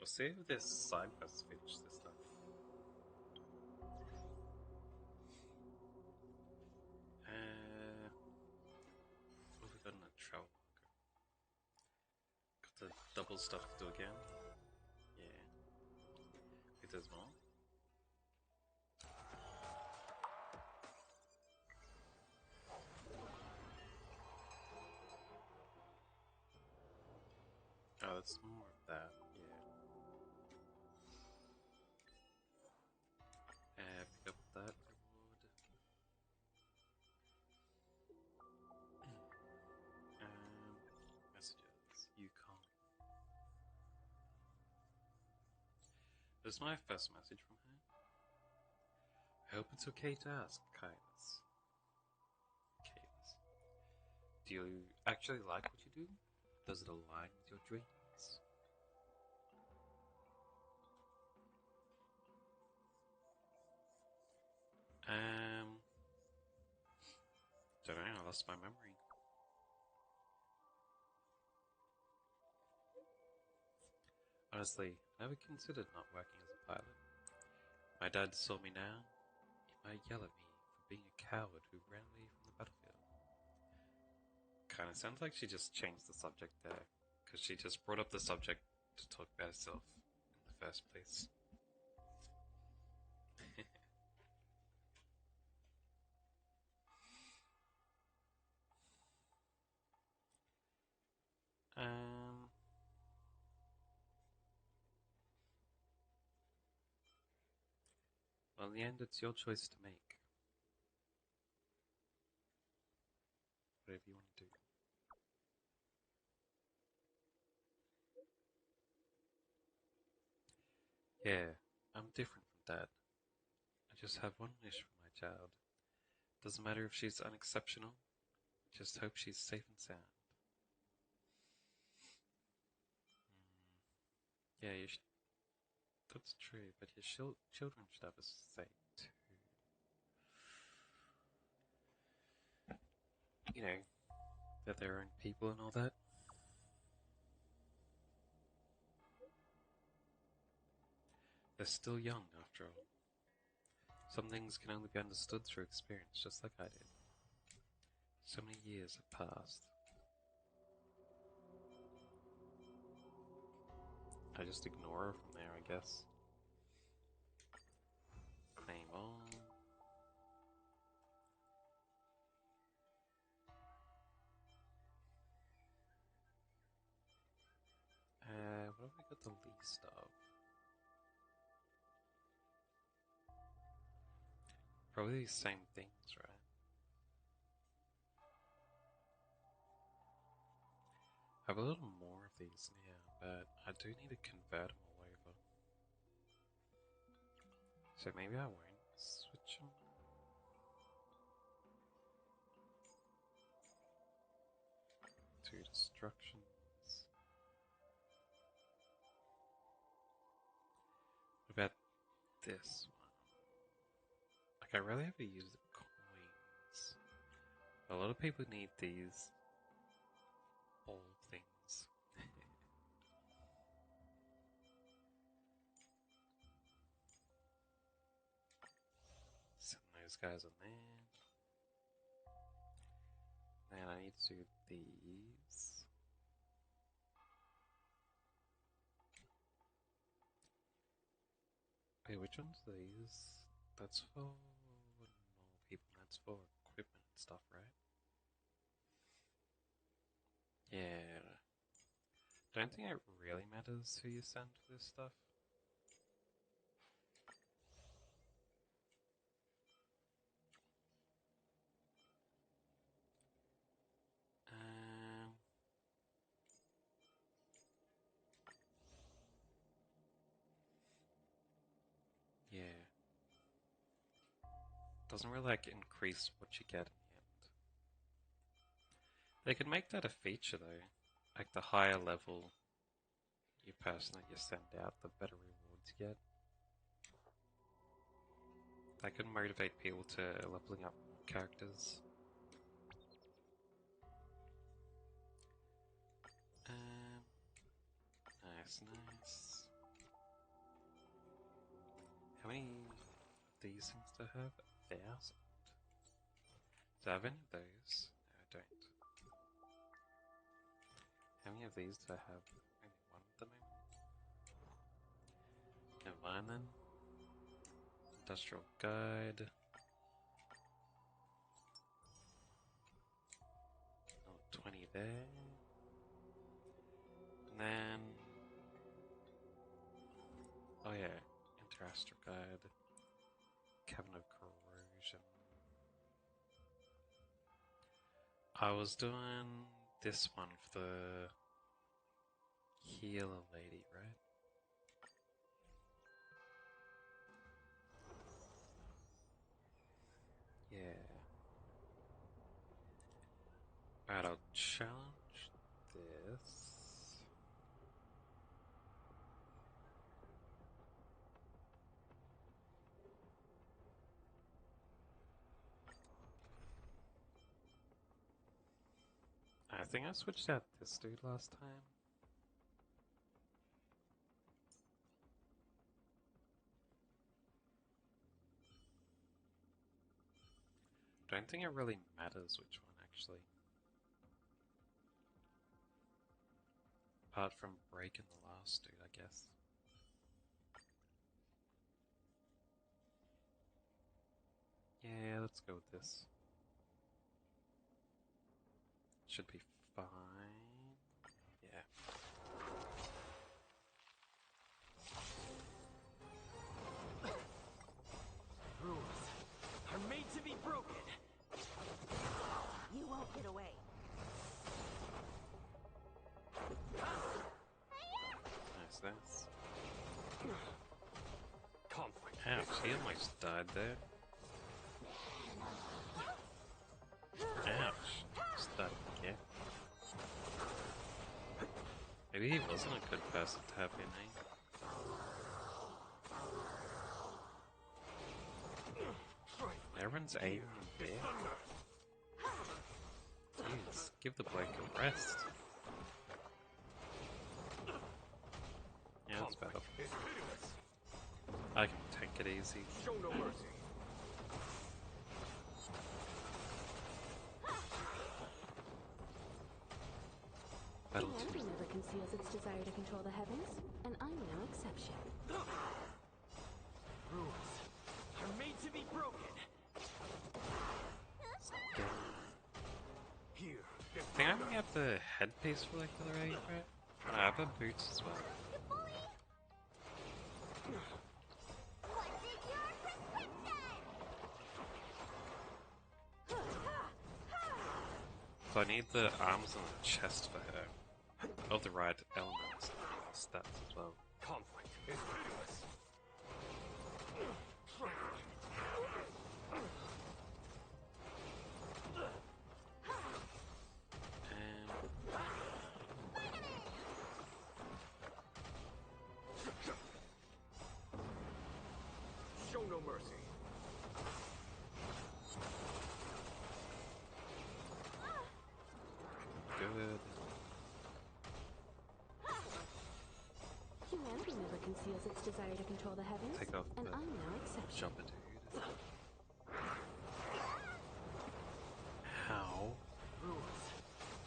We'll see if this side quest finish this time. What have we got in the travel marker? Got the double stuff to do again. Yeah. If there's more. Oh, that's more of that, yeah. Pick up that reward. Messages. You can't. This is my first message from her. I hope it's okay to ask, Kindness. Cadence. Do you actually like what you do? Does it align with your dreams? Don't know, I lost my memory. Honestly, I never considered not working as a pilot. My dad saw me now, he might yell at me for being a coward who ran away from the battlefield. Kinda sounds like she just changed the subject there, because she just brought up the subject to talk about herself in the first place. um... Well, in the end, it's your choice to make. Whatever you want to do. Yeah, I'm different from Dad. I just have one wish for my child. Doesn't matter if she's unexceptional, just hope she's safe and sound. Yeah, that's true, but your children should have a say too. You know, they're their own people and all that. They're still young, after all. Some things can only be understood through experience, just like I did. So many years have passed. I just ignore her from there, I guess. Claim all. What have we got the least of? Probably the same things, right? I have a little more of these now, but I do need to convert them all over. So maybe I won't switch them. To destructions. What about this one? Like, I really have to use the coins. A lot of people need these ball things. Send those guys on there. And I need to do these. Wait, which one's these? That's for normal people, that's for equipment and stuff, right? Yeah. Don't think it really matters who you send for this stuff. Um, yeah. Doesn't really like increase what you get in the end. They could make that a feature though. Like the higher level your person that you send out, the better rewards you get. That could motivate people to leveling up more characters. Um, nice. How many of these things do I have? 1,000. Do I have any of those? No, I don't. How many of these do I have? Only one at the moment. Never mind then. Industrial guide. Oh, 20 there. And then... oh yeah, Interastral guide. Cabin of corrosion. I was doing this one for the healer lady, right? Yeah. Alright, I'll challenge this. I think I switched out this dude last time. Don't think it really matters which one, actually. Apart from breaking the last dude, I guess. Yeah, let's go with this. Should be fine. Yeah. Rules are made to be broken. You won't get away. Nice, nice. Conflict. Ouch, he almost died there. Ouch. Start again. Maybe he wasn't a good person to have in, eh? Everyone's aiming there. Jeez, give the bloke a rest. Yeah, that's better. I can tank it easy. Show no mercy. Battle The 2. enemy never conceals its desire to control the heavens, and I'm no exception. Rules are made to be broken. Here. I think I only have the headpiece for the healer aid, right? I have her boots as well. So I need the arms and the chest for her. Of the right elements and stats as well. Conflict is pitiless. Show no mercy. Good. Humanity never conceals its desire to control the heavens, Take off and the I'm no exception. jumper dude. How? Rules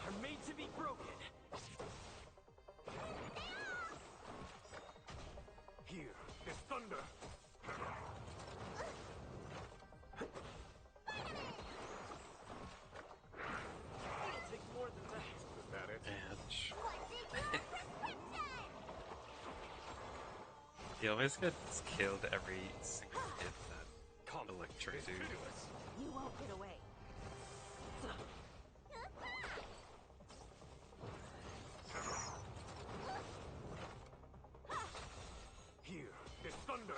are made to be broken. Here is thunder. It'll take more than that. Is that it? Ouch. He always gets killed every single hit that Electro Is dude. pitiless. You won't get away. Here is thunder.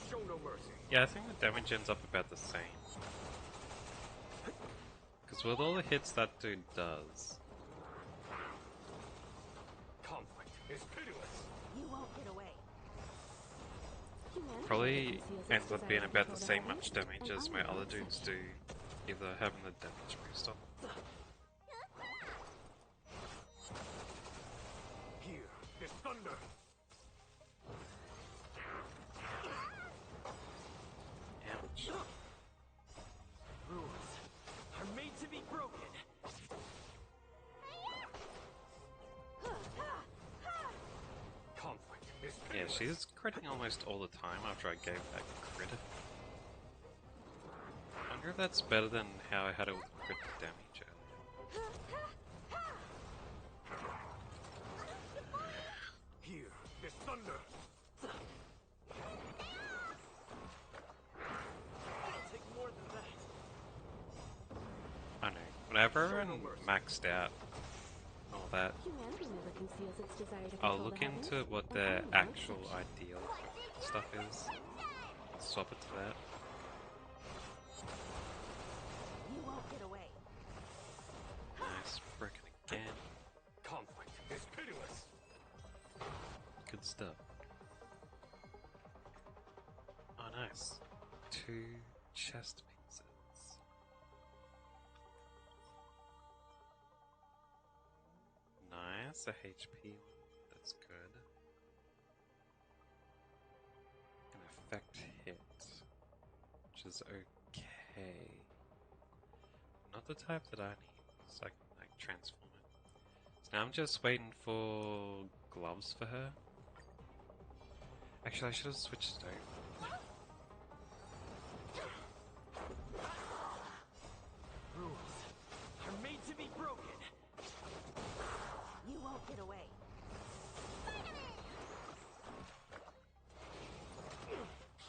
Show no mercy. Yeah, I think the damage ends up about the same. Because with all the hits that dude does, Conflict is pitiless. You won't get away. Humanity probably never conceals its ends up desire being to about the control same heavens, much damage and as I'm my no other dudes do, exception. either having the damage boost on. Here is thunder. Yeah, she's critting almost all the time after I gave that crit. I wonder if that's better than how I had it with crit damage earlier. Here is thunder. It'll take more than that. I know. Whenever everyone maxed out and all that, Humanity never conceals its desire to I'll control look the heavens, into what and their I'm no actual exception. ideal stuff is. Swap it to that. You won't get away. Nice, frickin' again. Conflict is pitiless. Good stuff. Oh, nice. 2 chest pieces. Nice, a HP one. That's good. An effect hit, which is okay. Not the type that I need, so I can like transform it. So now I'm just waiting for gloves for her. Actually, I should have switched it over. Rules are made to be broken. You won't get away.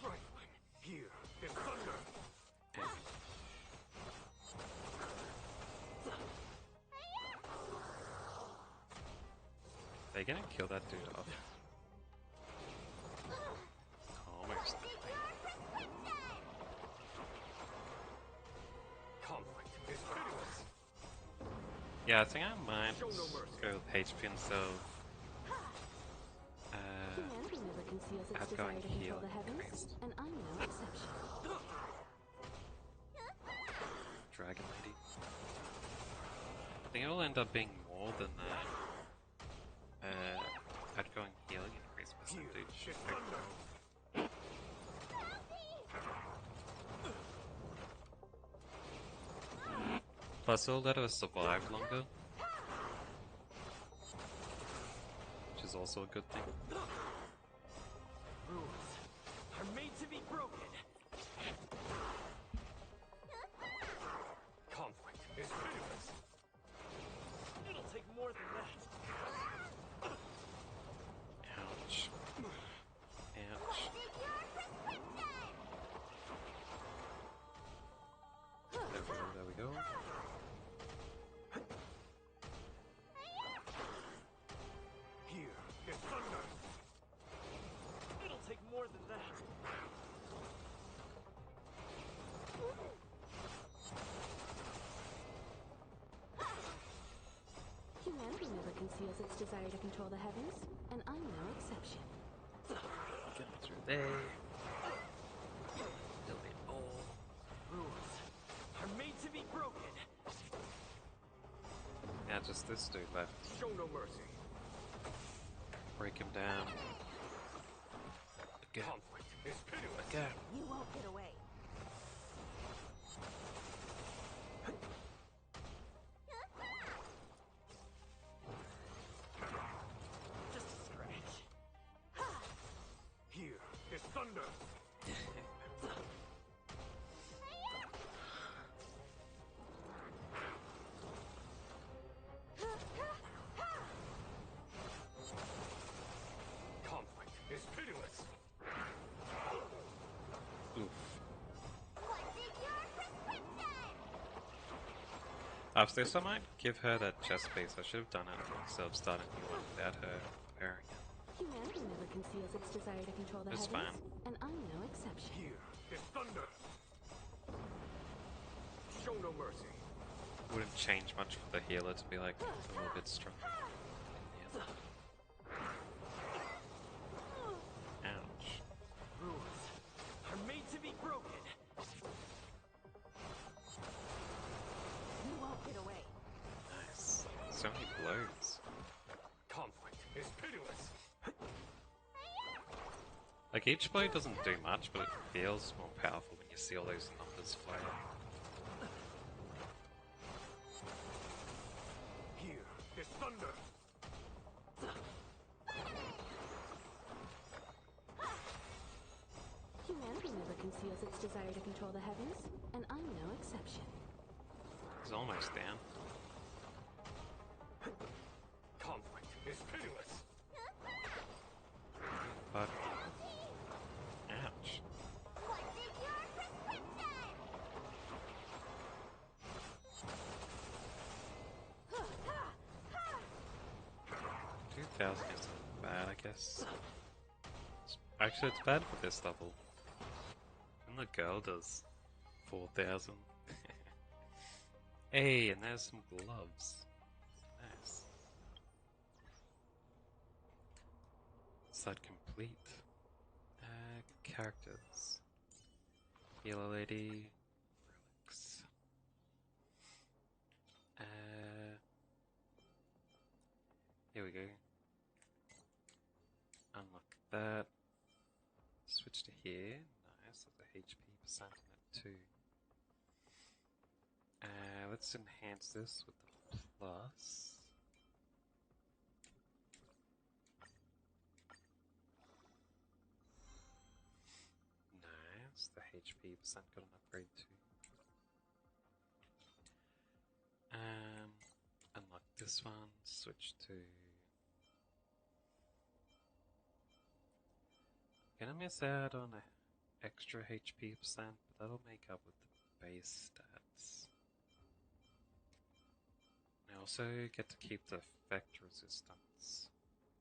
Trifling. Here is thunder. They're gonna kill that dude off. Almost. Conflict is pitiless. Yeah, I think I might Show no mercy. go with HP instead of Humanity never conceals its outgoing desire to control heal the heavens, increased. and I'm no exception. Dragon Lady. I think it'll end up being more than the outgoing healing increase Here percentage. is thunder. Plus, it'll let us survive longer, which is also a good thing. Rules are made to be broken. Conflict is pitiless. It'll take more than that. Ouch. Ouch. There we go. Here is thunder. It'll take more than that. Humanity never conceals its desire to control the heavens, and I'm no exception. Getting through there. Little bit more. Rules are made to be broken. Now just this dude left. Show no mercy. Break him down. Again. Conflict is pitiless. Again. You won't get away. Just a scratch. Here is thunder. Conflict is pitiless. Oof. After this, I might give her that chest piece. I should have done it instead of starting the one without her wearing it. Humanity never conceals its desire to control the It's heavens, fine. and I'm no exception. Here is thunder. Show no mercy. Wouldn't change much for the healer to be like a little bit stronger. Yeah. Ouch. Rules are made to be broken. You won't get away. Nice. So many blows. Conflict is pitiless. Like each blow doesn't do much, but it feels more powerful when you see all those numbers flare. Here is thunder. desire to control the heavens, and I'm no exception. He's almost down. Conflict is pitiless. But ouch. What's in your prescription? 2,000 isn't bad, I guess. Actually, it's bad for this level. And the girl does 4,000. Hey, and there's some gloves. Nice. Side complete. Characters. Healer Lady. Relics. Here we go. Unlock that. Switch to here. Nice. That's a HP percent on it too. Let's enhance this with the plus. Nice. The HP percent got an upgrade too. Unlock this one. Switch to. Gonna miss out on an extra HP percent, but that'll make up with the base stats. I also get to keep the effect resistance,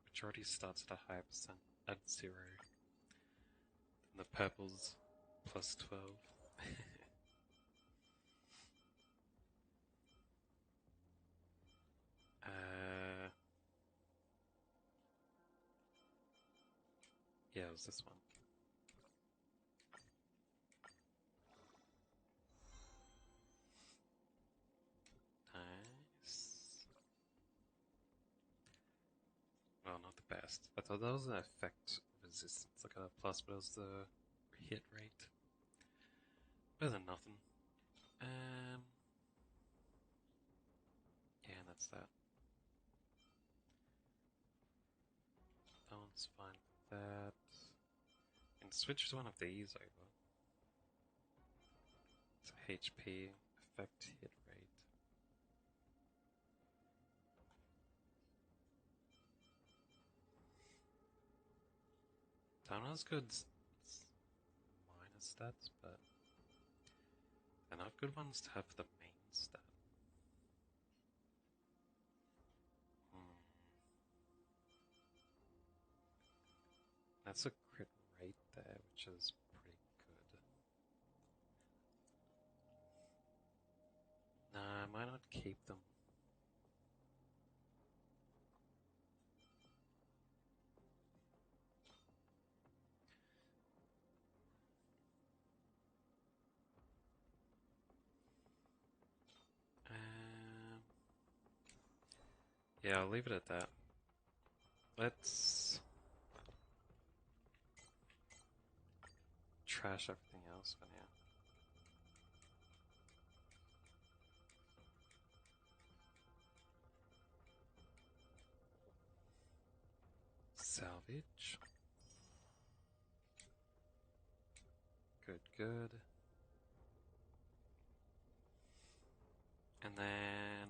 which already starts at a higher percent at 0. And the purple's plus 12. Yeah, it was this one. Nice. Well, not the best. I thought that was an effect resistance, like a plus, but it was the hit rate. Better than nothing. Yeah, and that's that. That one's fine with that. And switch to one of these over. It's HP, effect, hit rate. They're not as good as minus stats, but they're not good ones to have for the main stat. That's a crit rate there, which is pretty good. Nah, I might not keep them. Yeah, I'll leave it at that. Let's trash everything else for now. Salvage. Good, good. And then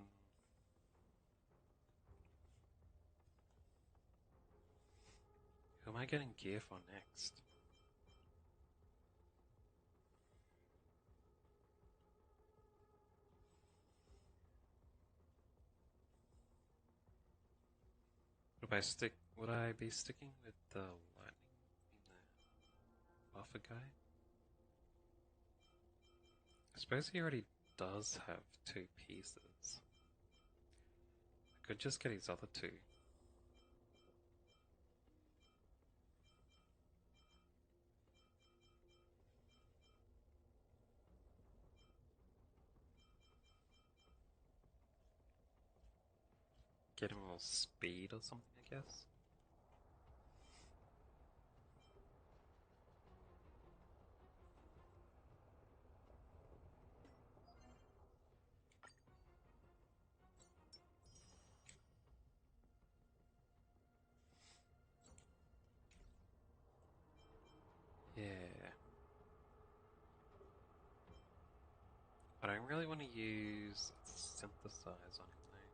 who am I getting gear for next? Would I be sticking with the lightning in the buffer guy? I suppose he already does have 2 pieces. I could just get his other 2. Get him more speed or something, I guess. Yeah. don't really want to use synthesize on him though.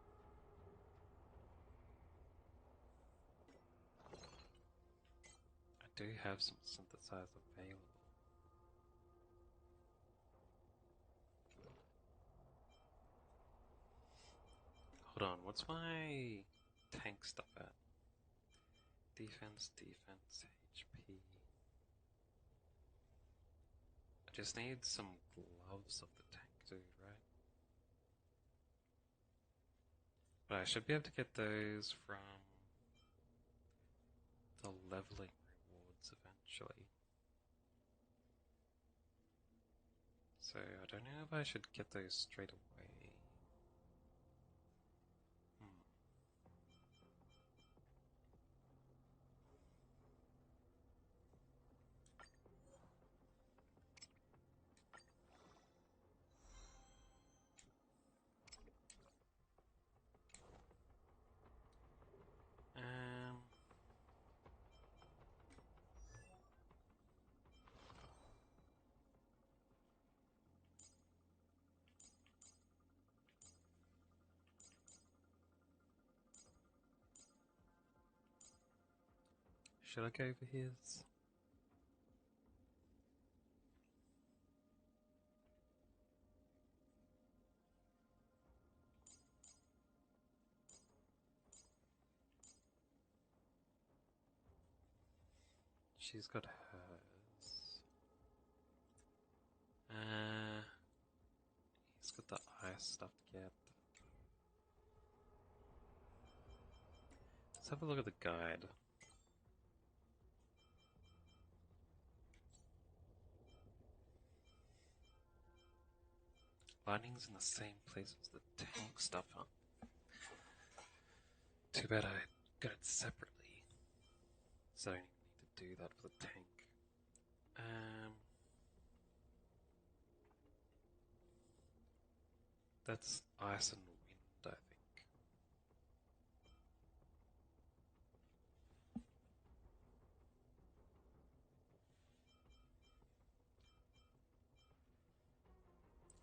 I do have some synthesize available. Hold on, what's my tank stuff at? Defense, HP. I just need some gloves of the tank dude, right? But I should be able to get those from the leveling rewards eventually. So I don't know if I should get those straight away. Um, should I go for his? She's got hers. He's got the ice stuff to get. Let's have a look at the guide. Lightning's in the same place as the tank stuff, huh? Too bad I got it separately. So I don't even need to do that for the tank. That's ice and wind, I think.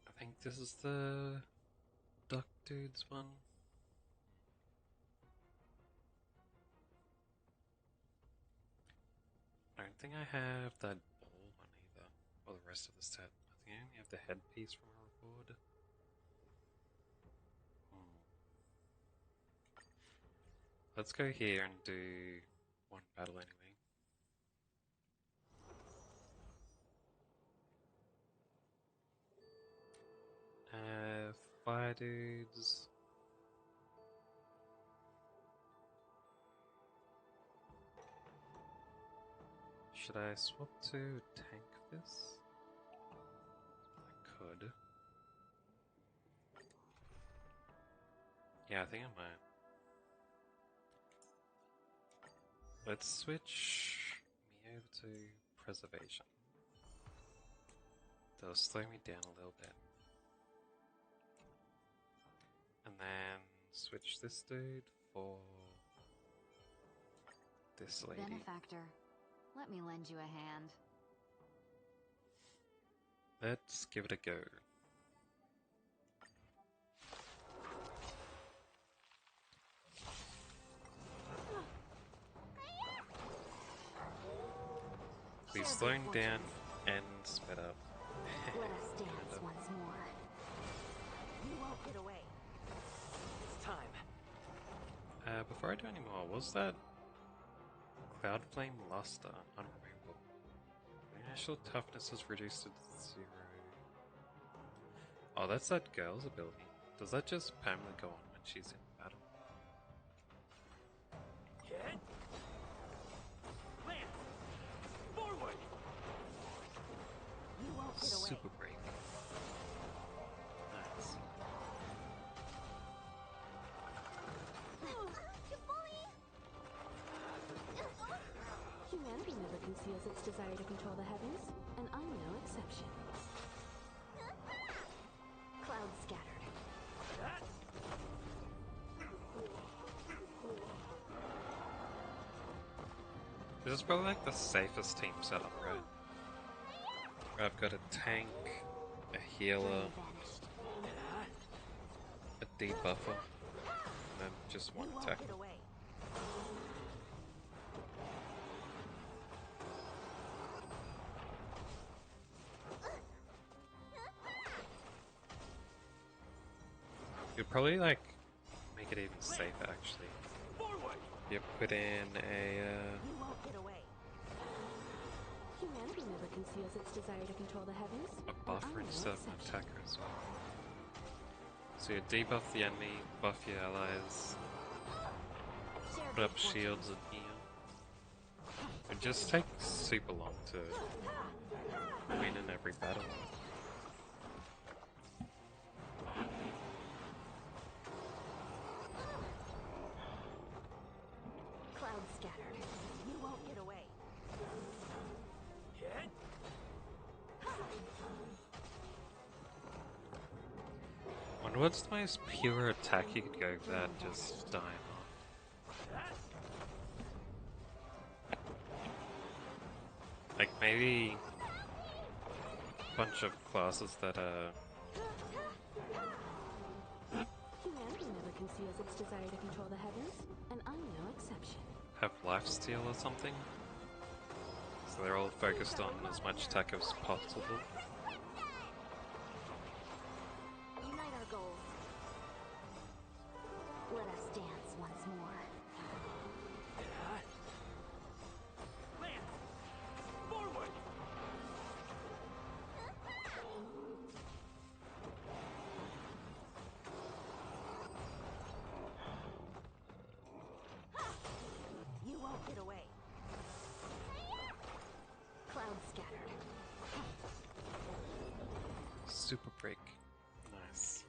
I think this is the duck dude's one. I don't think I have that ball one either, or the rest of the set. I think I only have the headpiece from a record. Let's go here and do one battle anyway. Fire dudes. Should I swap to tank this? I could. Yeah, I think I might. Let's switch me over to preservation. That'll slow me down a little bit. And then switch this dude for this lady. Benefactor, let me lend you a hand. Let's give it a go. We've slowed down and sped up. Let us dance once more. You won't get away. It's time. Before I do any more, was that Cloud Flame Luster unremovable? Initial toughness is reduced to 0. Oh, that's that girl's ability. Does that just permanently go on when she's in battle? Hit. Land. Forward. You won't get away. Super break. Nice. Humanity never conceals its desire to control the heavens, and I'm no exception. Clouds scattered. This is probably like the safest team setup, right? I've got a tank, a healer, debuffer, and then just one attack. You'd probably like make it even safer actually. Forward! You put in a Humanity never conceals its desire to control the heavens. a and buffer I'm no instead of an exception. attacker as well. So you debuff the enemy, buff your allies, put up shields and heal. It just takes super long to win in every battle. Cloud scattered. You won't get away. Hit! Wonder what's the most pure attack you could go without just dying off? That? Like maybe a bunch of classes that Humanity never conceals its desire to control the heavens, and I'm no exception. have lifesteal or something. So they're all focused on as much attack as possible. Unite our goals. Let us dance once more. Lance! Forward! You won't get away. Cloud scattered. Super break. Nice.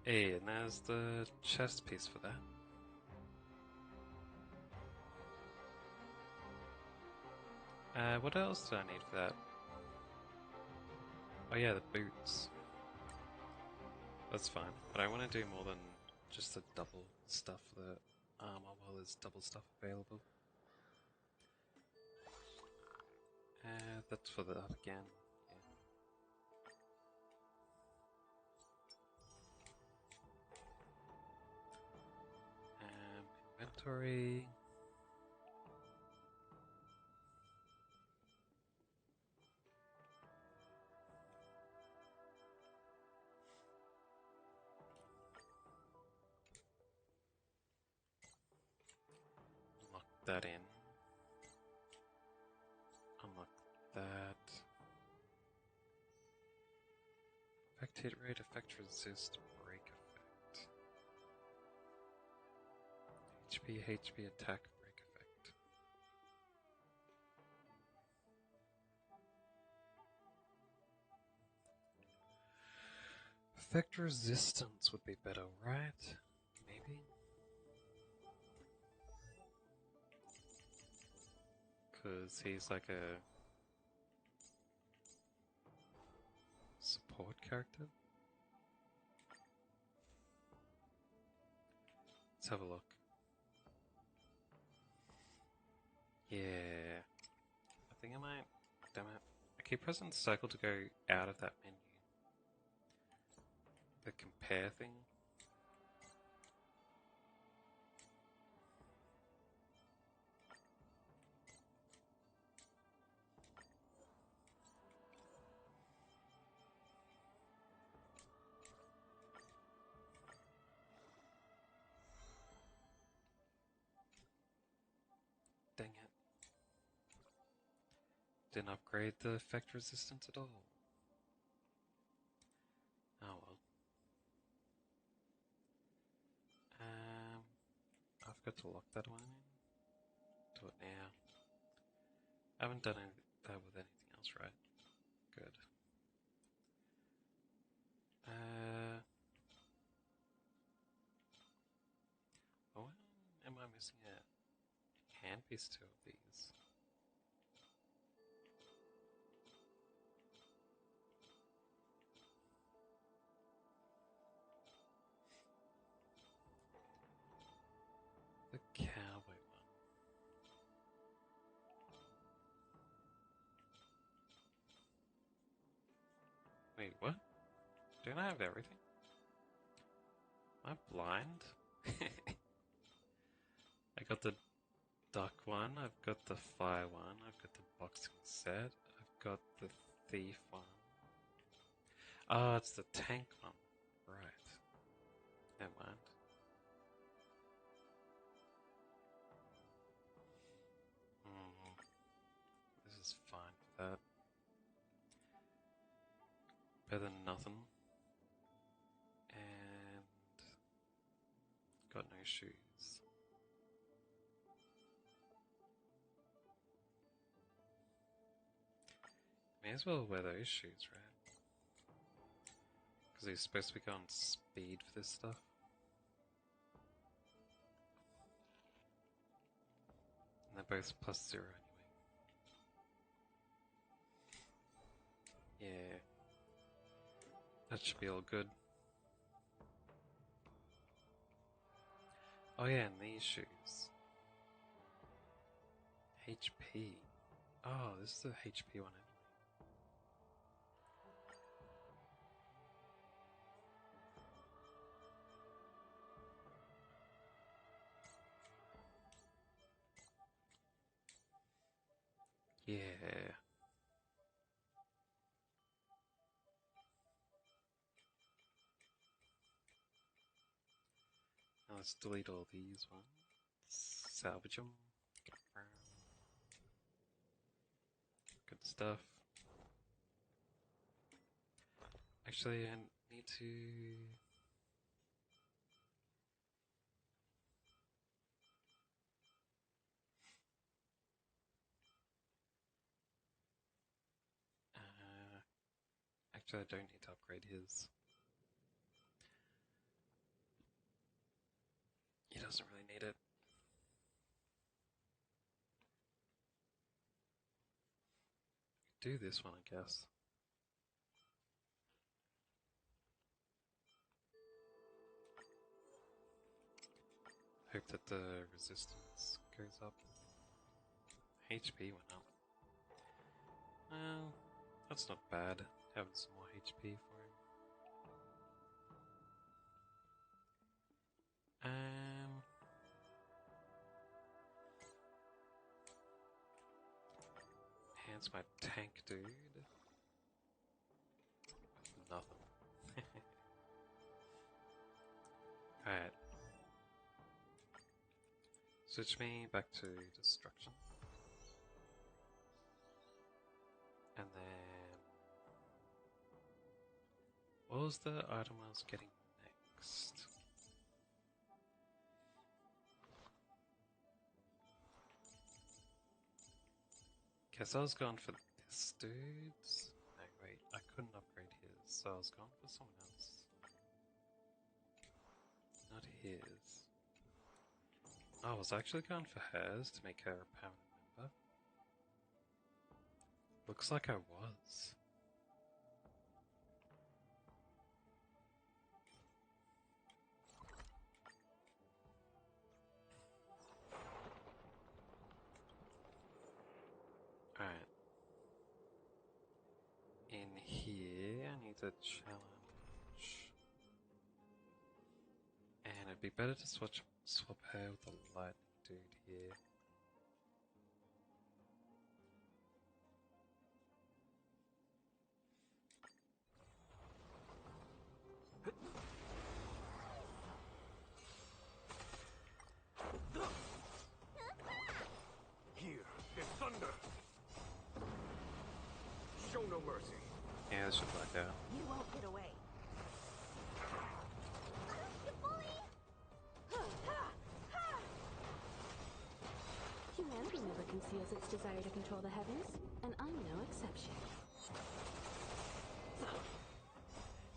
Hey, and there's the chest piece for that. What else do I need for that? Oh yeah, the boots. That's fine, but I want to do more than just the double stuff for the armor while there's double stuff available. That's for the up again. Yeah. Inventory. Lock that in. Unlock that. Effect hit rate, effect resist, break effect. HP attack, break effect. Effect resistance would be better, right? Maybe? Because he's like a support character. Let's have a look. Yeah. I think I might. Damn it. I keep pressing circle to go out of that menu. The compare thing. Dang it. Didn't upgrade the effect resistance at all. Oh well. I forgot to lock that one in. Do it now. I haven't done that with anything else, right? Good. Oh, am I missing a handpiece too of these? The cowboy one. Wait, what? Don't I have everything? Am I blind? I got the duck one, I've got the fire one, I've got the boxing set, I've got the thief one. Oh, it's the tank one. Right. Never mind. This is fine for that. Better than nothing. And got no shoes. May as well wear those shoes, right? Because he's supposed to be going speed for this stuff. And they're both +0 anyway. Yeah. That should be all good. Oh yeah, and these shoes. HP. Oh, this is the HP one anyway. Yeah. Now let's delete all these ones. Salvage them. Good stuff. Actually, I need to... actually, I don't need to upgrade his. He doesn't really need it. Do this one, I guess. Hope that the resistance goes up. HP went up. Well, that's not bad. Having some more HP for him. Enhance my tank, dude. Nothing. Alright. Switch me back to destruction. And then... what was the item I was getting next? Guess I was going for this dude's. No, wait, I couldn't upgrade his, so I was going for someone else. Not his. Oh, I was actually going for hers to make her a permanent member. Looks like I was. Alright. In here, I need a challenge. And it'd be better to swap her with the lightning dude here. Here is thunder. Show no mercy. Yeah, this should work out. You won't get away. Humanity never conceals its desire to control the heavens, and I'm no exception.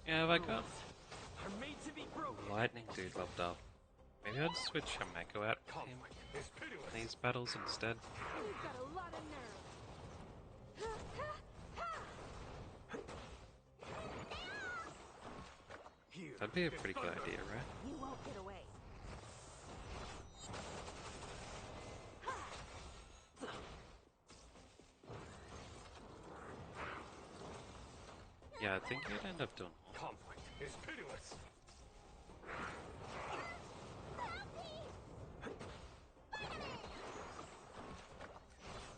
Yeah, if I got Are made to be broken. lightning dude leveled up, maybe I'd switch Hameko out with him Conflict is pitiless. in these battles instead. You've got a lot of nerve. Here That'd be a is pretty good thunder. idea, right? You won't get away. Yeah, I think you'd end up doing more. Conflict is pitiless.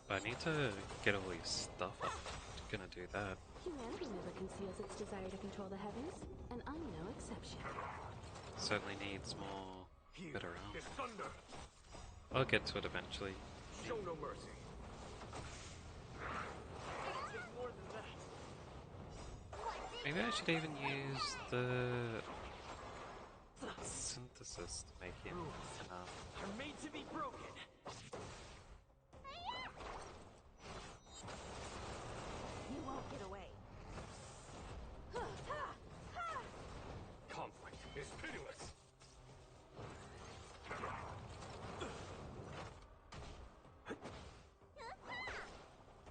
I need to get all his stuff up. I'm gonna do that. Humanity never conceals its desire to control the heavens, and I'm no exception. Certainly needs more Here better is armor. thunder. I'll get to it eventually. Show no mercy. It'll take more than that. Maybe I should even use the synthesis to make him an arm. Are made to be broken. You won't get away. Conflict is pitiless.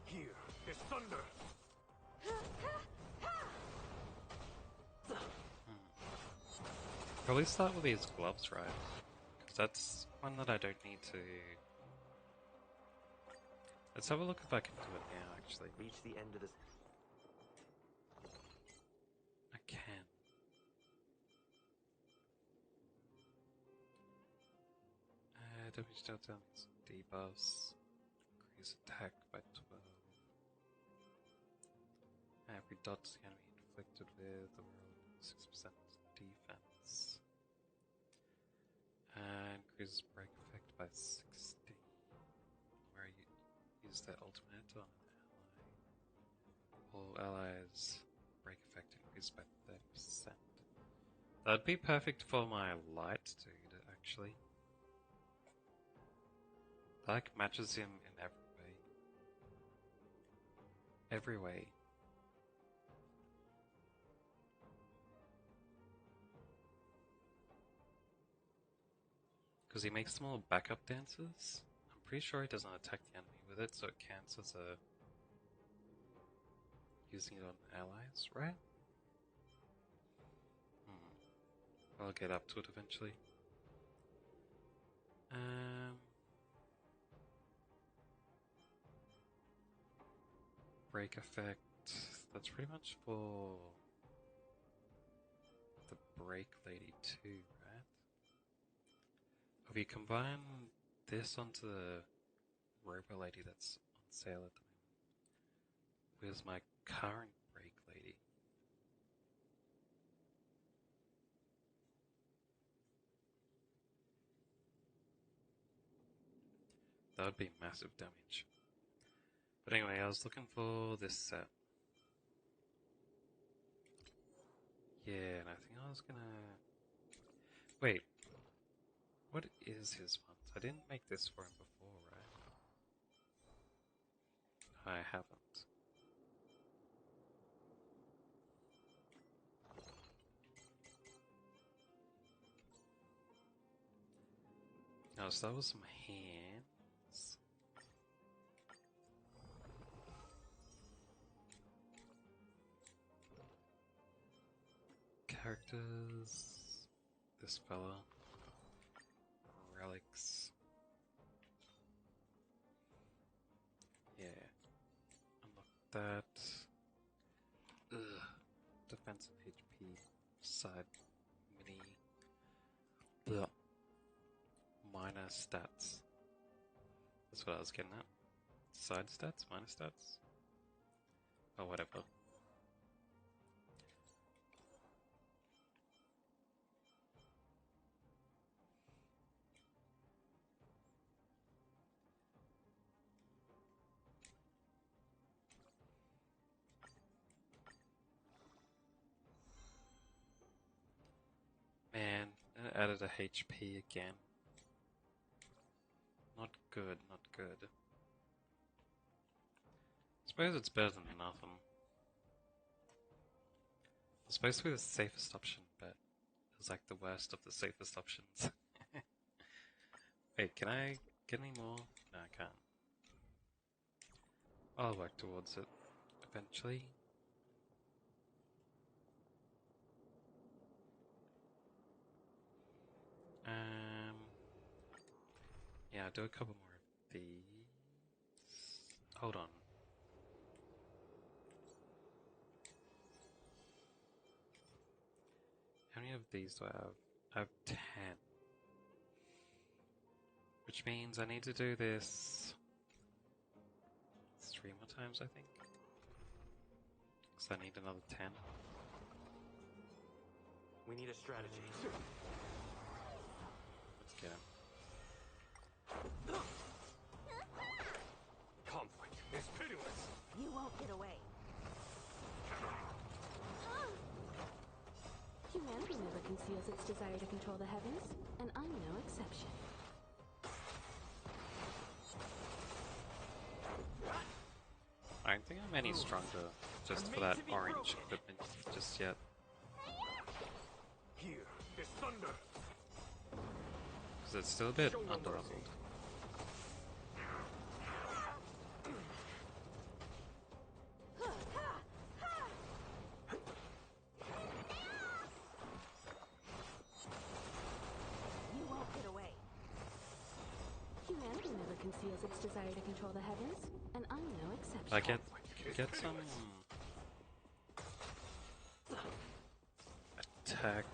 Here is thunder. Probably start with these gloves, right? Because that's one that I don't need to... Let's have a look if I can do it now, actually. Reach the end of this. I can. Damage dealt down debuffs. Increase attack by 12. Every dot is going to be inflicted with a roll 6% defense. Increases break effect by 60. Where you use the ultimate on an ally. All allies break effect increased by 30%. That'd be perfect for my light dude, actually. Like matches him in every way. Every way. Because he makes them all backup dances. I'm pretty sure he doesn't attack the enemy with it, so it counts as a using it on allies, right? I'll get up to it eventually. Break effect. That's pretty much for the break lady too, right? If you combine this onto the robo lady that's on sale at the moment, where's my current break lady? That would be massive damage. But anyway, I was looking for this set. Yeah, and I think I was gonna... Wait. What is his one? I didn't make this for him before, right? I haven't. Oh, so that was some hands. Characters. This fella. Relics. Yeah. Unlock that. Ugh. Defense and HP. Side mini. Ugh. Minor stats. That's what I was getting at. Side stats? Minor stats? Oh, whatever. Man, it added a HP again. Not good, not good. I suppose it's better than nothing. It's supposed to be the safest option, but it was like the worst of the safest options. Wait, can I get any more? No, I can't. I'll work towards it eventually. Yeah, I'll do a couple more of these. Hold on. many of these do I have? I have 10. Which means I need to do this 3 more times, I think. Because I need another 10. We need a strategy. Let's get him. Conflict is pitiless. You won't get away. Humanity never conceals its desire to control the heavens, and I'm no exception. I don't think I'm any stronger just for that orange equipment just yet. Here is thunder. Because it's still a bit underleveled. You won't get away. Humanity never conceals its desire to control the heavens, and I'm no exception. I can get some attack.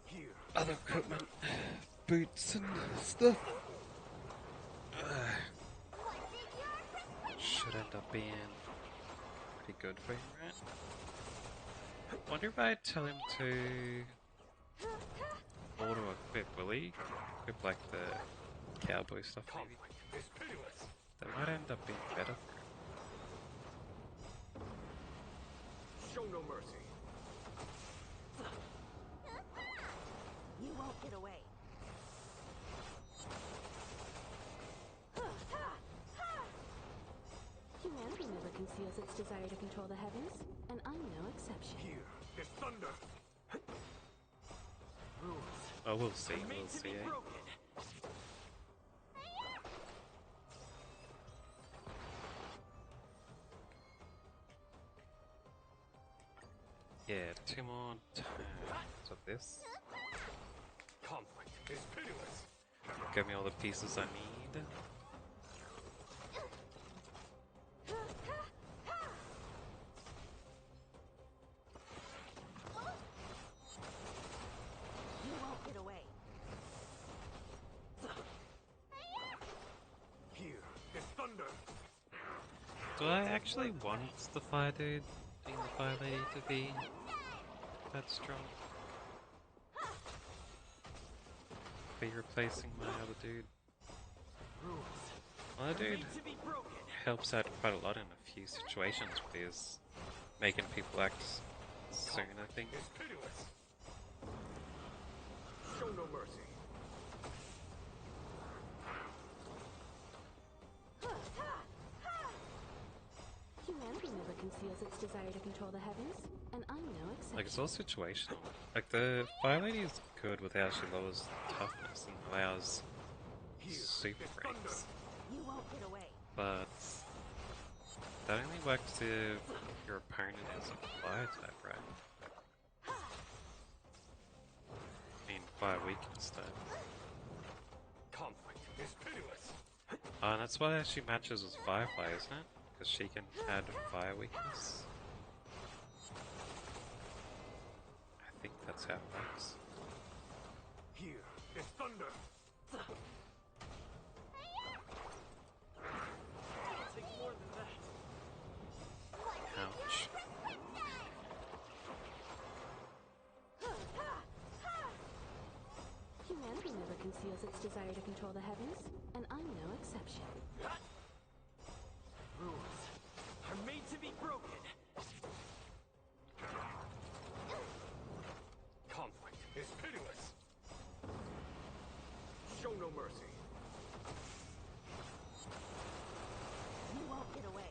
Here. Other equipment, boots and stuff. Should end up being pretty good for him, right? Wonder if I tell him to auto-equip, will he? Equip like the cowboy stuff maybe? Conflict is pitiless. That might end up being better for him. Show no mercy. You won't get away. Humanity never conceals its desire to control the heavens, and I'm no exception. Here is thunder. Rules Oh, we'll see, are made we'll to see, be eh? broken. Yeah, 2 more times of this. Conflict is pitiless. Give me all the pieces I need. You won't get away. Here is thunder. Do I actually want the fire dude and the fire lady to be that strong? Be replacing my other dude. Rules My are other dude made to be broken. helps out quite a lot in a few situations with his making people act soon, I think. Is pitiless. Show no mercy. Humanity never conceals its desire to control the heavens, and I'm no exception. Like, it's all situational. Like, the fire lady is good with how she lowers toughness and allows Here super is thunder. rates. You won't get away. But that only works if your opponent is a fire type, right? I mean, fire weakness type. Conflict is pitiless. Oh, and that's why she matches with Firefly, isn't it? Because she can add fire weakness. I think that's how it works. Here is thunder. It'll take more than that. Ouch. Humanity never conceals its desire to control the heavens, and I'm no exception. Rules are made to be broken. Conflict is pitiless. Show no mercy. You won't get away.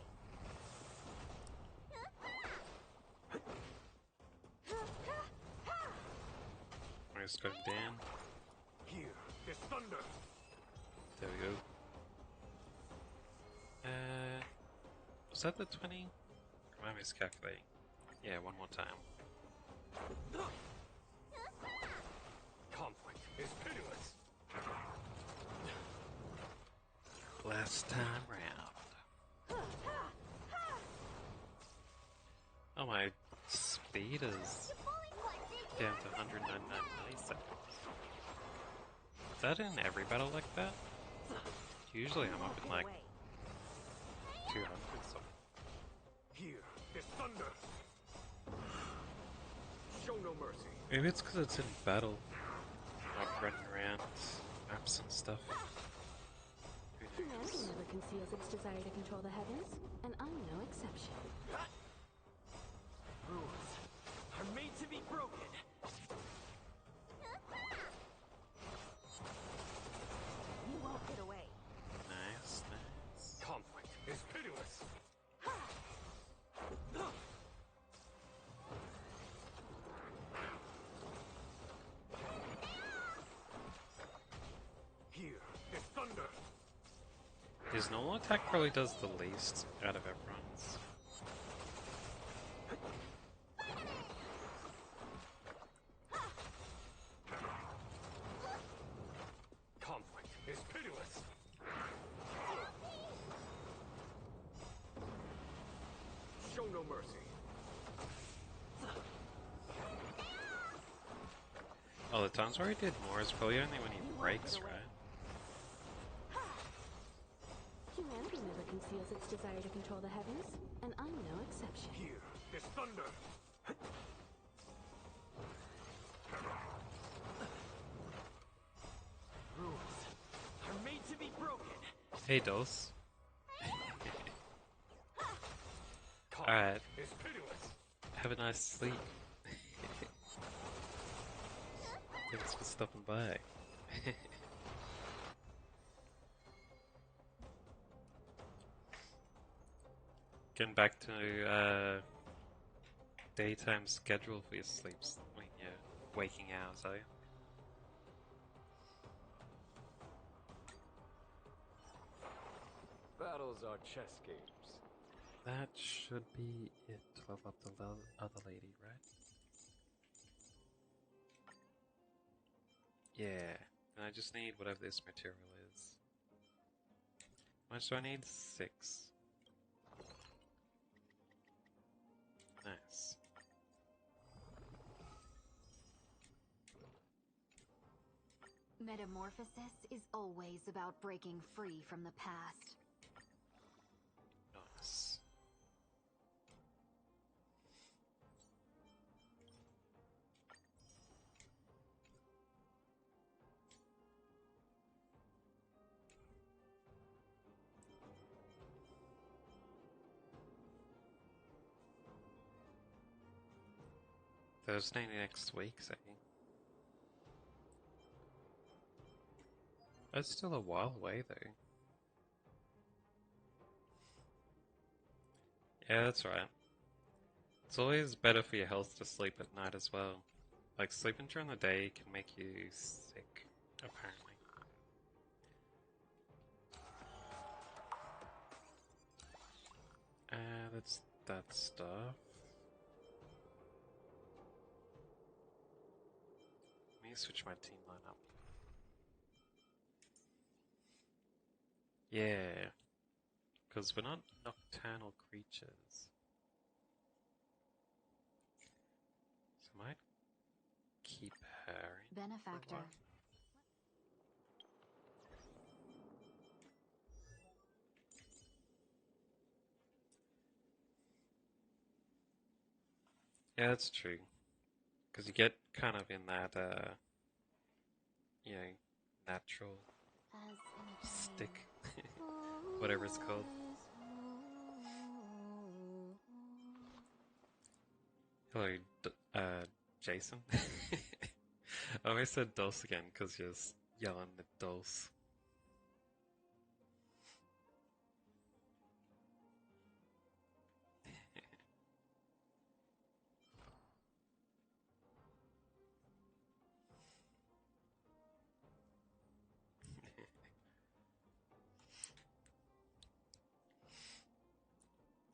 I just got him down. Here is thunder. There we go. Was that the 20? Am I miscalculating? Yeah, one more time. Conflict is pitiless. Last time round. Oh my speed is down to 199 milliseconds. Is that in every battle like that? Usually I'm up in like 200 something. Here, there's thunder. Show no mercy. Maybe it's because it's in battle, not running around maps and stuff. Who Humanity knows? never conceals its desire to control the heavens, and I'm no exception. Rules are made to be broken. You won't get away. Nice, nice. Conflict is pitiless. Here, there's thunder. His normal attack probably does the least out of everyone's. Conflict is pitiless. Show no mercy. Oh, the times where he did more is probably only when he breaks, right? Humanity never conceals its desire to control the heavens, and I'm no exception. Here, there's thunder. Rules are made to be broken. Hey, Dose. Conflict Alright, is pitiless. have a nice sleep. Thanks for stopping by. Getting back to daytime schedule for your sleeps when you're waking hours, are you? Battles are chess games. That should be it to level up the other lady, right? Yeah, and I just need whatever this material is. How much do I need? 6. Nice. Metamorphosis is always about breaking free from the past. Nice. Thursday next week, say. That's still a while away, though. Yeah, that's right. It's always better for your health to sleep at night as well. Like, sleeping during the day can make you sick, apparently. That's that stuff. Let me switch my team lineup. Yeah, because we're not nocturnal creatures. So I might keep her in for a Benefactor. while. Yeah, that's true. Because you get kind of in that, you know, natural As in a stick, dream. whatever it's called. Hello, Jason. I always said Dulce again because you're yelling at Dulce.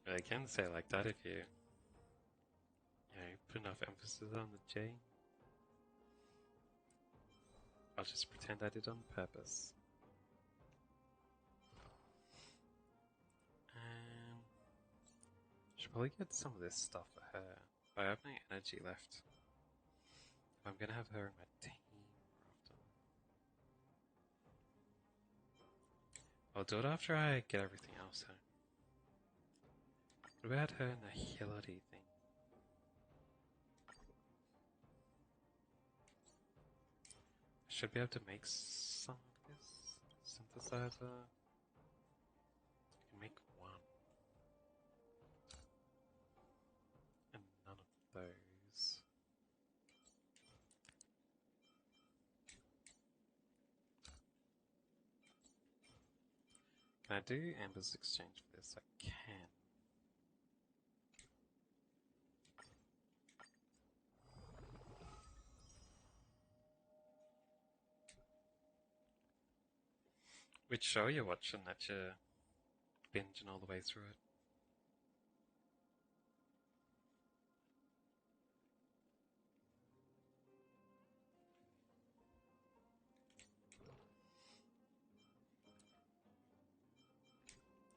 I can say it like that if you put enough emphasis on the J. I'll just pretend I did on purpose. Should probably get some of this stuff for her. I have no energy left. I'm gonna have her in my team more often. I'll do it after I get everything else home. What about her in the healer-y thing? I should be able to make some of this synthesizer. I can make one. And none of those. Can I do Amber's exchange for this? I can. Which show you're watching that you're binging all the way through it?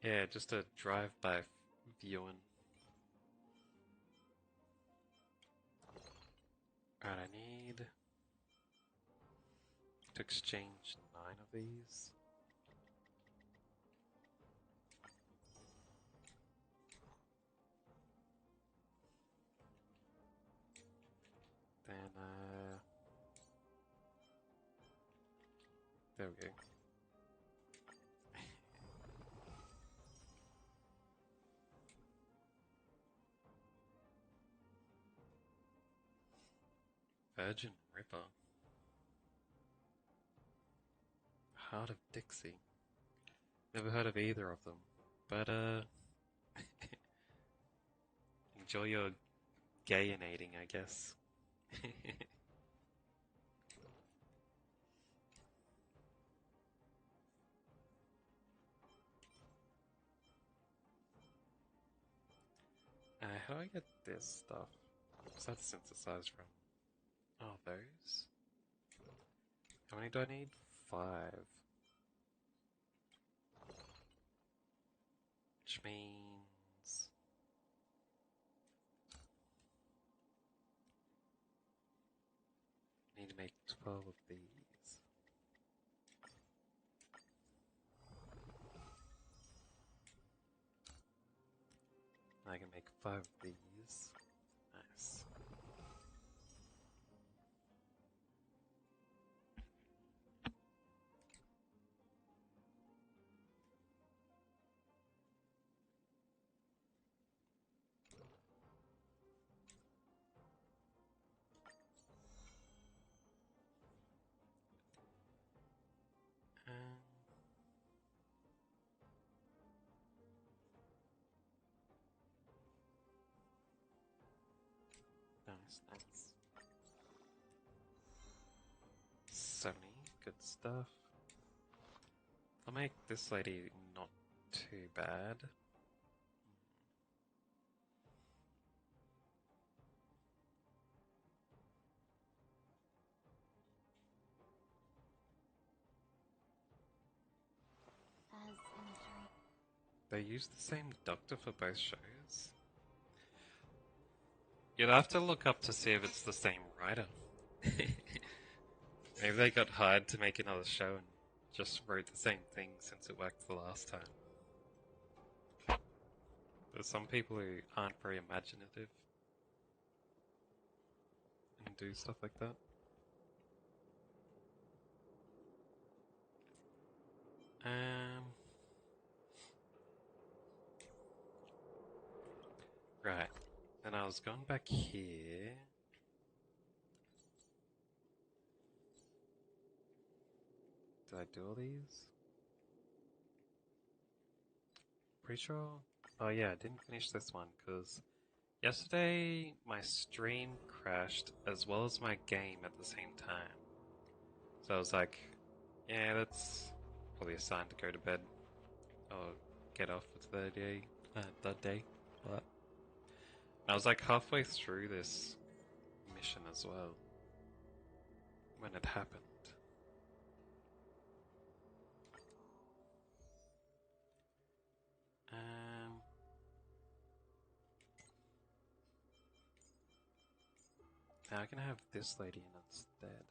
Yeah, just a drive-by viewing. Alright, I need to exchange 9 of these. Then, there we go. Virgin River. Heart of Dixie. Never heard of either of them. But, enjoy your gayinating, I guess. How do I get this stuff? What's that synthesized from? Oh, those? How many do I need? 5. Which means... I need to make 12 of these. I can make 5 of these. Nice. Um, nice, nice. 70, good stuff. I'll make this lady not too bad. As in a dream. They use the same doctor for both shows? You'd have to look up to see if it's the same writer. Maybe they got hired to make another show and just wrote the same thing since it worked the last time. There's some people who aren't very imaginative and do stuff like that. Right. Then I was going back here. Did I do all these? Pretty sure. Oh yeah, I didn't finish this one because yesterday my stream crashed as well as my game at the same time. So I was like, yeah, that's probably a sign to go to bed or get off for the day. But I was like halfway through this mission as well when it happened. Um, Now I can have this lady in instead.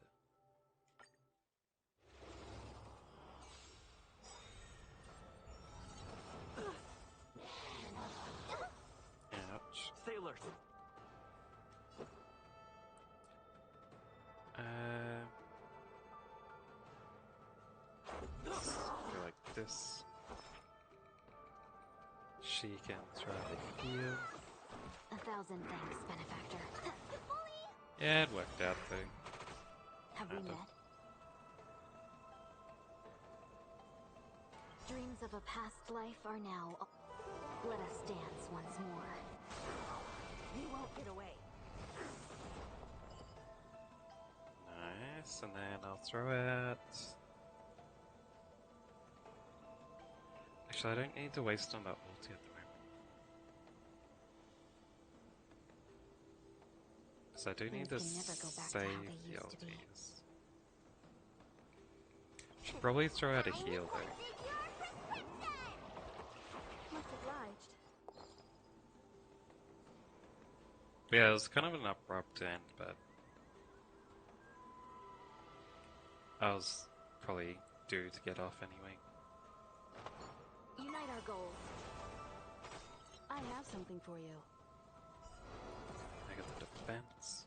Ouch. Stay alert. Go like this. She can throw out a heal. 1,000 thanks, benefactor. Yeah, it worked out though. Have we Kind of. met? Dreams of a past life are now. Let us dance once more. You won't get away. Nice, and then I'll throw out. Actually, I don't need to waste on that ulti at the moment. So I do need to Things can never go back to how save they the used to be. ultis. Should probably throw out a heal though. Much obliged. Yeah, it was kind of an abrupt end, but I was probably due to get off anyway. Unite our goals. I have something for you. I got the defense.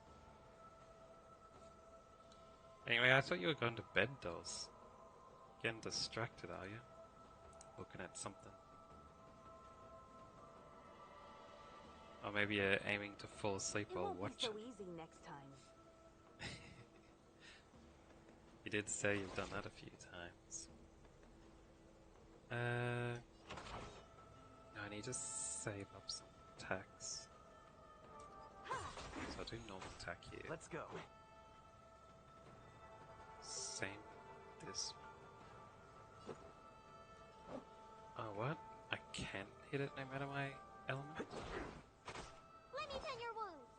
Anyway, I thought you were going to bed, dolls. Getting distracted, are you? Looking at something. Or maybe you're aiming to fall asleep It while won't be watching. so easy next time. You did say you've done that a few times. I need to save up some attacks. So I'll do normal attack here. Let's go. Same with this one. Oh, what? I can hit it no matter my element? Let me tend your wounds.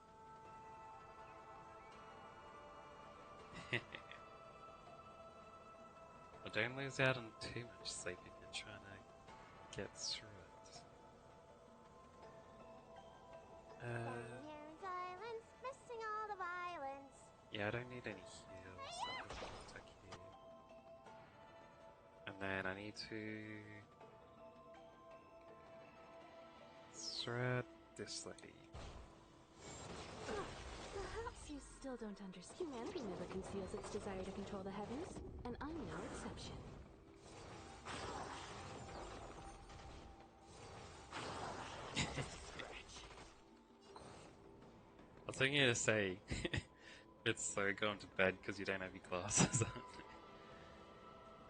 Well, don't lose out on too much sleep if you're trying to get through it. Standing here in silence, missing all the violence. Yeah, I don't need any heals. So I'll just attack here. And then I need to thread this lady. Perhaps you still don't understand. Humanity never conceals its desire to control the heavens, and I'm no exception. I was thinking to say, it's slow going to bed because you don't have your glasses on.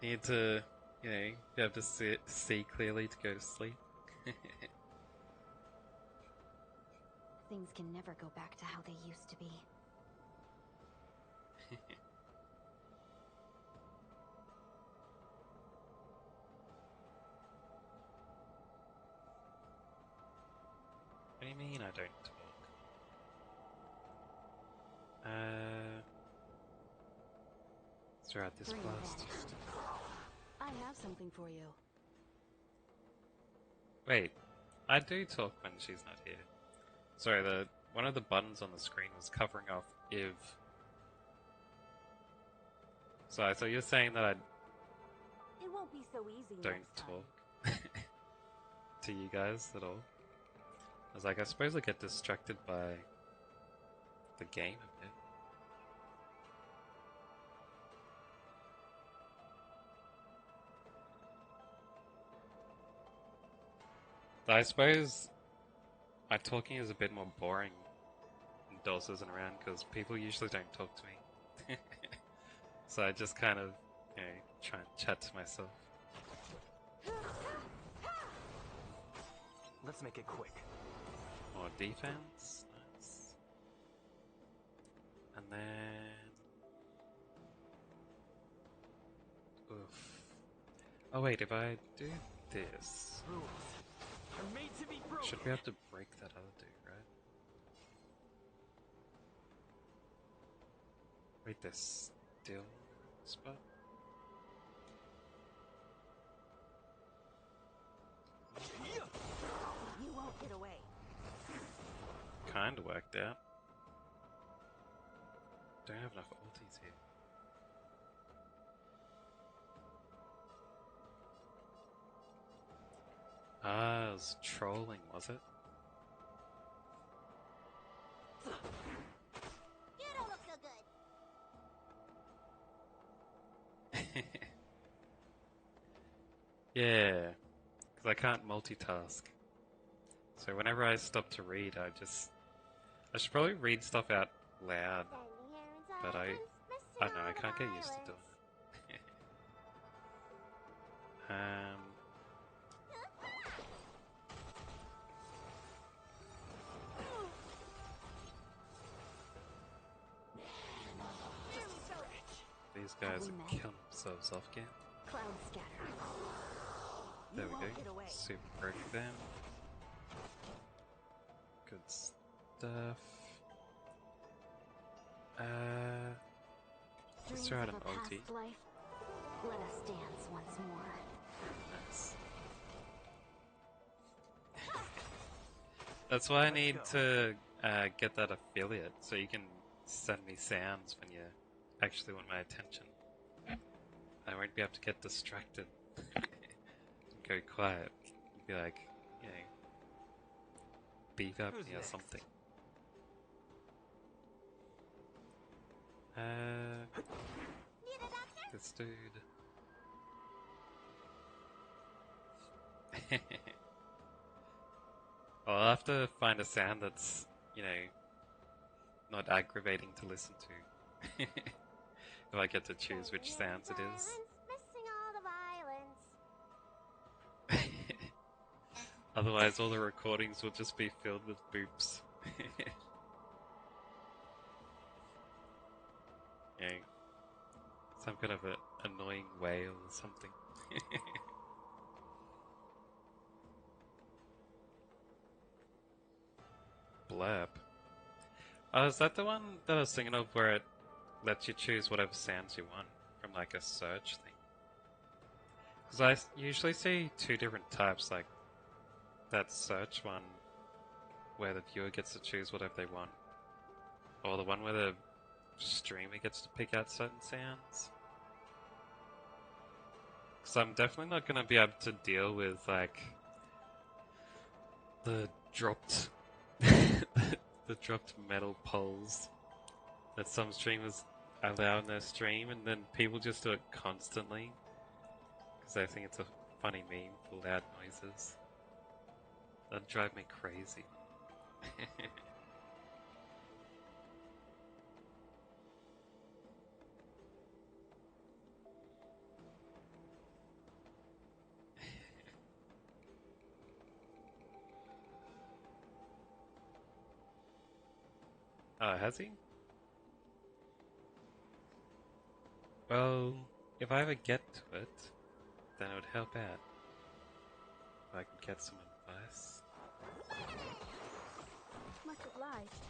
You need to, you have to see clearly to go to sleep. Things can never go back to how they used to be. What do you mean I don't talk? Throw out this Bring blast. it. I have something for you. Wait, I do talk when she's not here. Sorry, one of the buttons on the screen was covering off if. So you're saying that I It won't be so easy don't next time. talk to you guys at all? I was like, I suppose I get distracted by the game a bit. I suppose my talking is a bit more boring when Dulce isn't around because people usually don't talk to me. So I just kind of, try and chat to myself. Let's make it quick. More defense. Nice. And then... Oof. Oh wait, if I do this, Rules are made to be broken. should be able to break that other dude, right? Wait, there's still spot? You won't get away. Kinda worked out. Don't have enough ultis here. Ah, it was trolling, was it? You don't look so good. Yeah, because I can't multitask. So whenever I stop to read, I should probably read stuff out loud, Standing here in but silence, I missing know, I all the can't get used to violence. doing it. These guys are killing themselves off again. Cloud scatter. There You we won't go. get away. Super broke them. Good stuff. Let's Dreams try out of an a past ulti. life. Let us dance once more. Nice. That's why I need to get that affiliate, so you can send me sounds when you actually want my attention. I won't be able to get distracted. Go quiet. You'd be like, you know, beef up Who's me or next? something. Need a doctor? This dude. Well, I'll have to find a sound that's, you know, not aggravating to listen to. If I get to choose which Standing sounds here it in is. silence, missing all the violence. Otherwise, all the recordings will just be filled with boops. Yeah, some kind of a annoying wail or something. Blurb. Oh, is that the one that I was thinking of where it lets you choose whatever sounds you want from like a search thing? Because I usually see two different types, like that search one where the viewer gets to choose whatever they want, or the one where the streamer gets to pick out certain sounds. Because I'm definitely not going to be able to deal with like the dropped the dropped metal poles that some streamers allow in their stream, and then people just do it constantly because they think it's a funny meme for loud noises. That'd drive me crazy. Oh, has he? Well, if I ever get to it, then it would help out. If I could get some advice. Much obliged.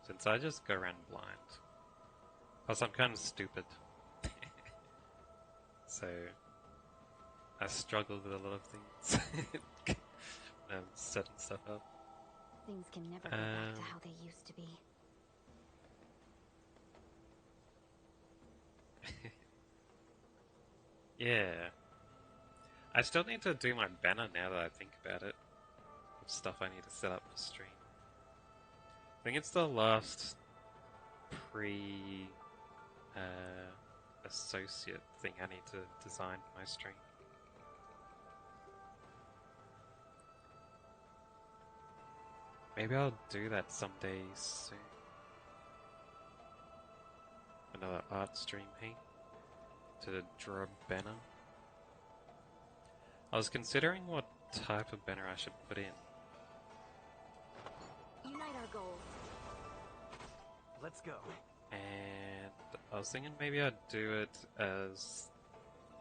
Since I just go around blind. Plus, I'm kind of stupid. So, I struggle with a lot of things. when I'm setting stuff up. Things can never go back to how they used to be. Yeah. I still need to do my banner now that I think about it. Of stuff I need to set up for stream. I think it's the last pre associate thing I need to design for my stream. Maybe I'll do that someday soon. Another art stream, hey? To draw a banner. I was considering what type of banner I should put in. Unite our goals. Let's go. And I was thinking maybe I'd do it as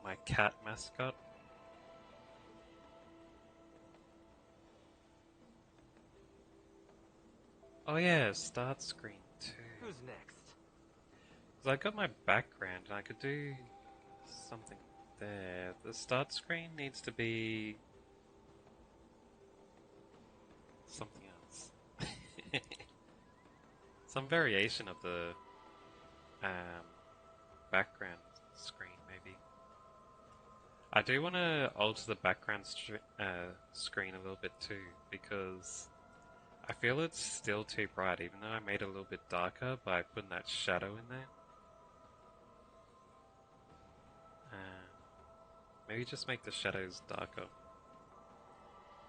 my cat mascot. Oh yeah, start screen too. Who's next? Because I got my background and I could do something there. The start screen needs to be something else. Some variation of the background screen, maybe. I do want to alter the background screen a little bit too, because I feel it's still too bright, even though I made it a little bit darker by putting that shadow in there. Maybe just make the shadows darker.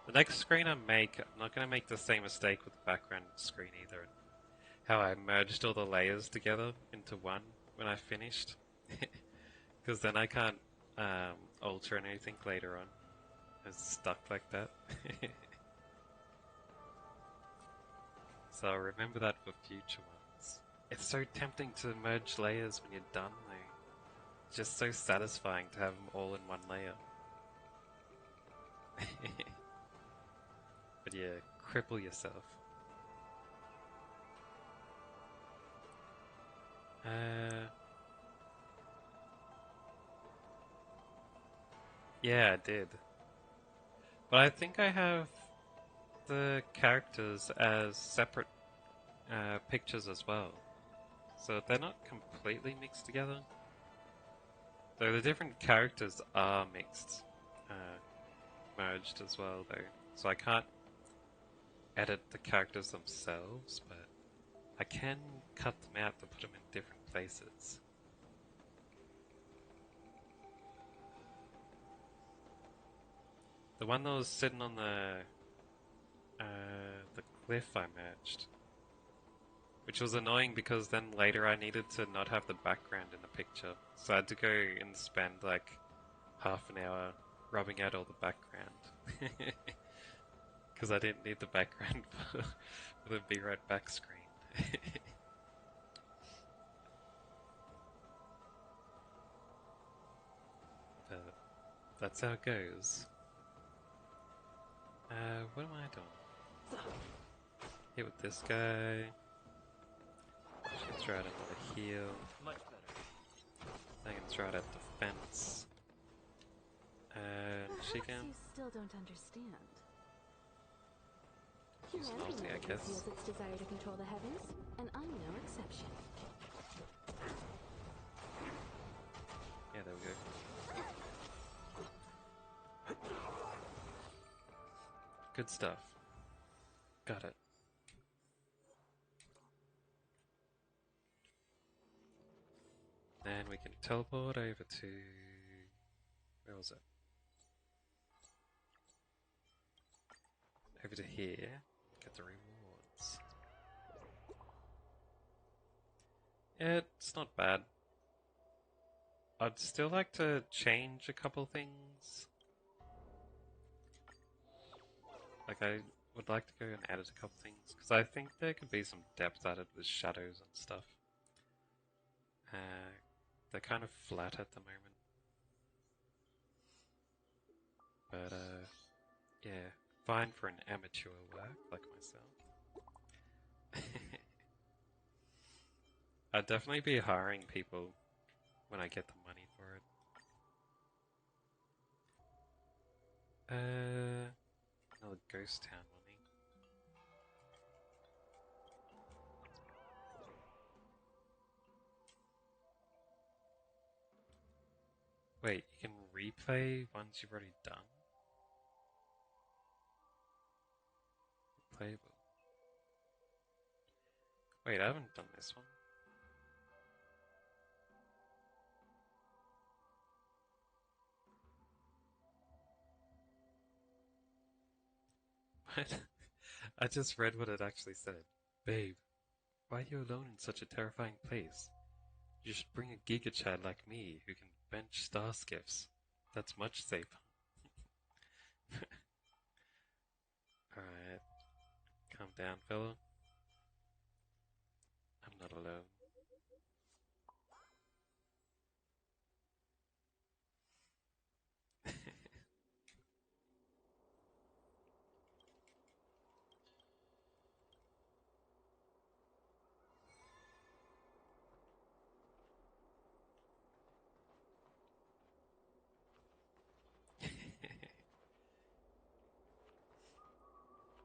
The next screen I make, I'm not going to make the same mistake with the background screen either. How I merged all the layers together into one when I finished. Because then I can't alter anything later on. It's stuck like that. So remember that for future ones. It's so tempting to merge layers when you're done though. It's just so satisfying to have them all in one layer. But yeah, cripple yourself. Yeah, I did. But I think I have the characters as separate pictures as well. So they're not completely mixed together. Though the different characters are mixed, merged as well though. So I can't edit the characters themselves, but I can cut them out to put them in different places. The one that was sitting on the cliff I merged. Which was annoying because then later I needed to not have the background in the picture. So I had to go and spend like half an hour rubbing out all the background. Because I didn't need the background for the be right back screen. But that's how it goes. What am I doing? Hit with this guy. She can throw out another heal. Much better. I can throw out at the fence. And she Perhaps can... you still don't understand. use an ulti, I guess. Conceals its desire to control the heavens, and I'm no exception. Yeah, there we go. Good stuff. Got it. Then we can teleport over to... where was it? Over to here. Get the rewards. Yeah, it's not bad. I'd still like to change a couple things. Like, I would like to go and edit a couple things, because I think there could be some depth added with shadows and stuff. They're kind of flat at the moment. But, yeah, fine for an amateur work like myself. I'd definitely be hiring people when I get the money for it. Another ghost town money. Wait, you can replay ones you've already done? Playable. Wait, I haven't done this one. What? I just read what it actually said. Babe, why are you alone in such a terrifying place? You should bring a Giga Chad like me who can bench star skiffs. That's much safer. Alright, calm down, fella. I'm not alone.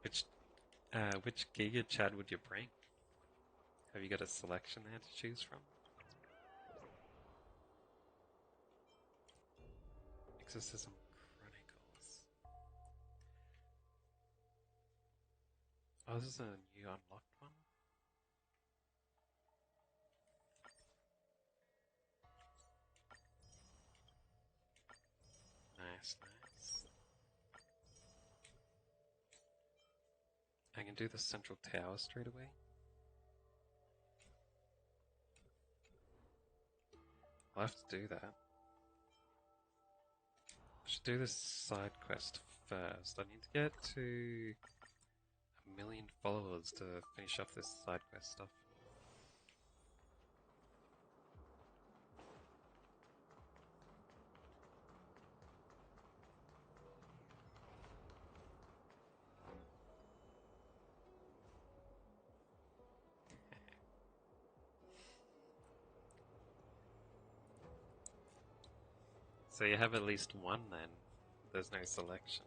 Which Which Giga Chad would you bring? Have you got a selection there to choose from? Exorcism Chronicles. Oh, this is a new unlocked one? Nice, nice. I can do the central tower straight away. I'll have to do that. I should do this side quest first. I need to get to 1,000,000 followers to finish off this side quest stuff. So you have at least one then. There's no selection.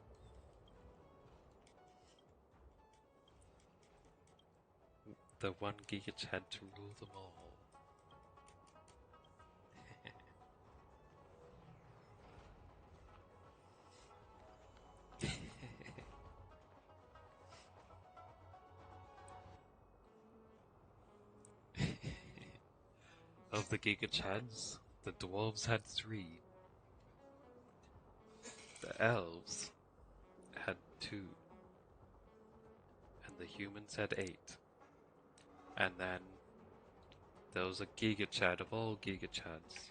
The one Giga Chad to rule them all. Of the Giga Chads, the dwarves had 3. The elves had 2. And the humans had 8. And then there was a Giga Chad of all Giga Chads.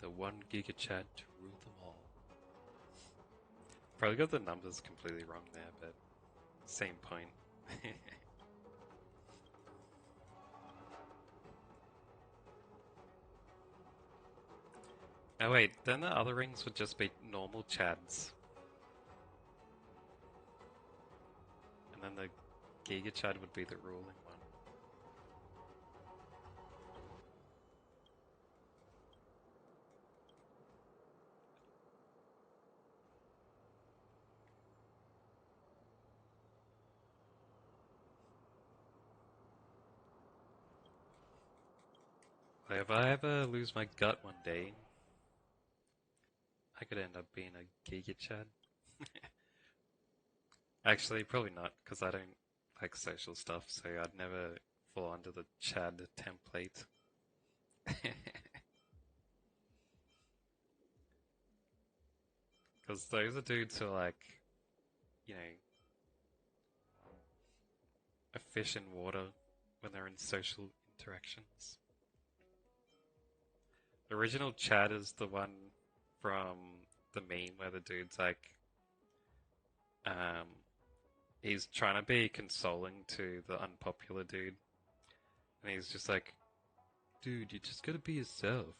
The one Giga Chad to rule them all. Probably got the numbers completely wrong there, but same point. Oh wait, then the other rings would just be normal Chads. And then the Giga Chad would be the ruling one. Like if I ever lose my gut one day, I could end up being a Giga Chad. Actually, probably not, because I don't like social stuff, so I'd never fall under the Chad template. Because those are dudes who are like, you know, a fish in water when they're in social interactions. The original Chad is the one from the meme where the dude's like, um, he's trying to be consoling to the unpopular dude. And he's just like, dude, you just gotta be yourself.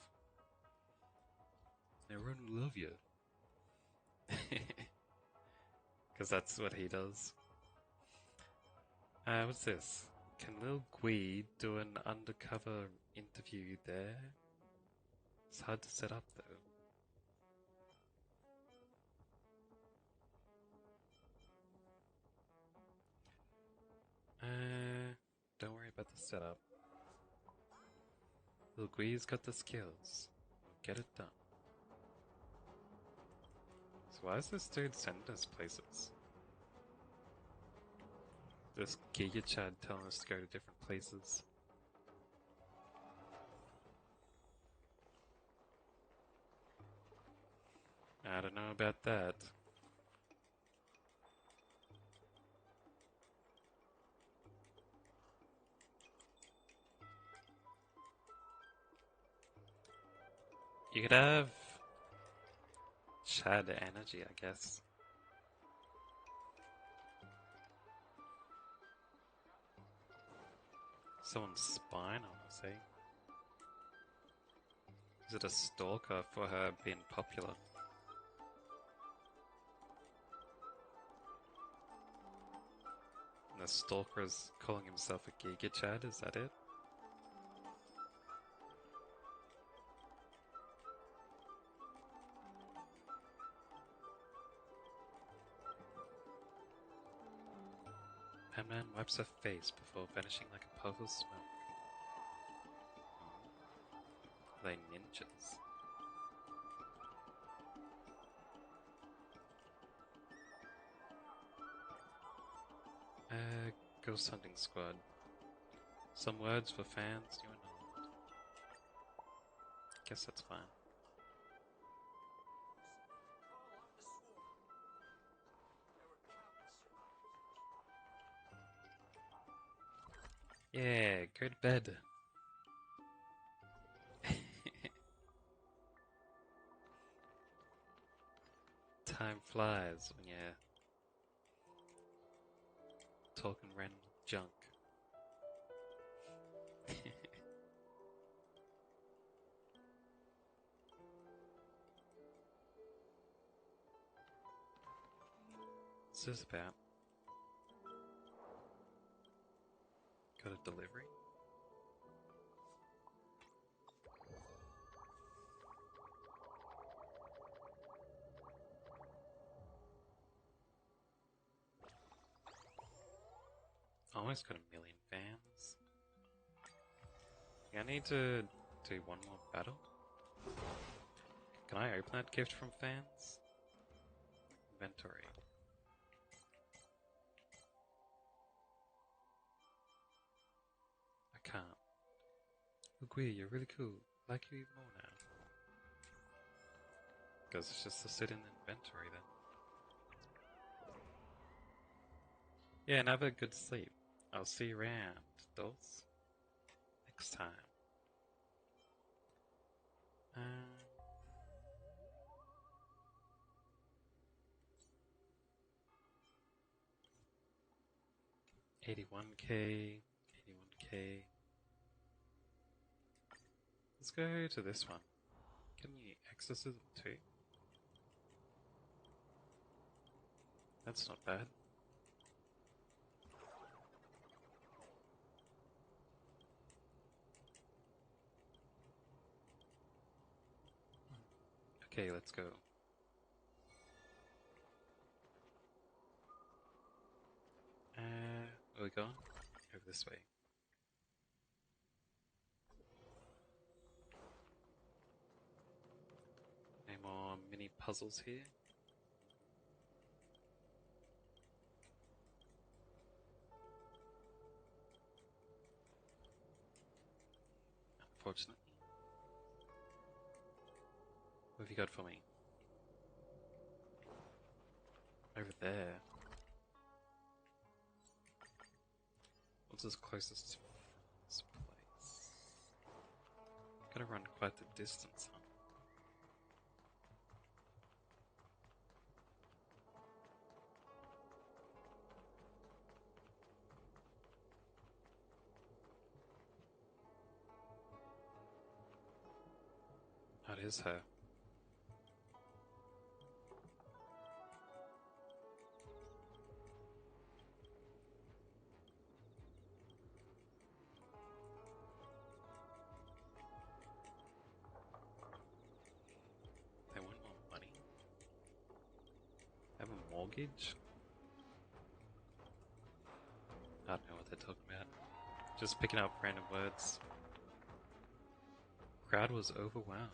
Everyone will love you. Because that's what he does. What's this? Can Lil Gui do an undercover interview there? It's hard to set up though. Don't worry about the setup. Lil Gui's got the skills. We'll get it done. So why is this dude sending us places? This Giga Chad telling us to go to different places. I don't know about that. You could have Chad energy, I guess. Someone's spine, I want to say. Is it a stalker for her being popular? And the stalker is calling himself a Giga Chad, is that it? Man wipes her face before vanishing like a puff of smoke. Are they ninjas? Ghost hunting squad. Some words for fans, new and old. Guess that's fine. Yeah, go to bed. Time flies when you're talking random junk. What's this about? Got a delivery? Almost got a million fans. I need to do one more battle. Can I open that gift from fans? Inventory. I can't. Look, weird, you're really cool. I like you even more now. Guess it's just to sit in the inventory then. Yeah, and have a good sleep. I'll see you around, dolls. Next time. 81k, 81k. Let's go to this one. Can you exorcism too? That's not bad. Okay, let's go. Where are we going? Over this way. Any more mini puzzles here? Unfortunately. What have you got for me? Over there. What's this closest to this place? Gotta run quite the distance, huh? Oh, it is her. They want more money? They have a mortgage? I don't know what they're talking about. Just picking up random words. Crowd was overwhelmed.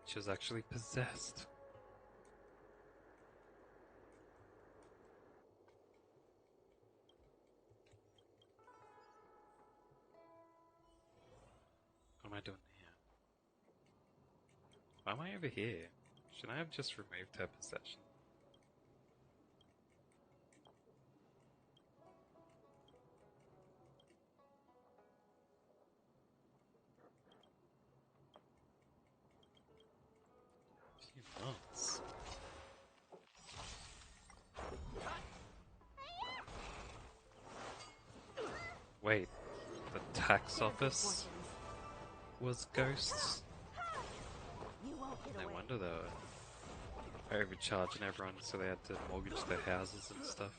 She was actually possessed. What am I doing here? Why am I over here? Should I have just removed her possession? Few months. Wait, the tax office was ghosts? You won't get No away. wonder they were overcharging everyone so they had to mortgage their houses and stuff.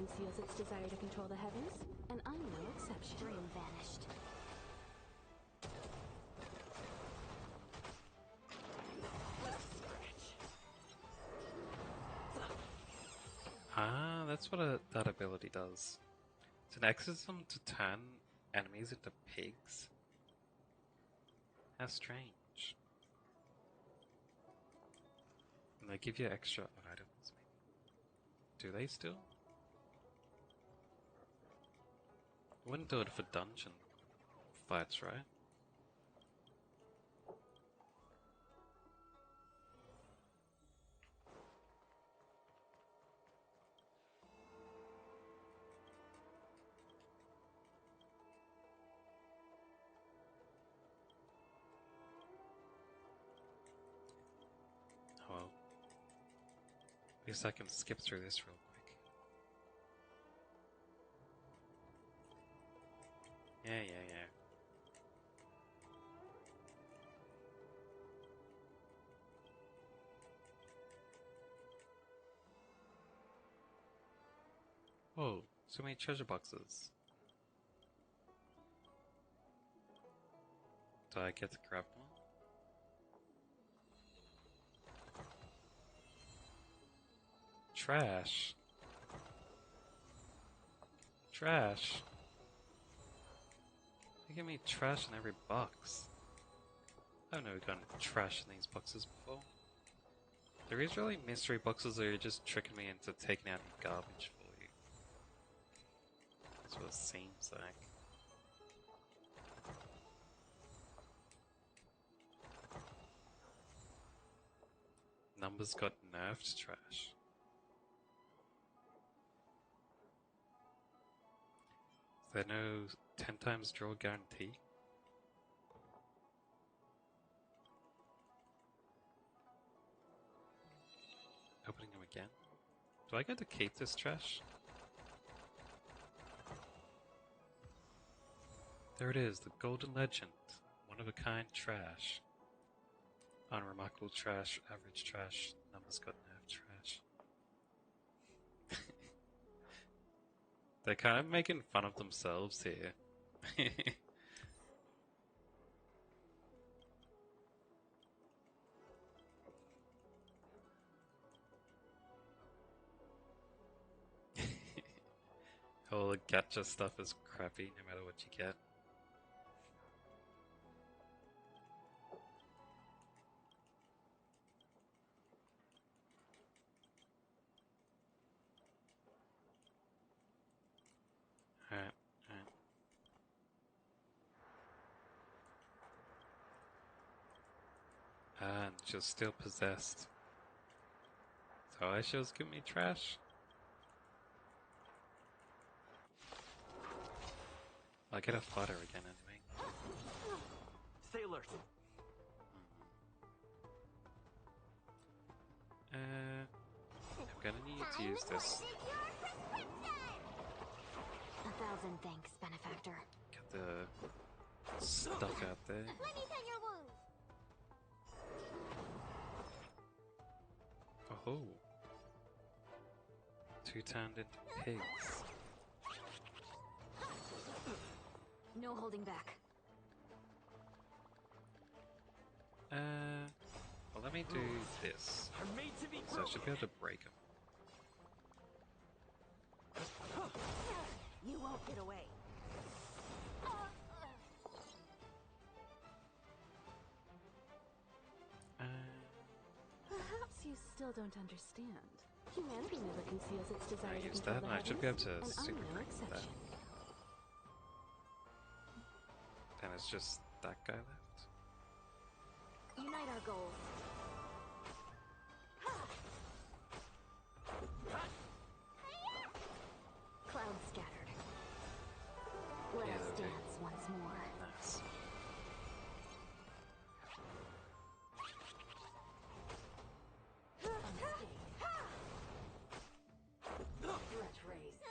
conceals its desire to control the heavens, and I'm no exception. Dream vanished. Ah, that's what that ability does. It's an exorcism to turn enemies into pigs. How strange. And they give you extra items, maybe. Do they still? Wouldn't do it for dungeon fights, right? Oh well. At least I can skip through this real quick. Yeah. Whoa, so many treasure boxes. Do I get to grab one? Trash. Trash. They give me trash in every box. I've never gotten trash in these boxes before. There is really mystery boxes that are just tricking me into taking out your garbage for you. That's what it seems like. Numbers got nerfed trash. Is there no 10 times draw guarantee? Opening them again? Do I get to keep this trash? There it is, the Golden Legend. One of a kind trash. Unremarkable trash, average trash, numbers got nerfed trash. They're kind of making fun of themselves here. All the gacha stuff is crappy no matter what you get. Alright. And she was still possessed. So I she was giving me trash? I'll get a fodder again anyway. Stay alert. I'm gonna need to use this. 1,000 thanks, benefactor. Get the stuff out there. Let me tend your wounds. Oh. Two turned into pigs. No holding back. Well, let me do this. Are made to be So I should be able to break them. You won't get away. Perhaps you still don't understand. Humanity never conceals its desire to use control that, the and I should be able heavens, to and I'm super no break that. exception. Then it's just that guy left. Unite our goals. Clouds scattered. Let Yeah, us okay. dance once more. Nice. Stretch race.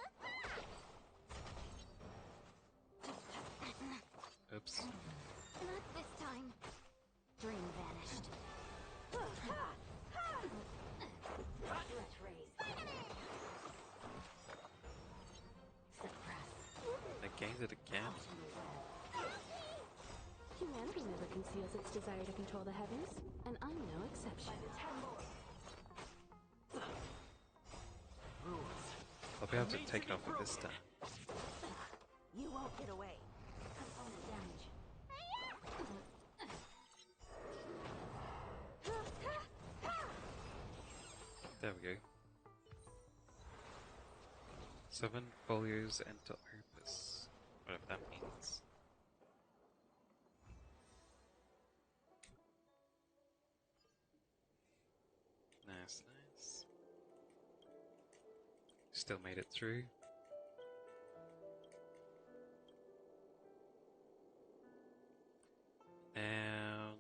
Oops. Not this time. Dream vanished. conceals its desire to control the heavens, and I'm no exception. Rules. I'll be able to take it off with this time. You won't get away. Component damage. There we go. 7 folios enter opus. Whatever that means. Nice, nice. Still made it through. Now,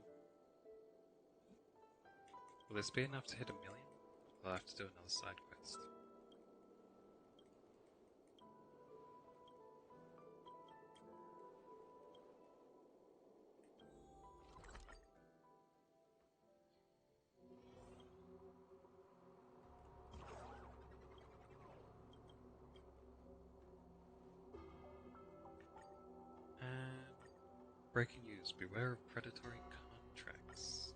will this be enough to hit 1,000,000? I'll have to do another side quest. And breaking news, beware of predatory contracts.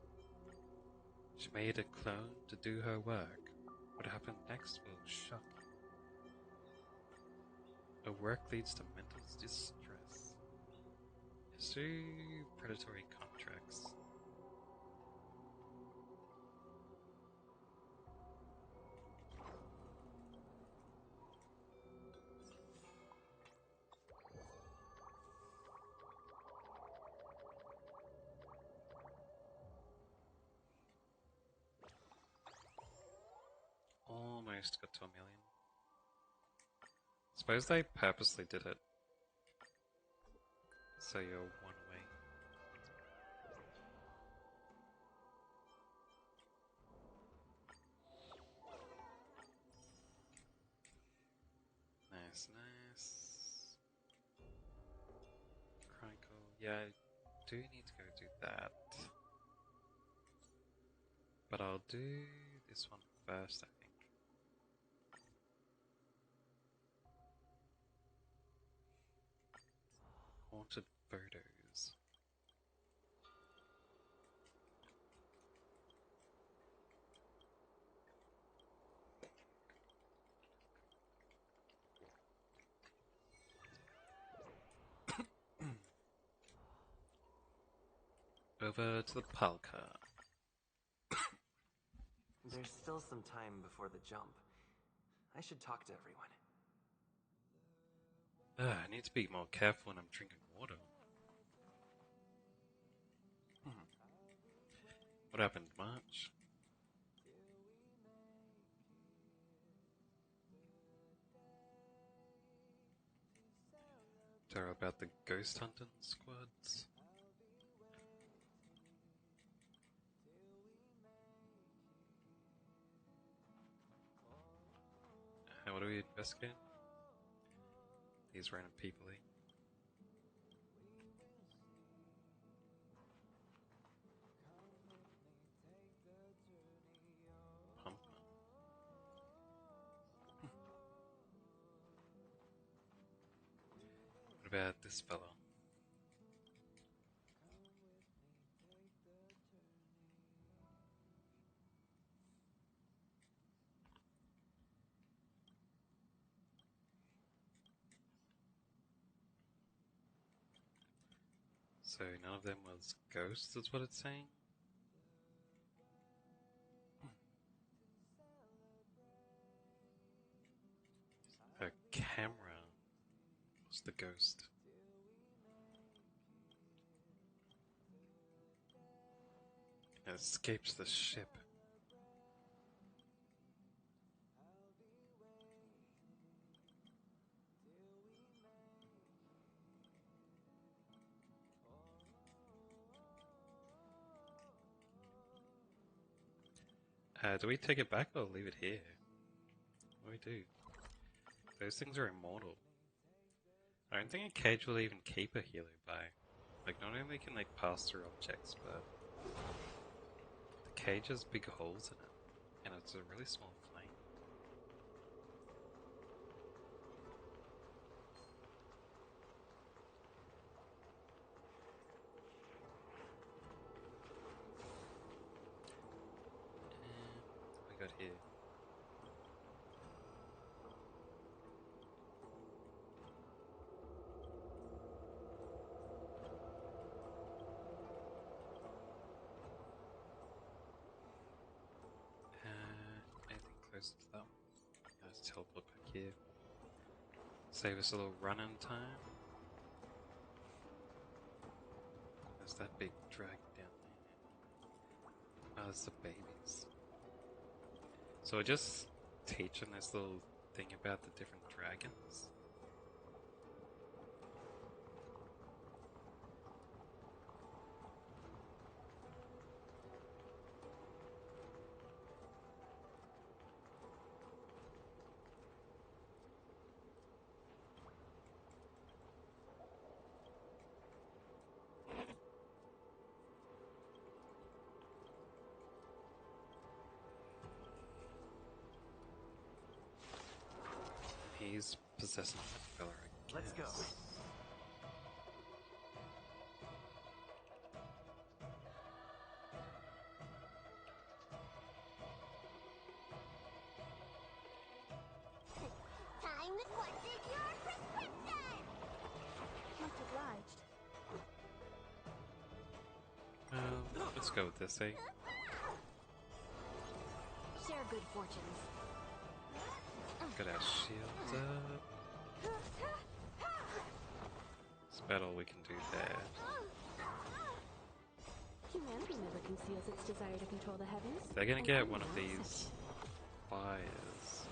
She made a clone to do her work. What happened next will shock you. Her work leads to mental distress. Pursue predatory contracts. Almost got to 1,000,000. Suppose they purposely did it. So you're one away. Nice, nice. Chronicle. Yeah, I do need to go do that. But I'll do this one first, I think. Haunted photos. Over to the Palka. There's still some time before the jump. I should talk to everyone. I need to be more careful when I'm drinking water. What happened, March? Tell her about the ghost hunting squads. What are we investigating? These random people, eh? Pump. What about this fellow? So none of them was ghosts, is what it's saying? Her camera was the ghost. It escapes the ship. Do we take it back or leave it here? What do we do? Those things are immortal. I don't think a cage will even keep a helo by. Like, not only can they pass through objects, but the cage has big holes in it, and it's a really small flame. got here? Anything close to that one? Let's teleport back here. Save us a little run-in time. There's that big dragon down there. Oh, it's the babies. So we're just teaching this little thing about the different dragons. He's possessing that fella, I guess. Let's go. Time to what's in your prescription? Much obliged. Let's go with this, eh? Share good fortunes. Got our shields up. That's about all we can do there. Humanity never conceals its desire to control the heavens. They're gonna and get I'm one of no these exception. fires.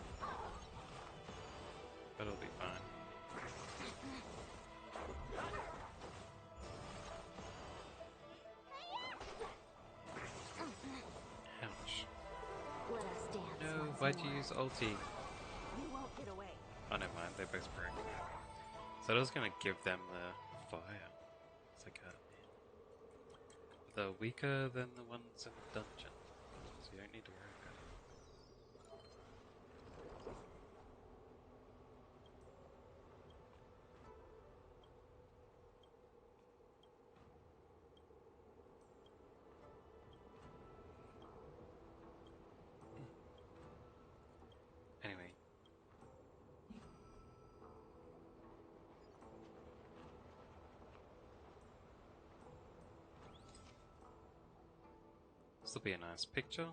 But it'll be fine. Ouch. Let us dance No, once why'd more. you use ulti? You won't get away. Oh, never mind, they both broke. So I was gonna give them the fire. It's like, they're weaker than the ones in the dungeon. So you don't need to worry about it. Anyway. This will be a nice picture.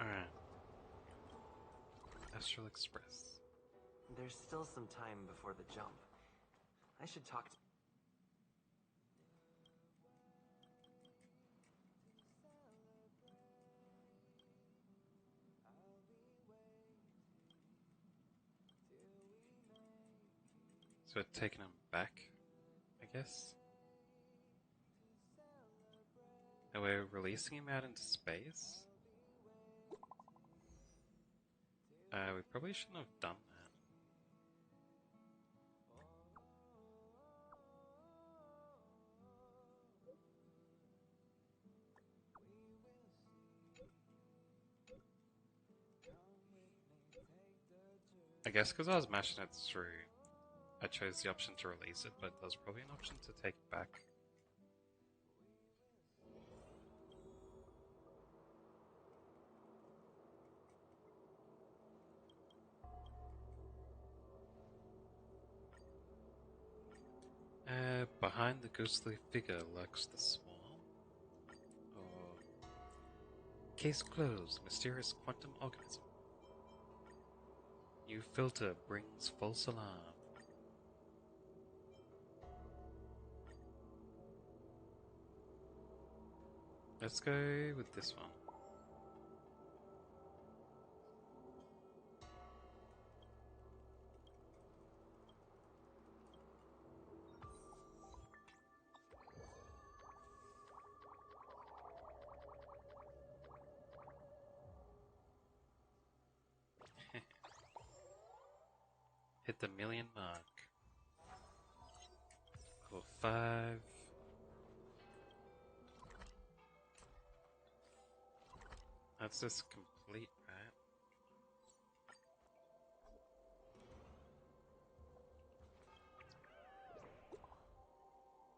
Alright. Astral Express. There's still some time before the jump. I should talk to... So we're taking him back, I guess. And we're releasing him out into space? We probably shouldn't have done that. I guess because I was mashing it through, I chose the option to release it, but there's probably an option to take it back. Behind the ghostly figure lurks the swarm. Or case closed, mysterious quantum organism. New filter brings false alarm. Let's go with this one. Hit the 1,000,000 mark. Level 5. That's just complete, right?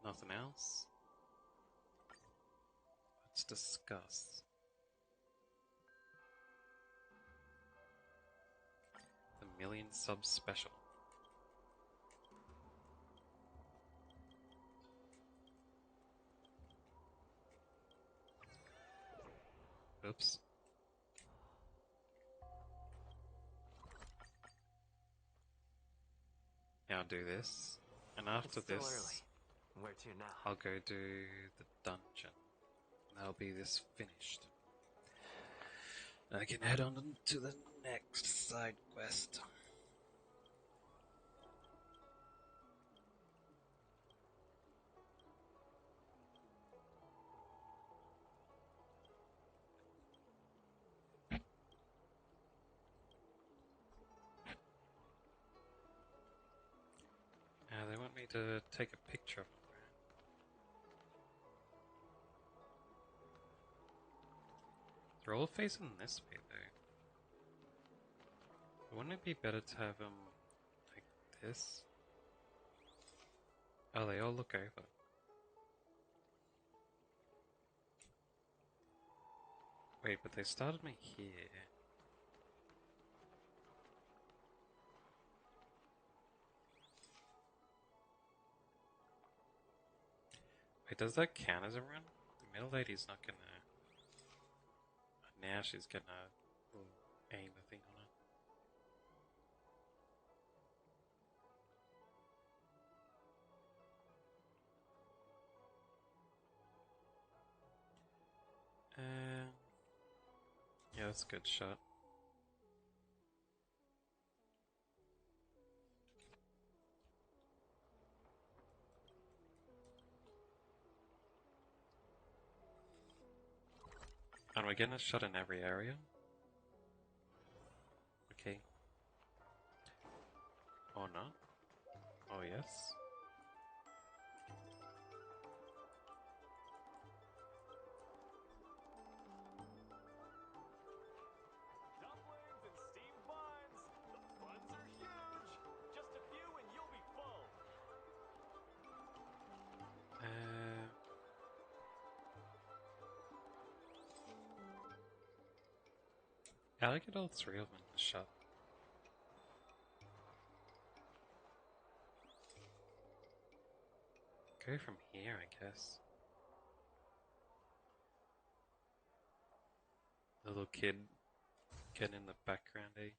Nothing else? Let's discuss. The 1,000,000 sub special. Oops. Now I'll do this. And after It's still this, early. Where to now? I'll go do the dungeon. That'll be this finished. I can head on to the next side quest. They want me to take a picture of them. They're all facing this way though. Wouldn't it be better to have them like this? Oh, they all look over. Wait, but they started me here. Wait, does that count as a run? The middle lady's not gonna... Now she's gonna aim the thing on it. Yeah, that's a good shot. And we're getting a shot in every area. Okay. Or not. Oh yes. Dumplings and steamed buns! The buns are huge! Just a few and you'll be full! How do I get all three of them in the shot? Go from here, I guess. The little kid getting in the background, eh?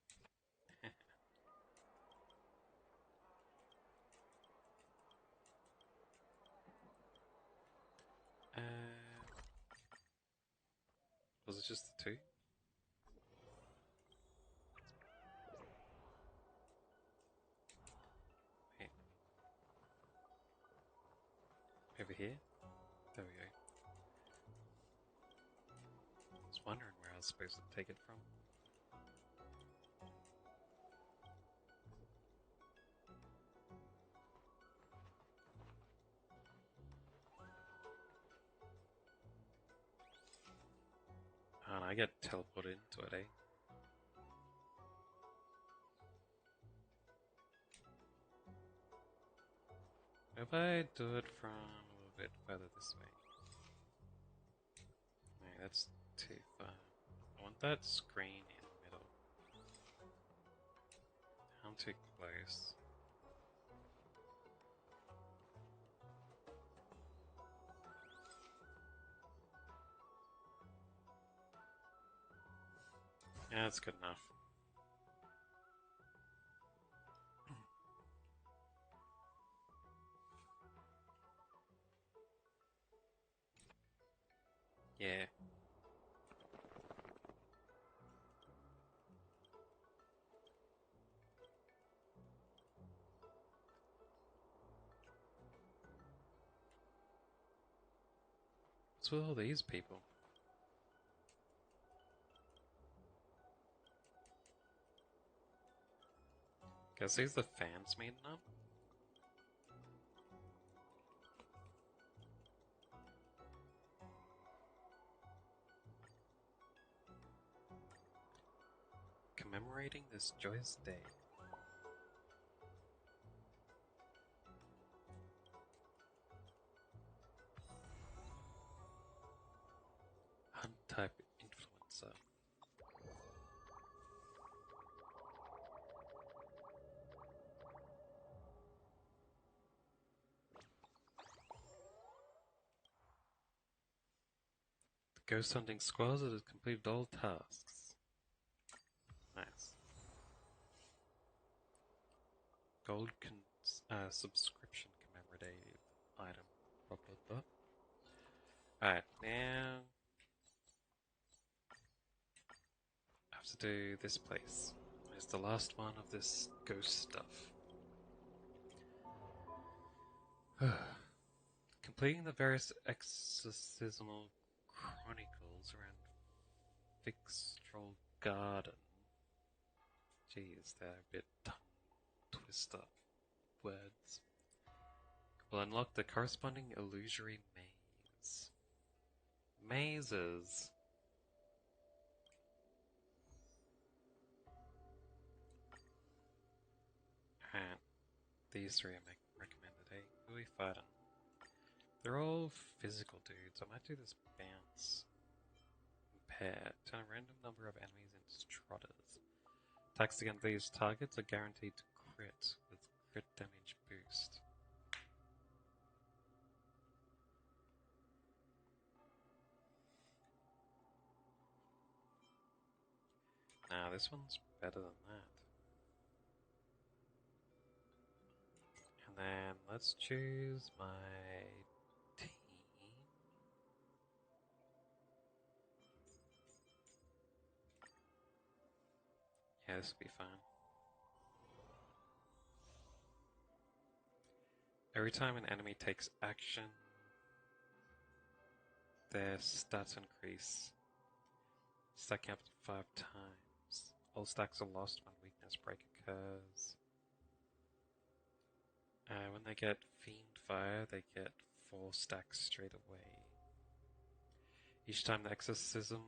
uh, was it just the two? Wait. Over here? There we go. I was wondering where I was supposed to take it from. Oh, and I get teleported into it, eh? If I do it from a little bit further this way. No, that's too far. I want that screen in the middle. I'm too close. Yeah, that's good enough. Yeah. What's with all these people? Guess these the fans meeting up? Commemorating this joyous day. Hunt type influencer. The ghost hunting squad has completed all tasks. Nice. Gold subscription commemorative item. Blah, blah, blah. Alright, now I have to do this place. It's the last one of this ghost stuff. Completing the various exorcismal chronicles around Fixtral Garden. Jeez, they're a bit tongue twister words. Will unlock the corresponding illusory maze. Mazes! And these three are recommended. Hey, who are we fighting? They're all physical dudes. I might do this bounce. Pair. Turn a random number of enemies into trotters. Attacks against these targets are guaranteed to crit, with crit damage boost. Nah, this one's better than that. And then let's choose my team. Yeah, this will be fun. Every time an enemy takes action, their stats increase, stacking up to 5 times. All stacks are lost when weakness break occurs. When they get Fiend Fire, they get 4 stacks straight away. Each time the exorcism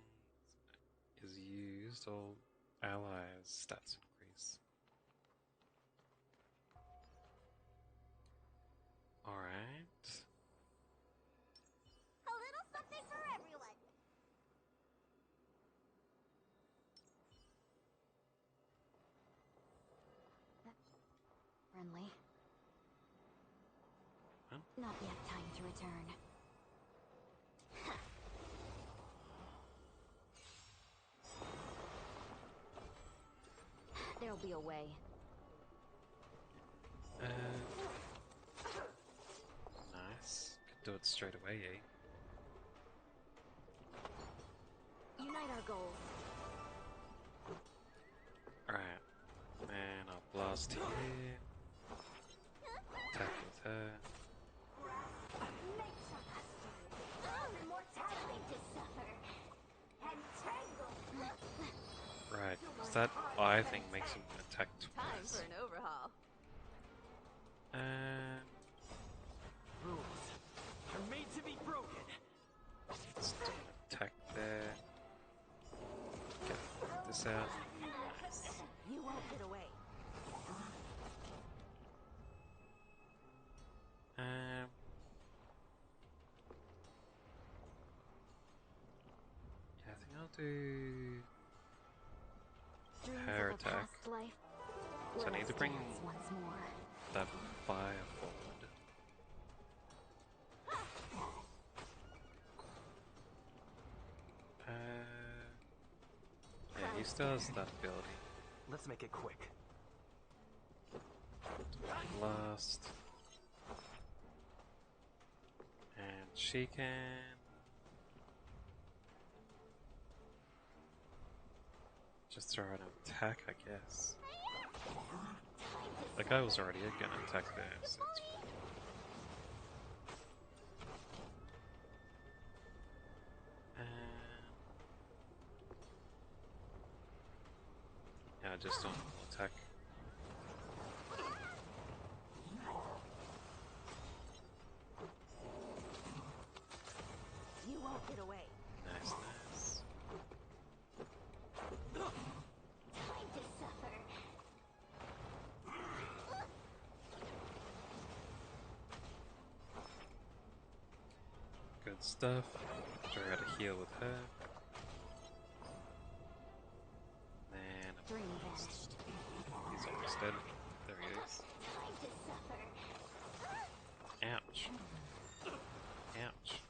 is used, all allies' stats increase. Alright. A little something for everyone. Friendly. Huh? Not yet time to return. There'll be a way. Nice. Could do it straight away, eh? Unite our goals. Alright. Man, I'll blast here. Attack with her. Makes a custard. Immortality to suffer. Entangled. Right, because that eye thing makes him attack Time twice. for an overhaul. Rules are made to be broken. Let's do an attack there. Get this out. Nice. You won't get away. Yeah, I think I'll do Dreams her of a attack. past life. So I Let need us to bring dance once more. that fire forward. Yeah, he still has that ability. Let's make it quick. Blast. And she can just throw an attack, I guess. That guy was already gonna attack there, so it's fine. Yeah, just on attack. stuff. Try how to heal with her. Then Dream vanished. he's almost dead. There he is. Time to suffer. Ouch. Ouch.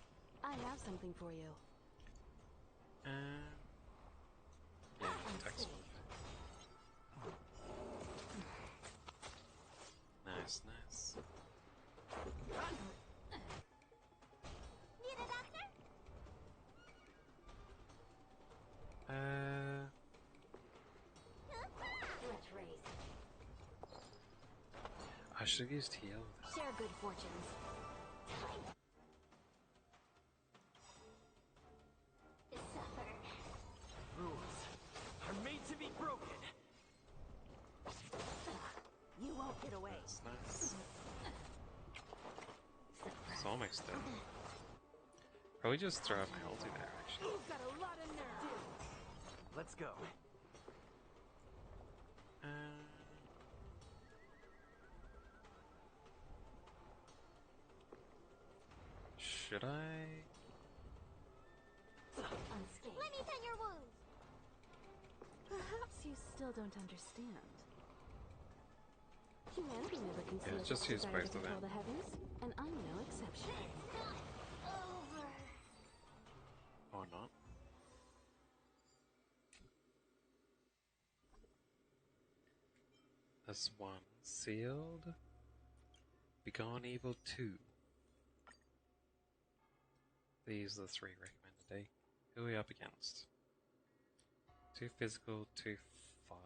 I have something for you. Yeah, text. Nice, nice. Need a doctor? Let's race. I should have used heal with this. Share good fortunes. Suffer. Rules are made to be broken. You won't get away. That's nice. It's almost dead. Probably just throw out my ulti there, actually. You've got a lot of nerve. Let's go. Should I? Unscathed. Let me tend your wounds. Perhaps you still don't understand. Humanity never conceals let's just its use desire to both of control them. the heavens, and I'm no exception. Over. Or not? That's 1 sealed. Begone Evil 2. These are the 3 recommended. Who are we up against? 2 physical, 2 fire.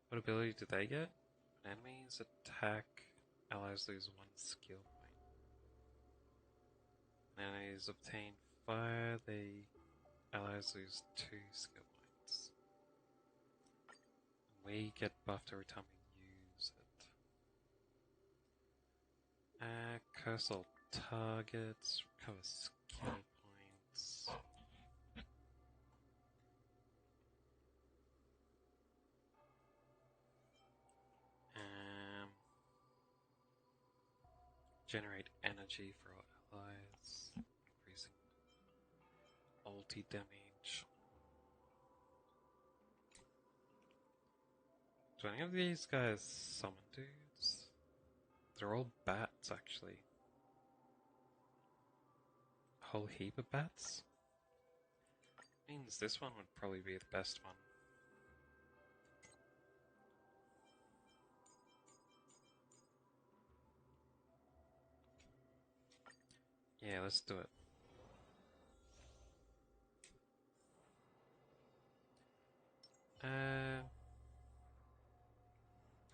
What ability do they get? When enemies attack, allies lose 1 skill point. When enemies obtain fire, allies lose 2 skill points. We get buffed every time we use it. Curse all targets, recover skill points. Generate energy for our allies, increasing ulti damage. Do any of these guys summon dudes? They're all bats, actually. A whole heap of bats? Means this one would probably be the best one. Yeah, let's do it. A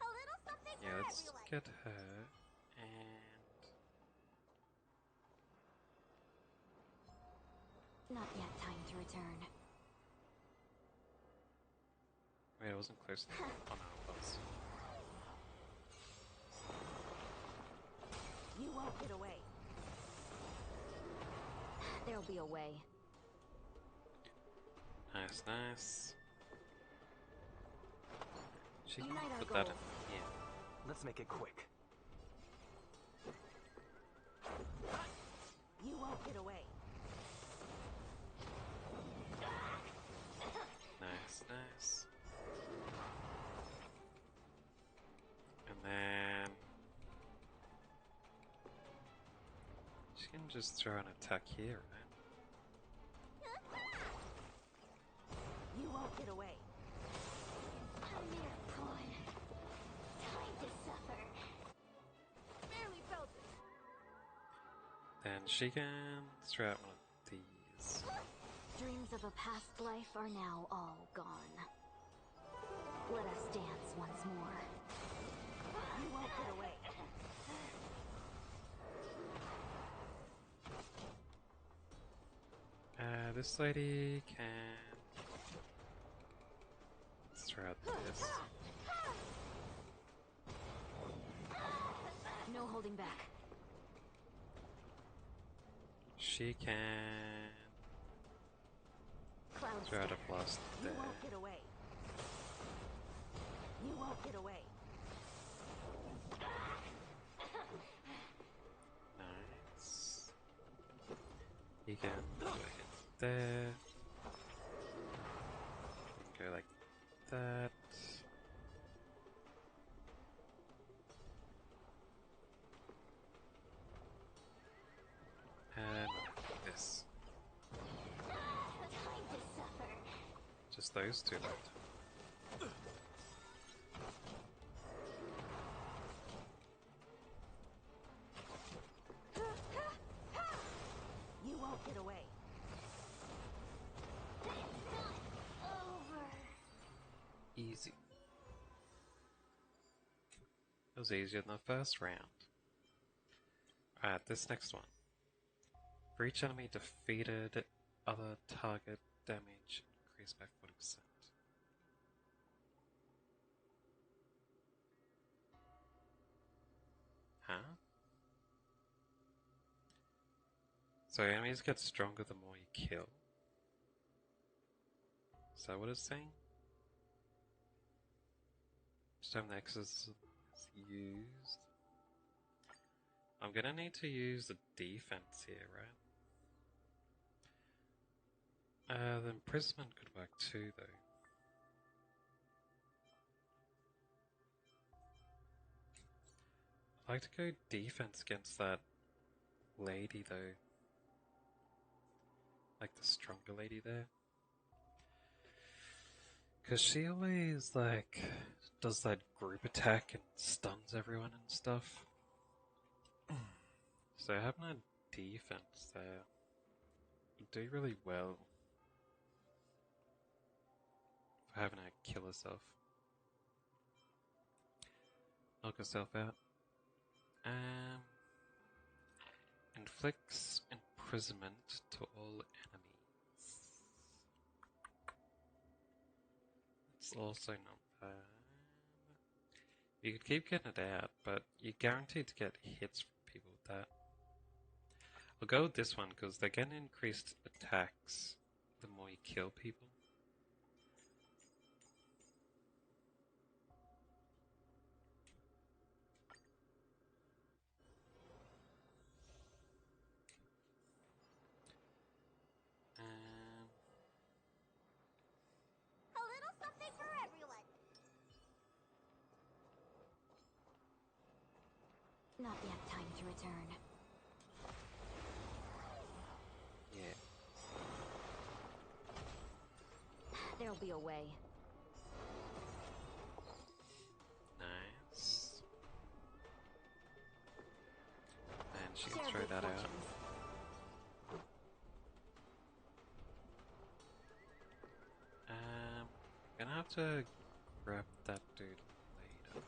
little something Yeah, for let's everyone. get her and Not yet time to return. wait, I wasn't close enough. Oh no, it was. You won't get away. There'll be a way. Nice, nice. She can Unite our put that in goals. here. Let's make it quick. You won't get away. Nice, nice. And then she can just throw an attack here, right? You won't get away. A mere pawn. Time to suffer. Barely felt it. Then she can throw out one of these. Dreams of a past life are now all gone. Let us dance once more. You won't get away. This lady can throw out this. No holding back. She can Clouds throw out scatter. a blast You there. won't get away. You won't get away. Nice. again. Go ahead there. And go like that. And like this. Time to suffer. Just those two left. You won't get away. It's not over. Easy. It was easier than the first round. Alright, this next one. For each enemy defeated, other target damage increased by 40%. Huh? So enemies get stronger the more you kill. Is that what it's saying? Each time the exorcism is used. I'm gonna need to use the defense here, right? The imprisonment could work too, though. I'd like to go defense against that lady, though. Like the stronger lady there. Because she always, like, does that group attack and stuns everyone and stuff. So having a defense there would do really well for having her kill herself. Knock herself out. Inflicts imprisonment to all enemies. It's also not bad. You could keep getting it out, but you're guaranteed to get hits from people with that. I'll go with this one because they get increased attacks the more you kill people. A little something for everyone. Not yet time to return. Yeah. There'll be a way. Nice. And she can Share throw good that out. fortunes. Gonna have to grab that dude later.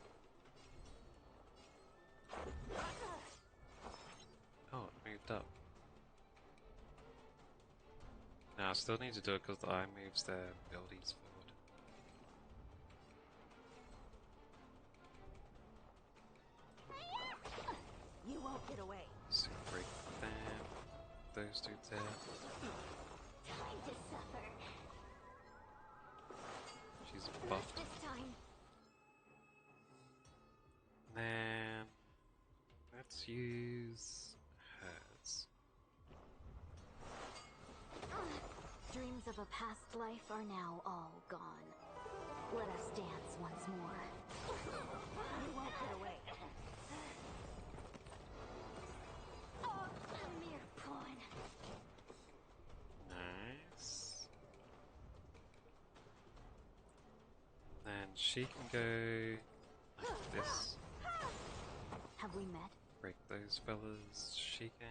Oh, it moved up. Now I still need to do it because the eye moves their abilities forward. You won't get away. So break them. Those dudes out. Time to suffer. She's Not buffed. this time. Then let's use hers. Dreams of a past life are now all gone. Let us dance once more. You won't get away. Oh, a mere pawn. Nice. Then she can go like this. Have we met? Break those fellas. She can.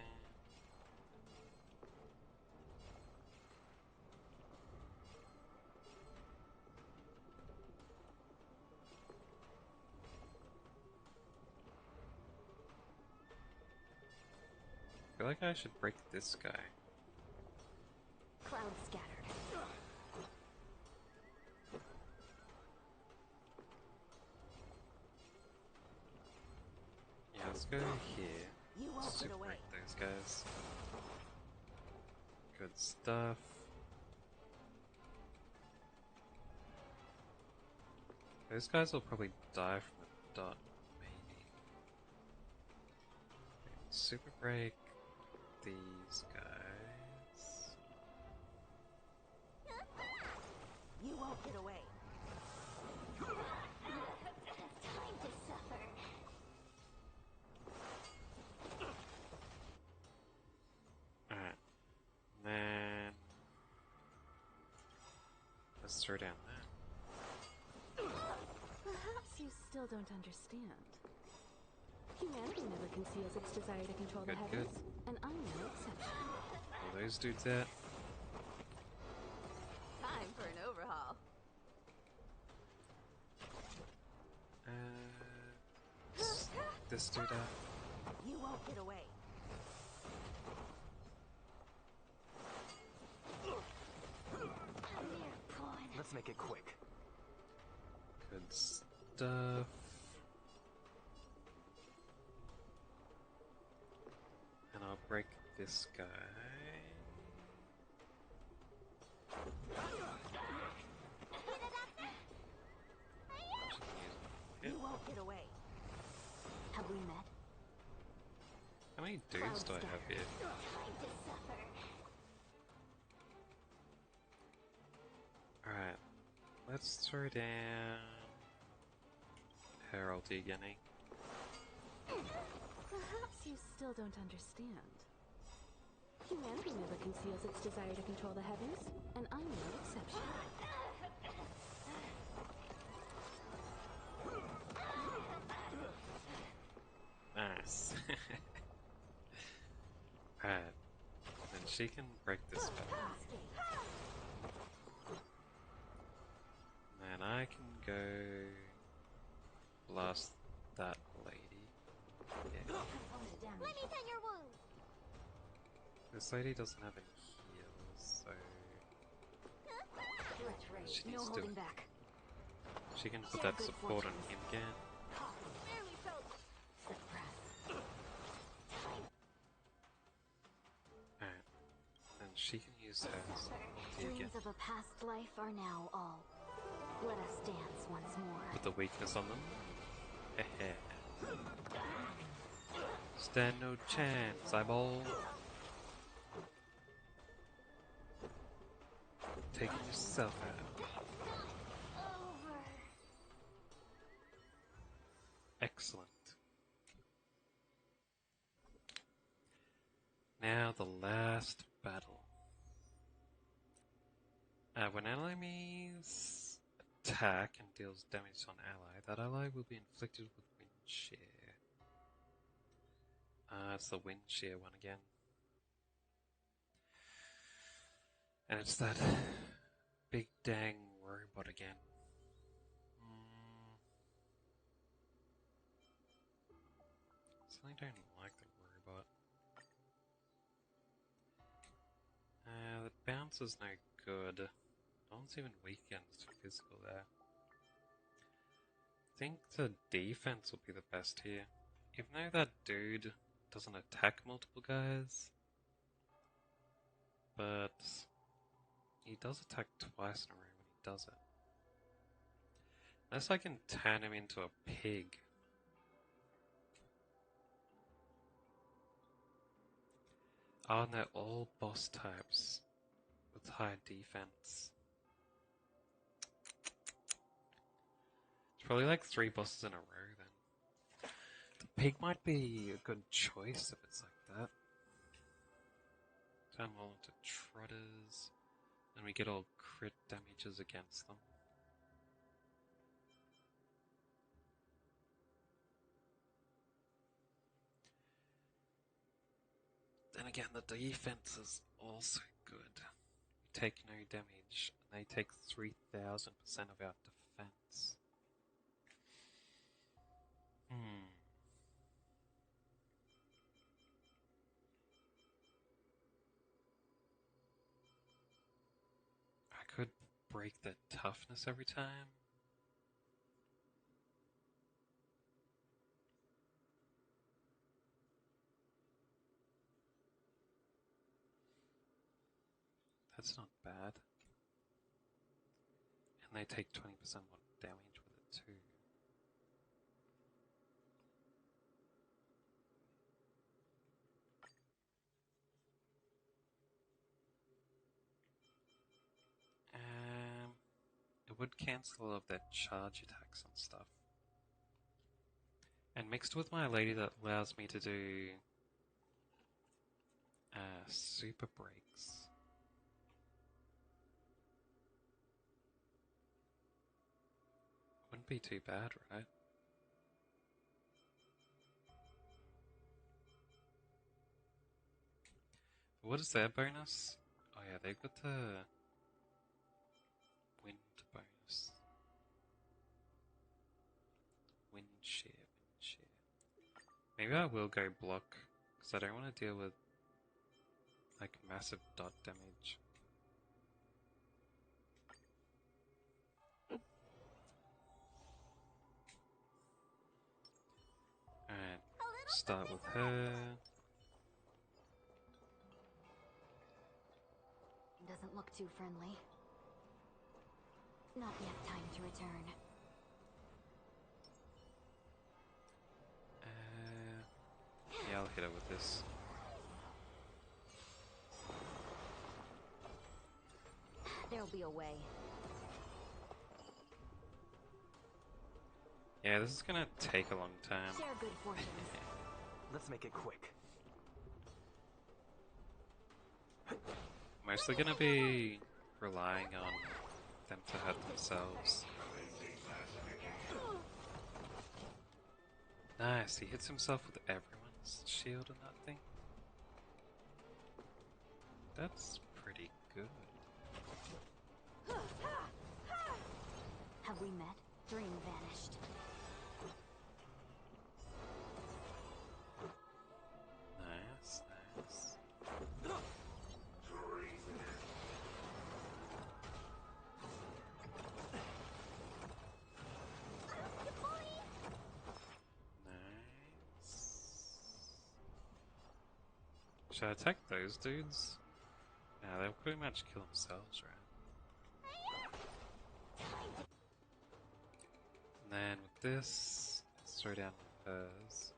I feel like I should break this guy. Cloud scattered. Yeah, let's go here. You won't Super get away. break those guys. Good stuff. Those guys will probably die from a dot, maybe. Super break these guys. You won't get away. Time to suffer. Alright. Then let's throw down that. Perhaps you still don't understand. Humanity never conceals its desire to control the Good, heavens, and I'm no exception. All those dudes out. Time for an overhaul. This dude out. You won't get away. Let's make it quick. Good stuff. And I'll break this guy. You won't get away. Have we met? How many dudes do I have here? Time to suffer. Alright, let's throw down Heraldry again. Perhaps you still don't understand. Humanity never conceals its desire to control the heavens, and I'm no exception. Nice. Alright, then she can break this spell. And I can go blast that lady. Yeah. Let me tend your wound. This lady doesn't have any heals, so she No needs to. holding back. She can put that support on him again. Barely felt. Suppress. Alright, and she can use her ulti again. Dreams of a past life are now all. Let us dance once more. Put the weakness on them. Heh. Stand no chance, eyeball. Taking yourself out. Excellent. Now the last battle. When enemies attack and deals damage to an ally, that ally will be inflicted with wind shear. It's the wind shear one again. And it's that big dang robot again. I don't like the robot. The bounce is no good. No one's even weak against physical there. I think the defense will be the best here. Even though that dude doesn't attack multiple guys, but he does attack twice in a row when he does it. Unless I can turn him into a pig. Oh, and they're all boss types with high defense. It's probably like 3 bosses in a row then. The pig might be a good choice if it's like that. Turn them all into trotters, and we get all crit damages against them. Then again, the defense is also good. We take no damage, and they take 3000% of our defense. I could break the toughness every time. That's not bad. And they take 20% more damage with it too. it would cancel all of their charge attacks and stuff. And mixed with my lady, that allows me to do super breaks. Wouldn't be too bad, right? What is their bonus? Oh yeah, they've got the wind bonus. Wind shear, wind shear. Maybe I will go block, because I don't want to deal with like massive dot damage. Alright, start with her. Doesn't look too friendly. Not yet time to return. Yeah, I'll hit her with this. There'll be a way. Yeah, this is gonna take a long time. Share good fortunes. Let's make it quick. Mostly gonna be relying on them to hurt themselves. Nice, he hits himself with everyone's shield and that thing. That's pretty good. Have we met? Dream vanished. Nice, nice. Nice. Should I attack those dudes? Nah, they'll pretty much kill themselves, right? And then with this, let's throw down hers.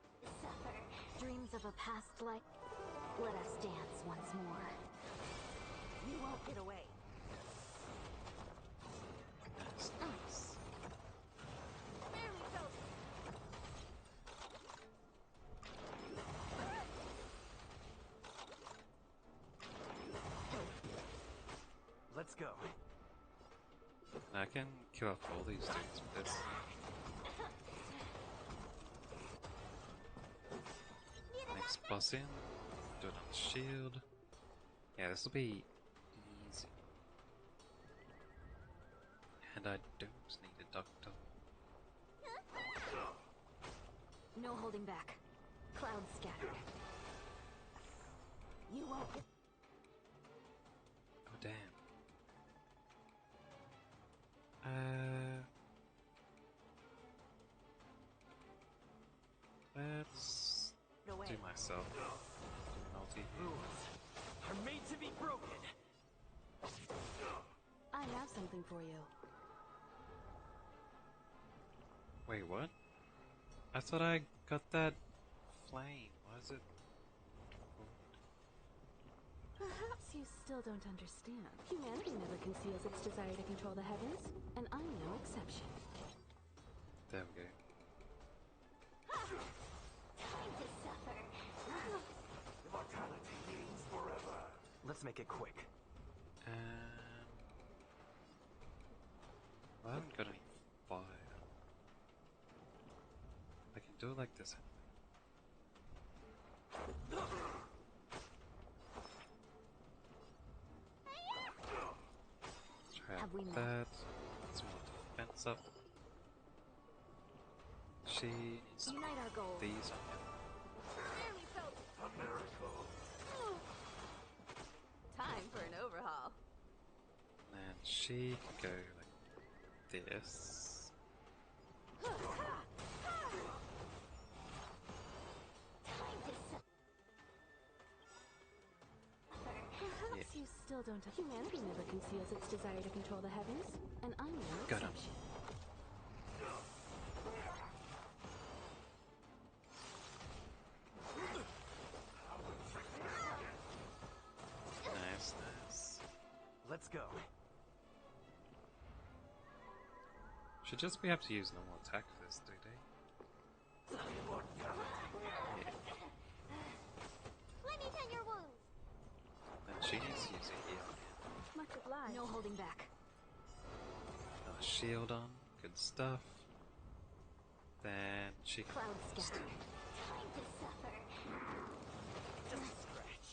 Dreams of a past life. Let us dance once more. You won't get away. Nice, nice. Let's go. And I can kill off all these dudes with this. Next boss in, do it on the shield. Yeah, this will be easy. And I don't need a doctor. No holding back. Clouds scattered. You won't get... Oh damn. Let's away. do myself. Multi. Rules are made to be broken. I have something for you. Wait, what? I thought I got that flame. Why is it? Perhaps you still don't understand. Humanity never conceals its desire to control the heavens, and I'm no exception. There we go. Immortality means forever. Let's make it quick. I haven't got any fire. I can do it like this. Try out Have we met? that. Let's more defense up. She needs to Unite our goals. these on him. Time for an overhaul. And then she can go like this. Perhaps you still don't. Humanity never conceals its desire to control the heavens, and I'm no Got him. exception. Nice, nice. Let's go. Should just be able to use normal attack for this, do they? Let me tend your wounds. Then she needs to use a heal. Much obliged. No holding back. Got a shield on, good stuff. Then she can Cloud scatter. Time to suffer. Just a scratch.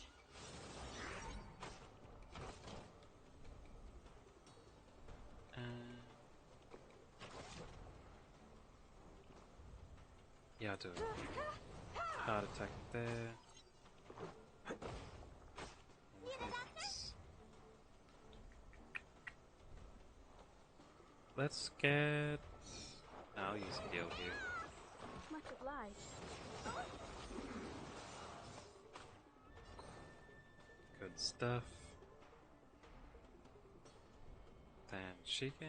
yeah, I'll do it. Hard attack there. Hits. Let's get. No, I'll use a heal here. Much obliged. Good stuff. Then she can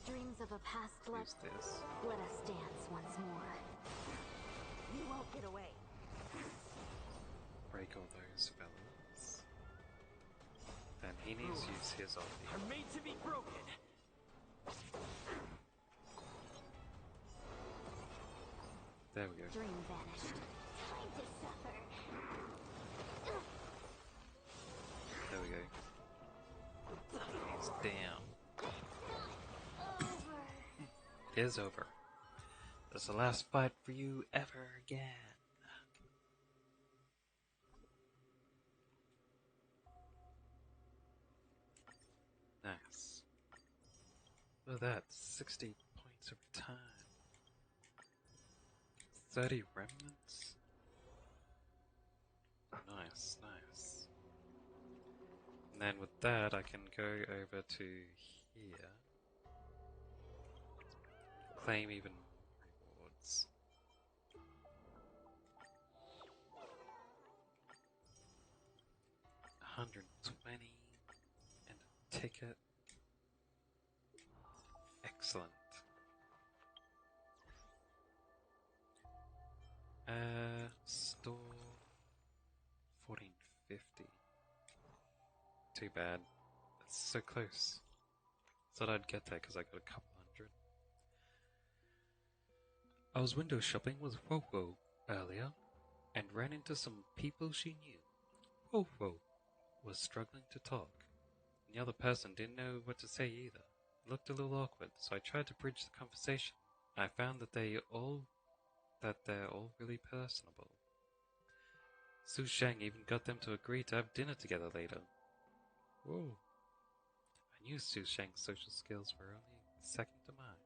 Dreams of a past life. use this. Let us dance once more. You won't get away. Break all those fellas. Then he needs to use his ulti. Are made to be broken. There we go. Dream vanished. Time to suffer. There we go. He's down. It is over. That's the last fight for you ever again. Nice. Look at that, 60 points every time. 30 remnants? Nice, nice. And then with that, I can go over to here. Claim even more rewards. $120 and a ticket. Excellent. Store 1450. Too bad. It's so close. Thought I'd get there because I got a couple hundred. I was window shopping with Wowo earlier and ran into some people she knew. Wowo was struggling to talk, and the other person didn't know what to say either. It looked a little awkward, so I tried to bridge the conversation. I found that they're all really personable. Su Sheng even got them to agree to have dinner together later. Whoa. I knew Su Sheng's social skills were only second to mine.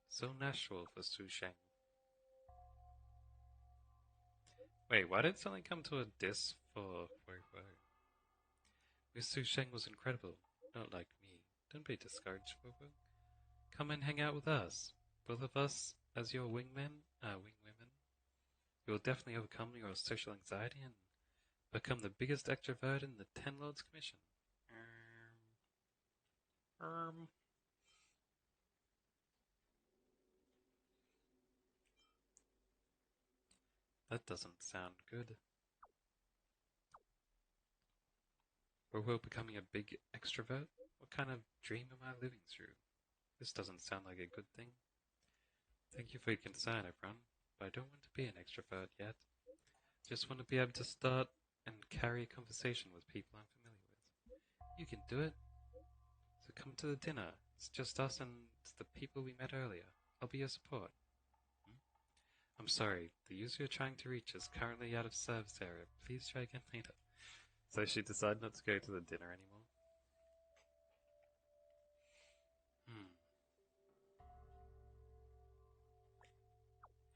So natural for Su Sheng. Wait, why did something come to a diss for Wowo? Miss Su Sheng was incredible, not like me. Don't be discouraged, Wowo. Come and hang out with us. Both of us as your wingwomen. You will definitely overcome your social anxiety and become the biggest extrovert in the Ten Lords Commission. That doesn't sound good. Wowo becoming a big extrovert? What kind of dream am I living through? This doesn't sound like a good thing. Thank you for your concern, everyone, but I don't want to be an extrovert yet. Just want to be able to start and carry a conversation with people I'm familiar with. You can do it. So come to the dinner. It's just us and the people we met earlier. I'll be your support. I'm sorry, the user you're trying to reach is currently out of service area. Please try again later. So she decided not to go to the dinner anymore.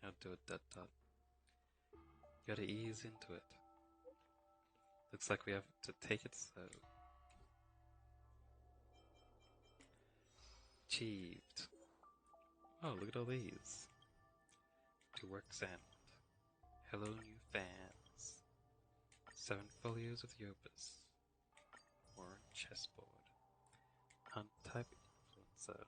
I'll do it that dot. Gotta ease into it. Looks like we have to take it slow. Achieved. Oh, look at all these. To work's end. Hello, new fans. 7 folios of the opus. War chessboard. Hunt type influencer.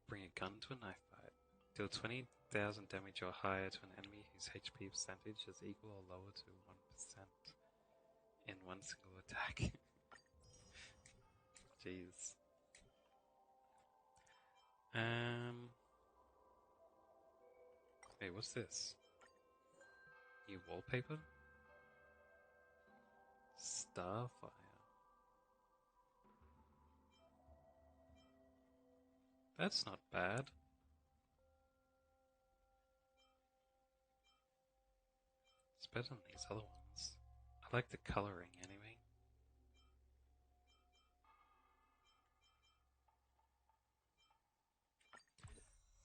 Bring a gun to a knife fight. Deal 20,000 damage or higher to an enemy whose HP percentage is equal or lower to 1%. in one single attack. Jeez. Hey, what's this? New wallpaper? Starfire. That's not bad. It's better than these other ones. I like the coloring anyway.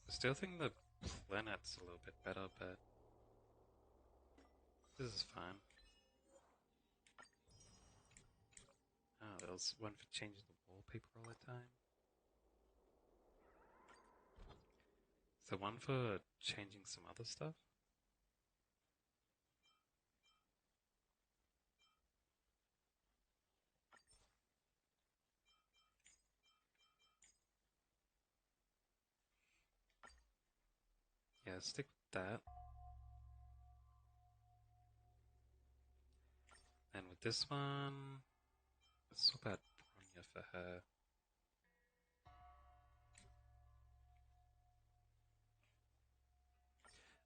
I still think the planet's a little bit better, but this is fine. Oh, there was one for changing the wallpaper all the time. Is there one for changing some other stuff? Yeah, stick with that. And with this one, let's swap out Bronya for her.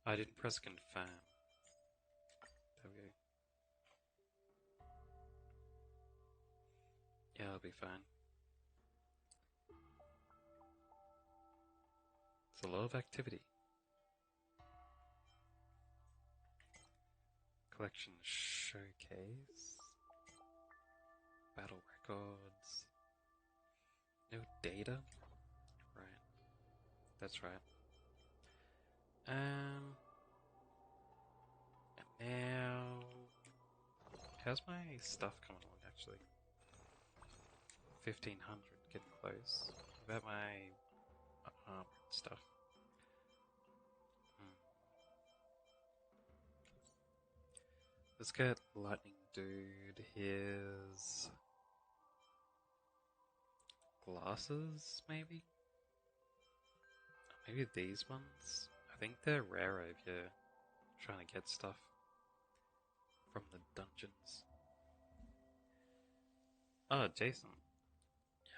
I didn't press confirm. There we go. Yeah, I'll be fine. It's a lot of activity. Collection showcase. Battle records. No data? Right. That's right. And now... How's my stuff coming along, actually? 1500, getting close. What about my stuff? Let's get Lightning Dude. Here's... glasses, maybe? Maybe these ones? I think they're rarer if you're trying to get stuff from the dungeons. Oh, Jason.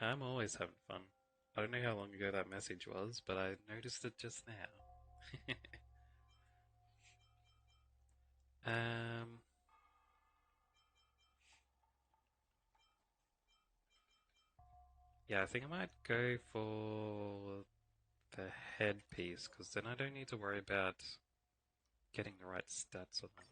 Yeah, I'm always having fun. I don't know how long ago that message was, but I noticed it just now. Yeah, I think I might go for the headpiece, because then I don't need to worry about getting the right stats on them.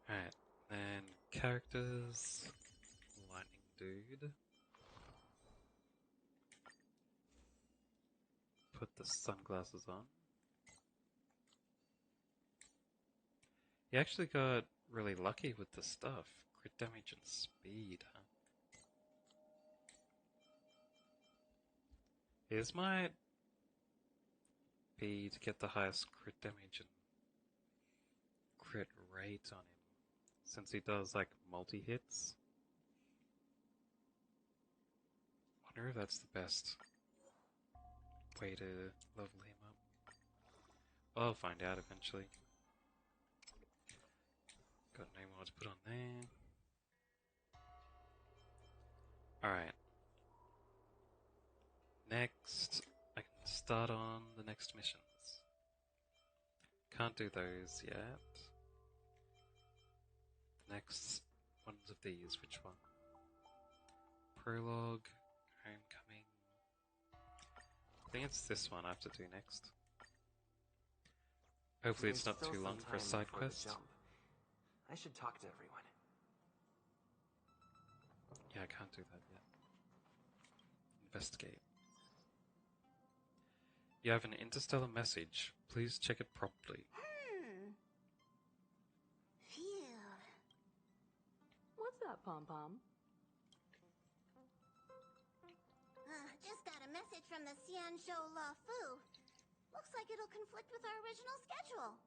Alright, then characters, Lightning Dude. Put the sunglasses on. He actually got really lucky with the stuff. Crit damage and speed, huh? His might be to get the highest crit damage and crit rate on him, since he does like multi-hits. Wonder if that's the best way to level him up. Well, I'll find out eventually. Got no more to put on there. Alright. Next, I can start on the next missions. Can't do those yet. The next one's of these, which one? Prologue, Homecoming. I think it's this one I have to do next. Hopefully it's not too long for a side quest. I should talk to everyone. Yeah, I can't do that yet. Investigate. You have an interstellar message. Please check it promptly. Phew. What's that, Pom-Pom? Just got a message from the Xianzhou La Fu. Looks like it'll conflict with our original schedule.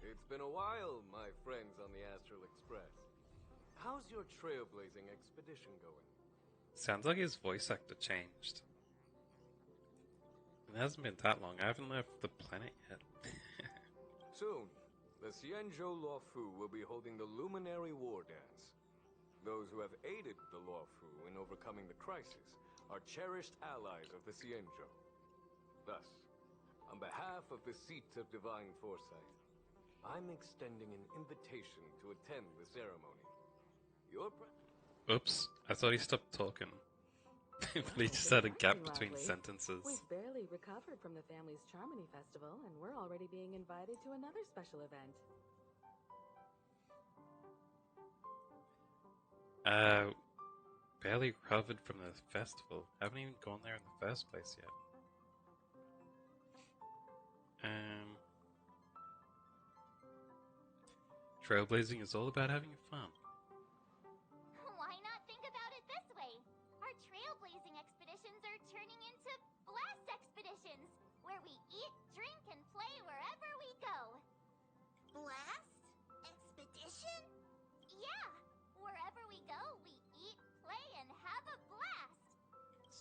It's been a while, my friends on the Astral Express. How's your trailblazing expedition going? Sounds like his voice actor changed. It hasn't been that long. I haven't left the planet yet. Soon, the Xianzhou Luofu will be holding the Luminary War Dance. Those who have aided the Luofu in overcoming the crisis are cherished allies of the Xianzhou. Thus, on behalf of the Seat of Divine Foresight, I'm extending an invitation to attend the ceremony. Your Oops, I thought he stopped talking. But he just Been had a gap working, between lovely. sentences. We've barely recovered from the family's Charmony Festival, and we're already being invited to another special event. Barely recovered from the festival. Haven't even gone there in the first place yet. Trailblazing is all about having fun. Why not think about it this way? Our trailblazing expeditions are turning into blast expeditions, where we eat, drink, and play wherever we go. Blast? Expedition? Yeah. Wherever we go, we eat, play, and have a blast.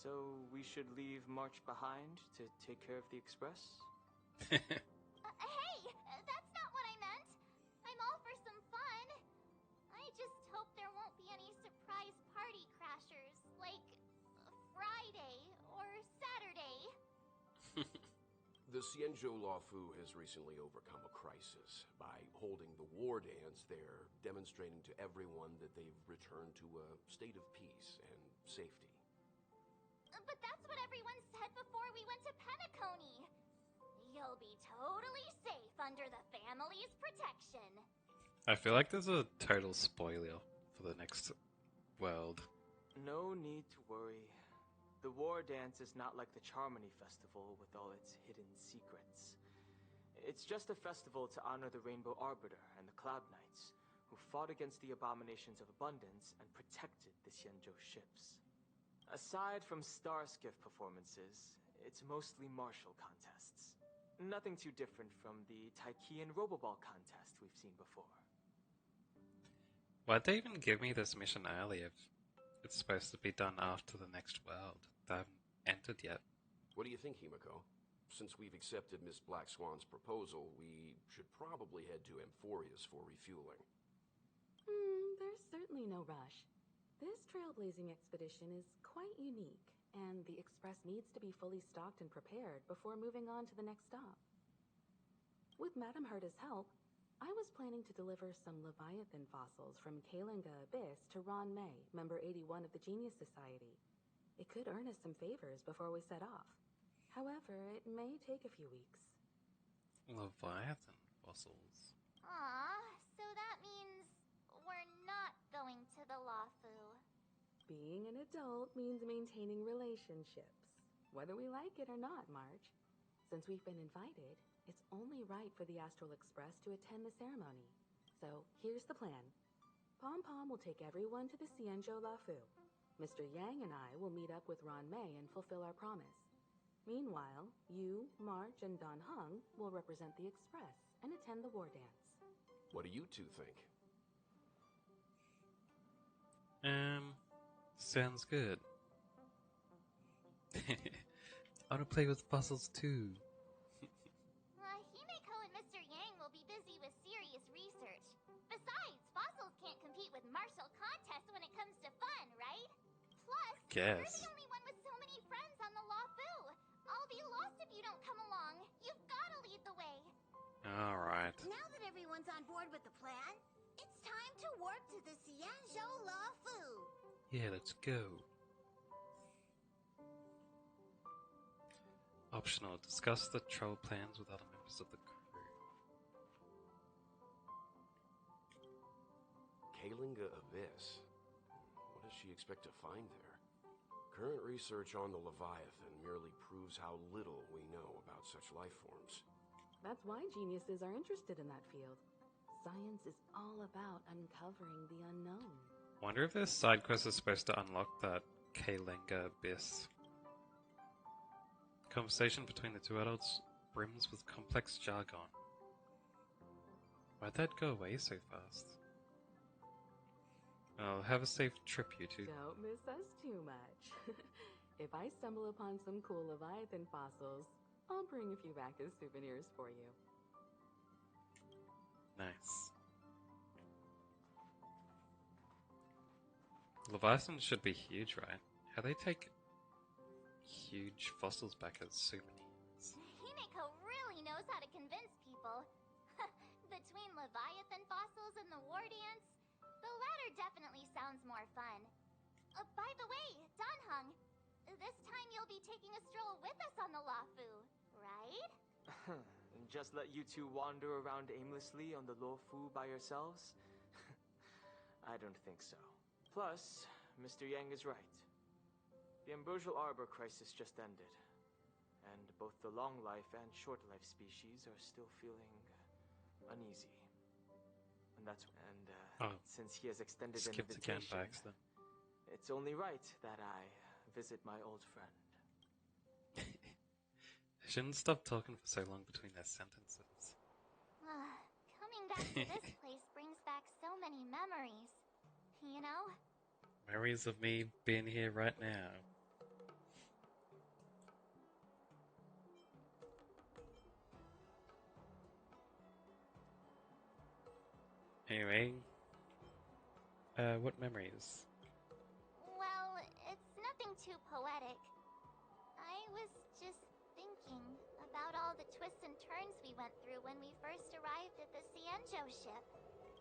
So we should leave March behind to take care of the Express? Hey, that's not what I meant. I'm all for some fun. I just hope there won't be any surprise party crashers, like Friday or Saturday. The Xianzhou Luofu has recently overcome a crisis. By holding the war dance, they're demonstrating to everyone that they've returned to a state of peace and safety. But that's what everyone said before we went to Penacony. You'll be totally safe under the family's protection. I feel like there's a total spoiler for the next world. No need to worry. The War Dance is not like the Charmony Festival with all its hidden secrets. It's just a festival to honor the Rainbow Arbiter and the Cloud Knights, who fought against the abominations of abundance and protected the Xianzhou ships. Aside from star skiff performances, it's mostly martial contests. Nothing too different from the Taiki and Roboball contest we've seen before. Why'd they even give me this mission early if it's supposed to be done after the next world? They haven't entered yet. What do you think, Himiko? Since we've accepted Miss Black Swan's proposal, we should probably head to Amphorius for refueling. There's certainly no rush. This trailblazing expedition is quite unique, and the Express needs to be fully stocked and prepared before moving on to the next stop. With Madame Herta's help, I was planning to deliver some Leviathan fossils from Kalinga Abyss to Ron May, member 81 of the Genius Society. It could earn us some favors before we set off. However, it may take a few weeks. Leviathan fossils. Aw, so that means we're not going to the Luofu. Being an adult means maintaining relationships, whether we like it or not, March. Since we've been invited, it's only right for the Astral Express to attend the ceremony. So here's the plan. Pom Pom will take everyone to the Xianzhou Luofu. Mr. Yang and I will meet up with Ron May and fulfill our promise. Meanwhile, you, March, and Don Hung will represent the Express and attend the war dance. What do you two think? Sounds good. I want to play with fossils too. Himiko and Mr. Yang will be busy with serious research. Besides, fossils can't compete with martial contests when it comes to fun, right? Plus, you're the only one with so many friends on the Luofu. I'll be lost if you don't come along. You've gotta lead the way. Alright. Now that everyone's on board with the plan, it's time to warp to the Xianzhou Luofu. Yeah, let's go. Optional. Discuss the troll plans with other members of the crew. Kalinga Abyss. What does she expect to find there? Current research on the Leviathan merely proves how little we know about such life forms. That's why geniuses are interested in that field. Science is all about uncovering the unknown. Wonder if this side quest is supposed to unlock that Kalinga Abyss. Conversation between the two adults brims with complex jargon. Why'd that go away so fast? Well, have a safe trip, you two. Don't miss us too much. If I stumble upon some cool Leviathan fossils, I'll bring a few back as souvenirs for you. Nice. Leviathans should be huge, right? How they take huge fossils back as souvenirs? Himeko really knows how to convince people. Between Leviathan fossils and the war dance, the latter definitely sounds more fun. By the way, Danhung, this time you'll be taking a stroll with us on the Lafu, right? Just let you two wander around aimlessly on the Luofu by yourselves? I don't think so. Plus, Mr. Yang is right. The Ambrosial Arbor crisis just ended, and both the long life and short life species are still feeling uneasy. And since he has extended an Skipped again invitation, by accident. it's only right that I visit my old friend. I shouldn't stop talking for so long between their sentences. Coming back to this place brings back so many memories. You know? Memories of me being here right now. Anyway, what memories? Well, it's nothing too poetic. I was just thinking about all the twists and turns we went through when we first arrived at the Cienjo ship.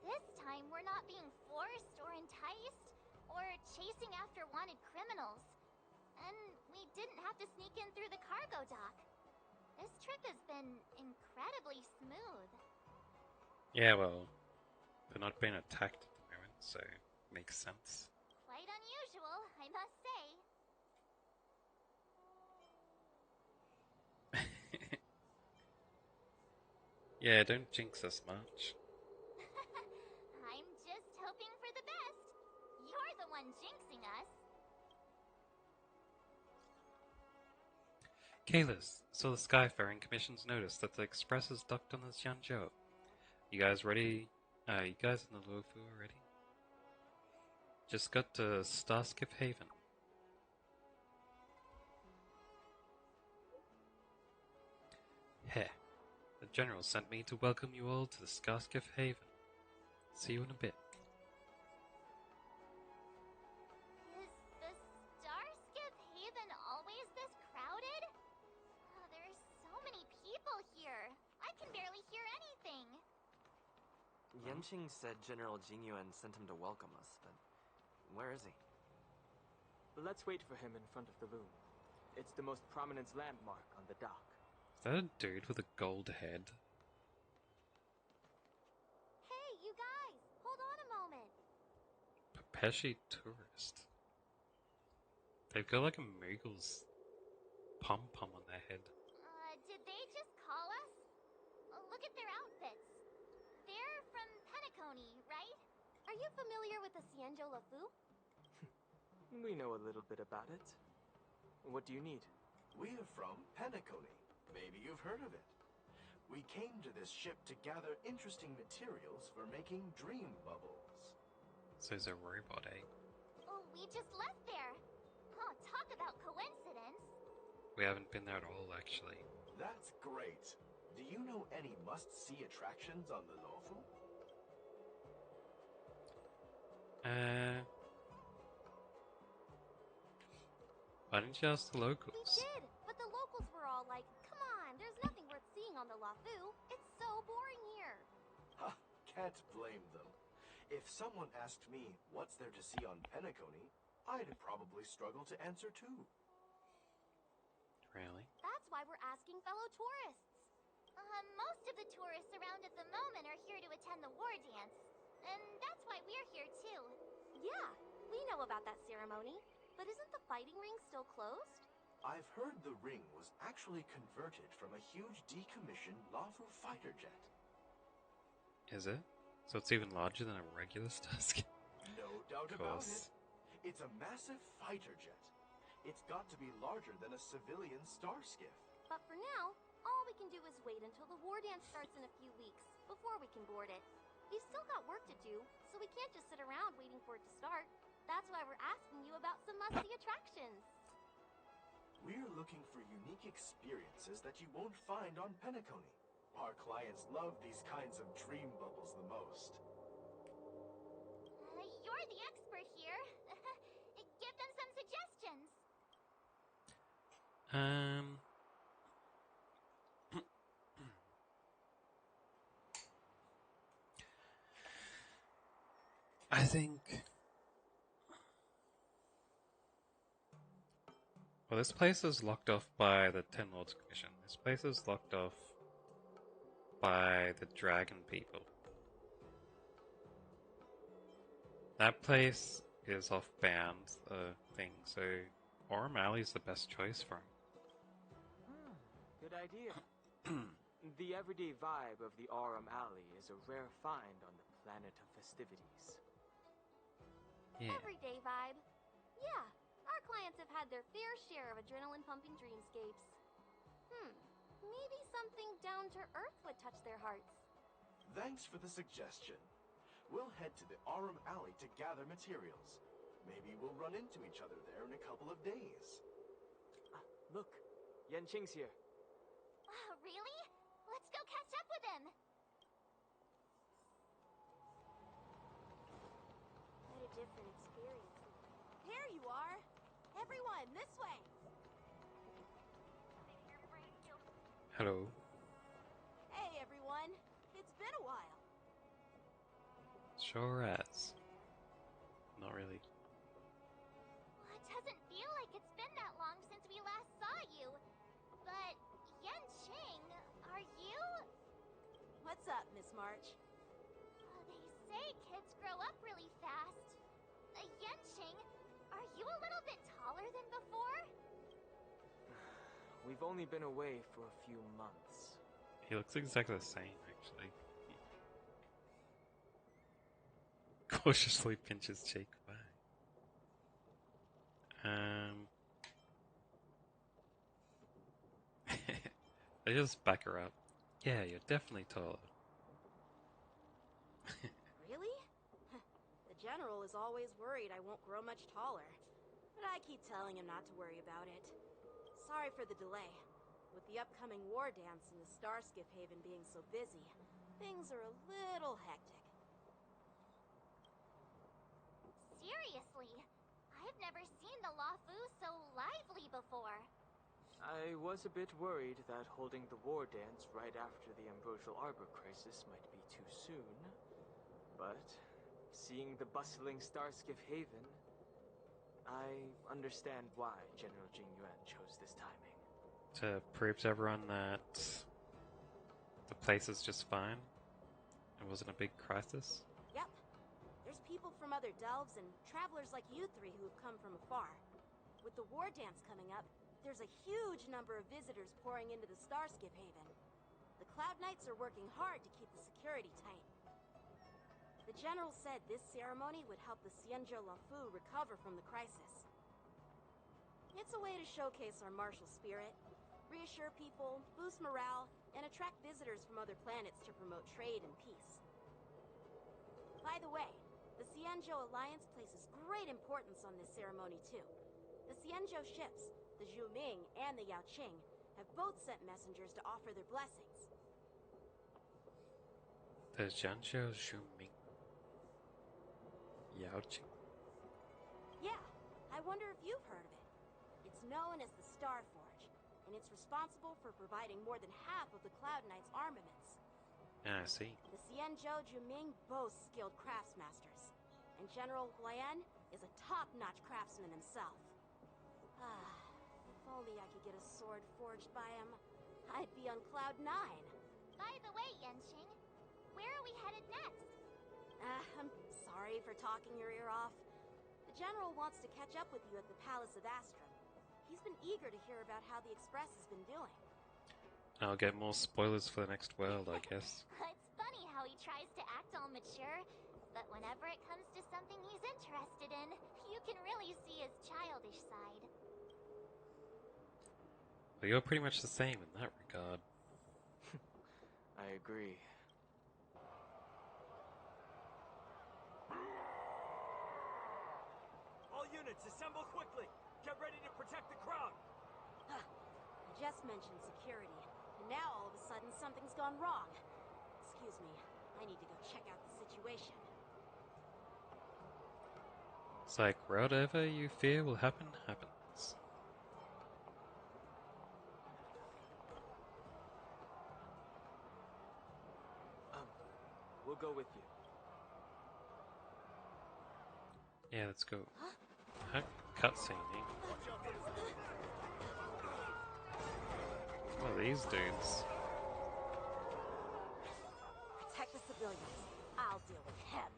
This time, we're not being forced or enticed, or chasing after wanted criminals. And we didn't have to sneak in through the cargo dock. This trip has been incredibly smooth. Yeah, well, they're not being attacked at the moment, so makes sense. Quite unusual, I must say. Yeah, don't jinx us much. I'm just hoping for the best. You're the one jinxing us. Kalis, so the Skyfaring Commission's noticed that the Express is docked on the Xianzhou. You guys ready? You guys in the Luofu already? Just got to Starskiff Haven. Heh. The General sent me to welcome you all to the Starskiff Haven. See you in a bit. Is the Starskiff Haven always this crowded? There's so many people here. I can barely hear anything. Yanqing said General Jingyuan sent him to welcome us, but where is he? Let's wait for him in front of the loom. It's the most prominent landmark on the dock. Is that a dude with a gold head? Hey, you guys! Hold on a moment. Pepeshi tourist. They've got like a Moogle's pom-pom on their head. Did they just call us? Look at their outfits. They're from Penacony, right? Are you familiar with the Cienjo Lafu? We know a little bit about it. What do you need? We're from Penacony. Maybe you've heard of it. We came to this ship to gather interesting materials for making dream bubbles. So he's a robot, eh? Oh, we just left there. Oh, talk about coincidence. We haven't been there at all, actually. That's great. Do you know any must-see attractions on the Luofu? Why didn't you ask the locals? We did, but the locals were all like, come on, there's nothing worth seeing on the Lafu. It's so boring here. Ha! Can't blame them. If someone asked me what's there to see on Penacony, I'd probably struggle to answer too. Really? That's why we're asking fellow tourists. Most of the tourists around at the moment are here to attend the war dance. And that's why we're here too. Yeah, we know about that ceremony. But isn't the fighting ring still closed? I've heard the ring was actually converted from a huge decommissioned Lafu fighter jet. Is it? So it's even larger than a regular Starskip? No doubt about it. It's a massive fighter jet. It's got to be larger than a civilian Starskiff. But for now, all we can do is wait until the war dance starts in a few weeks before we can board it. We've still got work to do, so we can't just sit around waiting for it to start. That's why we're asking you about some must-see attractions. We're looking for unique experiences that you won't find on Penacony. Our clients love these kinds of dream bubbles the most. You're the expert here. Give them some suggestions. I think. Well, this place is locked off by the Ten Lords Commission. This place is locked off by the Dragon People. That place is off bound thing, so Aurum Alley is the best choice for him. Good idea. The everyday vibe of the Aurum Alley is a rare find on the planet of festivities. Yeah. Everyday vibe. Yeah, our clients have had their fair share of adrenaline-pumping dreamscapes. Maybe something down to earth would touch their hearts. Thanks for the suggestion. We'll head to the Aurum Alley to gather materials. Maybe we'll run into each other there in a couple of days. Look, Yanqing's here. Really? Let's go catch up with him. What a different experience. Here you are! Everyone, this way! Hello. Hey everyone! It's been a while. Sure as. Not really. Well, it doesn't feel like it's been that long since we last saw you. But, Yanqing, are you? What's up, Miss March? They say kids grow up really fast. Yanqing, are you a little bit taller than before? We've only been away for a few months. He looks exactly the same, actually. Cautiously pinches cheek. Why? They just back her up. Yeah, you're definitely taller. Really? The General is always worried I won't grow much taller. But I keep telling him not to worry about it. Sorry for the delay. With the upcoming war dance and the Starskip Haven being so busy, things are a little hectic. Seriously, I've never seen the Lafu so lively before. I was a bit worried that holding the war dance right after the Ambrosial Arbor crisis might be too soon. But, seeing the bustling Starskip Haven, I understand why General Jing Yuan chose this timing. To prove to everyone that the place is just fine. It wasn't a big crisis. Yep. There's people from other delves and travelers like you three who have come from afar. With the war dance coming up, there's a huge number of visitors pouring into the Starskip Haven. The Cloud Knights are working hard to keep the security tight. The General said this ceremony would help the Xianzhou Lafu recover from the crisis. It's a way to showcase our martial spirit, reassure people, boost morale, and attract visitors from other planets to promote trade and peace. By the way, the Xianzhou Alliance places great importance on this ceremony too. The Xianzhou ships, the Zhuming and the Yaoqing, have both sent messengers to offer their blessings. The Zhangzhou Zhuming. Yaoqing. Yeah, I wonder if you've heard of it. It's known as the Star Forge, and it's responsible for providing more than half of the Cloud Knights' armaments. Yeah, I see. The Xianzhou Zhuming boasts skilled craftsmasters, and General Huayan is a top-notch craftsman himself. If only I could get a sword forged by him, I'd be on Cloud 9. By the way, Yanqing, where are we headed next? I'm sorry for talking your ear off. The General wants to catch up with you at the Palace of Astrum. He's been eager to hear about how the Express has been doing. I'll get more spoilers for the next world, I guess. It's funny how he tries to act all mature, but whenever it comes to something he's interested in, you can really see his childish side. Well, you're pretty much the same in that regard. I agree. units, assemble quickly! Get ready to protect the crowd! I just mentioned security, and now all of a sudden something's gone wrong. Excuse me, I need to go check out the situation. It's like whatever you fear will happen, happens. We'll go with you. Yeah, let's go. Cutscene. What are these dudes? Protect the civilians. I'll deal with him.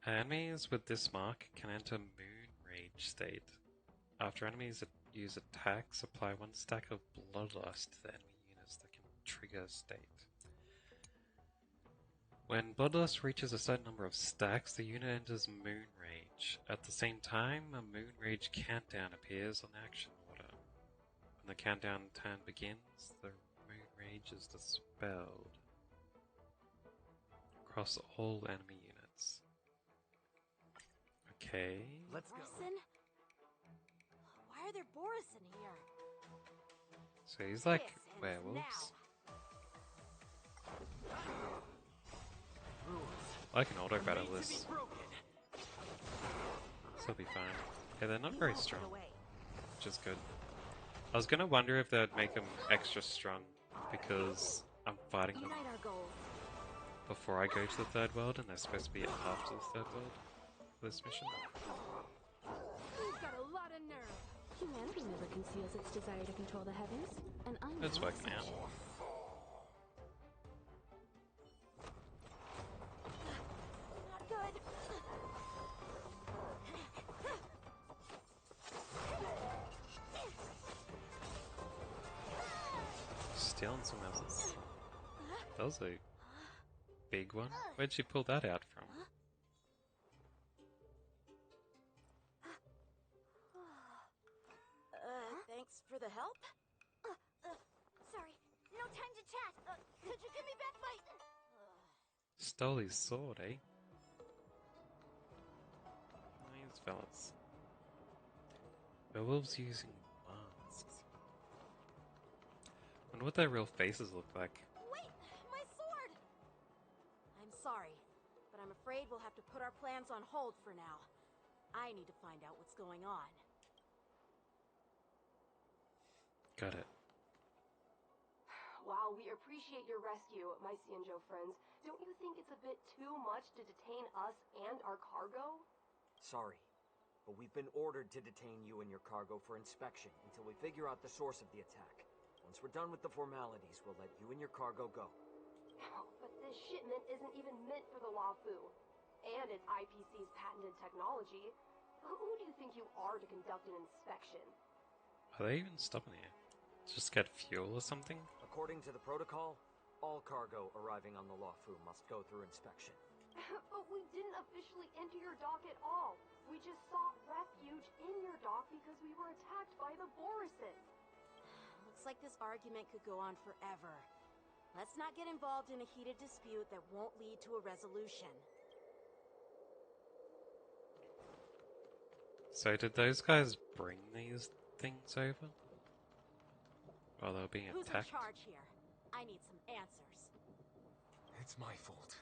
Enemies with this mark can enter Moon Rage state. After enemies use attacks, apply 1 stack of Bloodlust to the enemy units that can trigger state. When Bloodlust reaches a certain number of stacks, the unit enters Moon Rage. At the same time, a Moon Rage countdown appears on the action order. When the countdown turn begins, the Moon Rage is dispelled across all enemy units. Okay. Let's go. Borison? Why are there Borison here? So he's like werewolves. I can auto battle this. This'll be fine. Yeah, they're not very strong, which is good. I was gonna wonder if they'd make them extra strong because I'm fighting them before I go to the third world, and they're supposed to be after the third world for this mission. He's got a lot of nerve. Humanity never conceals its desire to control the heavens, and I'm It's working out. Not good. Stealing some houses. That was a big one. Where'd she pull that out from? Thanks for the help. Sorry, no time to chat. Could you give me back my... Stole his sword, eh? These fellas. Werewolves using masks. Wonder what their real faces look like. Wait, my sword! I'm sorry, but I'm afraid we'll have to put our plans on hold for now. I need to find out what's going on. Got it. While we appreciate your rescue, my Xianzhou friends, don't you think it's a bit too much to detain us and our cargo? Sorry, but we've been ordered to detain you and your cargo for inspection until we figure out the source of the attack. Once we're done with the formalities, we'll let you and your cargo go. But this shipment isn't even meant for the Luofu, and it's IPC's patented technology. Who do you think you are to conduct an inspection? Are they even stopping here? Just get fuel or something? According to the protocol, all cargo arriving on the Luofu must go through inspection. But we didn't officially enter your dock at all. We just sought refuge in your dock because we were attacked by the Borison. Looks like this argument could go on forever. Let's not get involved in a heated dispute that won't lead to a resolution. So did those guys bring these things over? While they were being attacked? Who's in charge here? I need some answers. It's my fault.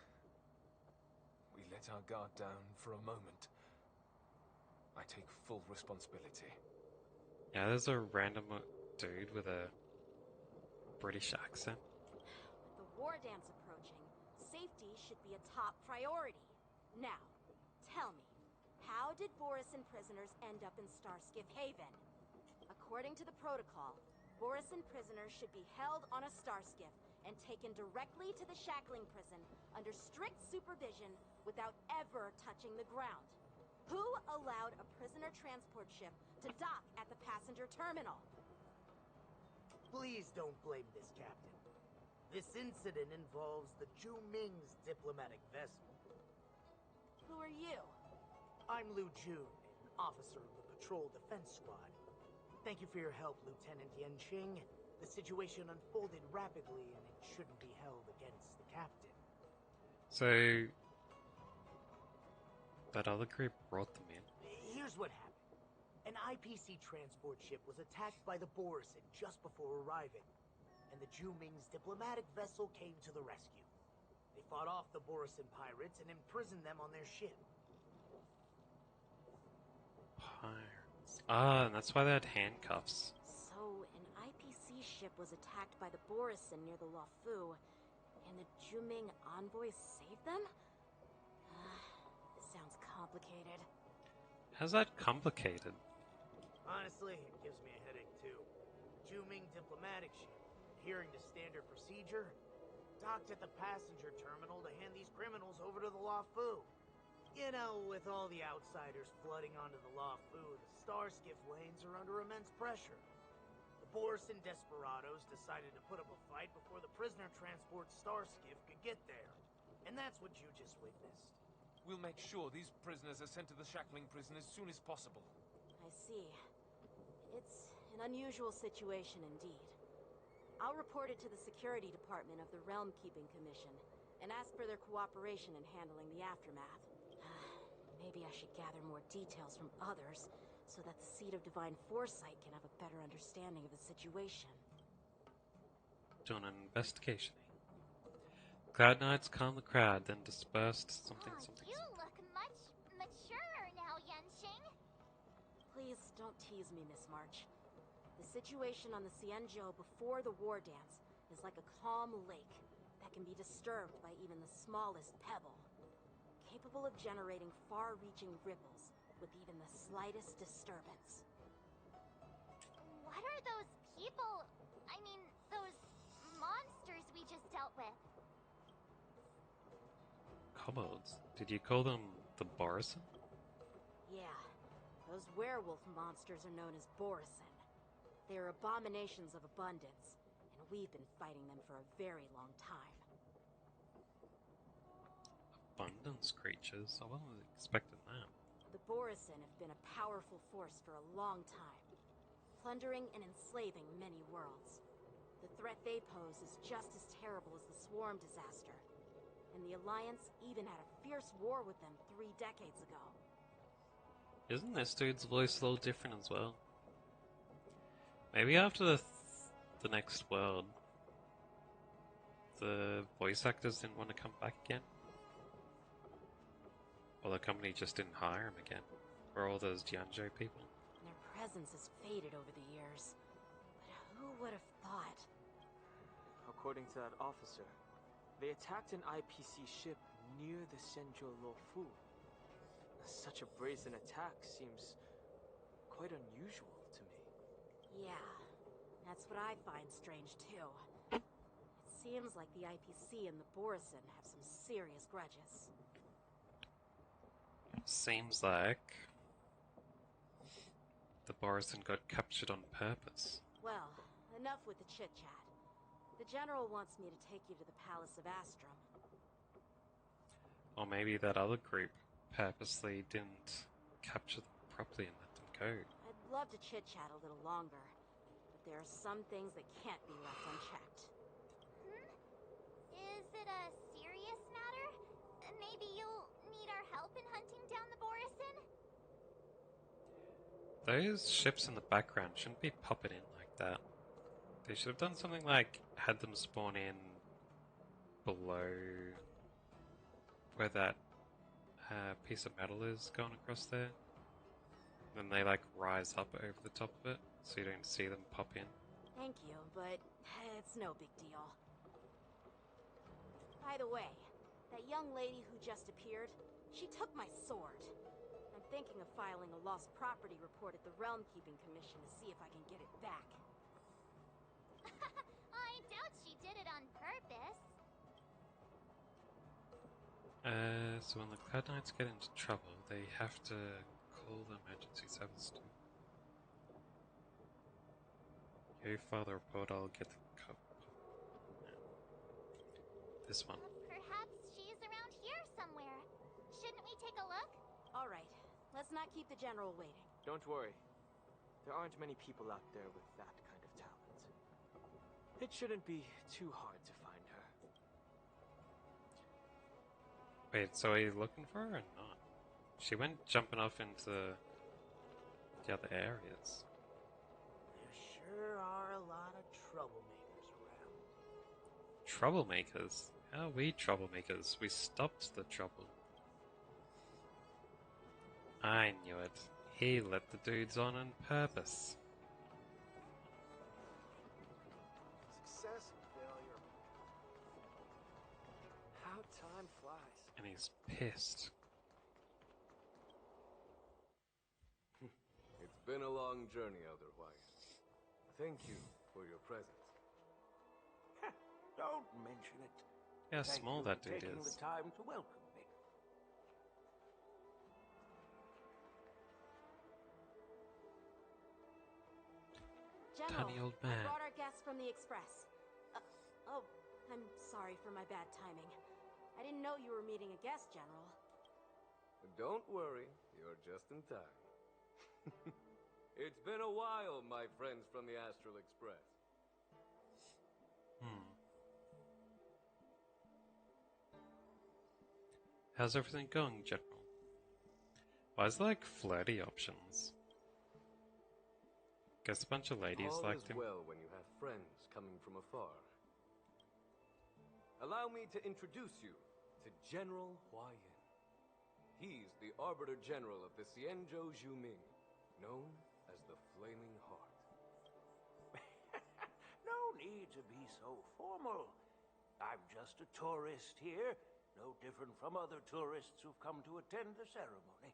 We let our guard down for a moment. I take full responsibility. Yeah, there's a random dude with a British accent. With the war dance approaching, safety should be a top priority. Now, tell me, how did Borison prisoners end up in Starskiff Haven? According to the protocol, Borison prisoners should be held on a Starskiff and taken directly to the shackling prison under strict supervision without ever touching the ground. Who allowed a prisoner transport ship to dock at the passenger terminal? Please don't blame this, Captain. This incident involves the Zhu Ming's diplomatic vessel. Who are you? I'm Lu Jun, an officer of the Patrol Defense Squad. Thank you for your help, Lieutenant Yanqing. The situation unfolded rapidly, and it shouldn't be held against the captain. So that other group brought them in. Here's what happened. An IPC transport ship was attacked by the Borisin just before arriving, and the Ju-Ming's diplomatic vessel came to the rescue. They fought off the Borisin pirates and imprisoned them on their ship. Pirates. Ah, and that's why they had handcuffs. So, an IPC ship was attacked by the Borisin near the Luofu, and the Ju-Ming envoys saved them? This sounds complicated. How's that complicated? Honestly, it gives me a headache too. Ju-Ming diplomatic ship, adhering to standard procedure, docked at the passenger terminal to hand these criminals over to the Luofu. You know, with all the outsiders flooding onto the Luofu, the Starskiff lanes are under immense pressure. The Borisin desperados decided to put up a fight before the prisoner transport Starskiff could get there. And that's what you just witnessed. We'll make sure these prisoners are sent to the shackling prison as soon as possible. I see. It's an unusual situation indeed. I'll report it to the security department of the Realm Keeping Commission and ask for their cooperation in handling the aftermath. Maybe I should gather more details from others so that the Seat of Divine Foresight can have a better understanding of the situation. Doing an investigation. Cloud Knights calmed the crowd, then dispersed something. You look much maturer now, Yenshing. Please don't tease me, Miss March. The situation on the Xianzhou before the war dance is like a calm lake that can be disturbed by even the smallest pebble, capable of generating far-reaching ripples with even the slightest disturbance. What are those people? I mean, those monsters we just dealt with? Kobolds. Did you call them the Borisin? Yeah, those werewolf monsters are known as Borisin. They are abominations of abundance, and we've been fighting them for a very long time. Abundance creatures? I wasn't expecting that. The Borisin have been a powerful force for a long time, plundering and enslaving many worlds. The threat they pose is just as terrible as the Swarm disaster, and the Alliance even had a fierce war with them 3 decades ago. Isn't this dude's voice a little different as well? Maybe after the next world, the voice actors didn't want to come back again? Or the company just didn't hire him again? Or all those Jianzhou people? Their presence has faded over the years, but who would have thought? According to that officer, they attacked an IPC ship near the Xianzhou Luofu. Such a brazen attack seems quite unusual to me. Yeah, that's what I find strange too. It seems like the IPC and the Borisin have some serious grudges. Seems like the Borisin got captured on purpose. Well, enough with the chit-chat. The General wants me to take you to the Palace of Astrum. Or maybe that other group purposely didn't capture them properly and let them go. I'd love to chit-chat a little longer, but there are some things that can't be left unchecked. Is it a serious matter? Maybe you'll need our help in hunting down the Borisin? Those ships in the background shouldn't be popping in like that. They should have done something like had them spawn in below where that piece of metal is going across there. Then they like rise up over the top of it so you don't see them pop in. Thank you, but it's no big deal. By the way, that young lady who just appeared, she took my sword. I'm thinking of filing a lost property report at the Realm Keeping Commission to see if I can get it back. I doubt she did it on purpose. So when the Cloud Knights get into trouble, they have to call the emergency service too. You file the report, I'll get the cup. This one. Perhaps she's around here somewhere. Shouldn't we take a look? All right, let's not keep the General waiting. Don't worry. There aren't many people out there with that kind of talent. It shouldn't be too hard to find her. Wait, so are you looking for her or not? She went jumping off into the other areas. There sure are a lot of troublemakers around. Troublemakers? How are we troublemakers? We stopped the trouble. I knew it. He let the dudes on purpose. Success and failure. How time flies. And he's pissed. It's been a long journey, Elder Wyatt. Thank you for your presence. Don't mention it. Yeah, Thank small you that for dude taking is. the time to welcome me. General, Tiny old man. I brought our guests from the Express. Oh, I'm sorry for my bad timing. I didn't know you were meeting a guest, General. Don't worry, you're just in time. It's been a while, my friends from the Astral Express. How's everything going, General? Why is there like flirty options? Guess a bunch of ladies All liked is him. well when you have friends coming from afar. Allow me to introduce you to General Huayan. He's the Arbiter General of the Xianzhou Juming, known as the Flaming Heart. No need to be so formal. I'm just a tourist here, no different from other tourists who've come to attend the ceremony.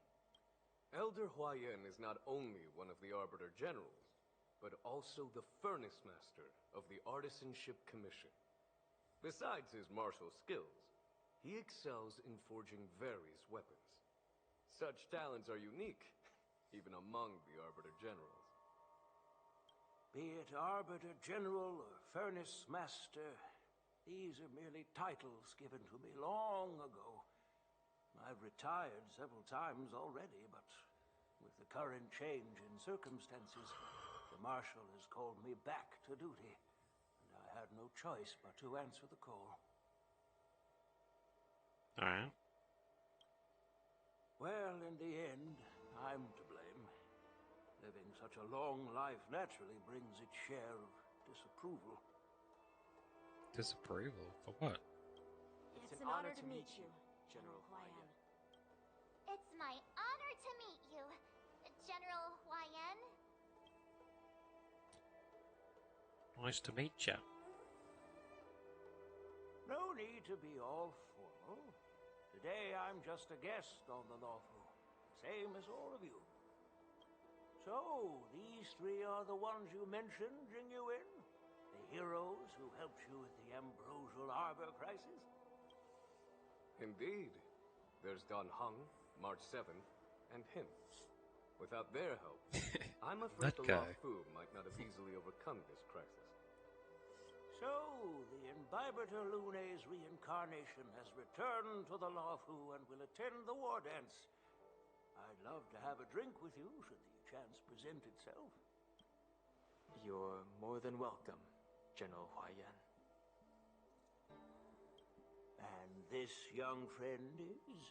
Elder Huayan is not only one of the Arbiter Generals, but also the Furnace Master of the Artisanship Commission. Besides his martial skills, he excels in forging various weapons. Such talents are unique, even among the Arbiter Generals. Be it Arbiter General or Furnace Master, these are merely titles given to me long ago. I've retired several times already, but with the current change in circumstances, the Marshal has called me back to duty, and I had no choice but to answer the call. Alright. Well, in the end, I'm to blame. Living such a long life naturally brings its share of disapproval. Disapproval? For what? It's an honor to meet you, General Huayan. It's my honor to meet you, General Huayan. Nice to meet ya. No need to be all formal. Today I'm just a guest on the Lawfu, same as all of you. So, these three are the ones you mentioned, Jingyuin? The heroes who helped you with the Ambrosial Arbor crisis? Indeed. There's Don Hung, March 7th, and him. Without their help, I'm afraid That the guy. Lawfu might not have easily overcome this crisis. So, the Imbibitor Lune's reincarnation has returned to the Lawfu and will attend the war dance. I'd love to have a drink with you should the chance present itself. You're more than welcome, General Huayan. And this young friend is?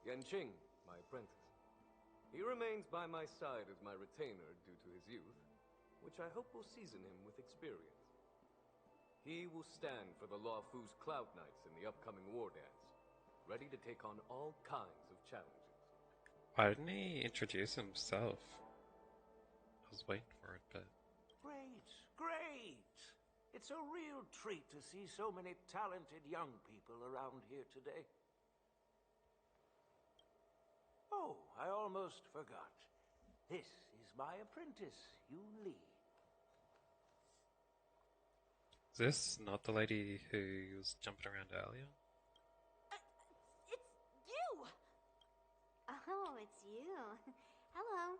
Yanqing, my apprentice. He remains by my side as my retainer due to his youth, which I hope will season him with experience. He will stand for the Lawfu's Cloud Knights in the upcoming war dance, ready to take on all kinds of challenges. Why didn't he introduce himself? I was waiting for it, but... Great, great! It's a real treat to see so many talented young people around here today. Oh, I almost forgot. This is my apprentice, Yun Li. Is this not the lady who was jumping around earlier? It's you! Oh, it's you. Hello.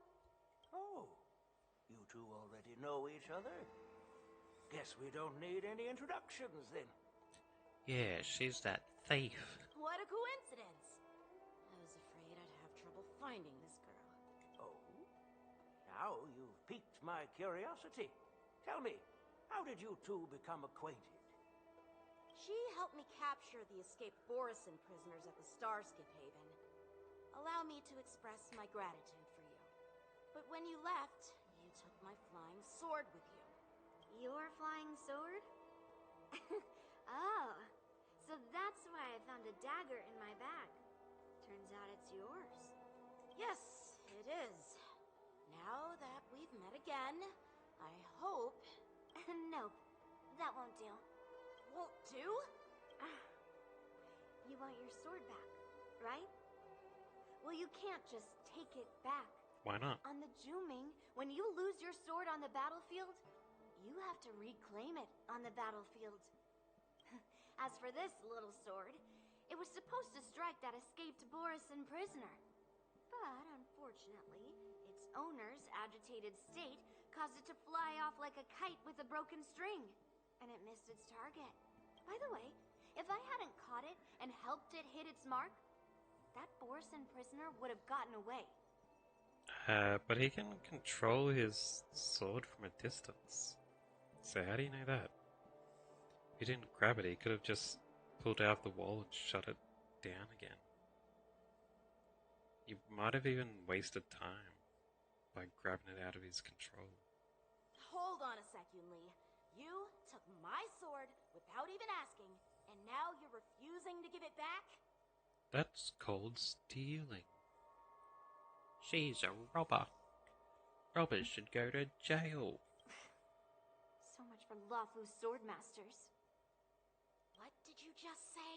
Oh, you two already know each other? Guess we don't need any introductions then. Yeah, she's that thief. What a coincidence! I was afraid I'd have trouble finding this girl. Oh? Now you've piqued my curiosity. Tell me, how did you two become acquainted? She helped me capture the escaped Borisin prisoners at the Starskip Haven. Allow me to express my gratitude for you. But when you left, you took my flying sword with you. Your flying sword? Oh, so that's why I found a dagger in my bag. Turns out it's yours. Yes, it is. Now that we've met again, I hope... Nope, that won't do. Won't do? You want your sword back, right? Well, you can't just take it back. Why not? On the Juming, when you lose your sword on the battlefield, you have to reclaim it on the battlefield. As for this little sword, it was supposed to strike that escaped Borisin prisoner. But unfortunately, its owner's agitated state caused it to fly off like a kite with a broken string, and it missed its target. By the way, if I hadn't caught it and helped it hit its mark, that Borisin prisoner would have gotten away. But he can control his sword from a distance. So how do you know that? If he didn't grab it, he could have just pulled it out of the wall and shut it down again. You might have even wasted time by grabbing it out of his control. Hold on a sec, Yunli. You took my sword without even asking, and now you're refusing to give it back? That's called stealing. She's a robber. Robbers should go to jail. So much for Lafu's swordmasters. What did you just say?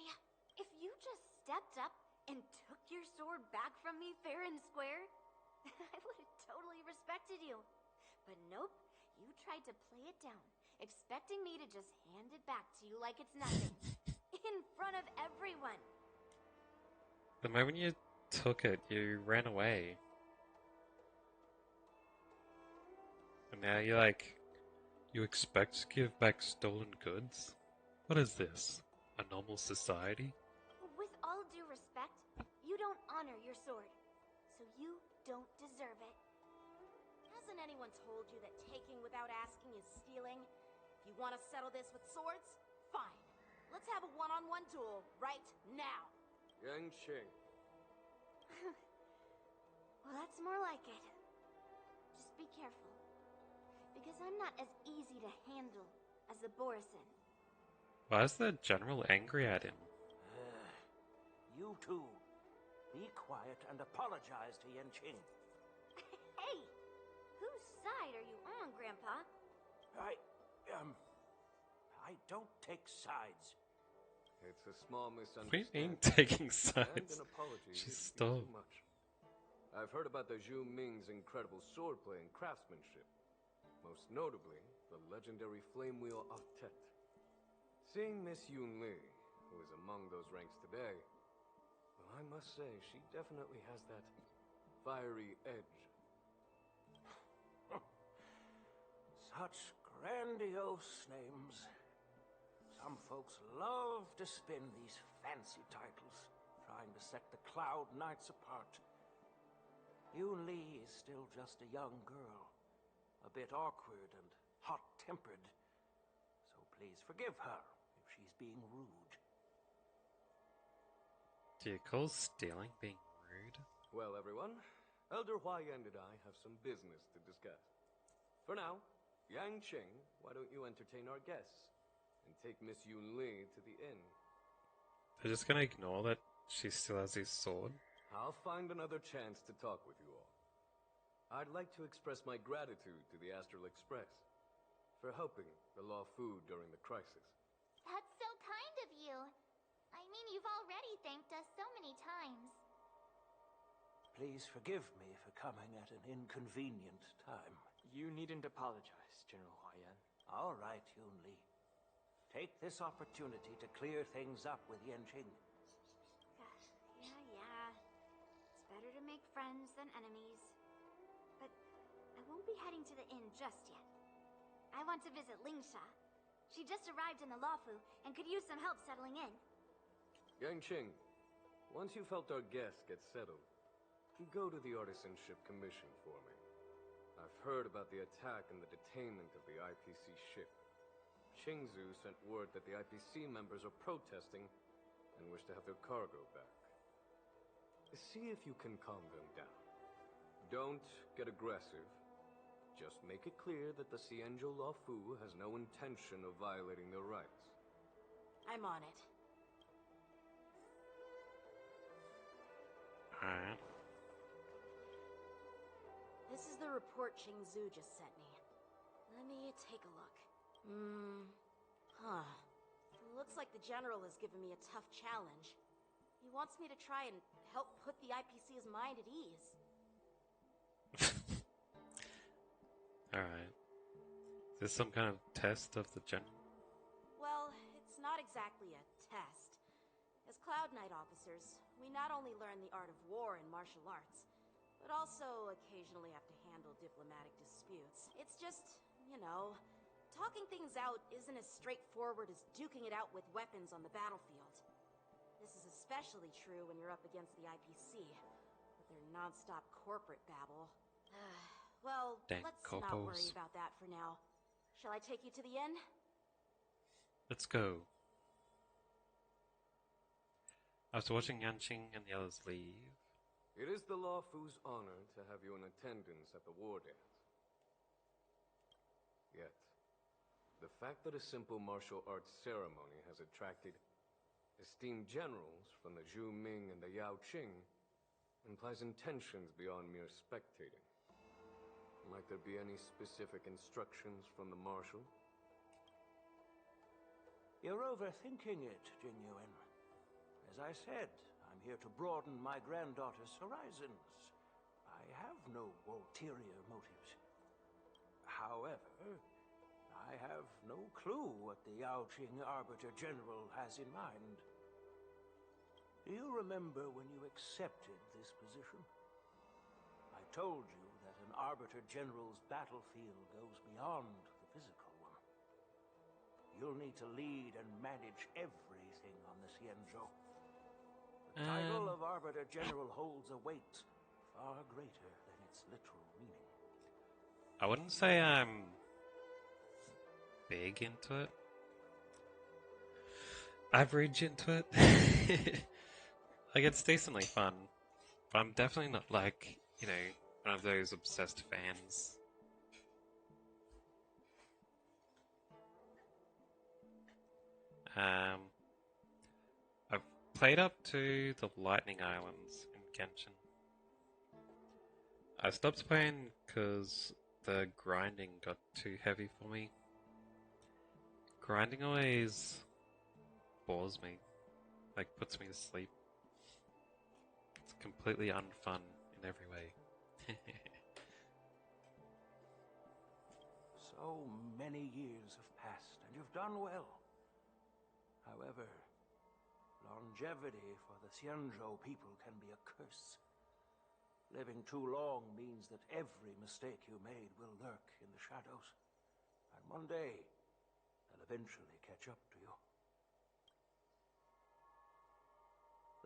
If you just stepped up and took your sword back from me fair and square, I would have totally respected you. But nope, you tried to play it down, expecting me to just hand it back to you like it's nothing. In front of everyone. The moment you took it, you ran away. And now you're like, you expect to give back stolen goods? What is this? A normal society? With all due respect, you don't honor your sword. So you don't deserve it. Hasn't anyone told you that taking without asking is stealing? If you want to settle this with swords, fine. Let's have a one-on-one duel right now. Yanqing. Well, that's more like it. Just be careful. Because I'm not as easy to handle as the Borisin. Why is the general angry at him? You two, be quiet and apologize to Yanqing. Hey! Whose side are you on, Grandpa? I don't take sides. It's a small What do you misunderstanding. mean taking And sides? an apology She would be stole. too much. I've heard about the Zhu Ming's incredible swordplay and craftsmanship. Most notably, the legendary flame wheel octet. Seeing Miss Yunli, who is among those ranks today, well, I must say, she definitely has that fiery edge. Such grandiose names. Some folks love to spin these fancy titles, trying to set the Cloud Knights apart. Yun Li is still just a young girl, a bit awkward and hot-tempered. So please forgive her if she's being rude. Do you call stealing being rude? Well, everyone, Elder Huayan and I have some business to discuss. For now, Yanqing, why don't you entertain our guests and take Miss Yunli to the inn? They're just gonna ignore that she still has his sword? I'll find another chance to talk with you all. I'd like to express my gratitude to the Astral Express for helping the Law Fu during the crisis. That's so kind of you. I mean, you've already thanked us so many times. Please forgive me for coming at an inconvenient time. You needn't apologize, General Huayan. All right, Yun Li. Take this opportunity to clear things up with Yanqing. Yeah. It's better to make friends than enemies. But I won't be heading to the inn just yet. I want to visit Lingsha. She just arrived in the Lafu and could use some help settling in. Yanqing, once you've helped our guests get settled, go to the Artisanship Commission for me. I've heard about the attack and the detainment of the IPC ship. Qingzu sent word that the IPC members are protesting and wish to have their cargo back. See if you can calm them down. Don't get aggressive. Just make it clear that the Xianzhou Luofu has no intention of violating their rights. I'm on it. Alright. This is the report Qingzu just sent me. Let me take a look. Looks like the general has given me a tough challenge. He wants me to try and help put the IPC's mind at ease. Alright. Is this some kind of test of the general? Well, it's not exactly a test. As Cloud Knight officers, we not only learn the art of war and martial arts, but also occasionally have to handle diplomatic disputes. It's just, you know, talking things out isn't as straightforward as duking it out with weapons on the battlefield. This is especially true when you're up against the IPC, with their non-stop corporate babble. Well, Dang let's corpos. not worry about that for now. Shall I take you to the inn? Let's go. After watching Yanqing and the others leave, It is the Luofu's honor to have you in attendance at the war dance. Yet, the fact that a simple martial arts ceremony has attracted esteemed generals from the Zhu Ming and the Yao Qing implies intentions beyond mere spectating. Might there be any specific instructions from the marshal? You're overthinking it, Jingyuan. As I said, I'm here to broaden my granddaughter's horizons. I have no ulterior motives. However, I have no clue what the Yaoqing Arbiter General has in mind. Do you remember when you accepted this position? I told you that an Arbiter General's battlefield goes beyond the physical one. You'll need to lead and manage everything on the Xianzhou. The title of Arbiter General holds a weight far greater than its literal meaning. I wouldn't say I'm big into it. Average into it. Like, it's decently fun. But I'm definitely not like, you know, one of those obsessed fans. I've played up to the Lightning Islands in Genshin. I stopped playing because the grinding got too heavy for me. Grinding always bores me, like puts me to sleep. It's completely unfun in every way. So many years have passed, and you've done well. However, longevity for the Xianzhou people can be a curse. Living too long means that every mistake you made will lurk in the shadows. And one day, they'll eventually catch up to you.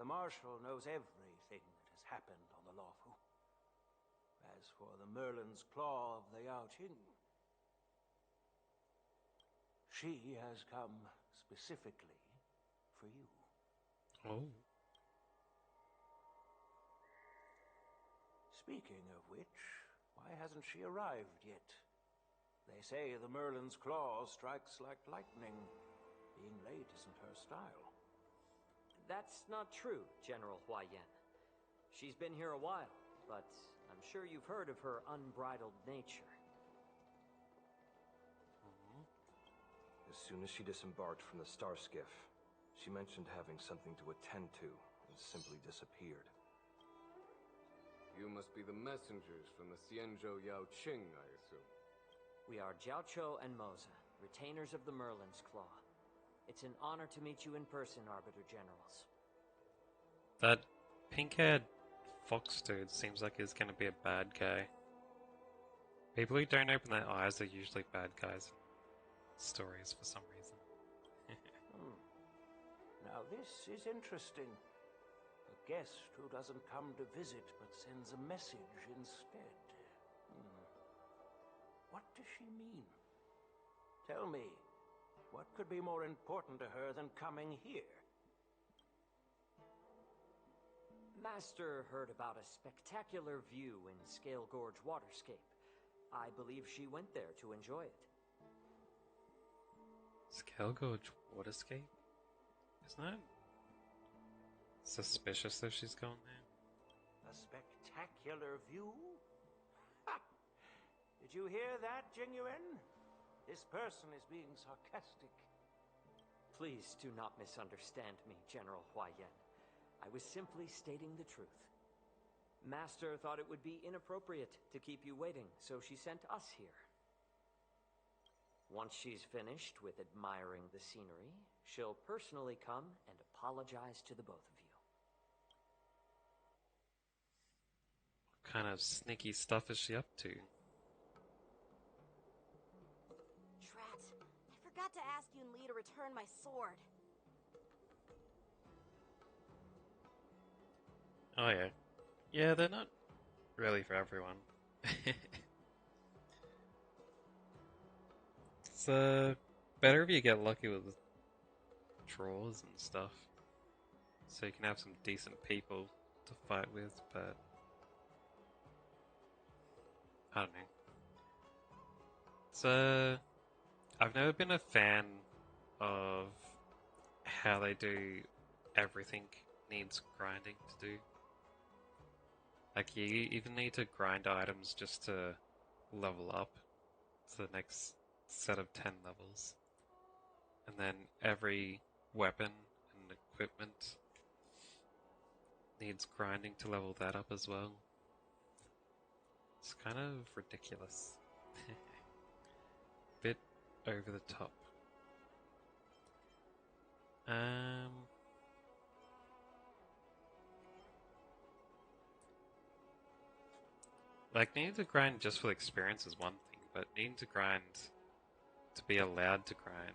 The Marshal knows everything that has happened on the Luofu. As for the Merlin's Claw of the Yaoqing, she has come specifically for you. Oh. Speaking of which, why hasn't she arrived yet? They say the Merlin's Claw strikes like lightning. Being late isn't her style. That's not true, General Huaiyan. She's been here a while, but I'm sure you've heard of her unbridled nature. As soon as she disembarked from the star skiff, she mentioned having something to attend to and simply disappeared. You must be the messengers from the Xianzhou Yaoqing, I assume. We are Jiaoqiu and Moza, retainers of the Merlin's Claw. It's an honor to meet you in person, Arbiter Generals. That pink-haired fox dude seems like he's gonna be a bad guy. People who don't open their eyes are usually bad guys in stories for some reason. Now this is interesting. A guest who doesn't come to visit but sends a message instead. What does she mean? Tell me, What could be more important to her than coming here? Master heard about a spectacular view in Scale Gorge Waterscape. I believe she went there to enjoy it. Scale Gorge Waterscape? Isn't that suspicious that she's gone there? A spectacular view? Ha! Did you hear that, Jingyuan? This person is being sarcastic. Please do not misunderstand me, General Huaiyan. I was simply stating the truth. Master thought it would be inappropriate to keep you waiting, so she sent us here. Once she's finished with admiring the scenery, she'll personally come and apologize to the both of you. What kind of sneaky stuff is she up to? Drat, I forgot to ask Yun Li to return my sword. Oh yeah. Yeah, they're not really for everyone. It's better if you get lucky with draws and stuff. So you can have some decent people to fight with, but I don't know. It's I've never been a fan of how they do everything needs grinding to do. Like, you even need to grind items just to level up to the next set of 10 levels. And then every weapon and equipment needs grinding to level that up as well. It's kind of ridiculous. Bit over the top. Like, needing to grind just for the experience is one thing, but needing to grind to be allowed to grind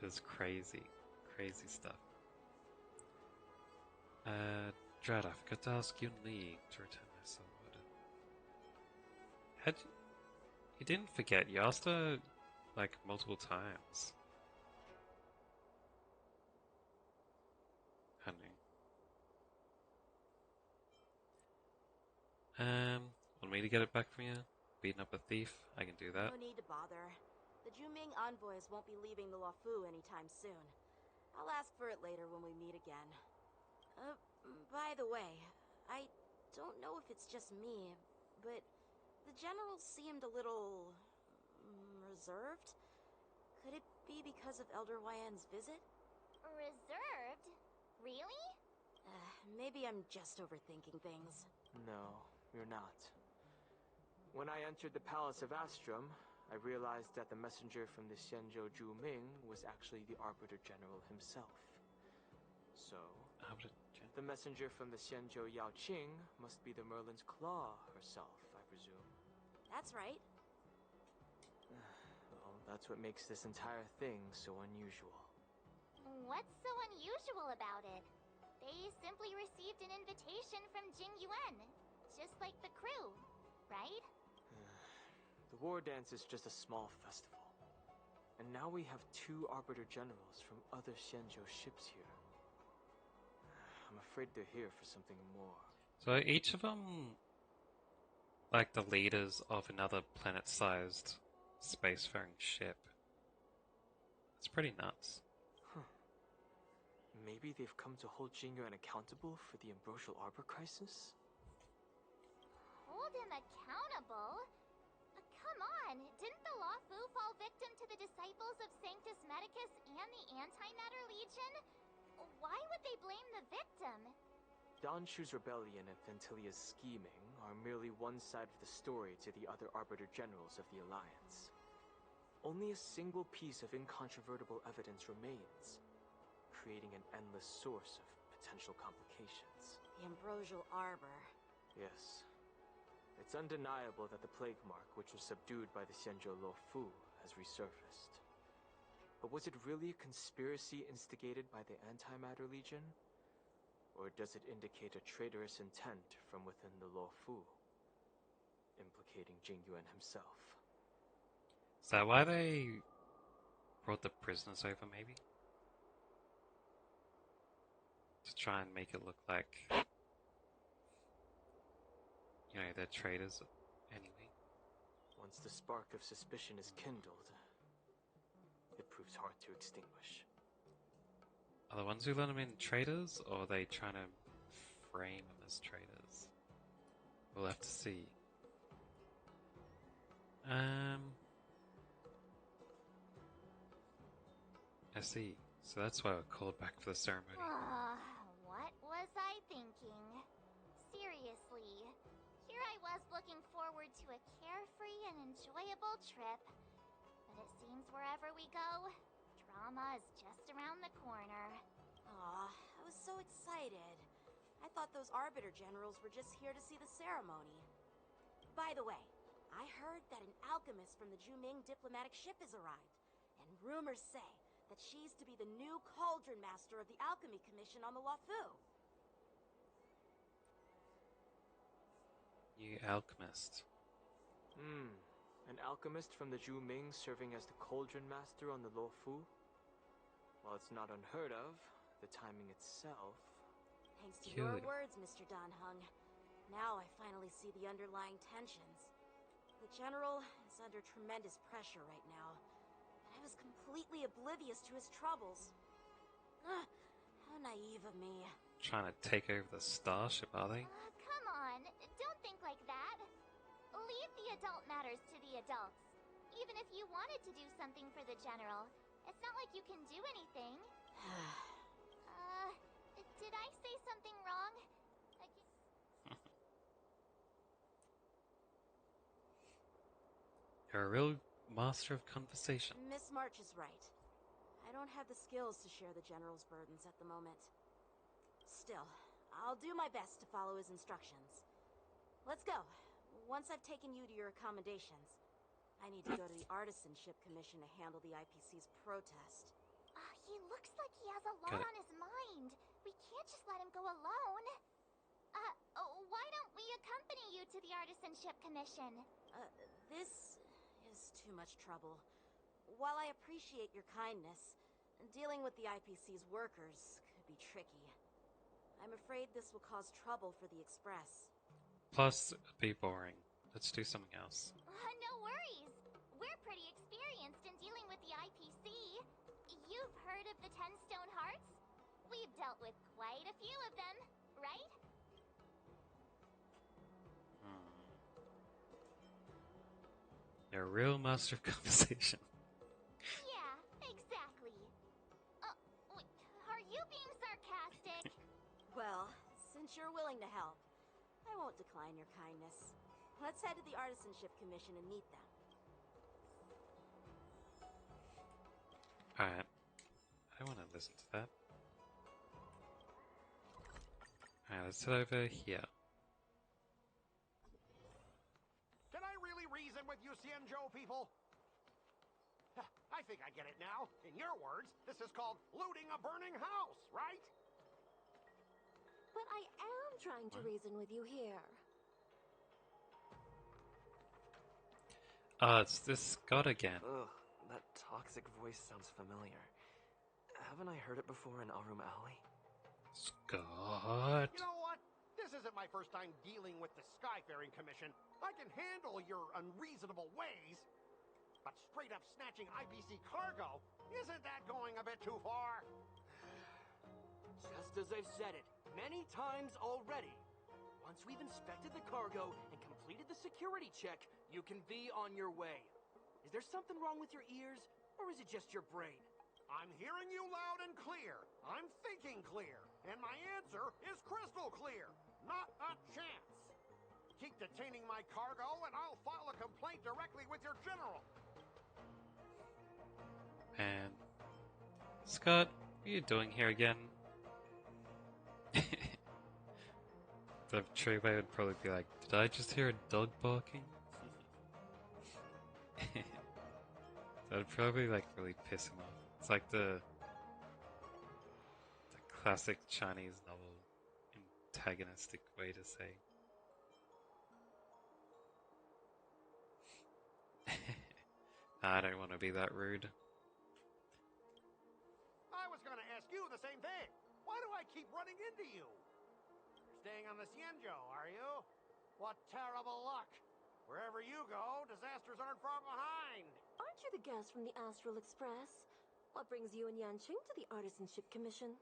is crazy. Crazy stuff. Drat, I forgot to ask Yun Li to return my sword. You didn't forget, you asked her, like, multiple times. Honey. Want me to get it back from you? Beating up a thief? I can do that. No need to bother. The Juming envoys won't be leaving the Luofu anytime soon. I'll ask for it later when we meet again. By the way, I don't know if it's just me, but the general seemed a little reserved. Could it be because of Elder Huaiyan's visit? Reserved? Really? Maybe I'm just overthinking things. No, you're not. When I entered the Palace of Astrum, I realized that the messenger from the Xianzhou Juming was actually the Arbiter General himself. So, the messenger from the Xianzhou Yaoqing must be the Merlin's Claw herself, I presume. That's right. Well, that's what makes this entire thing so unusual. What's so unusual about it? They simply received an invitation from Jingyuan, just like the crew, right? The war dance is just a small festival. And now we have 2 Arbiter Generals from other Xianzhou ships here. I'm afraid they're here for something more. So each of them, like, the leaders of another planet-sized spacefaring ship. It's pretty nuts. Maybe they've come to hold Jingyuan accountable for the Ambrosial Arbor crisis? Hold him accountable? Come on, didn't the Luofu fall victim to the disciples of Sanctus Medicus and the Antimatter Legion? Why would they blame the victim? Don Shu's rebellion and Ventilia's scheming are merely one side of the story to the other Arbiter Generals of the Alliance. Only a single piece of incontrovertible evidence remains, creating an endless source of potential complications. The Ambrosial Arbor. Yes. It's undeniable that the Plague Mark, which was subdued by the Xianzhou Luofu, has resurfaced. But was it really a conspiracy instigated by the Antimatter Legion? Or does it indicate a traitorous intent from within the Luofu, implicating Jingyuan himself? Is that why they brought the prisoners over, maybe? To try and make it look like, you know, they're traitors anyway. Once the spark of suspicion is kindled, it proves hard to extinguish. Are the ones who let them in traitors, or are they trying to frame them as traitors? We'll have to see. I see. So that's why we're called back for the ceremony. What was I thinking? Seriously, here I was looking forward to a carefree and enjoyable trip. But it seems wherever we go, drama is just around the corner. Aw, I was so excited. I thought those Arbiter Generals were just here to see the ceremony. By the way, I heard that an alchemist from the Juming diplomatic ship has arrived, and rumors say that she's to be the new Cauldron Master of the Alchemy Commission on the Luofu. New alchemist. An alchemist from the Juming serving as the Cauldron Master on the Luofu? While it's not unheard of, the timing itself... Thanks to your words, Mr. Dan Hung. Now I finally see the underlying tensions. The General is under tremendous pressure right now, but I was completely oblivious to his troubles. How naive of me. Trying to take over the starship, are they? Come on, don't think like that. Leave the adult matters to the adults. Even if you wanted to do something for the General, it's not like you can do anything. Did I say something wrong? You're a real master of conversation. Miss March is right. I don't have the skills to share the General's burdens at the moment. Still, I'll do my best to follow his instructions. Let's go. Once I've taken you to your accommodations, I need to go to the Artisanship Commission to handle the IPC's protest. He looks like he has a lot on his mind. We can't just let him go alone. Why don't we accompany you to the Artisanship Commission? This is too much trouble. While I appreciate your kindness, dealing with the IPC's workers could be tricky. I'm afraid this will cause trouble for the Express. Plus, it'd be boring. Let's do something else. No worries. We're pretty experienced in dealing with the IPC. You've heard of the 10 Stone Hearts? We've dealt with quite a few of them, right? You're a real master of conversation. Yeah, exactly. Are you being sarcastic? Well, since you're willing to help, I won't decline your kindness. Let's head to the Artisanship Commission and meet them. Alright. I don't want to listen to that. Alright, let's head over here. Can I really reason with you Xianzhou people? I think I get it now. In your words, this is called looting a burning house, right? But I am trying to reason with you here. It's this Scott again. Ugh, that toxic voice sounds familiar. Haven't I heard it before in Arum Alley? Scott. You know what? This isn't my first time dealing with the Skyfaring Commission. I can handle your unreasonable ways. But straight up snatching IPC cargo, isn't that going a bit too far? Just as I've said it many times already. Once we've inspected the cargo and completed the security check, you can be on your way. Is there something wrong with your ears, or is it just your brain? I'm hearing you loud and clear. I'm thinking clear. And my answer is crystal clear. Not a chance. Keep detaining my cargo and I'll file a complaint directly with your general. And Scott, what are you doing here again? The Treeway would probably be like, did I just hear a dog barking? That'd probably like really piss him off. It's like the classic Chinese novel antagonistic way to say. I don't want to be that rude. I was gonna ask you the same thing. Why do I keep running into you? You're staying on the Cienjo, are you? What terrible luck. Wherever you go, disasters aren't far behind. Aren't you the guest from the Astral Express? What brings you and Yanqing to the Artisanship Commission?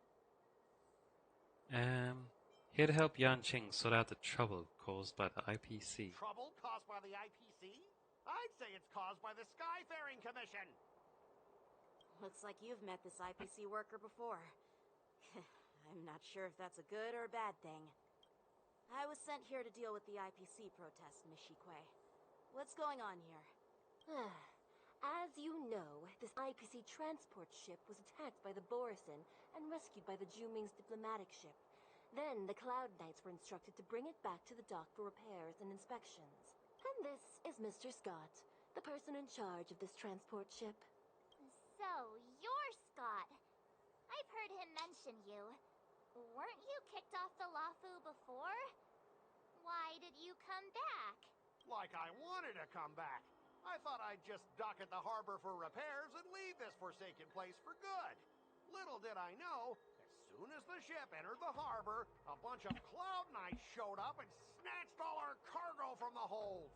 Here to help Yanqing sort out the trouble caused by the IPC. Trouble caused by the IPC? I'd say it's caused by the Skyfaring Commission. Looks like you've met this IPC worker before. I'm not sure if that's a good or a bad thing. I was sent here to deal with the IPC protest, Miss Shikue. What's going on here? As you know, this IPC transport ship was attacked by the Borison and rescued by the Juming's diplomatic ship. Then the Cloud Knights were instructed to bring it back to the dock for repairs and inspections. And this is Mr. Scott, the person in charge of this transport ship. So, you're Scott. I've heard him mention you. Weren't you kicked off the Lafu before? Why did you come back? Like I wanted to come back. I thought I'd just dock at the harbor for repairs and leave this forsaken place for good. Little did I know, as soon as the ship entered the harbor, a bunch of Cloud Knights showed up and snatched all our cargo from the hold.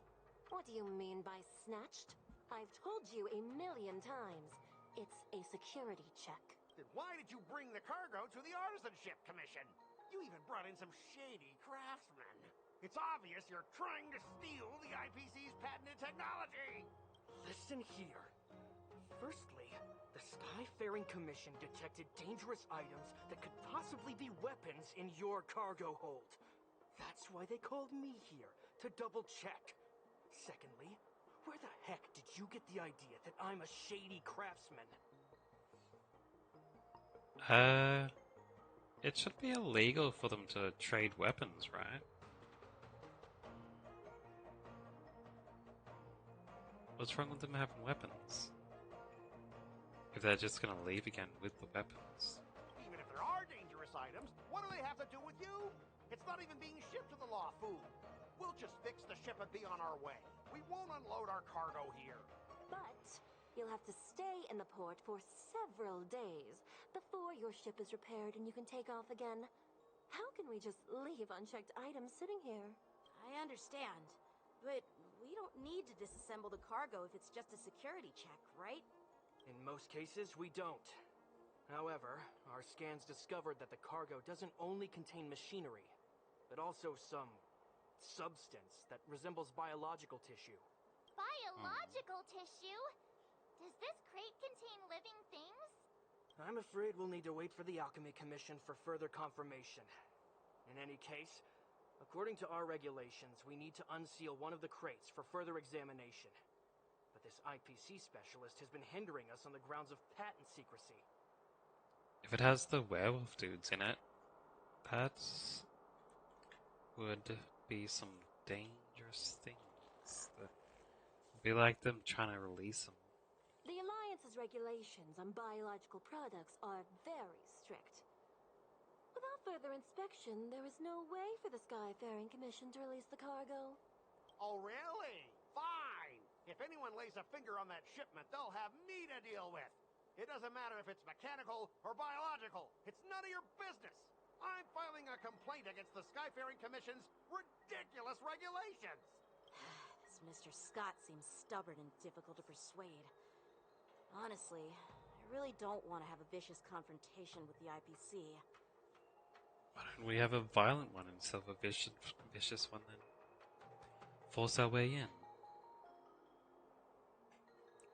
What do you mean by snatched? I've told you 1,000,000 times. It's a security check. Then why did you bring the cargo to the Artisanship Commission? You even brought in some shady craftsmen. It's obvious you're trying to steal the IPC's patented technology. Listen here. Firstly, the Skyfaring Commission detected dangerous items that could possibly be weapons in your cargo hold. That's why they called me here, to double check. Secondly, where the heck did you get the idea that I'm a shady craftsman? It should be illegal for them to trade weapons, right? What's wrong with them having weapons? If they're just gonna leave again with the weapons. Even if there are dangerous items, what do they have to do with you? It's not even being shipped to the Lafu. We'll just fix the ship and be on our way. We won't unload our cargo here. But you'll have to stay in the port for several days before your ship is repaired and you can take off again. How can we just leave unchecked items sitting here? I understand, but we don't need to disassemble the cargo if it's just a security check, right? In most cases, we don't. However, our scans discovered that the cargo doesn't only contain machinery, but also some substance that resembles biological tissue. Biological tissue? Does this crate contain living things? I'm afraid we'll need to wait for the Alchemy Commission for further confirmation. In any case, according to our regulations, we need to unseal one of the crates for further examination. But this IPC specialist has been hindering us on the grounds of patent secrecy. If it has the werewolf dudes in it, that would be some dangerous things. That would be like them trying to release them. The Alliance's regulations on biological products are very strict. Without further inspection, there is no way for the Skyfaring Commission to release the cargo. Oh, really? Fine. If anyone lays a finger on that shipment, they'll have me to deal with. It doesn't matter if it's mechanical or biological. It's none of your business. I'm filing a complaint against the Skyfaring Commission's ridiculous regulations. This Mr. Scott seems stubborn and difficult to persuade. Honestly, I really don't want to have a vicious confrontation with the IPC. Why don't we have a violent one instead of a vicious one then? Force our way in.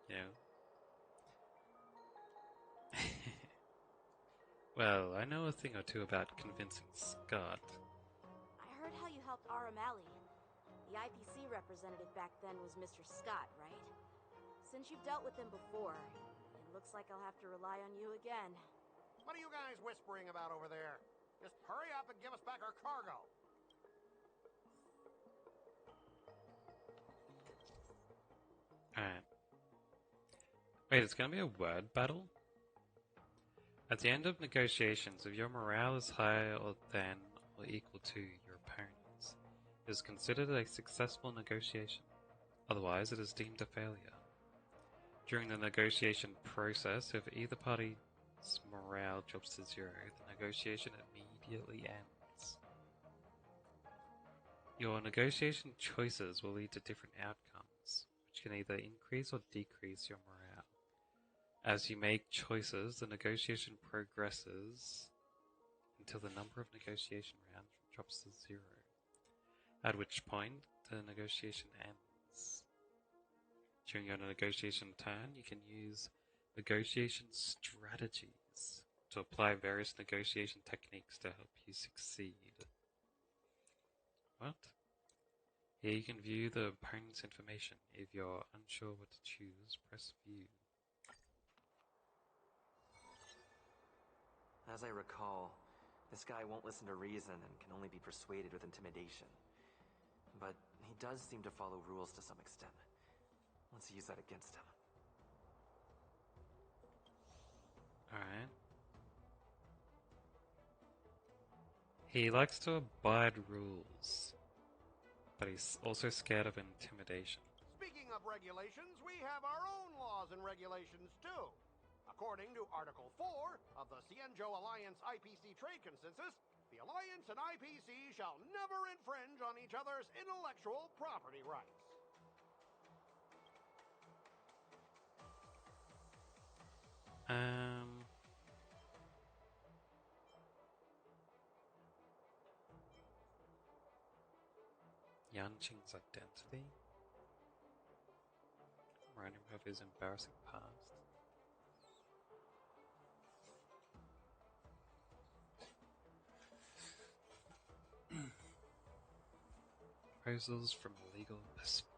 You know? Well, I know a thing or two about convincing Scott. I heard how you helped Aramali. The IPC representative back then was Mr. Scott, right? Since you've dealt with him before, it looks like I'll have to rely on you again. What are you guys whispering about over there? Just hurry up and give us back our cargo. Alright. Wait, it's gonna be a word battle? At the end of negotiations, if your morale is higher than or equal to your opponent's, it is considered a successful negotiation. Otherwise, it is deemed a failure. During the negotiation process, if either party's morale drops to 0, the negotiation immediately ends. Your negotiation choices will lead to different outcomes, which can either increase or decrease your morale. As you make choices, the negotiation progresses until the number of negotiation rounds drops to 0, at which point the negotiation ends. During your negotiation turn, you can use negotiation strategies to apply various negotiation techniques to help you succeed. What? Here you can view the opponent's information. If you're unsure what to choose, press view. As I recall, this guy won't listen to reason and can only be persuaded with intimidation. But he does seem to follow rules to some extent. Let's use that against him. Alright. He likes to abide rules, but he's also scared of intimidation. Speaking of regulations, we have our own laws and regulations too. According to Article 4 of the Cienjo Alliance IPC Trade Consensus, the Alliance and IPC shall never infringe on each other's intellectual property rights. Yanqing's identity? Remind him of his embarrassing past. Proposals from a legal perspective.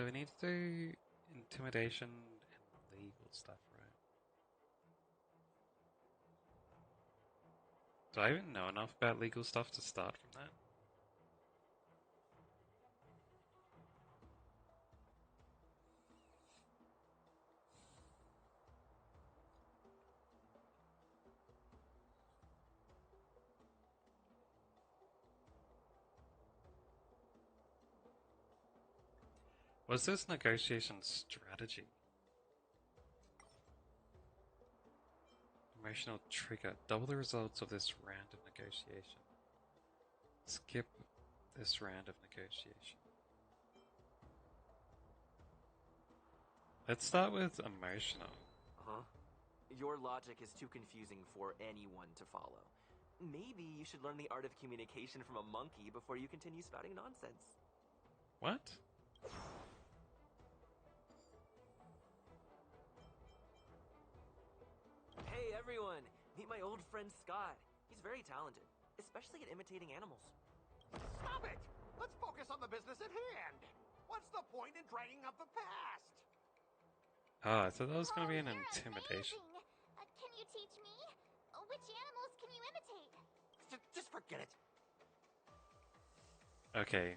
We need to do intimidation and legal stuff, right? Do I even know enough about legal stuff to start from that? Was this negotiation strategy? Emotional trigger. Double the results of this round of negotiation. Skip this round of negotiation. Let's start with emotional. Huh? Your logic is too confusing for anyone to follow. Maybe you should learn the art of communication from a monkey before you continue spouting nonsense. What? Hey everyone! Meet my old friend Scott. He's very talented, especially at imitating animals. Stop it! Let's focus on the business at hand. What's the point in dragging up the past? Ah, I thought that was going to be an intimidation. Can you teach me? Which animals can you imitate? Just forget it. Okay.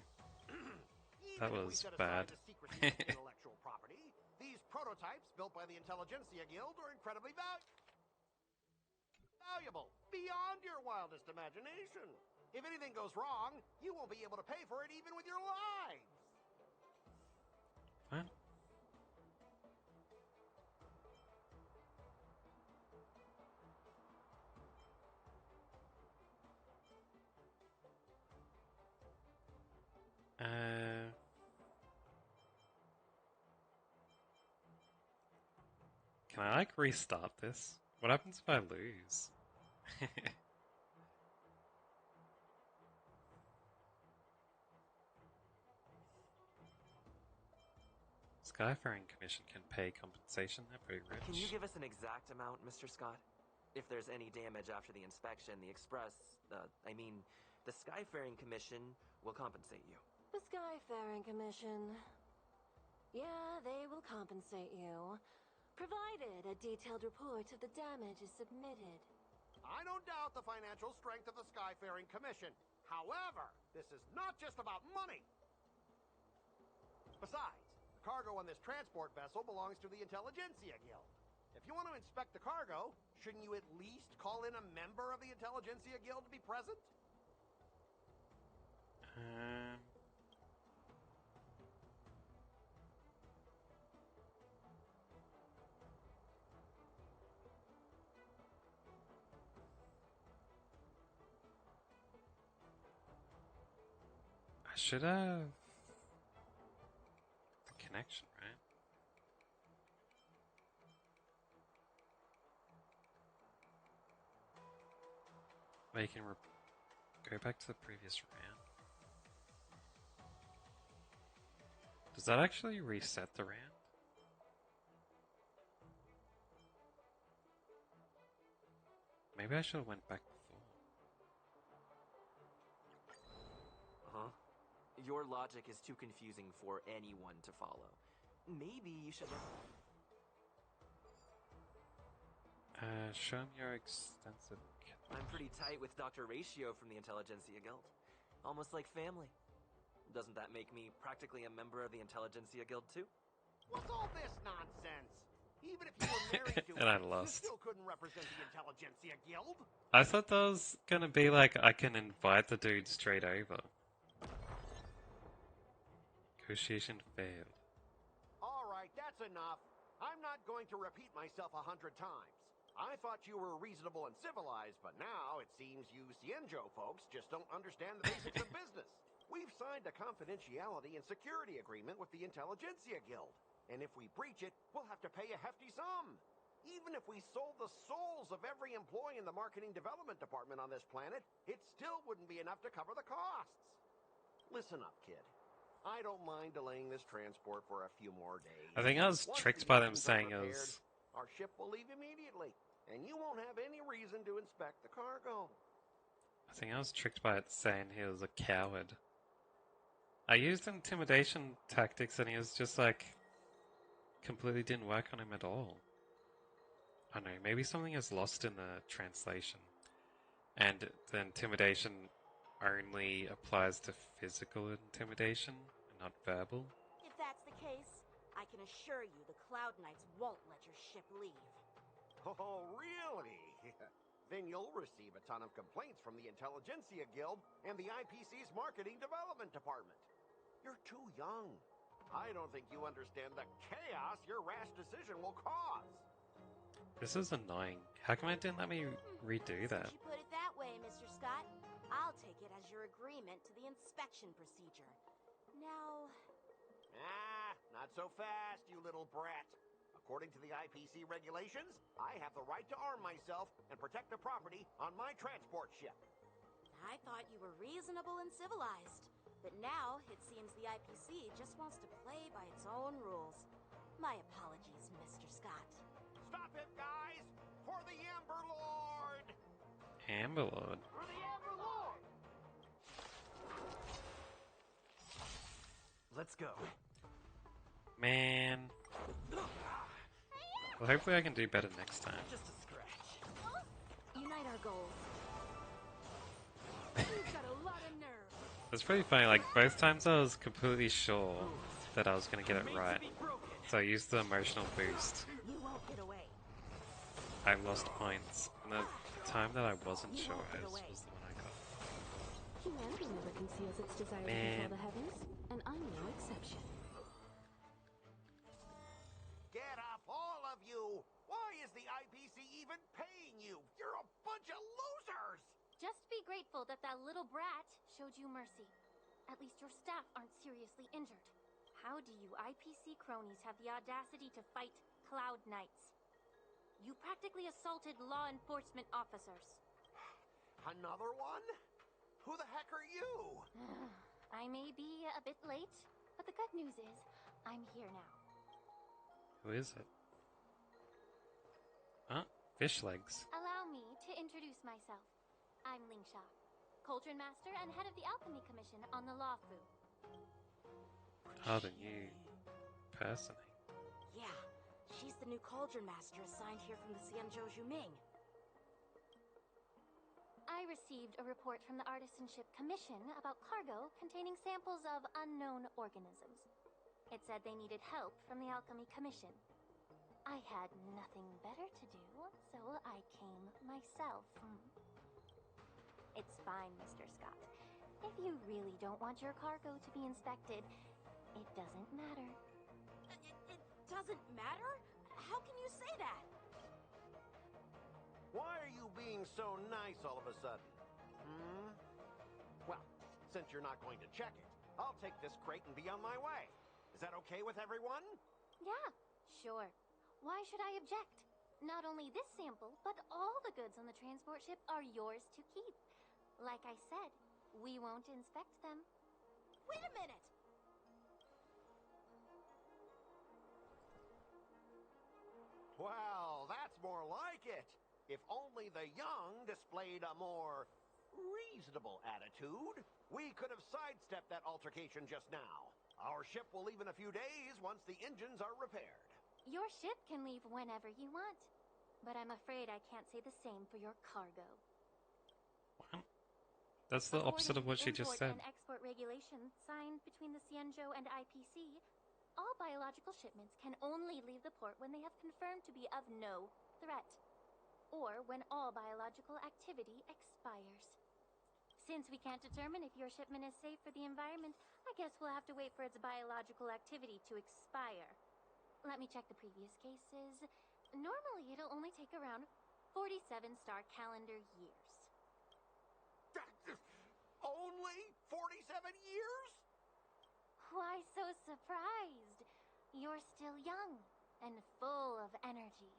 That was bad. The secrecy of intellectual property, these prototypes built by the Intelligentsia Guild are incredibly valuable, beyond your wildest imagination. If anything goes wrong, you won't be able to pay for it even with your lives. What? Can I restart this? What happens if I lose? Skyfaring Commission can pay compensation, they're pretty rich. Can you give us an exact amount, Mr. Scott? If there's any damage after the inspection, the Skyfaring Commission will compensate you. The Skyfaring Commission. Yeah, they will compensate you, provided a detailed report of the damage is submitted. I don't doubt the financial strength of the Skyfaring Commission. However, this is not just about money. Besides, the cargo on this transport vessel belongs to the Intelligentsia Guild. If you want to inspect the cargo, shouldn't you at least call in a member of the Intelligentsia Guild to be present? Um, I should have the connection, right? But you can go back to the previous round. Does that actually reset the round? Maybe I should have went back before. Huh? Your logic is too confusing for anyone to follow. Maybe you should... Show me your extensive... I'm pretty tight with Dr. Ratio from the Intelligentsia Guild. Almost like family. Doesn't that make me practically a member of the Intelligentsia Guild too? What's all this nonsense? Even if you were married to And I it, you lost. still couldn't represent the Intelligentsia Guild. I thought that was gonna be like I can invite the dude straight over. Negotiation failed. Alright, that's enough. I'm not going to repeat myself 100 times. I thought you were reasonable and civilized, but now it seems you Cienjo folks just don't understand the basics of business. We've signed a confidentiality and security agreement with the Intelligentsia Guild, and if we breach it, we'll have to pay a hefty sum. Even if we sold the souls of every employee in the marketing development department on this planet, it still wouldn't be enough to cover the costs. Listen up, kid. I don't mind delaying this transport for a few more days. I think I was Once tricked the by them engines are saying it repaired, was... our ship will leave immediately, and you won't have any reason to inspect the cargo. I think I was tricked by it saying he was a coward. I used intimidation tactics and he was just like... completely didn't work on him at all. I don't know, maybe something is lost in the translation. And the intimidation only applies to physical intimidation and not verbal. If that's the case, I can assure you the Cloud Knights won't let your ship leave. Oh, really? Then you'll receive a ton of complaints from the Intelligentsia Guild and the IPC's Marketing Development Department. You're too young. I don't think you understand the chaos your rash decision will cause. This is annoying. How come it didn't let me redo that? Since you put it that way, Mr. Scott, I'll take it as your agreement to the inspection procedure. Now... Not so fast, you little brat. According to the IPC regulations, I have the right to arm myself and protect the property on my transport ship. I thought you were reasonable and civilized. But now, it seems the IPC just wants to play by its own rules. My apologies, Mr. Scott. Stop it, guys! For the Amber Lord! Amber Lord? For the Amber Lord! Let's go. Man. Well, hopefully I can do better next time. Just a scratch. Unite our goals. You've got a lot of nerve. It's pretty funny, like, both times I was completely sure that I was gonna get it right. So I used the emotional boost. You won't get away. I lost points. And the time that I wasn't sure was the one I got. Humanity never conceals its desire to control the heavens, and I'm no exception. Get up, all of you! Why is the IPC even paying you? You're a bunch of losers! Just be grateful that that little brat showed you mercy. At least your staff aren't seriously injured. How do you IPC cronies have the audacity to fight Cloud Knights? You practically assaulted law enforcement officers. Another one? Who the heck are you? I may be a bit late, but the good news is I'm here now. Who is it? Huh? Fish legs. Allow me to introduce myself. I'm Lingsha, Cauldron Master and head of the Alchemy Commission on the Lawfu. Oh, the new person. Yeah, she's the new Cauldron Master assigned here from the Cienjo Juming. I received a report from the Artisanship Commission about cargo containing samples of unknown organisms. It said they needed help from the Alchemy Commission. I had nothing better to do, so I came myself. It's fine, Mr. Scott. If you really don't want your cargo to be inspected, it doesn't matter. It doesn't matter? How can you say that? Why are you being so nice all of a sudden? Hmm? Well, since you're not going to check it, I'll take this crate and be on my way. Is that okay with everyone? Yeah, sure. Why should I object? Not only this sample, but all the goods on the transport ship are yours to keep. Like I said, we won't inspect them. Wait a minute! Well, that's more like it. If only the young displayed a more reasonable attitude, we could have sidestepped that altercation just now. Our ship will leave in a few days once the engines are repaired. Your ship can leave whenever you want, but I'm afraid I can't say the same for your cargo. That's the opposite of what she just said. According to the import and export regulations signed between the Xianzhou and IPC, all biological shipments can only leave the port when they have confirmed to be of no threat, or when all biological activity expires. Since we can't determine if your shipment is safe for the environment, I guess we'll have to wait for its biological activity to expire. Let me check the previous cases. Normally, it'll only take around 47 star calendar years. Only 47 years? Why so surprised? You're still young and full of energy.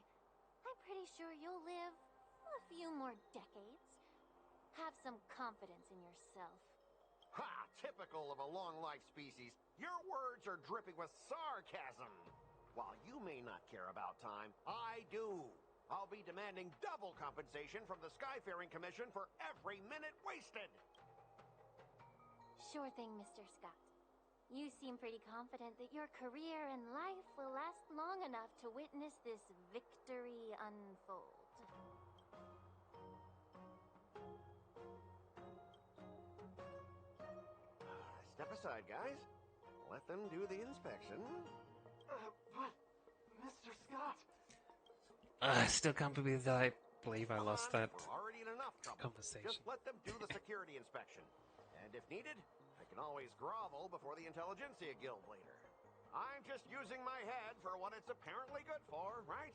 I'm pretty sure you'll live a few more decades. Have some confidence in yourself. Ha! Typical of a long-life species. Your words are dripping with sarcasm. While you may not care about time, I do. I'll be demanding double compensation from the Skyfaring Commission for every minute wasted. Sure thing, Mr. Scott. You seem pretty confident that your career and life will last long enough to witness this victory unfold. Step aside, guys. Let them do the inspection. But, Mr. Scott... I still can't believe I lost that We're already in enough trouble. conversation. Just let them do the security inspection. And if needed, I can always grovel before the Intelligentsia Guild later. I'm just using my head for what it's apparently good for, right?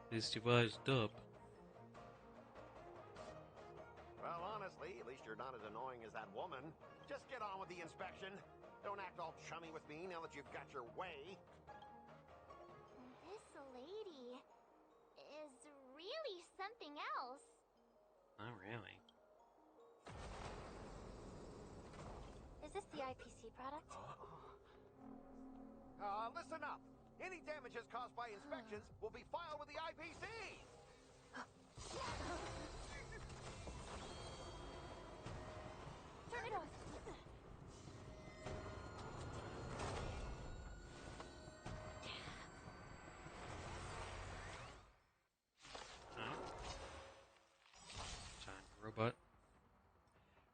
At least you wised up. Well, honestly, at least you're not as annoying as that woman. Just get on with the inspection. Don't act all chummy with me now that you've got your way. This lady is really something else. Not really. Is this the IPC product? Listen up. Any damages caused by inspections will be filed with the IPC. Turn it off. Giant robot.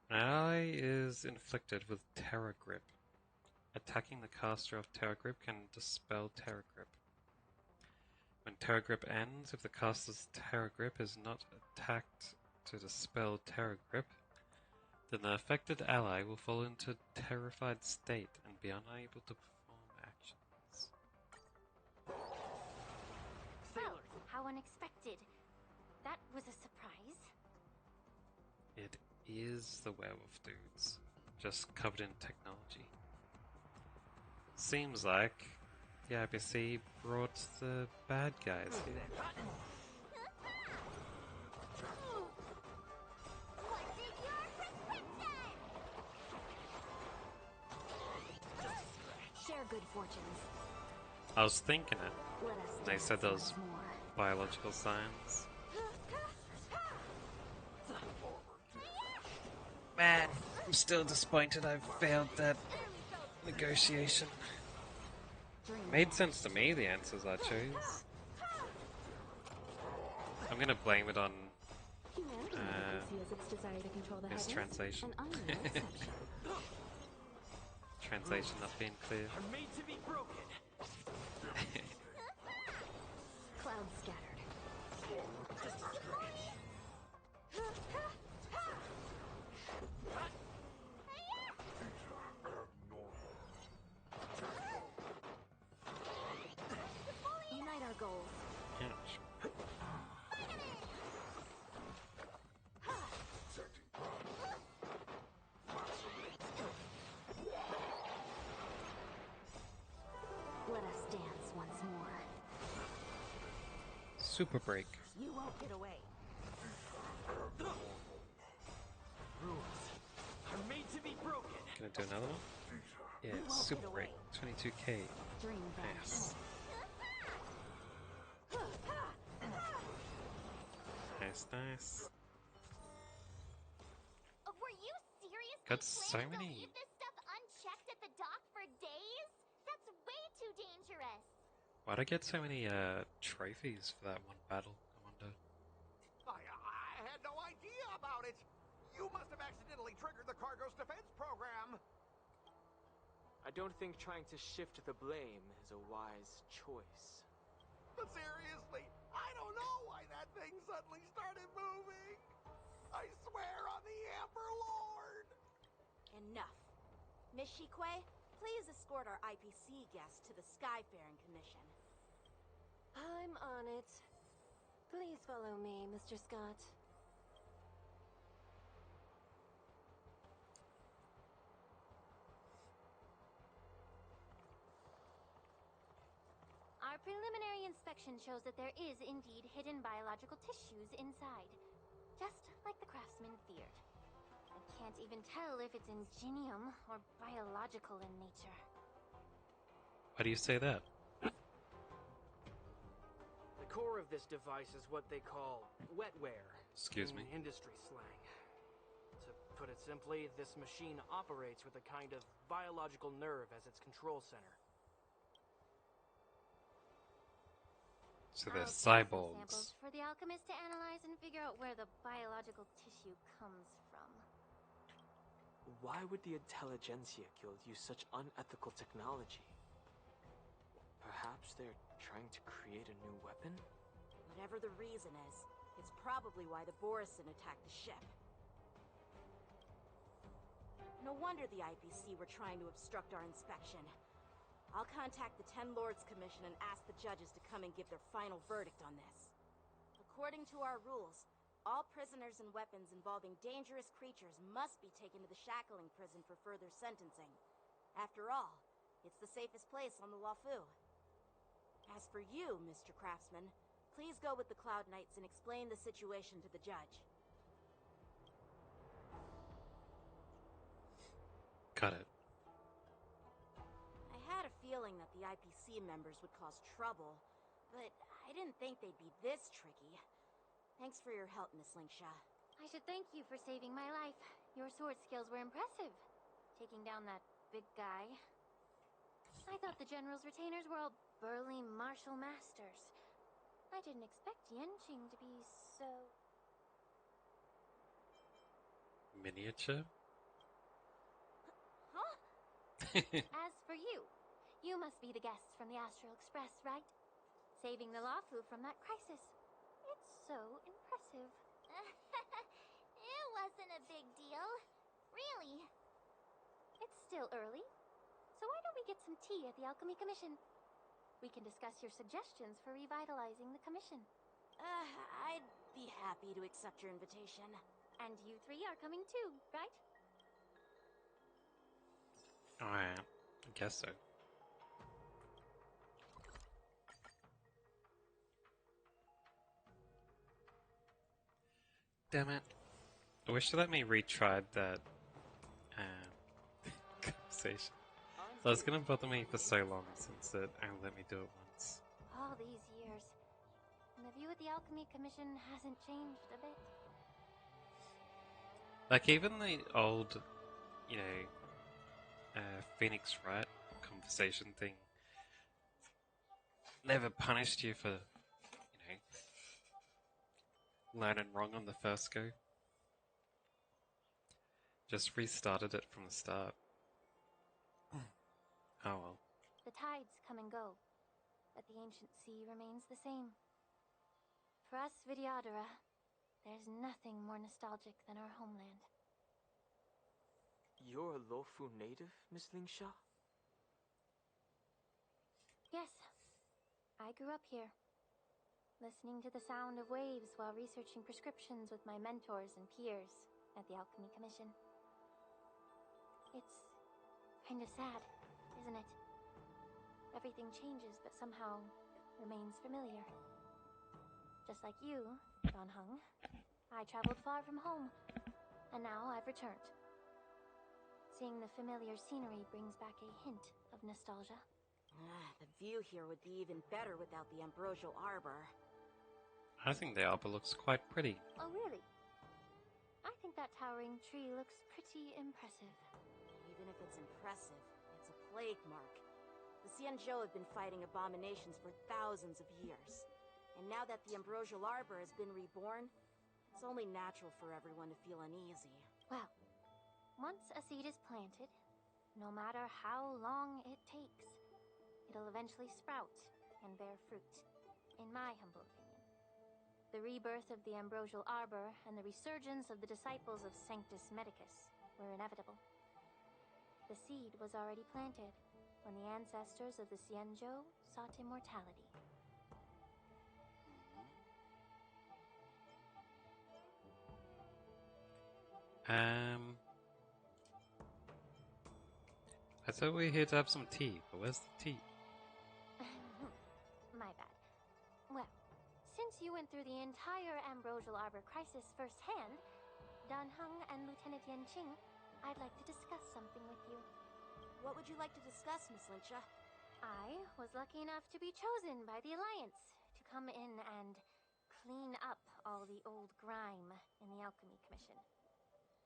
An ally is inflicted with Terra Grip. Attacking the caster of Terra Grip can dispel Terra Grip. When Terra Grip ends, if the caster's Terra Grip is not attacked to dispel Terra Grip, then the affected ally will fall into terrified state and be unable to perform actions. Sailors, how unexpected. That was a surprise. It is the werewolf dudes, just covered in technology. Seems like the IPC brought the bad guys here. What's in your prescription? Share good fortunes. I was thinking it. Let us They said dance those once more. biological signs. Man, I'm still disappointed I failed that negotiation. Made sense to me, the answers I chose. I'm gonna blame it on Conceals its desire to control the heavens, mistranslation. and I'm no exception. Translation not being clear. Are made to be broken. Cloud Super break. You won't get away. Rules are made to be broken. Gonna do another one? Yeah, super break. 22k. Dream Nice. Nice, nice. Were you seriously Got so planning to many. leave this stuff unchecked at the dock for days? That's way too dangerous. Why'd I get so many trophies for that one battle? I wonder. I had no idea about it. You must have accidentally triggered the cargo's defense program. I don't think trying to shift the blame is a wise choice. But seriously, I don't know why that thing suddenly started moving. I swear on the Amber Lord. Enough. Miss Shikwe, please escort our IPC guest to the Skyfaring Commission. I'm on it. Please follow me, Mr. Scott. Our preliminary inspection shows that there is indeed hidden biological tissues inside. Just like the craftsman feared. I can't even tell if it's ingenium or biological in nature. Why do you say that? The core of this device is what they call wetware. Excuse in me? Industry slang. To put it simply, this machine operates with a kind of biological nerve as its control center. So they're I'll take some cyborgs. samples for the alchemist to analyze and figure out where the biological tissue comes from. Why would the Intelligentsia Guild use such unethical technology? Perhaps they're trying to create a new weapon? Whatever the reason is, it's probably why the Borison attacked the ship. No wonder the IPC were trying to obstruct our inspection. I'll contact the Ten Lords Commission and ask the judges to come and give their final verdict on this. According to our rules, all prisoners and weapons involving dangerous creatures must be taken to the shackling prison for further sentencing. After all, it's the safest place on the Luofu. As for you, Mr. Craftsman, please go with the Cloud Knights and explain the situation to the judge. Got it. I had a feeling that the IPC members would cause trouble, but I didn't think they'd be this tricky. Thanks for your help, Miss Lingsha. I should thank you for saving my life. Your sword skills were impressive. Taking down that big guy. I thought the General's retainers were all burly martial masters. I didn't expect Yenqing to be so... Miniature? Huh? As for you, you must be the guests from the Astral Express, right? Saving the Luofu from that crisis. It's so impressive. It wasn't a big deal. Really. It's still early. So why don't we get some tea at the Alchemy Commission? We can discuss your suggestions for revitalizing the commission. I'd be happy to accept your invitation. And you three are coming too, right? Alright, I guess so. Damn it. I wish they let me retry that conversation. That was gonna bother me for so long since it only let me do it once. All these years. And the view of the Alchemy Commission hasn't changed a bit. Like, even the old, you know, Phoenix Wright conversation thing never punished you for, you know, learning wrong on the first go. Just restarted it from the start. Oh well. The tides come and go, but the ancient sea remains the same. For us Vidyadhara, there's nothing more nostalgic than our homeland. You're a Luofu native, Miss Lingsha? Yes, I grew up here, listening to the sound of waves while researching prescriptions with my mentors and peers at the Alchemy Commission. It's kind of sad, isn't it? Everything changes but somehow remains familiar. Just like you, Don Hung, I traveled far from home, and now I've returned. Seeing the familiar scenery brings back a hint of nostalgia. The view here would be even better without the ambrosial arbor. I think the arbor looks quite pretty. Oh, really? I think that towering tree looks pretty impressive. Even if it's impressive, it's a plague mark. The Xianzhou have been fighting abominations for thousands of years. And now that the ambrosial arbor has been reborn, it's only natural for everyone to feel uneasy. Well, once a seed is planted, no matter how long it takes, it'll eventually sprout and bear fruit, in my humble opinion. The rebirth of the ambrosial arbor and the resurgence of the disciples of Sanctus Medicus were inevitable. The seed was already planted when the ancestors of the Xianzhou sought immortality. I thought we were here to have some tea, but where's the tea? My bad. Well, since you went through the entire ambrosial arbor crisis firsthand, Dan Heng and Lieutenant Yanqing, I'd like to discuss something with you. What would you like to discuss, Miss Lingsha? I was lucky enough to be chosen by the Alliance to come in and clean up all the old grime in the Alchemy Commission.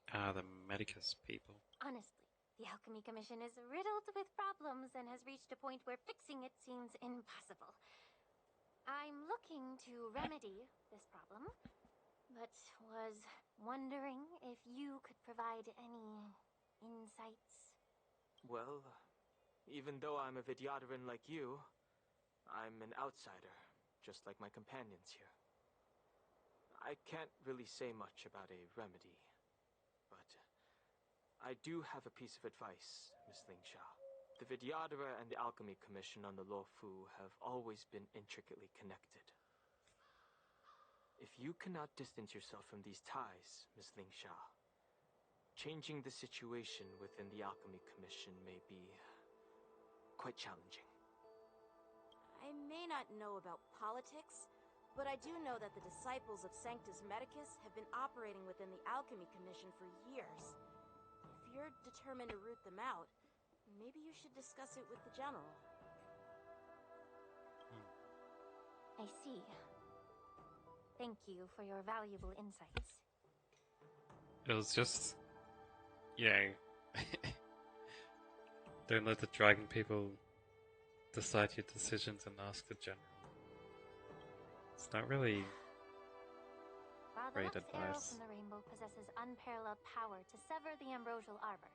The Medicus people. Honestly, the Alchemy Commission is riddled with problems and has reached a point where fixing it seems impossible. I'm looking to remedy this problem, but was wondering if you could provide any insights. Well, even though I'm a Vidyadharan like you, I'm an outsider, just like my companions here. I can't really say much about a remedy, but I do have a piece of advice, Miss Lingsha. The Vidyadhara and the Alchemy Commission on the Luofu have always been intricately connected. If you cannot distance yourself from these ties, Miss Lingsha, changing the situation within the Alchemy Commission may be quite challenging. I may not know about politics, but I do know that the disciples of Sanctus Medicus have been operating within the Alchemy Commission for years. If you're determined to root them out, maybe you should discuss it with the General. I see. Thank you for your valuable insights. It was just, don't let the dragon people decide your decisions and ask the general. It's not really While the great Lux Arrow advice. from the Rainbow possesses unparalleled power to sever the ambrosial arbor,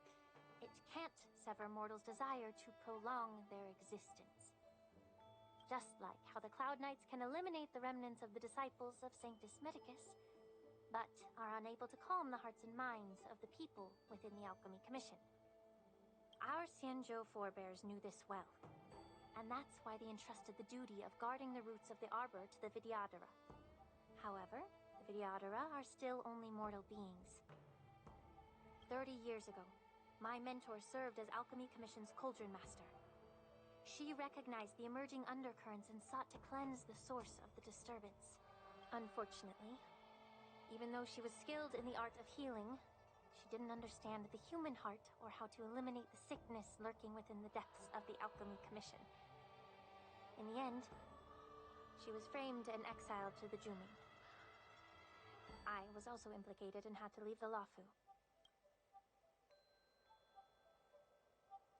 it can't sever mortals' desire to prolong their existence. Just like how the Cloud Knights can eliminate the remnants of the disciples of Sanctus Medicus, but are unable to calm the hearts and minds of the people within the Alchemy Commission. Our Xianzhou forebears knew this well, and that's why they entrusted the duty of guarding the roots of the arbor to the Vidyadhara. However, the Vidyadhara are still only mortal beings. 30 years ago, my mentor served as Alchemy Commission's Cauldron Master. She recognized the emerging undercurrents and sought to cleanse the source of the disturbance. Unfortunately, even though she was skilled in the art of healing, she didn't understand the human heart or how to eliminate the sickness lurking within the depths of the Alchemy Commission. In the end, she was framed and exiled to the Juming. I was also implicated and had to leave the Luofu.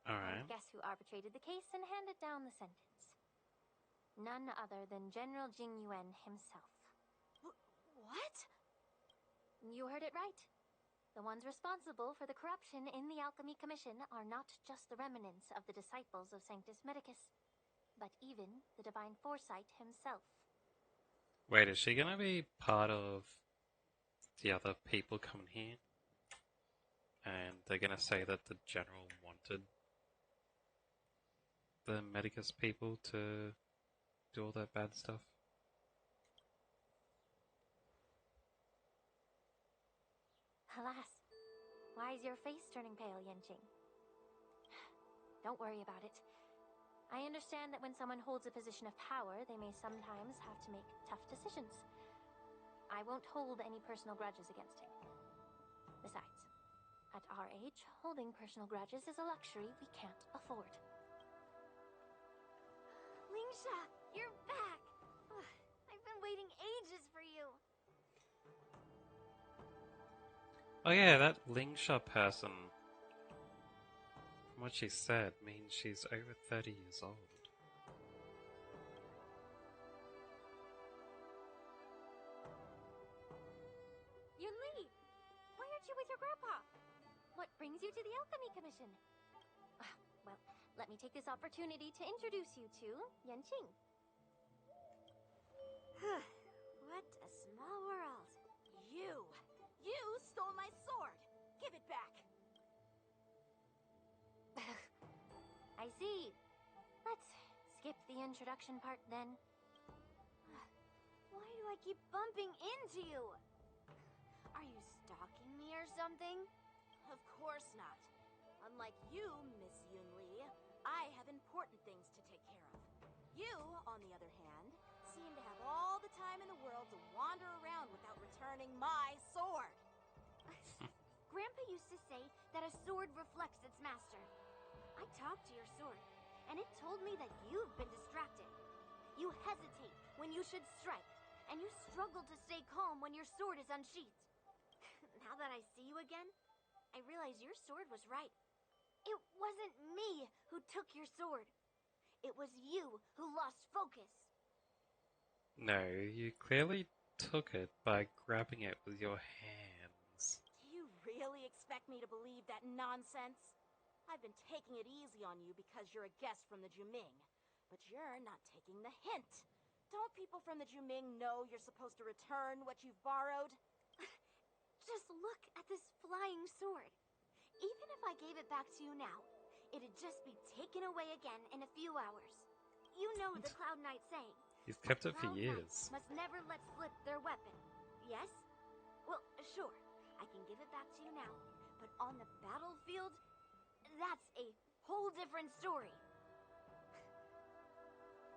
Alright. And guess who arbitrated the case and handed down the sentence? None other than General Jing Yuan himself. What? You heard it right. The ones responsible for the corruption in the Alchemy Commission are not just the remnants of the disciples of Sanctus Medicus, but even the Divine Foresight himself. Wait, is she gonna be part of the other people coming here? And they're gonna say that the general wanted the Medicus people to do all that bad stuff? Alas, why is your face turning pale, Yanqing? Don't worry about it. I understand that when someone holds a position of power, they may sometimes have to make tough decisions. I won't hold any personal grudges against him. Besides, at our age, holding personal grudges is a luxury we can't afford. Lingsha, you're back! Ugh, I've been waiting ages for you. Oh yeah, that Lingsha person, from what she said, means she's over 30 years old. Yunli! Why aren't you with your grandpa? What brings you to the Alchemy Commission? Well, let me take this opportunity to introduce you to Yanqing. What a small world. You stole my sword! Give it back! I see. Let's skip the introduction part then. Why do I keep bumping into you? Are you stalking me or something? Of course not. Unlike you, Miss Yunli, I have important things to take care of. You, on the other hand, seem to have all the time in the world to wander around without returning my sword. Grandpa used to say that a sword reflects its master. I talked to your sword, and it told me that you've been distracted. You hesitate when you should strike, and you struggle to stay calm when your sword is unsheathed. Now that I see you again, I realize your sword was right. It wasn't me who took your sword. It was you who lost focus. No, you clearly took it by grabbing it with your hands. Do you really expect me to believe that nonsense? I've been taking it easy on you because you're a guest from the Juming, but you're not taking the hint. Don't people from the Juming know you're supposed to return what you've borrowed? Just look at this flying sword. Even if I gave it back to you now, it'd just be taken away again in a few hours. You know the Cloud Knight saying. He's kept it for Cloud years. Knights must never let slip their weapon. Yes? Well, sure. I can give it back to you now. But on the battlefield, that's a whole different story.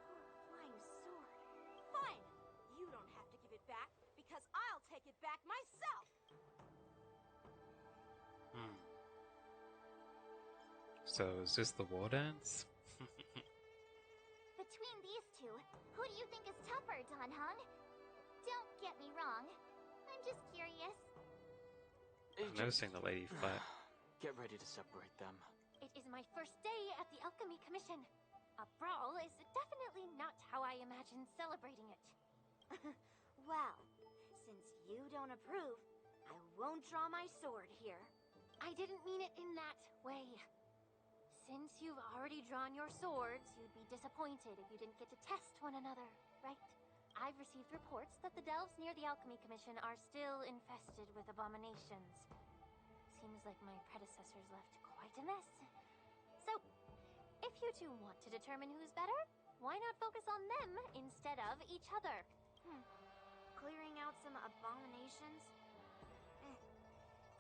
Poor flying sword. Fine! You don't have to give it back, because I'll take it back myself! So, is this the war dance? Between these two, who do you think is tougher, Don Han? Don't get me wrong. I'm just curious. I'm noticing the lady fight. Get ready to separate them. It is my first day at the Alchemy Commission. A brawl is definitely not how I imagined celebrating it. Well, since you don't approve, I won't draw my sword here. I didn't mean it in that way. Since you've already drawn your swords, you'd be disappointed if you didn't get to test one another, right? I've received reports that the delves near the Alchemy Commission are still infested with abominations. Seems like my predecessors left quite a mess. So, if you two want to determine who's better, why not focus on them instead of each other? Clearing out some abominations?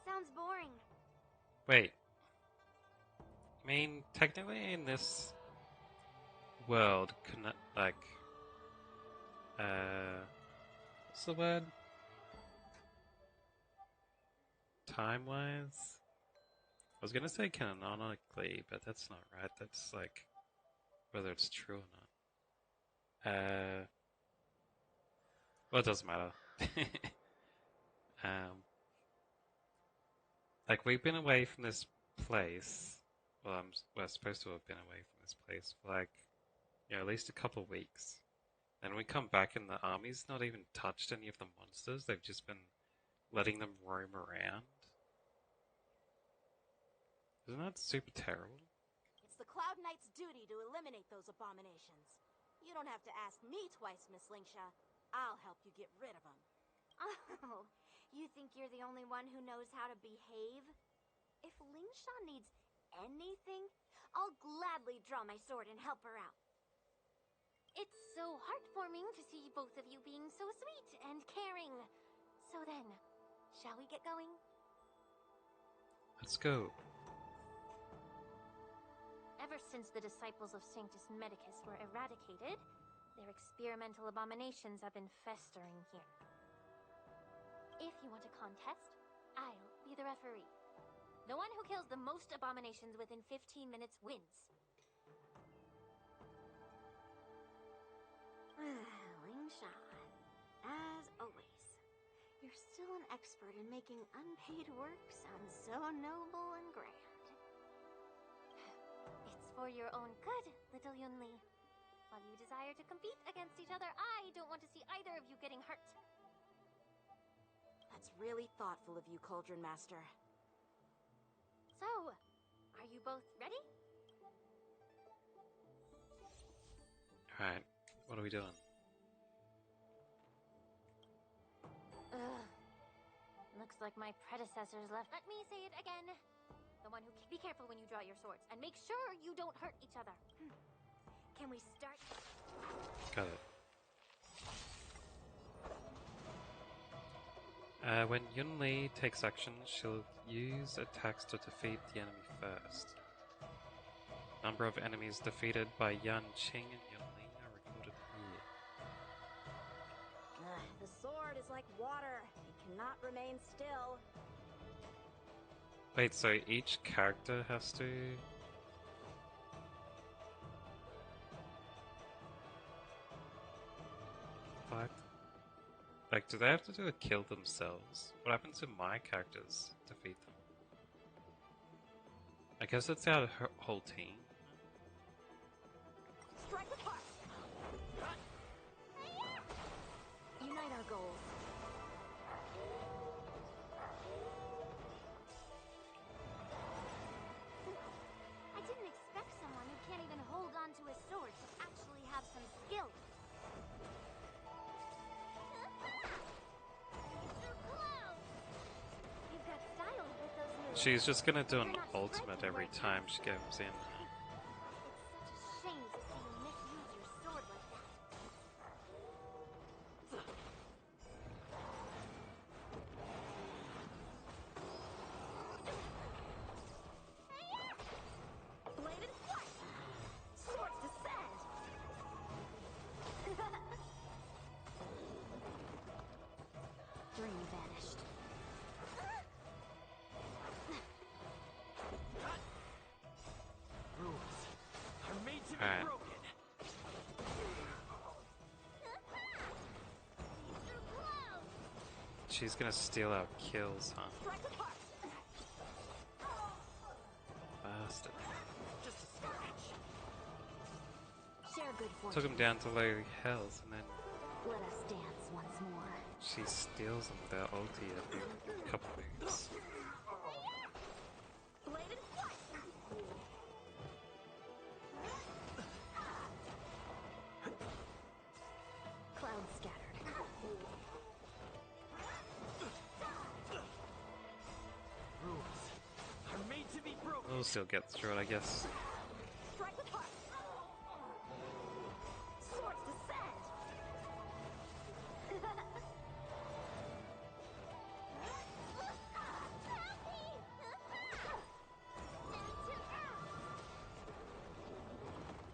Sounds boring. Wait. I mean, technically in this world, what's the word? Time-wise? I was gonna say canonically, but that's not right. That's like, whether it's true or not. Well, it doesn't matter. Like, we've been away from this place. Well, we're supposed to have been away from this place for like, at least a couple of weeks. And we come back and the army's not even touched any of the monsters. They've just been letting them roam around. Isn't that super terrible? It's the Cloud Knight's duty to eliminate those abominations. You don't have to ask me twice, Miss Lingsha. I'll help you get rid of them. Oh, you think you're the only one who knows how to behave? If Lingsha needs anything, I'll gladly draw my sword and help her out. It's so heartwarming to see both of you being so sweet and caring. So then, shall we get going? Let's go. Ever ever since the disciples of Sanctus Medicus were eradicated, their experimental abominations have been festering here. If you want a contest, I'll be the referee. The one who kills the most abominations within 15 minutes wins. Lingsha, as always, you're still an expert in making unpaid work sound so noble and grand. It's for your own good, little Yunli. While you desire to compete against each other, I don't want to see either of you getting hurt. That's really thoughtful of you, Cauldron Master. So, are you both ready? Alright, what are we doing? Ugh. Looks like my predecessors left. Let me say it again. The one who... Be careful when you draw your swords, and make sure you don't hurt each other. Can we start? Got it. When Yunli takes action, she'll use attacks to defeat the enemy first. Number of enemies defeated by Yan Qing and Yunli are recorded here. The sword is like water. It cannot remain still. Wait, so each character has to... fight? Like, do they have to do a kill themselves? What happens if my characters defeat them? I guess it's our whole team. Strike apart. Unite our goals. I didn't expect someone who can't even hold on to a sword to actually have some skill. You've got style with those moves. She's just gonna do an ultimate every time she comes in. It's such a shame to see you misuse your sword like that. Bladed flight. Swords descend. Dream vanished. Rules are made to be Alright. broken. She's gonna steal our kills, huh? Strike apart. Bastard. Just a scratch. Share good fortune. Took him down to low health, and then Let us dance once more. she steals them with her ulti every couple moves. Bladed flight. Cloud scattered. Rules are made to be broken. We'll still get through it, I guess. Strike apart. Swords descend.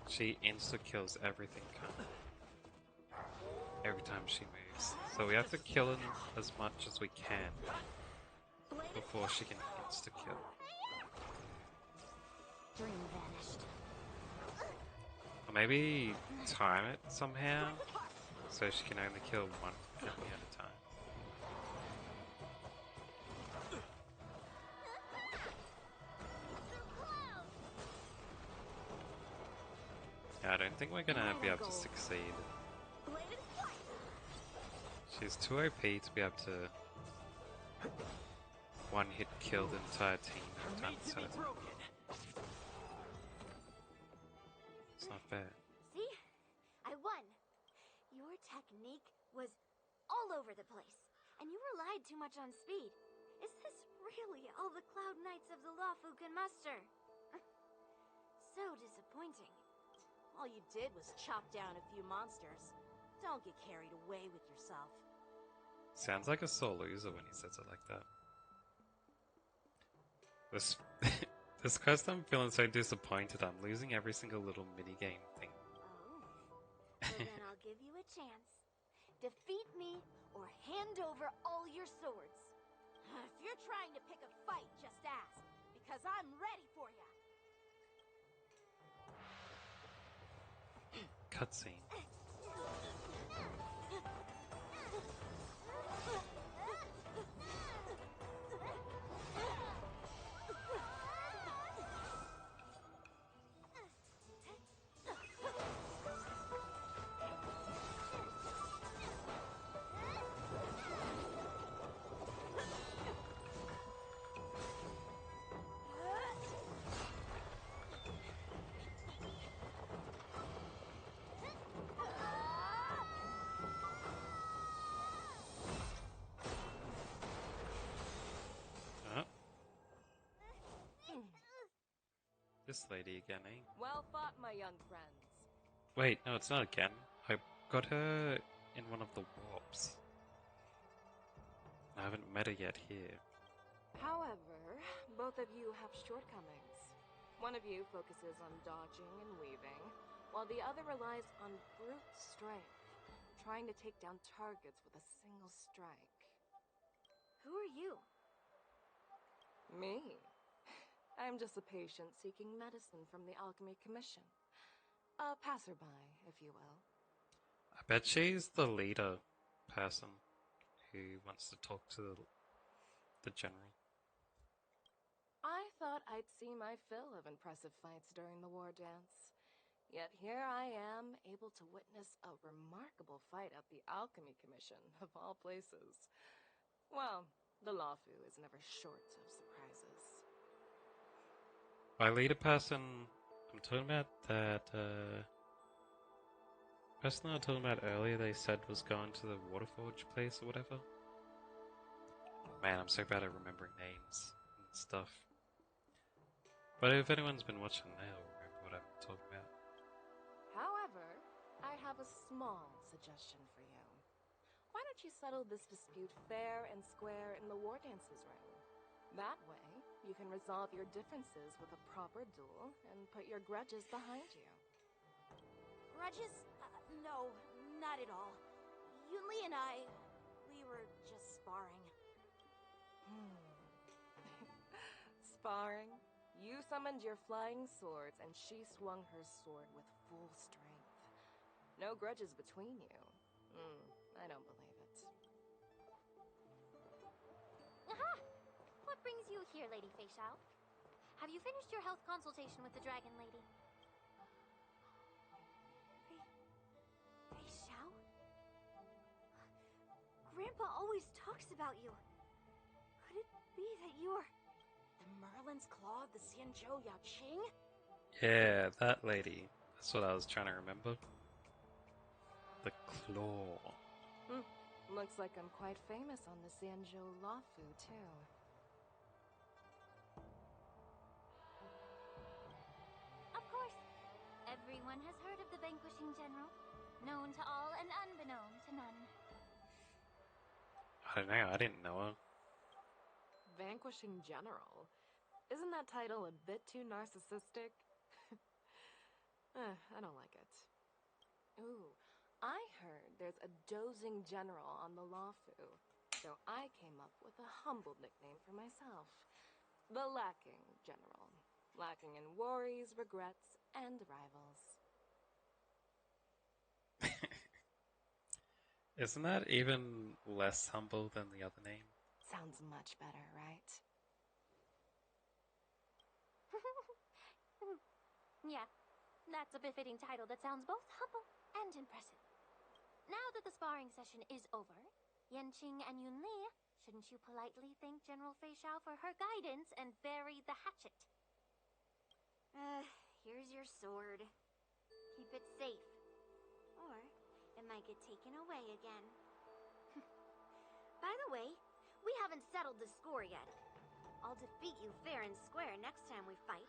She insta-kills everything every time she moves. So we have to kill her as much as we can before she can insta-kill. Dream vanished. Or maybe time it somehow so she can only kill one enemy at a time. Yeah, I don't think we're gonna be able to succeed. Bladed flight. She's too OP to be able to one-hit kill the entire team every time it's her turn. It's not fair. See? I won. Your technique was all over the place, and you relied too much on speed. Is this really all the Cloud Knights of the Lawfu can muster? So disappointing. All you did was chop down a few monsters. Don't get carried away with yourself. Sounds like a sore loser when he says it like that. This, This quest, I'm feeling so disappointed. I'm losing every single little minigame thing. Oh, well then I'll give you a chance. Defeat me or hand over all your swords. If you're trying to pick a fight, just ask, because I'm ready for you. Cutscene. This lady again, eh? Well fought, my young friends. Wait, no, it's not again. I got her in one of the warps. I haven't met her yet here. However, both of you have shortcomings. One of you focuses on dodging and weaving, while the other relies on brute strength, trying to take down targets with a single strike. Who are you? Me? I'm just a patient seeking medicine from the Alchemy Commission. A passerby, if you will. I bet she's the leader person who wants to talk to the general. I thought I'd see my fill of impressive fights during the war dance. Yet here I am, able to witness a remarkable fight at the Alchemy Commission, of all places. Well, the Lawfu is never short of surprises. By leader person, I'm talking about that person I was talking about earlier they said was going to the Waterforge place or whatever. Man, I'm so bad at remembering names and stuff. But if anyone's been watching, they'll remember what I'm talking about. However, I have a small suggestion for you. Why don't you settle this dispute fair and square in the War Dances ring? That way, you can resolve your differences with a proper duel and put your grudges behind you. Grudges? No, not at all. Yunli and I, we were just sparring. Sparring? You summoned your flying swords and she swung her sword with full strength. No grudges between you. I don't believe it. Aha! What brings you here, Lady Fei Xiao? Have you finished your health consultation with the Dragon Lady? Fei Xiao? Grandpa always talks about you. Could it be that you're the Merlin's Claw of the Xianzhou Yaoqing? Yeah, that lady. That's what I was trying to remember. The claw. Looks like I'm quite famous on the Xianzhou Lawfu, too. Of course. Everyone has heard of the Vanquishing General. Known to all and unbeknown to none. I don't know, I didn't know her. Vanquishing General? Isn't that title a bit too narcissistic? I don't like it. Ooh, I heard there's a dozing general on the Lawfu, so I came up with a humble nickname for myself. The Lacking General. Lacking in worries, regrets, and rivals. Isn't that even less humble than the other name? Sounds much better, right? Yeah, that's a befitting title that sounds both humble and impressive. Now that the sparring session is over, Yanqing and Yunli, shouldn't you politely thank General Fei Xiao for her guidance and bury the hatchet? Here's your sword. Keep it safe. Or it might get taken away again. By the way, we haven't settled the score yet. I'll defeat you fair and square next time we fight.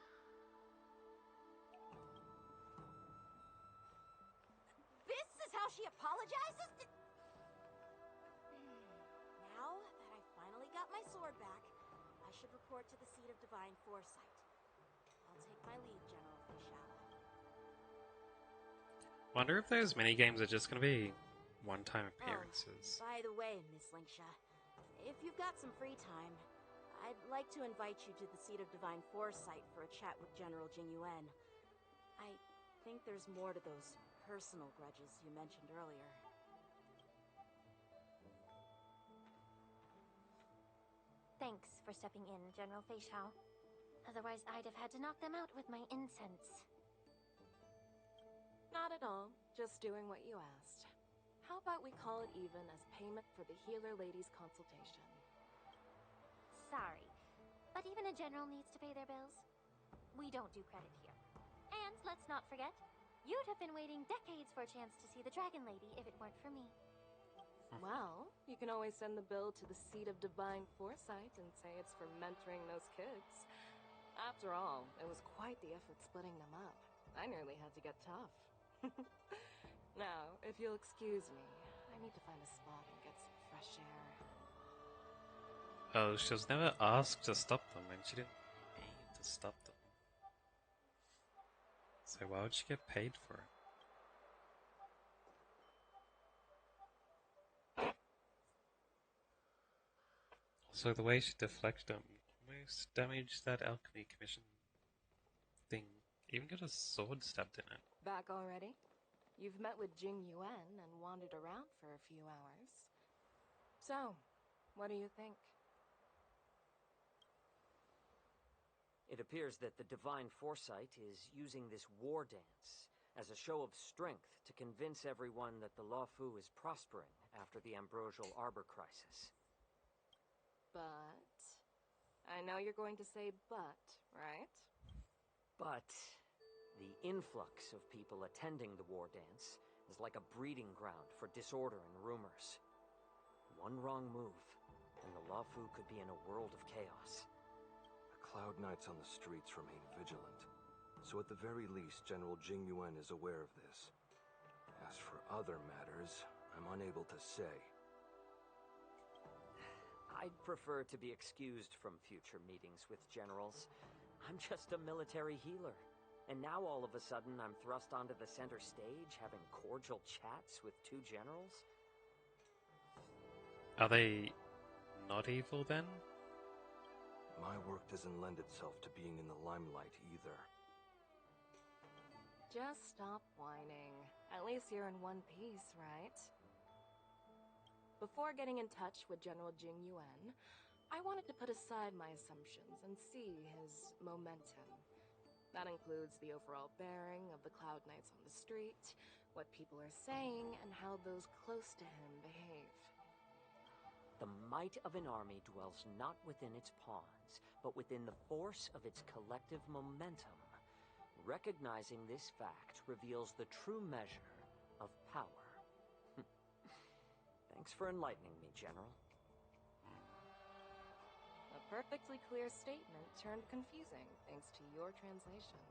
This is how she apologizes to... Now that I finally got my sword back, I should report to the seat of divine foresight. Wonder if those mini games are just gonna be one-time appearances. By the way, Miss Linksha, if you've got some free time, I'd like to invite you to the Seat of Divine Foresight for a chat with General Jing Yuan. I think there's more to those personal grudges you mentioned earlier. Thanks for stepping in, General Fei Shao. Otherwise, I'd have had to knock them out with my incense. Not at all. Just doing what you asked. How about we call it even as payment for the healer lady's consultation? Sorry, but even a general needs to pay their bills. We don't do credit here. And let's not forget, you'd have been waiting decades for a chance to see the Dragon Lady if it weren't for me. Well, you can always send the bill to the Seat of Divine Foresight and say it's for mentoring those kids. After all, it was quite the effort splitting them up. I nearly had to get tough. Now, if you'll excuse me, I need to find a spot and get some fresh air. Oh, she was never asked to stop them, and she didn't need to stop them. So why would she get paid for it? Also, the way she deflected them almost damaged that alchemy commission thing. Even got a sword stabbed in it. Back already? You've met with Jing Yuan and wandered around for a few hours. So, what do you think? It appears that the Divine Foresight is using this war dance as a show of strength to convince everyone that the Luofu is prospering after the Ambrosial Arbor crisis. But... I know you're going to say but, right? But the influx of people attending the war dance is like a breeding ground for disorder and rumors. One wrong move, and the Luofu could be in a world of chaos. The Cloud Knights on the streets remain vigilant, so at the very least, General Jing Yuan is aware of this. As for other matters, I'm unable to say. I'd prefer to be excused from future meetings with generals. I'm just a military healer. And now all of a sudden I'm thrust onto the center stage having cordial chats with two generals? Are they not evil then? My work doesn't lend itself to being in the limelight either. Just stop whining. At least you're in one piece, right? Before getting in touch with General Jing Yuan, I wanted to put aside my assumptions and see his momentum. That includes the overall bearing of the Cloud Knights on the street, what people are saying, and how those close to him behave. The might of an army dwells not within its pawns, but within the force of its collective momentum. Recognizing this fact reveals the true measure of power. Thanks for enlightening me, General. A perfectly clear statement turned confusing thanks to your translation.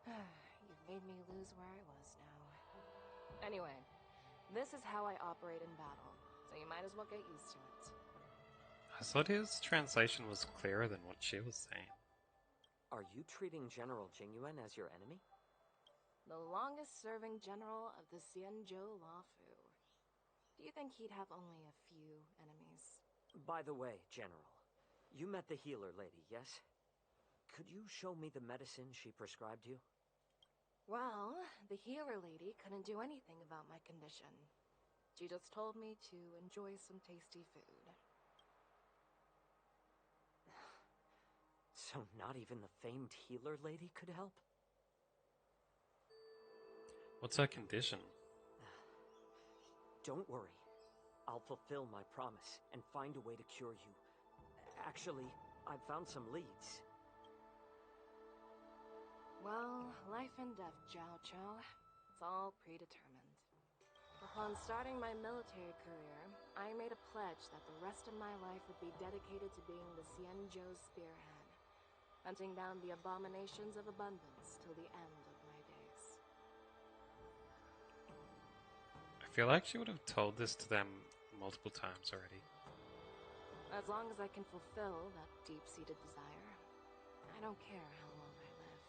You've made me lose where I was now. Anyway, this is how I operate in battle, so you might as well get used to it. I thought his translation was clearer than what she was saying. Are you treating General Jing Yuan as your enemy? The longest-serving general of the Xianzhou Luofu. Do you think he'd have only a few enemies? By the way, General, you met the healer lady, yes? Could you show me the medicine she prescribed you? Well, the healer lady couldn't do anything about my condition. She just told me to enjoy some tasty food. So not even the famed healer lady could help? What's her condition? Don't worry. I'll fulfill my promise and find a way to cure you. Actually, I've found some leads. Well, life and death, Zhao Chou. It's all predetermined. Upon starting my military career, I made a pledge that the rest of my life would be dedicated to being the Xianzhou spearhead, hunting down the abominations of abundance till the end of my days. I feel like she would have told this to them multiple times already. As long as I can fulfill that deep-seated desire, I don't care how long I live.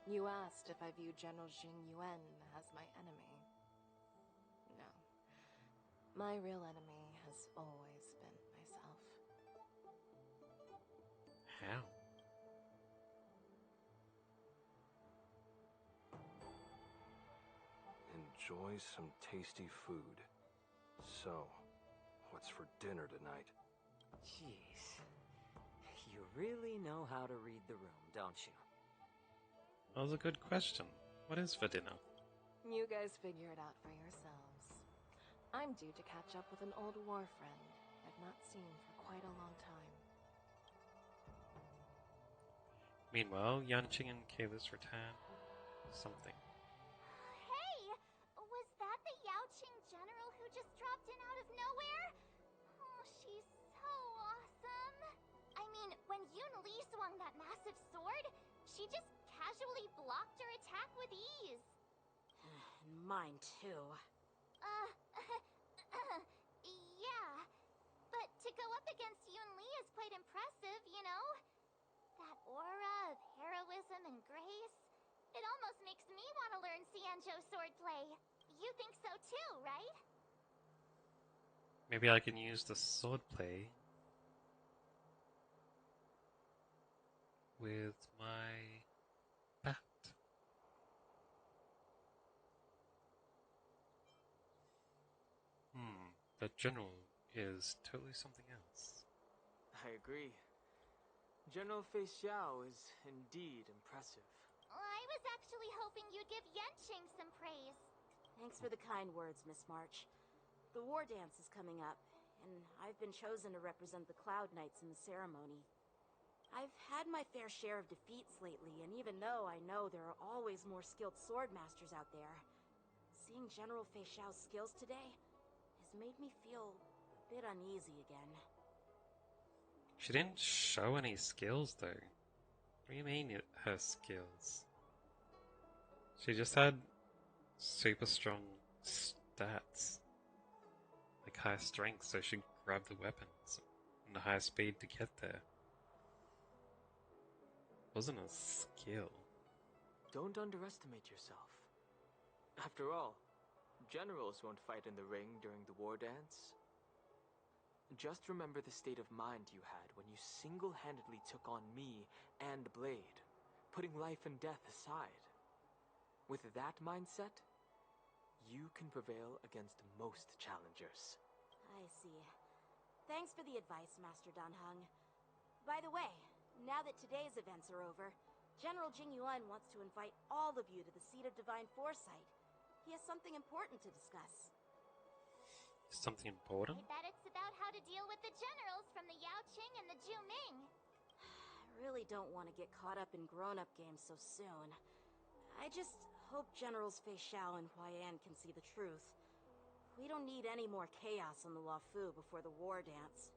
You asked if I view General Jing Yuan as my enemy. No. My real enemy has always been myself. How? Enjoy some tasty food. So, what's for dinner tonight? Jeez. You really know how to read the room, don't you? That was a good question. What is for dinner? You guys figure it out for yourselves. I'm due to catch up with an old war friend I've not seen for quite a long time. Meanwhile, Yanqing and Kayla's return. Something. Hey! Was that the Yaoqing general who just dropped in out of nowhere? Oh, she's so awesome! I mean, when Yun Li swung that massive sword, she just casually blocked her attack with ease. Mine too. Yeah. But to go up against Yun Li is quite impressive, you know? That aura of heroism and grace. It almost makes me want to learn Xianzhou swordplay. You think so too, right? Maybe I can use the swordplay with my bat. That general is totally something else. I agree. General Fei Xiao is indeed impressive. I was actually hoping you'd give Yanqing some praise. Thanks for the kind words, Miss March. The war dance is coming up, and I've been chosen to represent the Cloud Knights in the ceremony. I've had my fair share of defeats lately, and even though I know there are always more skilled sword masters out there, seeing General Fei Xiao's skills today has made me feel a bit uneasy again. She didn't show any skills though. What do you mean her skills? She just had super strong stats. Like high strength, so she grabbed the weapons and the high speed to get there. Wasn't a skill. Don't underestimate yourself. After all, generals won't fight in the ring during the war dance. Just remember the state of mind you had when you single-handedly took on me and Blade, putting life and death aside. With that mindset, you can prevail against most challengers. I see. Thanks for the advice, Master Danheng. By the way, now that today's events are over, General Jing Yuan wants to invite all of you to the Seat of Divine Foresight. He has something important to discuss. Something important? I bet it's about how to deal with the generals from the Yaoqing and the Juming. I really don't want to get caught up in grown-up games so soon. I just hope Generals Fei Xiao and Huaiyan can see the truth. We don't need any more chaos on the Luofu before the war dance.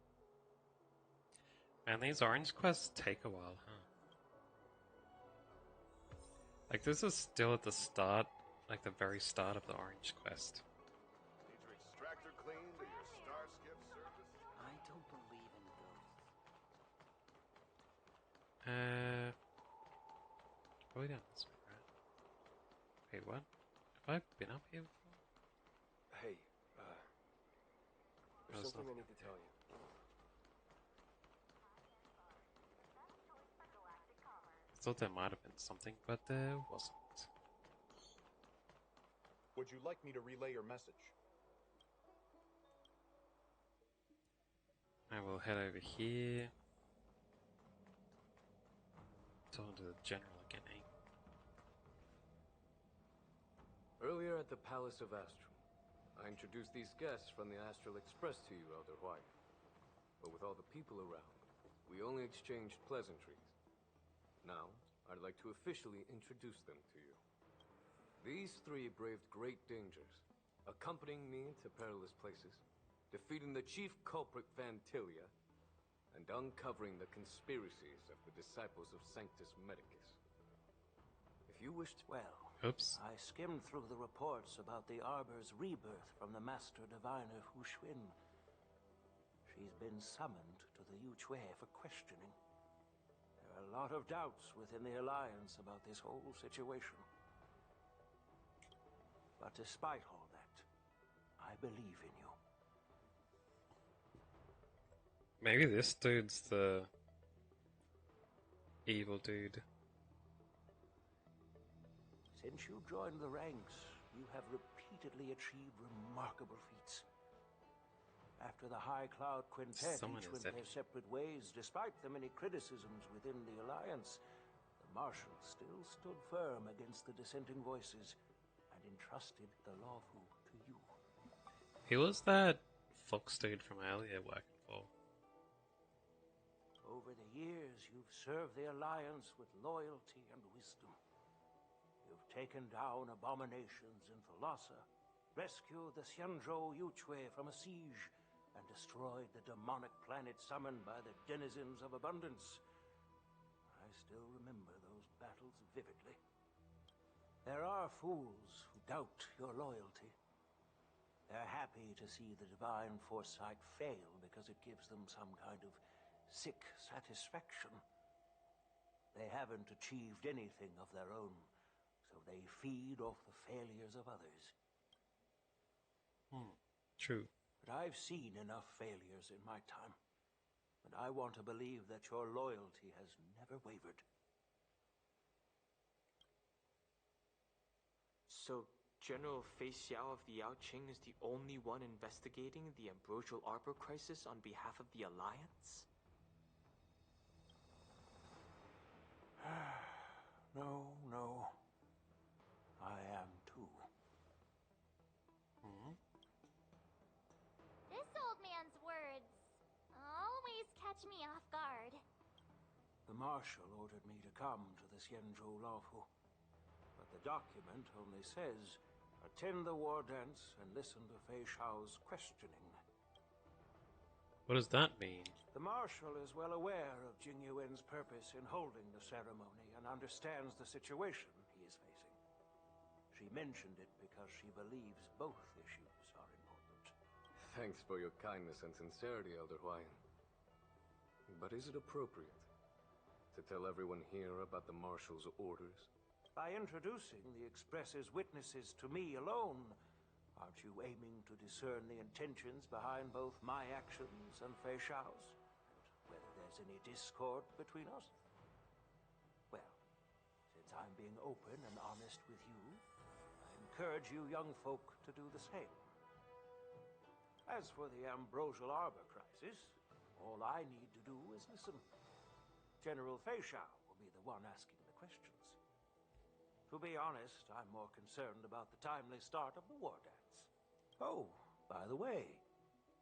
Man, these orange quests take a while, huh? Like, this is still at the start, like the very start of the orange quest. Need your extractor cleaned or your starskip service? I don't believe in ghosts. Probably down this way, right? Wait, what? Have I been up here before? Hey, No, there's it's something I not. need to tell you. I thought there might have been something, but there wasn't. Would you like me to relay your message? I will head over here. Talking to the general again, eh? Earlier at the Palace of Astral, I introduced these guests from the Astral Express to you, Elder White. But with all the people around, we only exchanged pleasantries. Now, I'd like to officially introduce them to you. These three braved great dangers, accompanying me to perilous places, defeating the chief culprit Vantilia, and uncovering the conspiracies of the disciples of Sanctus Medicus. If you wished... Well, oops. I skimmed through the reports about the Arbor's rebirth from the Master Diviner Hu Xuan. She's been summoned to the Yuchue for questioning. There are a lot of doubts within the Alliance about this whole situation. But despite all that, I believe in you. Maybe this dude's the evil dude. Since you joined the ranks, you have repeatedly achieved remarkable feats. After the High Cloud Quintet Someone each is went their enemy. separate ways, despite the many criticisms within the Alliance, the Marshals still stood firm against the dissenting voices and entrusted the Lawfu to you. Who was that fox dude from earlier working for? Over the years, you've served the Alliance with loyalty and wisdom. You've taken down abominations in Thalassa, rescued the Xianzhou Yuchue from a siege, and destroyed the demonic planet summoned by the denizens of abundance. I still remember those battles vividly. There are fools who doubt your loyalty. They're happy to see the divine foresight fail because it gives them some kind of sick satisfaction. They haven't achieved anything of their own, so they feed off the failures of others. True. But I've seen enough failures in my time, and I want to believe that your loyalty has never wavered. So, General Fei Xiao of the Yaoqing is the only one investigating the Ambrosial Arbor crisis on behalf of the Alliance? No. I am too. This old man's words always catch me off guard. The Marshal ordered me to come to the Xianzhou Lawfu, but the document only says, attend the war dance and listen to Fei Xiao's questioning. What does that mean? The Marshal is well aware of Jing Yuan's purpose in holding the ceremony and understands the situation he is facing. She mentioned it because she believes both issues are important. Thanks for your kindness and sincerity, Elder Huayan. But is it appropriate to tell everyone here about the Marshal's orders? By introducing the Express's witnesses to me alone, aren't you aiming to discern the intentions behind both my actions and Fei Xiao's? And whether there's any discord between us? Well, since I'm being open and honest with you, I encourage you young folk to do the same. As for the Ambrosial Arbor crisis, all I need to do is listen. General Fei Xiao will be the one asking the questions. To be honest, I'm more concerned about the timely start of the war dance. Oh, by the way,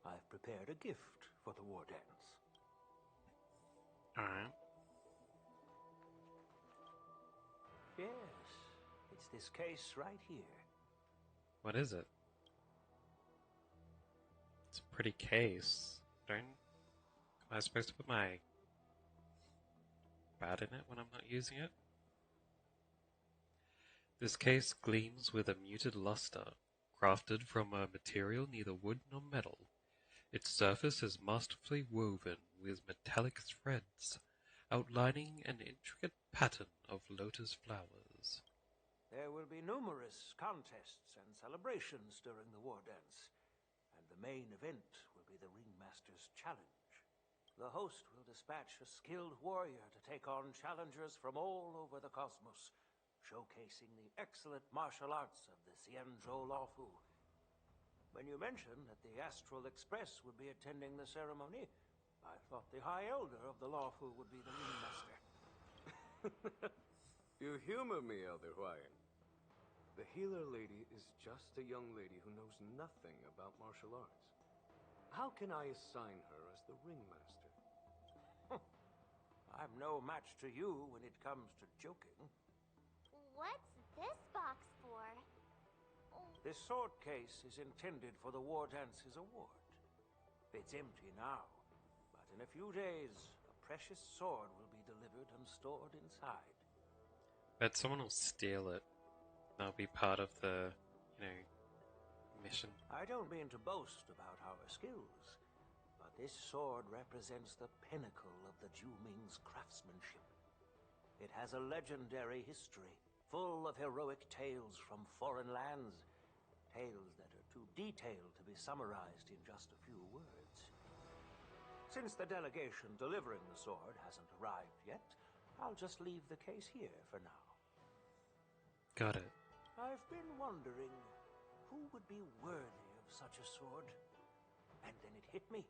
I've prepared a gift for the war dance. Alright. Yes, it's this case right here. What is it? It's a pretty case. Am I supposed to put my bat in it when I'm not using it? This case gleams with a muted luster, crafted from a material neither wood nor metal. Its surface is masterfully woven with metallic threads, outlining an intricate pattern of lotus flowers. There will be numerous contests and celebrations during the war dance, and the main event will be the Ringmaster's Challenge. The host will dispatch a skilled warrior to take on challengers from all over the cosmos, showcasing the excellent martial arts of the Xianzhou Lawfu. When you mentioned that the Astral Express would be attending the ceremony, I thought the High Elder of the Lawfu would be the ringmaster. You humor me, Elder Huayan. The healer lady is just a young lady who knows nothing about martial arts. How can I assign her as the ringmaster? I'm no match to you when it comes to joking. What's this box for? This sword case is intended for the War Dance's award. It's empty now, but in a few days, a precious sword will be delivered and stored inside. Bet someone will steal it. That'll be part of the, mission. I don't mean to boast about our skills, but this sword represents the pinnacle of the Ju Ming's craftsmanship. It has a legendary history, full of heroic tales from foreign lands. Tales that are too detailed to be summarized in just a few words. Since the delegation delivering the sword hasn't arrived yet, I'll just leave the case here for now. Got it. I've been wondering who would be worthy of such a sword. And then it hit me.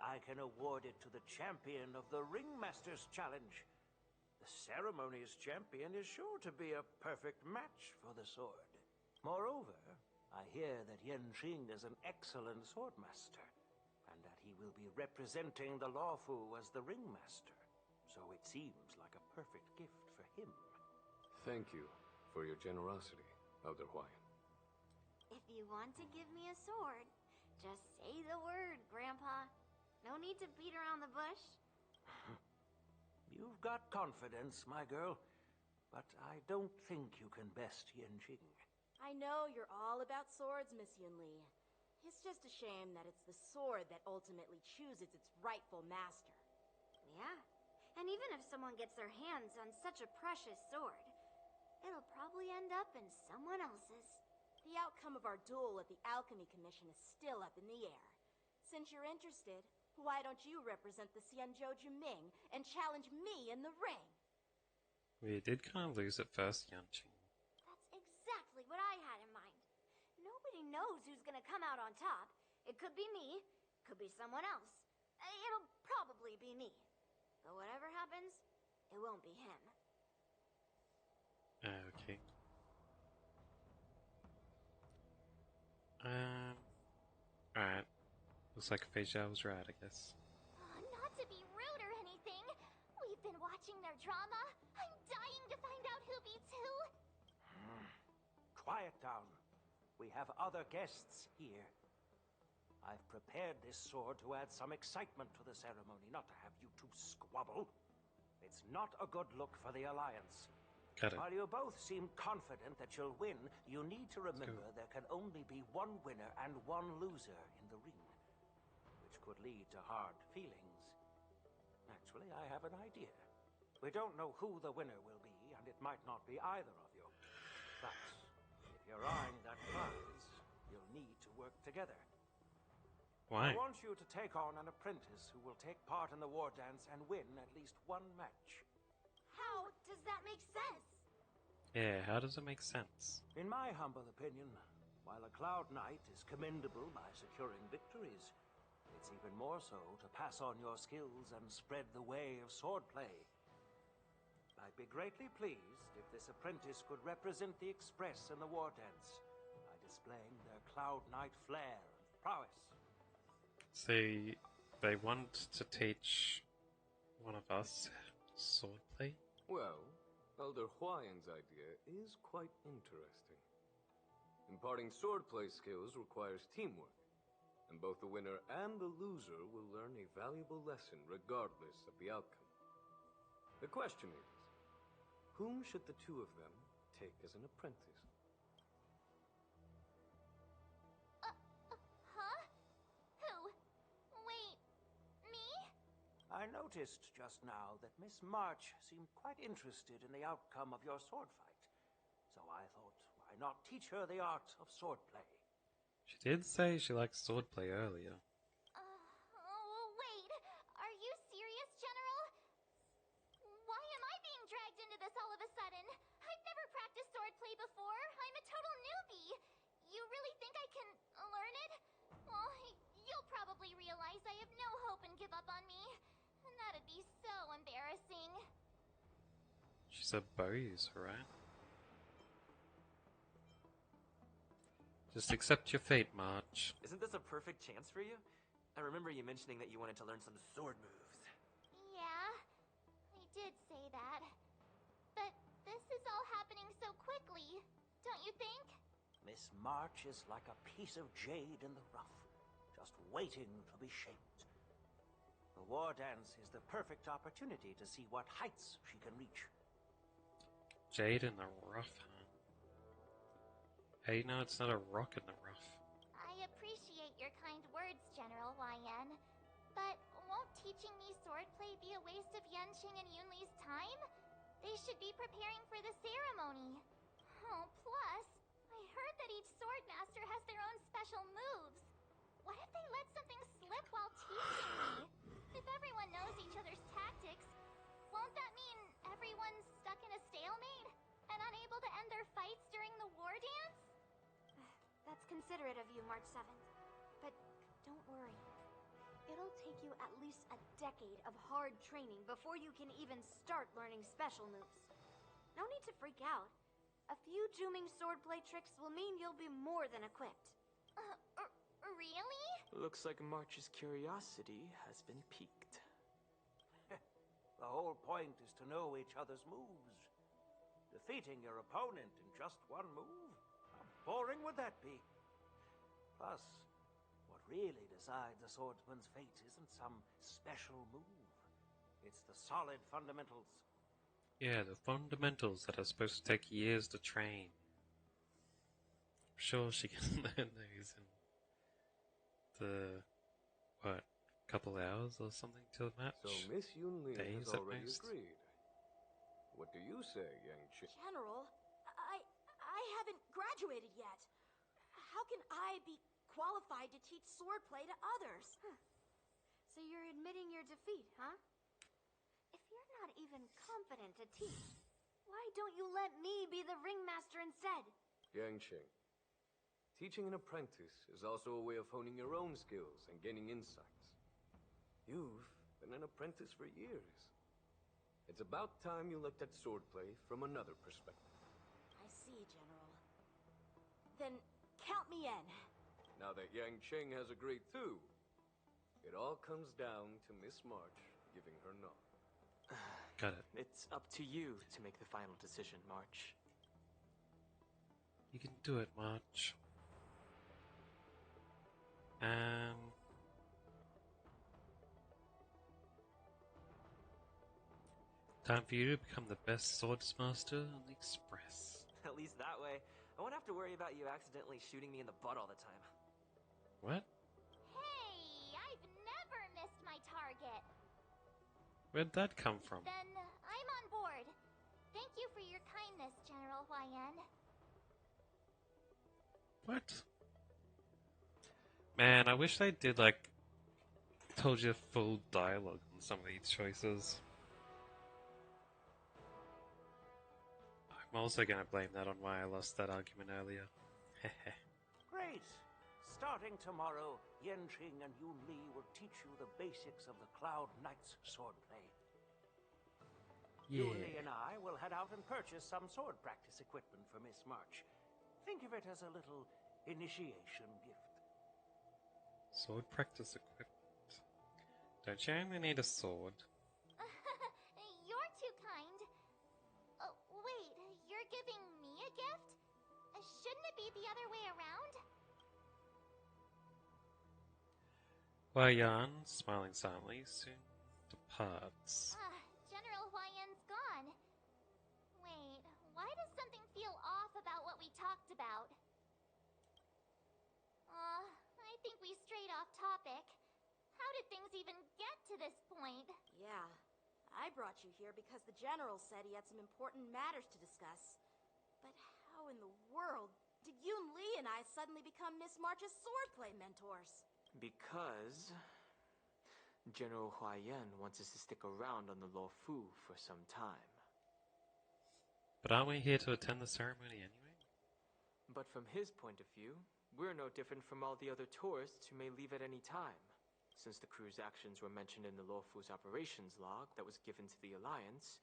I can award it to the champion of the Ringmaster's Challenge. The ceremony's champion is sure to be a perfect match for the sword. Moreover, I hear that Yanqing is an excellent swordmaster, and that he will be representing the Lawfu as the Ringmaster. So it seems like a perfect gift for him. Thank you for your generosity, Elder Huayan. If you want to give me a sword, just say the word, Grandpa. No need to beat around the bush. You've got confidence, my girl, but I don't think you can best Yanqing. I know you're all about swords, Miss Yunli. It's just a shame that it's the sword that ultimately chooses its rightful master. Yeah, and even if someone gets their hands on such a precious sword, it'll probably end up in someone else's. The outcome of our duel at the Alchemy Commission is still up in the air. Since you're interested, why don't you represent the Xianzhou Juming and challenge me in the ring? We did kind of lose at first, Yanqing. That's exactly what I had in mind. Nobody knows who's gonna come out on top. It could be me, could be someone else. It'll probably be me. But whatever happens, it won't be him. Okay. Alright. Looks like Feijia was right, I guess. Not to be rude or anything. We've been watching their drama. I'm dying to find out who beats who. Quiet down. We have other guests here. I've prepared this sword to add some excitement to the ceremony, not to have you two squabble. It's not a good look for the Alliance. Got it. While you both seem confident that you'll win, you need to remember there can only be one winner and one loser in the ring, which could lead to hard feelings. Actually, I have an idea. We don't know who the winner will be, and it might not be either of you. But if you're eyeing that prize, you'll need to work together. Why? I want you to take on an apprentice who will take part in the war dance and win at least one match. How does that make sense? Yeah, how does it make sense? In my humble opinion, while a Cloud Knight is commendable by securing victories, it's even more so to pass on your skills and spread the way of swordplay. I'd be greatly pleased if this apprentice could represent the Express in the war dance by displaying their Cloud Knight flair and prowess. See, they want to teach one of us swordplay? Well, Elder Huayan's idea is quite interesting. Imparting swordplay skills requires teamwork, and both the winner and the loser will learn a valuable lesson regardless of the outcome. The question is, whom should the two of them take as an apprentice? Huh? Who? Wait, me? I noticed just now that Miss March seemed quite interested in the outcome of your sword fight. So I thought, why not teach her the art of swordplay? She did say she likes swordplay earlier. Wait. Are you serious, General? Why am I being dragged into this all of a sudden? I've never practiced swordplay before. I'm a total newbie. You really think I can learn it? Well, you'll probably realize I have no hope and give up on me. That'd be so embarrassing. She said bow user, right? Just accept your fate, March. Isn't this a perfect chance for you? I remember you mentioning that you wanted to learn some sword moves. Yeah, I did say that. But this is all happening so quickly, don't you think? Miss March is like a piece of jade in the rough, just waiting to be shaped. The war dance is the perfect opportunity to see what heights she can reach. Jade in the rough, huh? Hey, no, it's not a rock in the rough. I appreciate your kind words, General Huayan. But won't teaching me swordplay be a waste of Yanqing and Yunli's time? They should be preparing for the ceremony. Oh, plus, I heard that each sword master has their own special moves. What if they let something slip while teaching me? If everyone knows each other's tactics, won't that mean everyone's stuck in a stalemate and unable to end their fights during the war dance? That's considerate of you, March 7th. But don't worry. It'll take you at least a decade of hard training before you can even start learning special moves. No need to freak out. A few Juming swordplay tricks will mean you'll be more than equipped. Really? Looks like March's curiosity has been piqued. The whole point is to know each other's moves. Defeating your opponent in just one move? How boring would that be? Plus, what really decides a swordsman's fate isn't some special move. It's the solid fundamentals. Yeah, the fundamentals that are supposed to take years to train. I'm sure she can learn those in the, what, couple hours or something till the match? So Miss Yunli has Days at already most? agreed. What do you say, Yang Qing? General, I haven't graduated yet. How can I be qualified to teach swordplay to others? So you're admitting your defeat, huh? If you're not even competent to teach, why don't you let me be the ringmaster instead? Yang Qing, teaching an apprentice is also a way of honing your own skills and gaining insights. You've been an apprentice for years. It's about time you looked at swordplay from another perspective. I see, General. Then count me in. Now that Yang Qing has agreed too, it all comes down to Miss March giving her nod. Got it. It's up to you to make the final decision, March. You can do it, March. Time for you to become the best swordsmaster on the Express. At least that way, I won't have to worry about you accidentally shooting me in the butt all the time. What? Hey, I've never missed my target. Where'd that come from? Then I'm on board. Thank you for your kindness, General Huayan. What? Man, I wish they did, like, told you full dialogue on some of these choices. I'm also gonna blame that on why I lost that argument earlier. Great! Starting tomorrow, Yanqing and Yun Li will teach you the basics of the Cloud Knight's swordplay. Yeah. Yun Li and I will head out and purchase some sword practice equipment for Miss March. Think of it as a little initiation gift. Sword practice equipment. Don't you only need a sword? You're too kind. Oh, wait, you're giving me a gift? Shouldn't it be the other way around? Huayan, smiling silently, soon departs. General Huayan's gone. Wait, why does something feel off about what we talked about? I think we strayed off topic. How did things even get to this point? Yeah, I brought you here because the General said he had some important matters to discuss. But how in the world did Yun Li and I suddenly become Miss March's swordplay mentors? Because General Huayan wants us to stick around on the Luofu for some time. But aren't we here to attend the ceremony anyway? But from his point of view, we're no different from all the other tourists who may leave at any time. Since the crew's actions were mentioned in the Luofu's operations log that was given to the Alliance,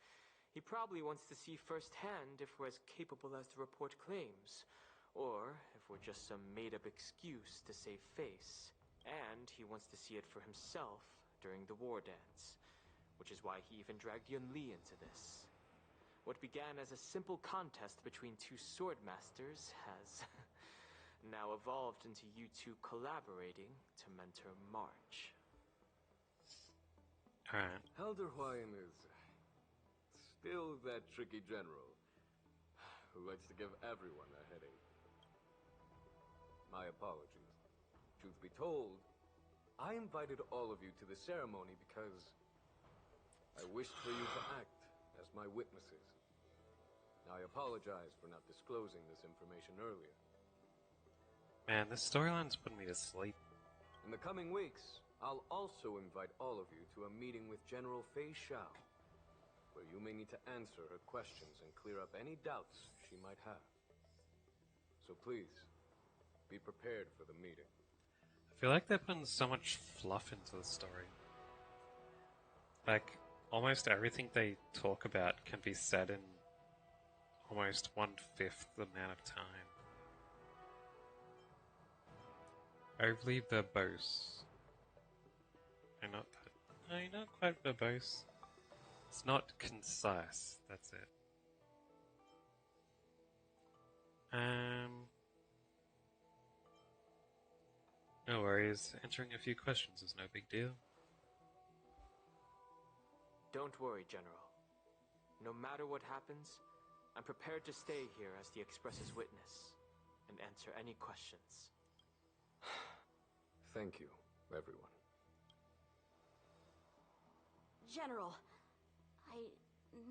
he probably wants to see firsthand if we're as capable as to report claims, or if we're just some made-up excuse to save face. And he wants to see it for himself during the war dance, which is why he even dragged Yun Li into this. What began as a simple contest between two sword masters has now evolved into you two collaborating to mentor March. Alright. Elder Huayan is still that tricky general who likes to give everyone a headache. My apologies. Truth be told, I invited all of you to the ceremony because I wished for you to act as my witnesses. I apologize for not disclosing this information earlier. Man, this storyline's putting me to sleep. In the coming weeks, I'll also invite all of you to a meeting with General Fei Xiao, where you may need to answer her questions and clear up any doubts she might have. So please, be prepared for the meeting. I feel like they're putting so much fluff into the story. Like, almost everything they talk about can be said in almost 1/5 the amount of time. Overly verbose. I'm not that. No, not quite verbose. It's not concise. That's it. No worries. Answering a few questions is no big deal. Don't worry, General. No matter what happens, I'm prepared to stay here as the Express's witness and answer any questions. Thank you, everyone. General, I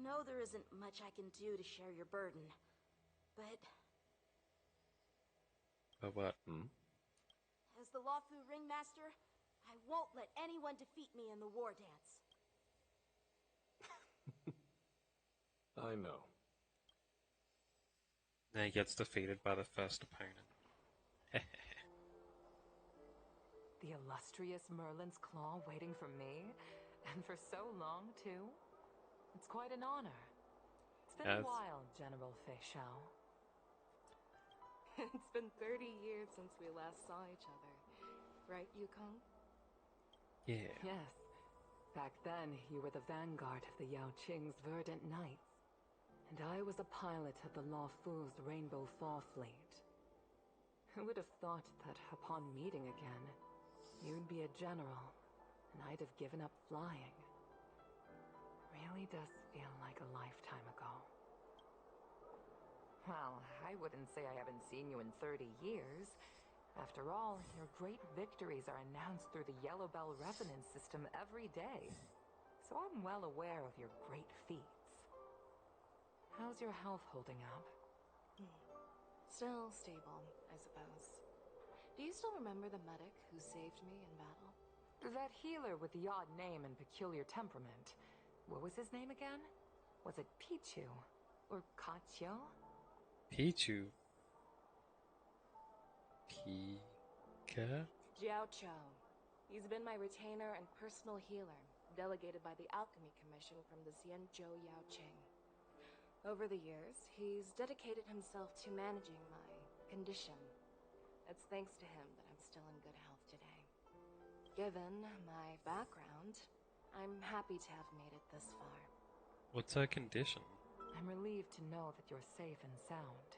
know there isn't much I can do to share your burden, but But what? as the Lawfu Ringmaster, I won't let anyone defeat me in the war dance. I know. Then he gets defeated by the first opponent. The illustrious Merlin's Claw waiting for me? And for so long, too? It's quite an honor. It's been a while, General Fei Xiao. It's been 30 years since we last saw each other. Right, Yukong? Yeah. Yes. Back then, you were the vanguard of the Yao Qing's Verdant Knights. And I was a pilot of the Lawfu's Rainbow Fall Fleet. Who would have thought that upon meeting again, you'd be a general, and I'd have given up flying. Really does feel like a lifetime ago. Well, I wouldn't say I haven't seen you in 30 years. After all, your great victories are announced through the Yellow Bell resonance system every day. So I'm well aware of your great feats. How's your health holding up? Still stable, I suppose. Do you still remember the medic who saved me in battle? That healer with the odd name and peculiar temperament. What was his name again? Was it Pichu? Or Kachio? Pichu. Pika? Jiao Chou. He's been my retainer and personal healer, delegated by the Alchemy Commission from the Xianzhou Yao Qing. Over the years, he's dedicated himself to managing my condition. It's thanks to him that I'm still in good health today. Given my background, I'm happy to have made it this far. What's her condition? I'm relieved to know that you're safe and sound.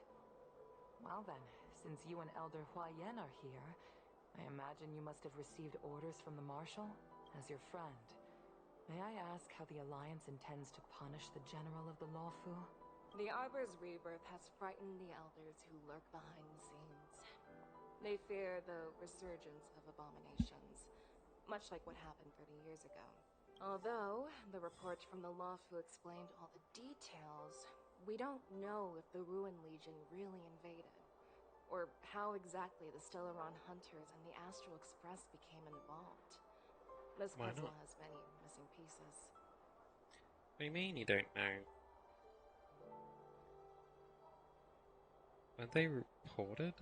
Well then, since you and Elder Huayan are here, I imagine you must have received orders from the Marshal? As your friend, may I ask how the Alliance intends to punish the General of the Lawfu? The Arbor's rebirth has frightened the elders who lurk behind the scenes. They fear the resurgence of abominations, much like what happened 30 years ago. Although the report from the Lawfu explained all the details, we don't know if the Ruin Legion really invaded, or how exactly the Stellaron Hunters and the Astral Express became involved. This Why puzzle not? has many missing pieces. What do you mean you don't know? Weren't they reported?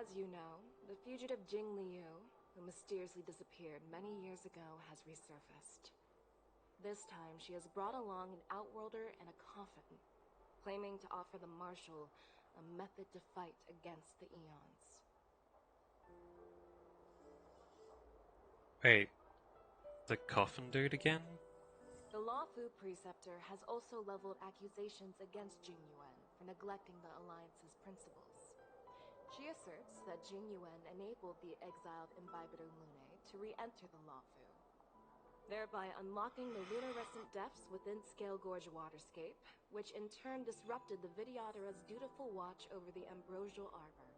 As you know, the fugitive Jing Liu, who mysteriously disappeared many years ago, has resurfaced. This time, she has brought along an Outworlder and a coffin, claiming to offer the Marshal a method to fight against the Eons. Wait, the coffin dude again? The Lawfu Preceptor has also leveled accusations against Jing Yuan for neglecting the Alliance's principles. She asserts that Jing Yuan enabled the exiled Imbibitor Lunae to re-enter the Lawfu, thereby unlocking the lunarescent depths within Scale Gorge waterscape, which in turn disrupted the Vidyadhara's dutiful watch over the Ambrosial Arbor.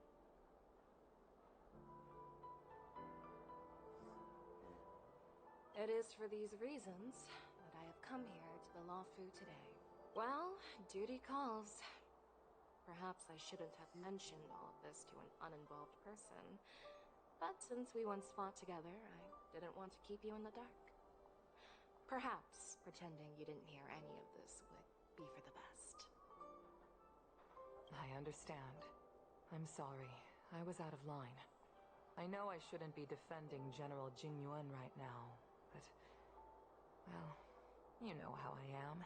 It is for these reasons that I have come here to the Lawfu today. Well, duty calls. Perhaps I shouldn't have mentioned all of this to an uninvolved person, but since we once fought together, I didn't want to keep you in the dark. Perhaps pretending you didn't hear any of this would be for the best. I understand. I'm sorry. I was out of line. I know I shouldn't be defending General Jingyuan right now, but... well, you know how I am.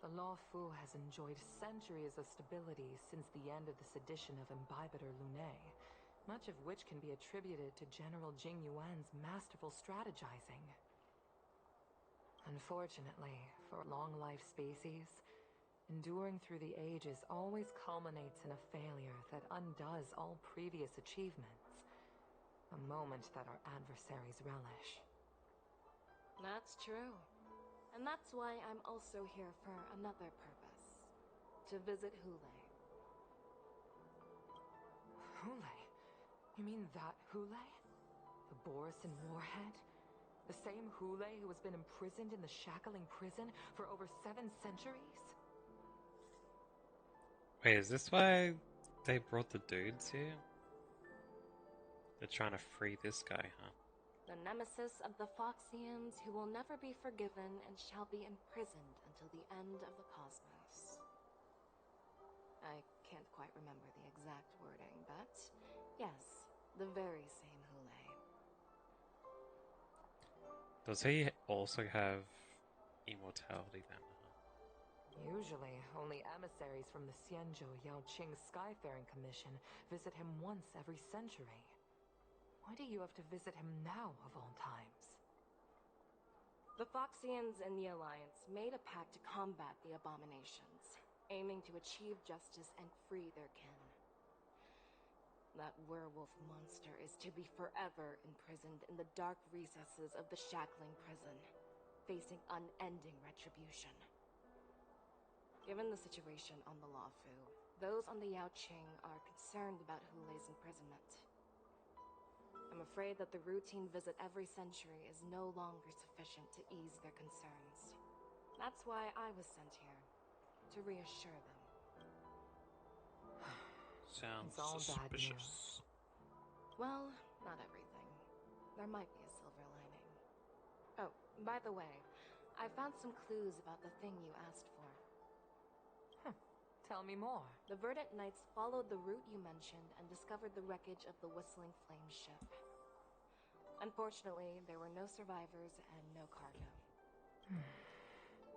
The Lawfu has enjoyed centuries of stability since the end of the sedition of Imbibitor Lunae, much of which can be attributed to General Jingyuan's masterful strategizing. Unfortunately, for long-life species, enduring through the ages always culminates in a failure that undoes all previous achievements, a moment that our adversaries relish. That's true. And that's why I'm also here for another purpose. To visit Hule. Hule? You mean that Hule? The Borisin warhead? The same Hule who has been imprisoned in the Shackling prison for over 7 centuries? Wait, is this why they brought the dudes here? They're trying to free this guy, huh? The nemesis of the Foxians who will never be forgiven and shall be imprisoned until the end of the cosmos. I can't quite remember the exact wording, but yes, the very same Hule. Does he also have immortality then? Usually, only emissaries from the Xianzhou Yaoqing Skyfaring Commission visit him once every century. Why do you have to visit him now, of all times? The Foxians and the Alliance made a pact to combat the abominations, aiming to achieve justice and free their kin. That werewolf monster is to be forever imprisoned in the dark recesses of the Shackling prison, facing unending retribution. Given the situation on the Lawfu, those on the Yaoqing are concerned about Hule's imprisonment. I'm afraid that the routine visit every century is no longer sufficient to ease their concerns. That's why I was sent here, to reassure them. Sounds It's all bad suspicious. news. Well, not everything. There might be a silver lining. Oh, by the way, I found some clues about the thing you asked for. Tell me more. The Verdant Knights followed the route you mentioned and discovered the wreckage of the Whistling Flame ship. Unfortunately, there were no survivors and no cargo.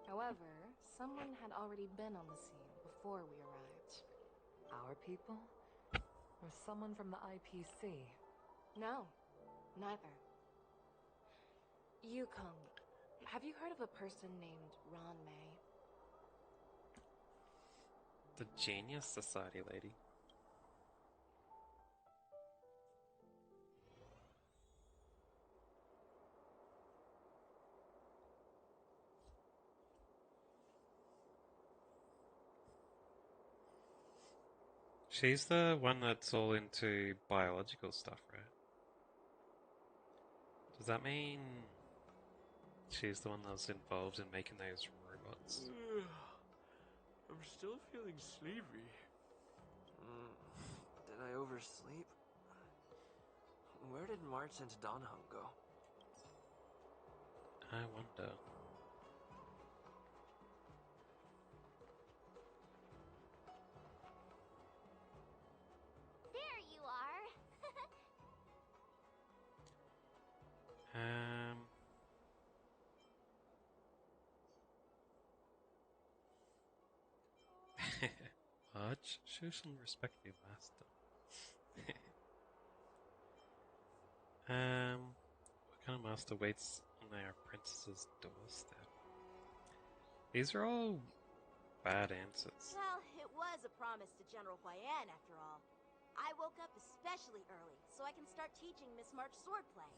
However, someone had already been on the scene before we arrived. Our people? Or someone from the IPC? No, neither. Yukong, have you heard of a person named Ron May? The Genius Society lady. She's the one that's all into biological stuff, right? Does that mean she's the one that's involved in making those robots? I'm still feeling sleepy. Did I oversleep? Where did March and Donhung go? I wonder. There you are. Marge, show some respect to your master. What kind of master waits on their apprentice's doorstep? These are all bad answers. Well, it was a promise to General Huayan, after all. I woke up especially early, so I can start teaching Miss March swordplay.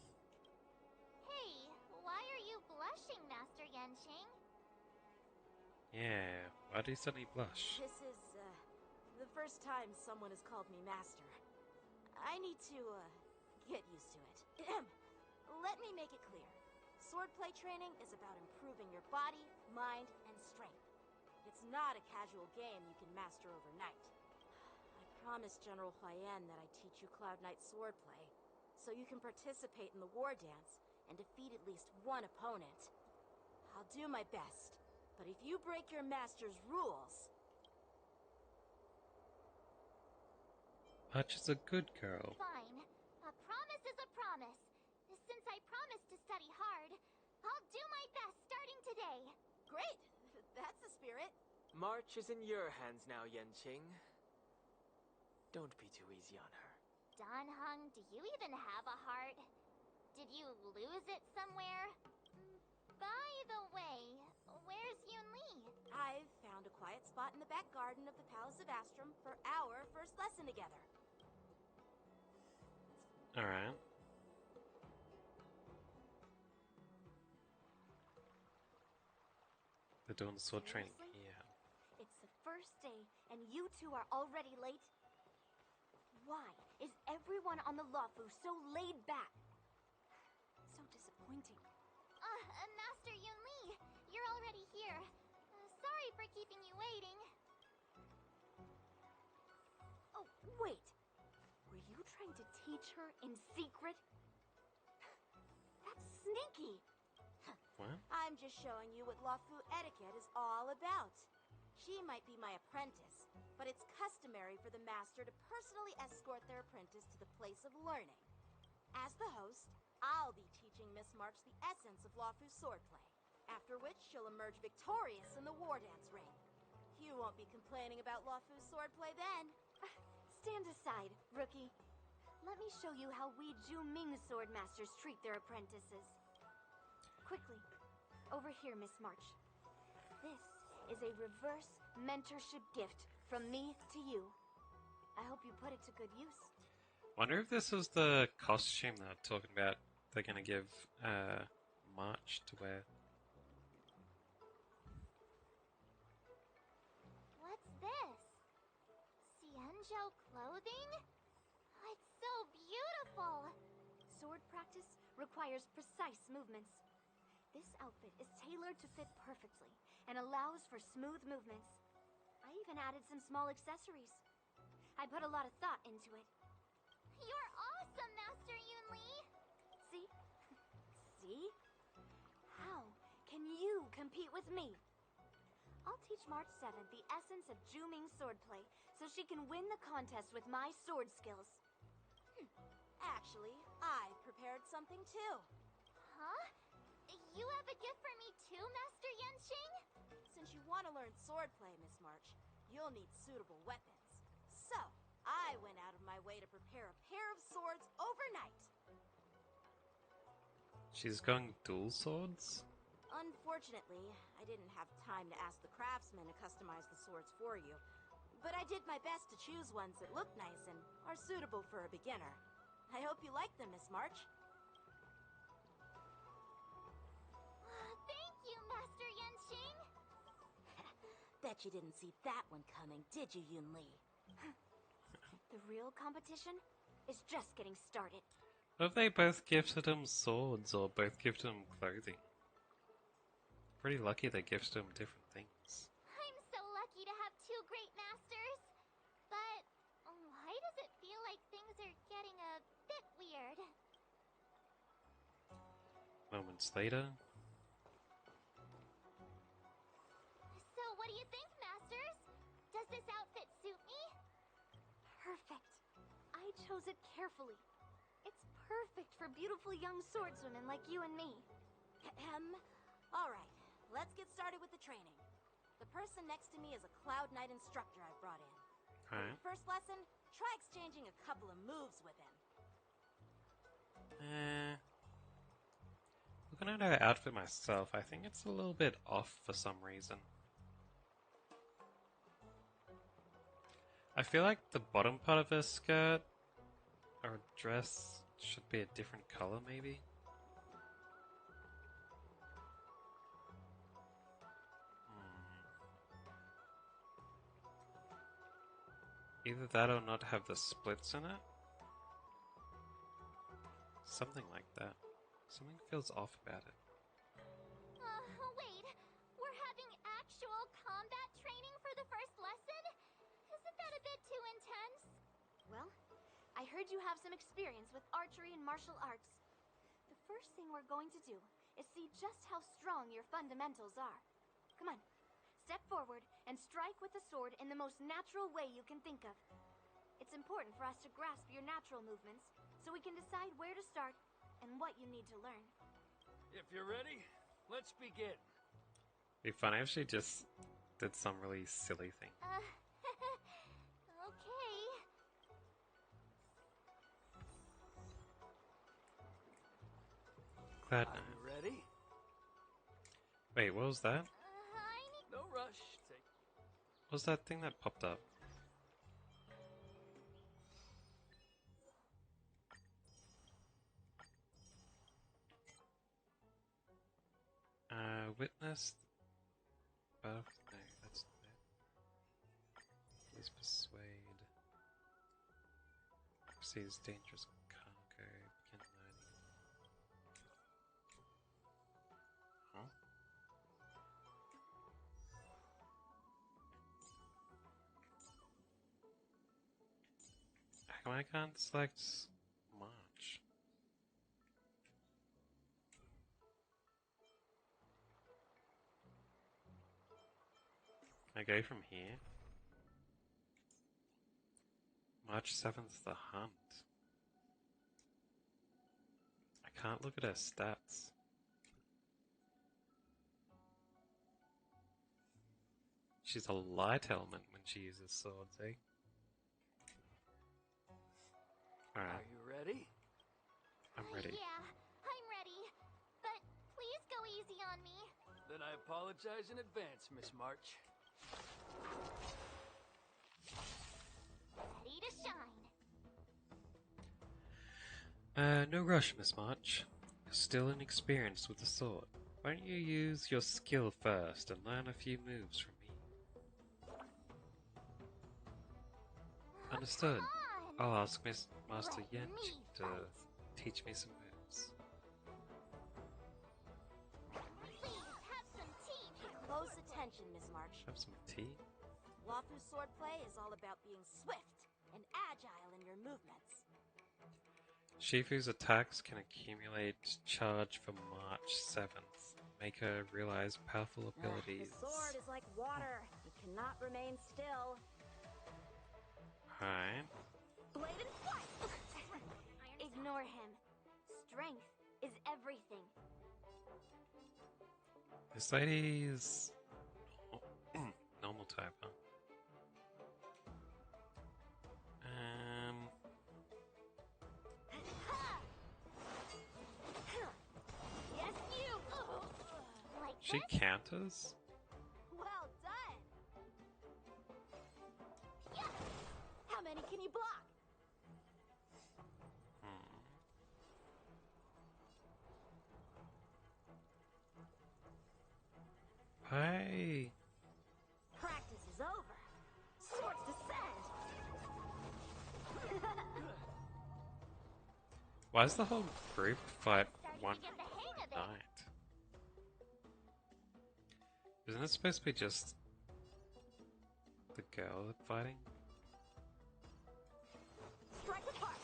Hey, why are you blushing, Master Yanqing? Yeah, why do you suddenly blush? This is, the first time someone has called me Master. I need to, get used to it. Let me make it clear. swordplay training is about improving your body, mind, and strength. It's not a casual game you can master overnight. I promised General Huayan that I'd teach you Cloud Knight swordplay, so you can participate in the war dance and defeat at least one opponent. I'll do my best, but if you break your master's rules... March is a good girl. Fine. A promise is a promise. Since I promised to study hard, I'll do my best starting today. Great! That's the spirit. March is in your hands now, Yanqing. Don't be too easy on her. Dan Heng, do you even have a heart? Did you lose it somewhere? By the way, where's Yun Li? I've found a quiet spot in the back garden of the Palace of Astrum for our first lesson together. Alright. They're doing sword training here. It's the first day, and you two are already late? Why is everyone on the Luofu so laid back? So disappointing. Master Yun Li, you're already here. Sorry for keeping you waiting. Oh, wait. Were you trying to teach her in secret? That's sneaky. What? I'm just showing you what Luofu etiquette is all about. She might be my apprentice, but it's customary for the master to personally escort their apprentice to the place of learning. As the host, I'll be teaching Miss March the essence of Luofu swordplay, after which she'll emerge victorious in the war dance ring. You won't be complaining about Luofu swordplay then. Stand aside, rookie. Let me show you how we Zhu-Ming sword masters treat their apprentices. Quickly, over here, Miss March. This is a reverse mentorship gift from me to you. I hope you put it to good use. Wonder if this is the costume they're talking about. They're gonna give March to wear. What's this? Xianzhou clothing? It's so beautiful! Sword practice requires precise movements. This outfit is tailored to fit perfectly and allows for smooth movements. I even added some small accessories. I put a lot of thought into it. You're awesome, Master Yun Li! See? See? How can you compete with me? I'll teach March 7th the essence of Zhu-Ming swordplay so she can win the contest with my sword skills. Actually, I've prepared something too. Huh? You have a gift for me too, Master Yanqing? Since you want to learn swordplay, Miss March, you'll need suitable weapons. So, I went out of my way to prepare a pair of swords overnight. She's going dual swords? Unfortunately, I didn't have time to ask the craftsman to customize the swords for you. But I did my best to choose ones that look nice and are suitable for a beginner. I hope you like them, Miss March. Thank you, Master Yanqing! Bet you didn't see that one coming, did you, Yun Li? The real competition is just getting started. What if they both gifted him swords or both gifted him clothing? Pretty lucky they gifted him different things. I'm so lucky to have two great masters. But why does it feel like things are getting a bit weird? Moments later. So what do you think, Masters? Does this outfit suit me? Perfect. I chose it carefully. It's perfect for beautiful young swordswomen like you and me. All right, let's get started with the training. The person next to me is a Cloud Knight instructor I've brought in. For your first lesson, try exchanging a couple of moves with him. Looking at her outfit myself, I think it's a little bit off for some reason. I feel like the bottom part of her skirt or dress should be a different color, maybe? Either that or not have the splits in it. Something like that. Something feels off about it. Well, I heard you have some experience with archery and martial arts. The first thing we're going to do is see just how strong your fundamentals are. Come on, step forward and strike with the sword in the most natural way you can think of. It's important for us to grasp your natural movements so we can decide where to start and what you need to learn. If you're ready, let's begin. It'd be funny if she just did some really silly thing. Okay. Cloud9. Are you ready? Wait, what was that? No rush. Take. What was that thing that popped up? Witnessed. No, that's not it. Please persuade. Sees dangerous cargo. Begin learning. Huh? How come I can't select March? Can I go from here? March 7th, the hunt. I can't look at her stats. She's a light element when she uses swords, eh? Alright. Are you ready? I'm ready. Yeah, I'm ready. But please go easy on me. Then I apologize in advance, Miss March. Ready to shine. No rush, Miss March. You're still inexperienced with the sword. Why don't you use your skill first and learn a few moves from me? Understood. I'll ask Miss Master Yenchi to teach me some moves. Please have some tea. Close attention, Miss March. Have some tea? Wafu swordplay is all about being swift and agile in your movements. Shifu's attacks can accumulate charge for March 7th. Make her realize powerful abilities. The sword is like water. It cannot remain still. Alright. Blade and flight! Ignore him. Strength is everything. This lady's normal type, huh? Yes, you! Like She counters? Well done! Yes! How many can you block? Hey! Practice is over. Swords descend! Why is the whole group fight one night? Isn't it supposed to be just the girl fighting? Strike with heart!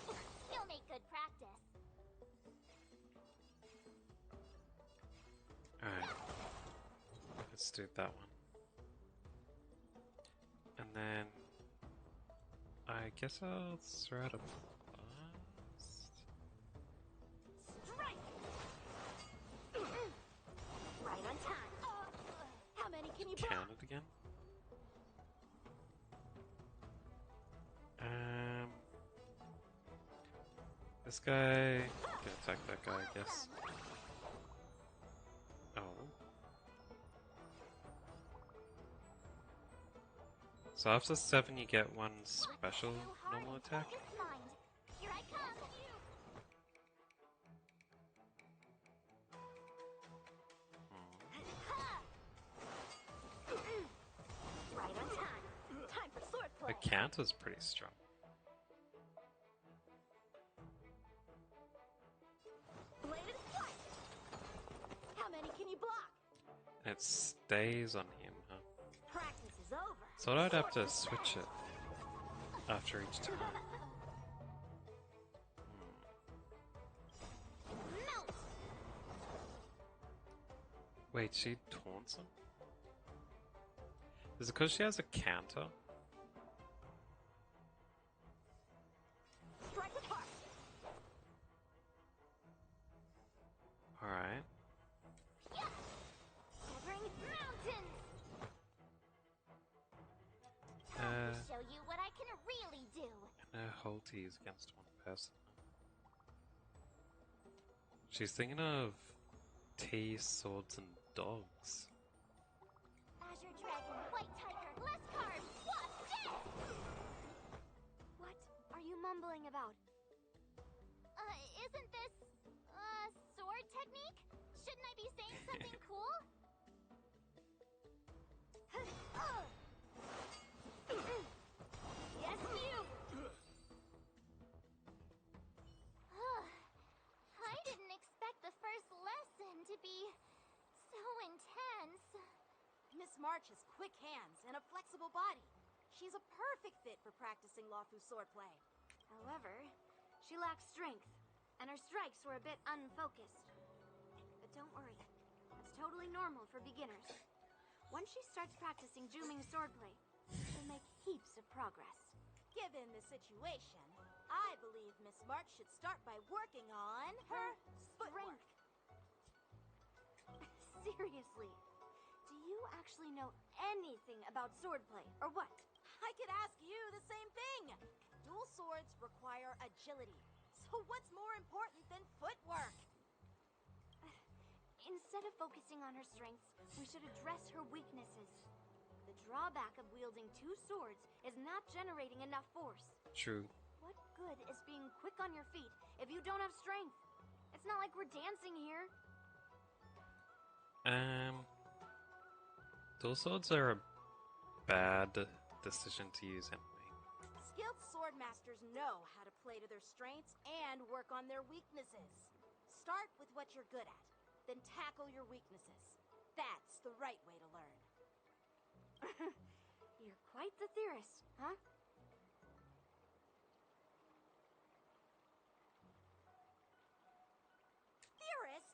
You'll make good practice. Alright. Let's do that one. And then I guess I'll throw out a blast. Strike! Right on time. How many can you block? Count it again. This guy can attack that guy, I guess. Oh. So after 7 you get one special normal attack? Here I come. Right on time. Time for swordplay. The counter's pretty strong. Blade and flight. How many can you block? And it stays on him, huh? Practice is over. So I'd have to switch it after each time. Wait, she taunts him? Is it because she has a counter? Strike apart. Alright. Severing mountains. Time to show you what I can really do. No Holties against one person. She's thinking of tea, swords, and dogs. Azure Dragon, White Tiger, less carbs, wasp, death! What are you mumbling about? Isn't this, sword technique? Shouldn't I be saying something cool? Yes, you! I didn't expect the first lesson to be so intense. Miss March has quick hands and a flexible body. She's a perfect fit for practicing Lawfu swordplay. However, she lacks strength, and her strikes were a bit unfocused. But don't worry, that's totally normal for beginners. Once she starts practicing Juming swordplay, she'll make heaps of progress. Given the situation, I believe Miss March should start by working on her footwork. Seriously, do you actually know anything about swordplay, or what? I could ask you the same thing. Dual swords require agility. So what's more important than footwork? Instead of focusing on her strengths, we should address her weaknesses. The drawback of wielding two swords is not generating enough force. True. What good is being quick on your feet if you don't have strength? It's not like we're dancing here. Dual swords are a bad decision to use anyway. Skilled sword masters know how to play to their strengths and work on their weaknesses. Start with what you're good at, then tackle your weaknesses. That's the right way to learn. You're quite the theorist, huh? Theorist?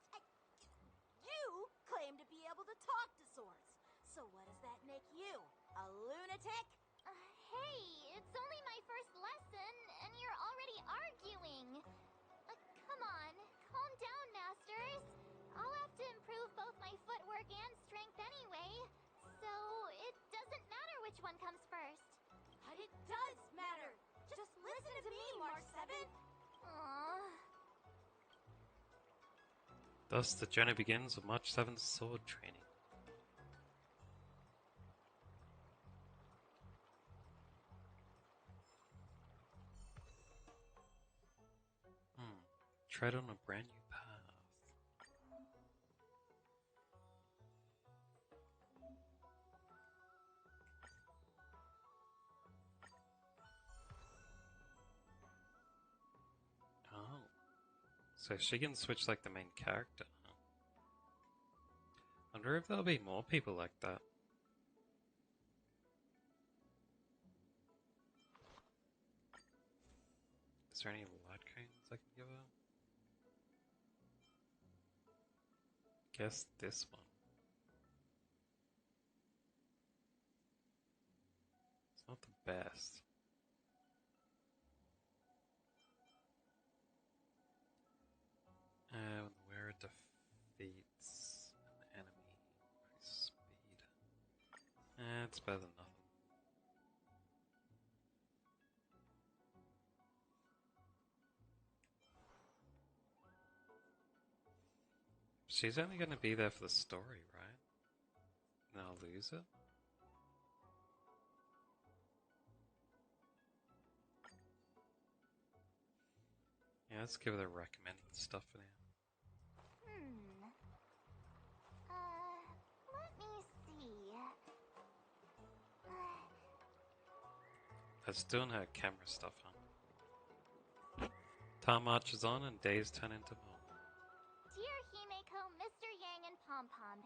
You claim to be able to talk to swords. So what does that make you? A lunatic? Hey, it's only my first lesson, and you're already arguing. Come on, calm down, masters. I'll have to improve both my footwork and strength anyway, so it doesn't matter which one comes first. But it does matter. Just listen to me, March 7. Aww. Thus, the journey begins with March 7's sword training. Tread on a brand new path. Oh. So she can switch like the main character, huh? Wonder if there'll be more people like that. Is there any light cones I can give her? Guess this one. It's not the best. When the wearer defeats an enemy, increase speed. It's better than nothing. She's only going to be there for the story, right? And I'll lose it? Yeah, let's give her the recommended stuff for now. Let me see. Let's doing her camera stuff, huh? Time marches on and days turn into more. Dear Himeko, Mr. Yang, and Pom Pom,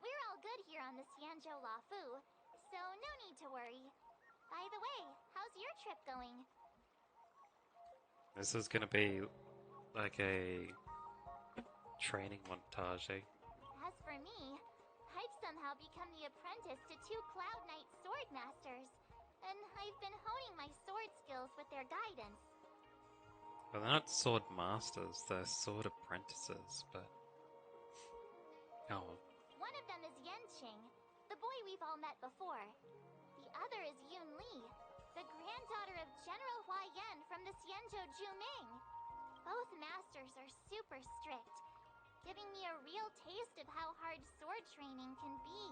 we're all good here on the Xianzhou Lafu, so no need to worry. By the way, how's your trip going? This is gonna be like a training montage, eh? As for me, somehow become the apprentice to two Cloud Knight sword masters, and I've been honing my sword skills with their guidance. Well, they're not sword masters, they're sword apprentices, but... Oh well. One of them is Yenqing, the boy we've all met before. The other is Yun Li, the granddaughter of General Hua Yan from the Xianzhou Juming. Both masters are super strict, giving me a real taste of how hard sword training can be.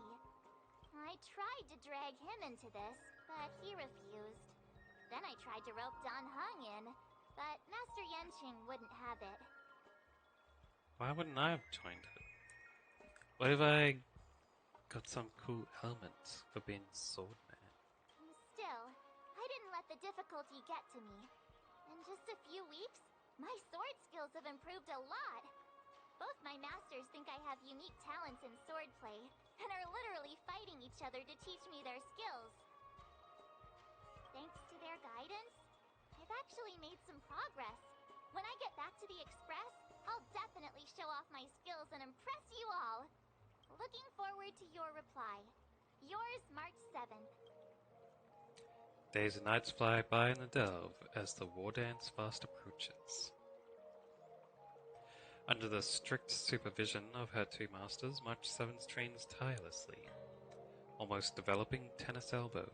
I tried to drag him into this, but he refused. Then I tried to rope Dan Heng in, but Master Yenqing wouldn't have it. Why wouldn't I have joined it? What if I got some cool element for being swordman? Still, I didn't let the difficulty get to me. In just a few weeks, my sword skills have improved a lot. Both my masters think I have unique talents in swordplay, and are literally fighting each other to teach me their skills. Thanks to their guidance, I've actually made some progress. When I get back to the Express, I'll definitely show off my skills and impress you all. Looking forward to your reply. Yours, March 7th. Days and nights fly by in the delve as the war dance fast approaches. Under the strict supervision of her two masters, March 7th trains tirelessly, almost developing tennis elbow.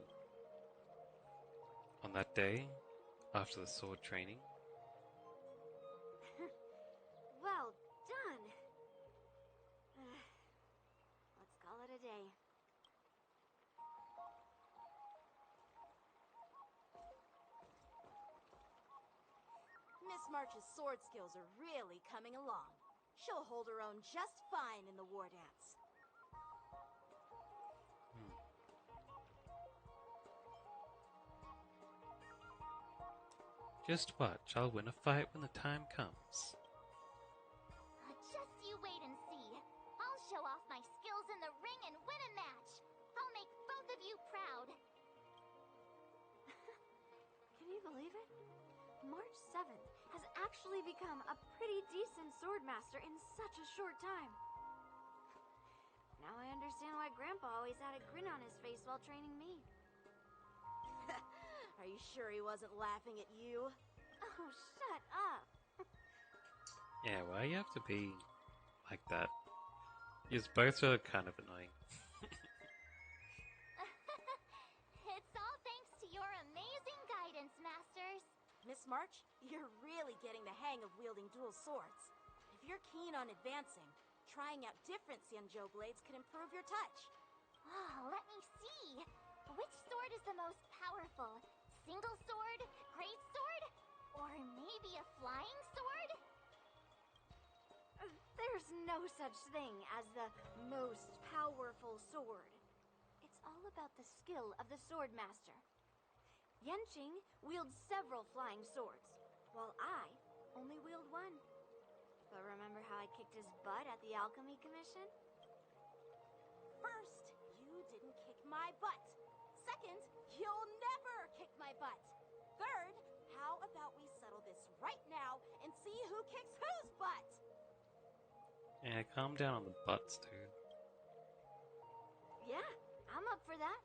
On that day, after the sword training, Well done. Let's call it a day. Miss March's sword skills are really coming along. She'll hold her own just fine in the war dance. just watch, I'll win a fight when the time comes. Just you wait and see. I'll show off my skills in the ring and win a match. I'll make both of you proud. Can you believe it? March 7th has actually become a pretty decent swordmaster in such a short time. Now I understand why Grandpa always had a grin on his face while training me. Are you sure he wasn't laughing at you? Oh, shut up. Yeah, why you have to be like that? Yous both are kind of annoying. It's all thanks to your amazing guidance, Masters. Miss March, you're really getting the hang of wielding dual swords. If you're keen on advancing, trying out different Xianzhou blades could improve your touch. Oh, let me see. Which sword is the most powerful? Single sword? Great sword? Or maybe a flying sword? There's no such thing as the most powerful sword. It's all about the skill of the swordmaster. Yenqing wields several flying swords, while I only wield one. But remember how I kicked his butt at the Alchemy Commission? First, you didn't kick my butt. Second, you'll never kick my butt. Third, how about we settle this right now and see who kicks whose butt? Yeah, calm down on the butts, dude. Yeah, I'm up for that.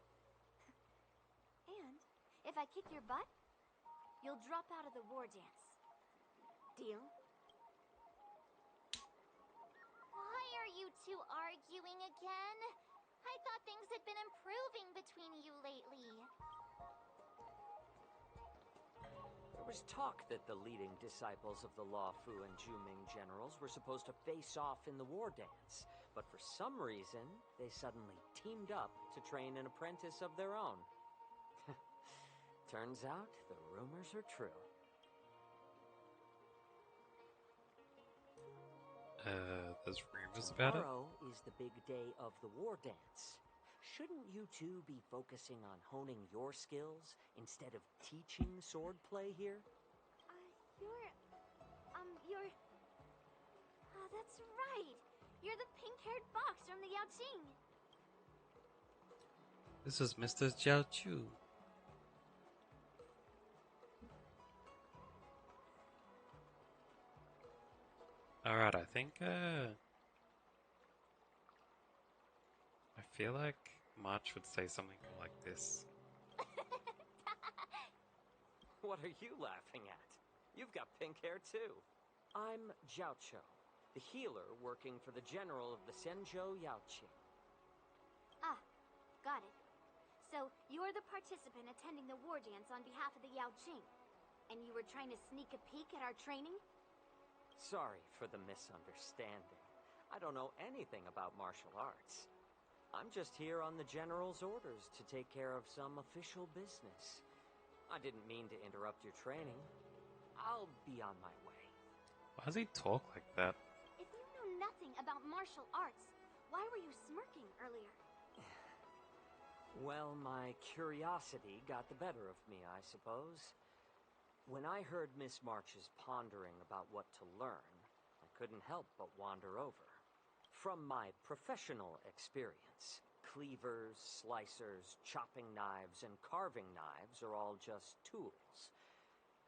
And if I kick your butt, you'll drop out of the war dance. Deal? Why are you two arguing again? I thought things had been improving between you lately. There was talk that the leading disciples of the Luofu and Juming generals were supposed to face off in the war dance, but for some reason, they suddenly teamed up to train an apprentice of their own. Turns out, the rumors are true. There's rumors about it? Tomorrow is the big day of the war dance. Shouldn't you two be focusing on honing your skills instead of teaching swordplay here? You're... Oh, that's right. You're the pink-haired fox from the Yaoqing. This is Mr. Jiao Chu. Alright, I think, I feel like March would say something like this. What are you laughing at? You've got pink hair too. I'm Jiaoqiu, the healer working for the general of the Senjo Yaoqing. Ah, got it. So, you're the participant attending the war dance on behalf of the Yaoqing. And you were trying to sneak a peek at our training? Sorry for the misunderstanding. I don't know anything about martial arts. I'm just here on the general's orders to take care of some official business. I didn't mean to interrupt your training. I'll be on my way. Why does he talk like that? If you know nothing about martial arts, why were you smirking earlier? Well, my curiosity got the better of me, I suppose. When I heard Miss March's pondering about what to learn, I couldn't help but wander over. From my professional experience, cleavers, slicers, chopping knives, and carving knives are all just tools.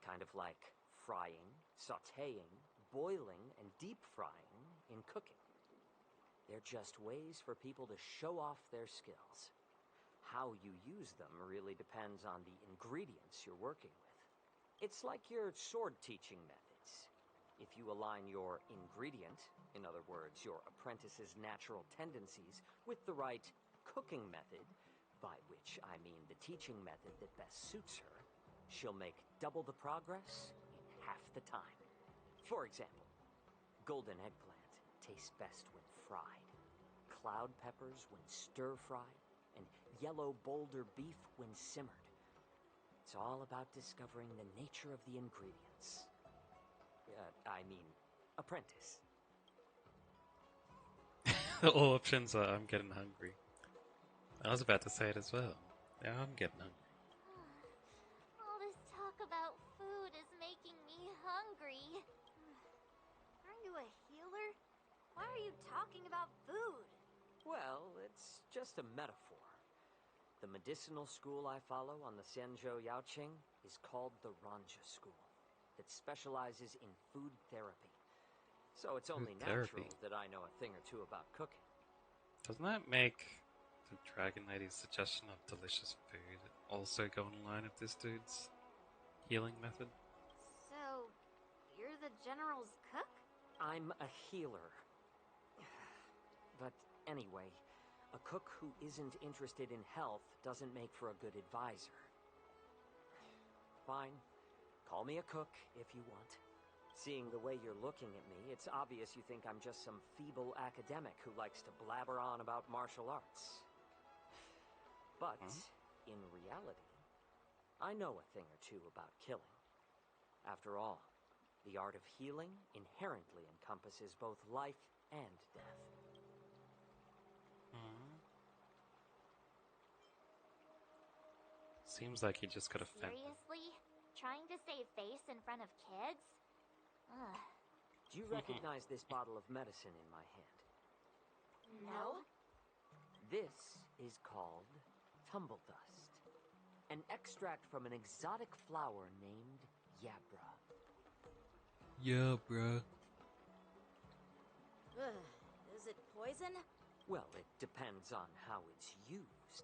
Kind of like frying, sautéing, boiling, and deep frying in cooking. They're just ways for people to show off their skills. How you use them really depends on the ingredients you're working with. It's like your sword teaching methods. If you align your ingredient, in other words, your apprentice's natural tendencies, with the right cooking method, by which I mean the teaching method that best suits her, she'll make double the progress in half the time. For example, golden eggplant tastes best when fried, cloud peppers when stir-fried, and yellow boulder beef when simmered. It's all about discovering the nature of the ingredients. Apprentice. All options are I'm getting hungry. I was about to say it as well. Yeah, I'm getting hungry. All this talk about food is making me hungry. Aren't you a healer? Why are you talking about food? Well, it's just a metaphor. The medicinal school I follow on the Senjo Yaoqing is called the Ranja School, that specializes in food therapy. So it's only natural that I know a thing or two about cooking. Doesn't that make the Dragon Lady's suggestion of delicious food also go in line with this dude's healing method? So, you're the general's cook? I'm a healer. But anyway, a cook who isn't interested in health doesn't make for a good advisor. Fine. Call me a cook if you want. Seeing the way you're looking at me, it's obvious you think I'm just some feeble academic who likes to blabber on about martial arts. But, in reality, I know a thing or two about killing. After all, the art of healing inherently encompasses both life and death. Seems like he just got offended. Seriously? Trying to save face in front of kids? Ugh. Do you recognize this bottle of medicine in my hand? No. This is called tumble dust, an extract from an exotic flower named Yabra. Yeah, bruh. Is it poison? Well, it depends on how it's used.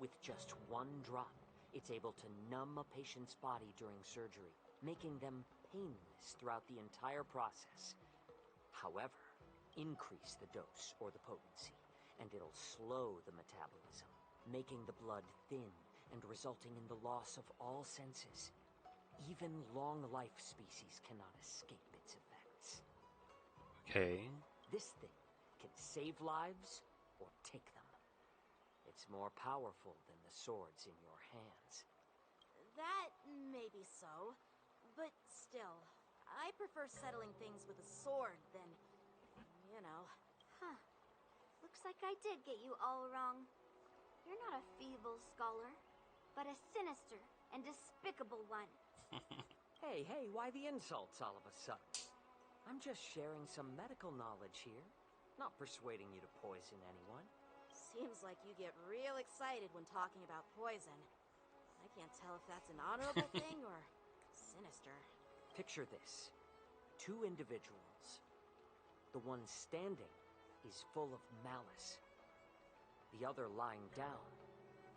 With just one drop, it's able to numb a patient's body during surgery, making them painless throughout the entire process. However, increase the dose or the potency, and it'll slow the metabolism, making the blood thin and resulting in the loss of all senses. Even long-life species cannot escape its effects. Okay. This thing can save lives or take them. It's more powerful than the swords in your hands. That may be so, but still, I prefer settling things with a sword than, you know. Huh. Looks like I did get you all wrong. You're not a feeble scholar, but a sinister and despicable one. Hey, why the insults all of a sudden? I'm just sharing some medical knowledge here, not persuading you to poison anyone. Seems like you get real excited when talking about poison. I can't tell if that's an honorable thing or sinister. Picture this. Two individuals. The one standing is full of malice. the other lying down,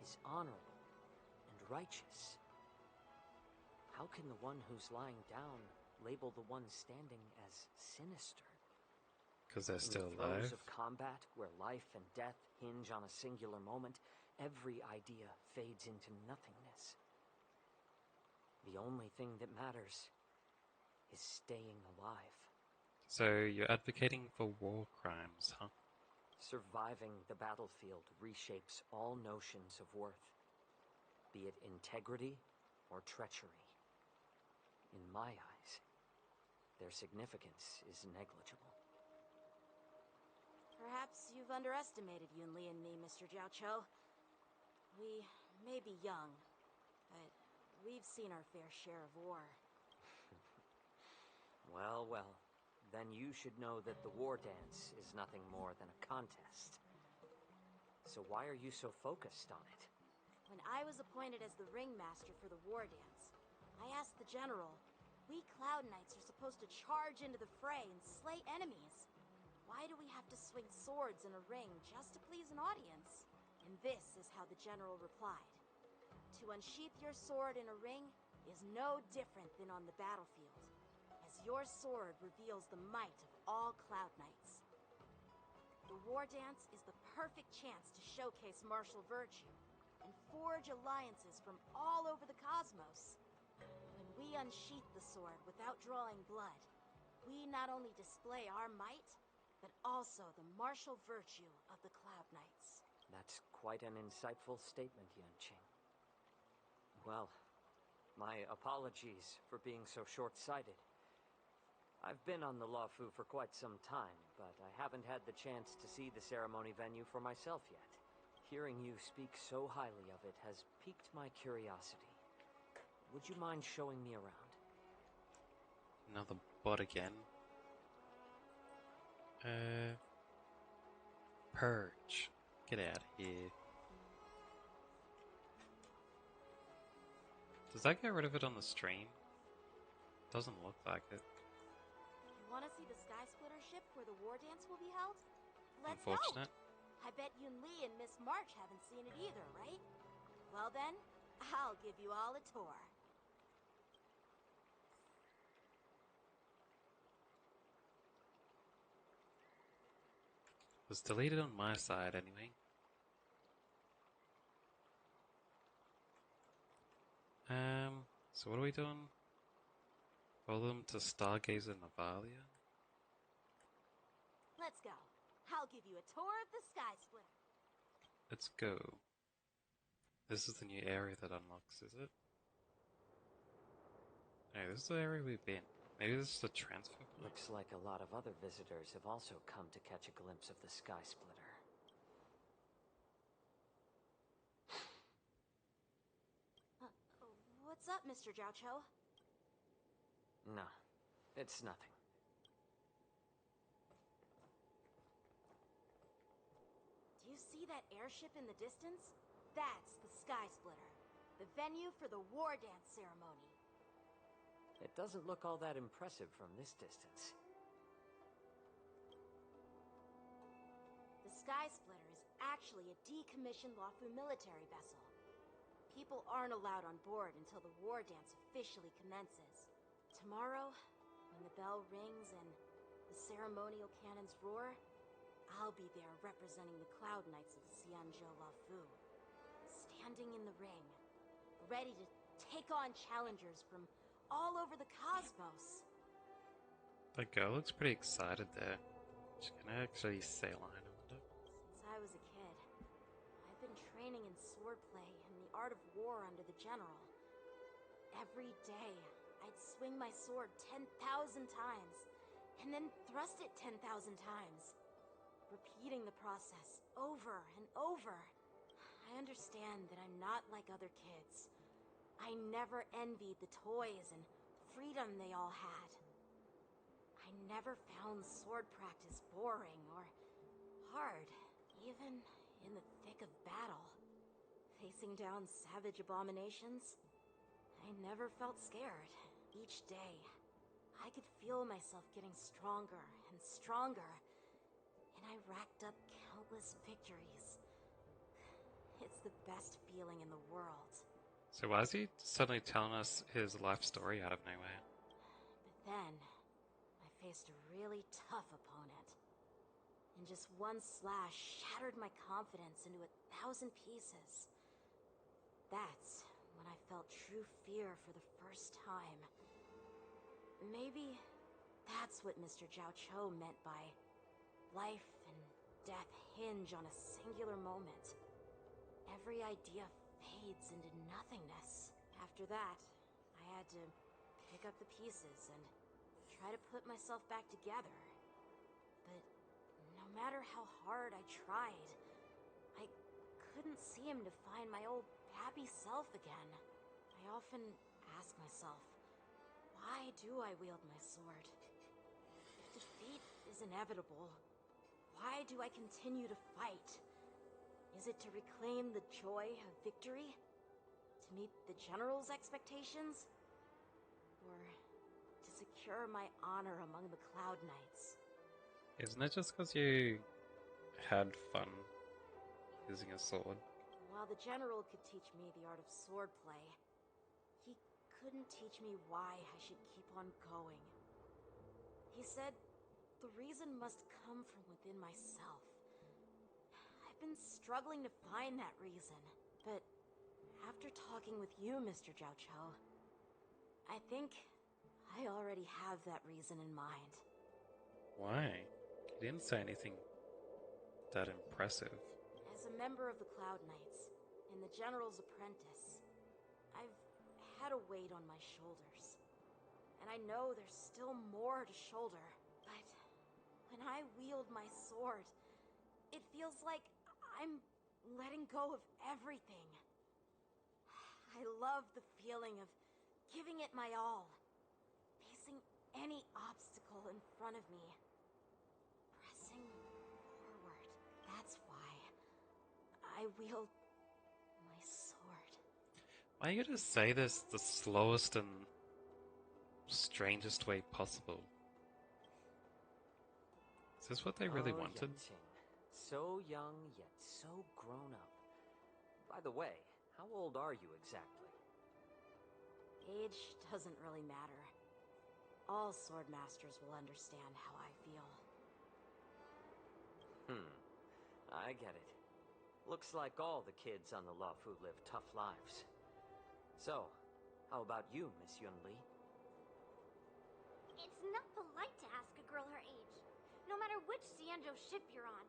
is honorable and righteous. How can the one who's lying down label the one standing as sinister? Because they're In still the throes alive. of combat, where life and death hinge on a singular moment, every idea fades into nothingness. The only thing that matters is staying alive. So you're advocating for war crimes, huh? Surviving the battlefield reshapes all notions of worth, be it integrity or treachery. In my eyes, their significance is negligible. Perhaps you've underestimated Yunli and me, Mr. Jiaoqiu. We may be young, but we've seen our fair share of war. Well, well, then you should know that the war dance is nothing more than a contest. So why are you so focused on it? When I was appointed as the ringmaster for the war dance, I asked the general, we Cloud Knights are supposed to charge into the fray and slay enemies. Why do we have to swing swords in a ring just to please an audience? And this is how the general replied. To unsheath your sword in a ring is no different than on the battlefield, as your sword reveals the might of all Cloud Knights. The war dance is the perfect chance to showcase martial virtue and forge alliances from all over the cosmos. When we unsheath the sword without drawing blood, we not only display our might, but also the martial virtue of the Cloud Knights. That's quite an insightful statement, Yuanqing. Well, my apologies for being so short-sighted. I've been on the Luofu for quite some time, but I haven't had the chance to see the ceremony venue for myself yet. Hearing you speak so highly of it has piqued my curiosity. Would you mind showing me around? Another bot again. Purge. Get out of here. Does that get rid of it on the stream? Doesn't look like it. You want to see the Sky Splitter ship where the war dance will be held? Let's Unfortunate. go! I bet Yunli and Miss March haven't seen it either, right? Well then, I'll give you all a tour. It was deleted on my side anyway. So what are we doing? Follow them to Stargazer Navalia? Let's go. I'll give you a tour of the Sky Splitter. Let's go. This is the new area that unlocks, is it? Hey, this is the area we've been. Maybe this is the transfer point? Looks like a lot of other visitors have also come to catch a glimpse of the Sky Splitter. What's up, Mr. Jiaoqiu? No, it's nothing. Do you see that airship in the distance? That's the Sky Splitter, the venue for the war dance ceremony. It doesn't look all that impressive from this distance. The Sky Splitter is actually a decommissioned Luofu military vessel. People aren't allowed on board until the war dance officially commences. Tomorrow, when the bell rings and the ceremonial cannons roar, I'll be there representing the Cloud Knights of Xianzhou Luofu, standing in the ring, ready to take on challengers from all over the cosmos. That girl looks pretty excited there. She's gonna actually say a line, I wonder. Since I was a kid, I've been training in swordplay and the art of war under the general. Every day, I'd swing my sword 10,000 times, and then thrust it 10,000 times, repeating the process over and over. I understand that I'm not like other kids. I never envied the toys and freedom they all had. I never found sword practice boring or hard, even in the thick of battle. Facing down savage abominations, I never felt scared. Each day, I could feel myself getting stronger and stronger, and I racked up countless victories. It's the best feeling in the world. So why is he suddenly telling us his life story out of nowhere? But then, I faced a really tough opponent. And just one slash shattered my confidence into 1,000 pieces. That's when I felt true fear for the first time. Maybe that's what Mr. Jiao Cho meant by life and death hinge on a singular moment. Every idea fades into nothingness. After that, I had to pick up the pieces and try to put myself back together. But no matter how hard I tried, I couldn't seem to find my old happy self again. I often ask myself, why do I wield my sword? If defeat is inevitable, why do I continue to fight? Is it to reclaim the joy of victory? To meet the General's expectations? Or to secure my honor among the Cloud Knights? Isn't it just because you had fun using a sword? While the General could teach me the art of swordplay, he couldn't teach me why I should keep on going. He said the reason must come from within myself. I've been struggling to find that reason, but after talking with you, Mr. Jiao Cho, I think I already have that reason in mind. Why? He didn't say anything that impressive. As a member of the Cloud Knights and the General's apprentice, I've had a weight on my shoulders. And I know there's still more to shoulder, but when I wield my sword, it feels like I'm letting go of everything. I love the feeling of giving it my all, facing any obstacle in front of me, pressing forward. That's why I wield my sword. Why are you gonna say this the slowest and strangest way possible? Is this what they really wanted? Yanqing. So young, yet so grown up. By the way, how old are you exactly? Age doesn't really matter. All sword masters will understand how I feel. I get it. Looks like all the kids on the Luofu live tough lives. So, how about you, Miss Yunli? It's not polite to ask a girl her age, no matter which Xianzhou ship you're on.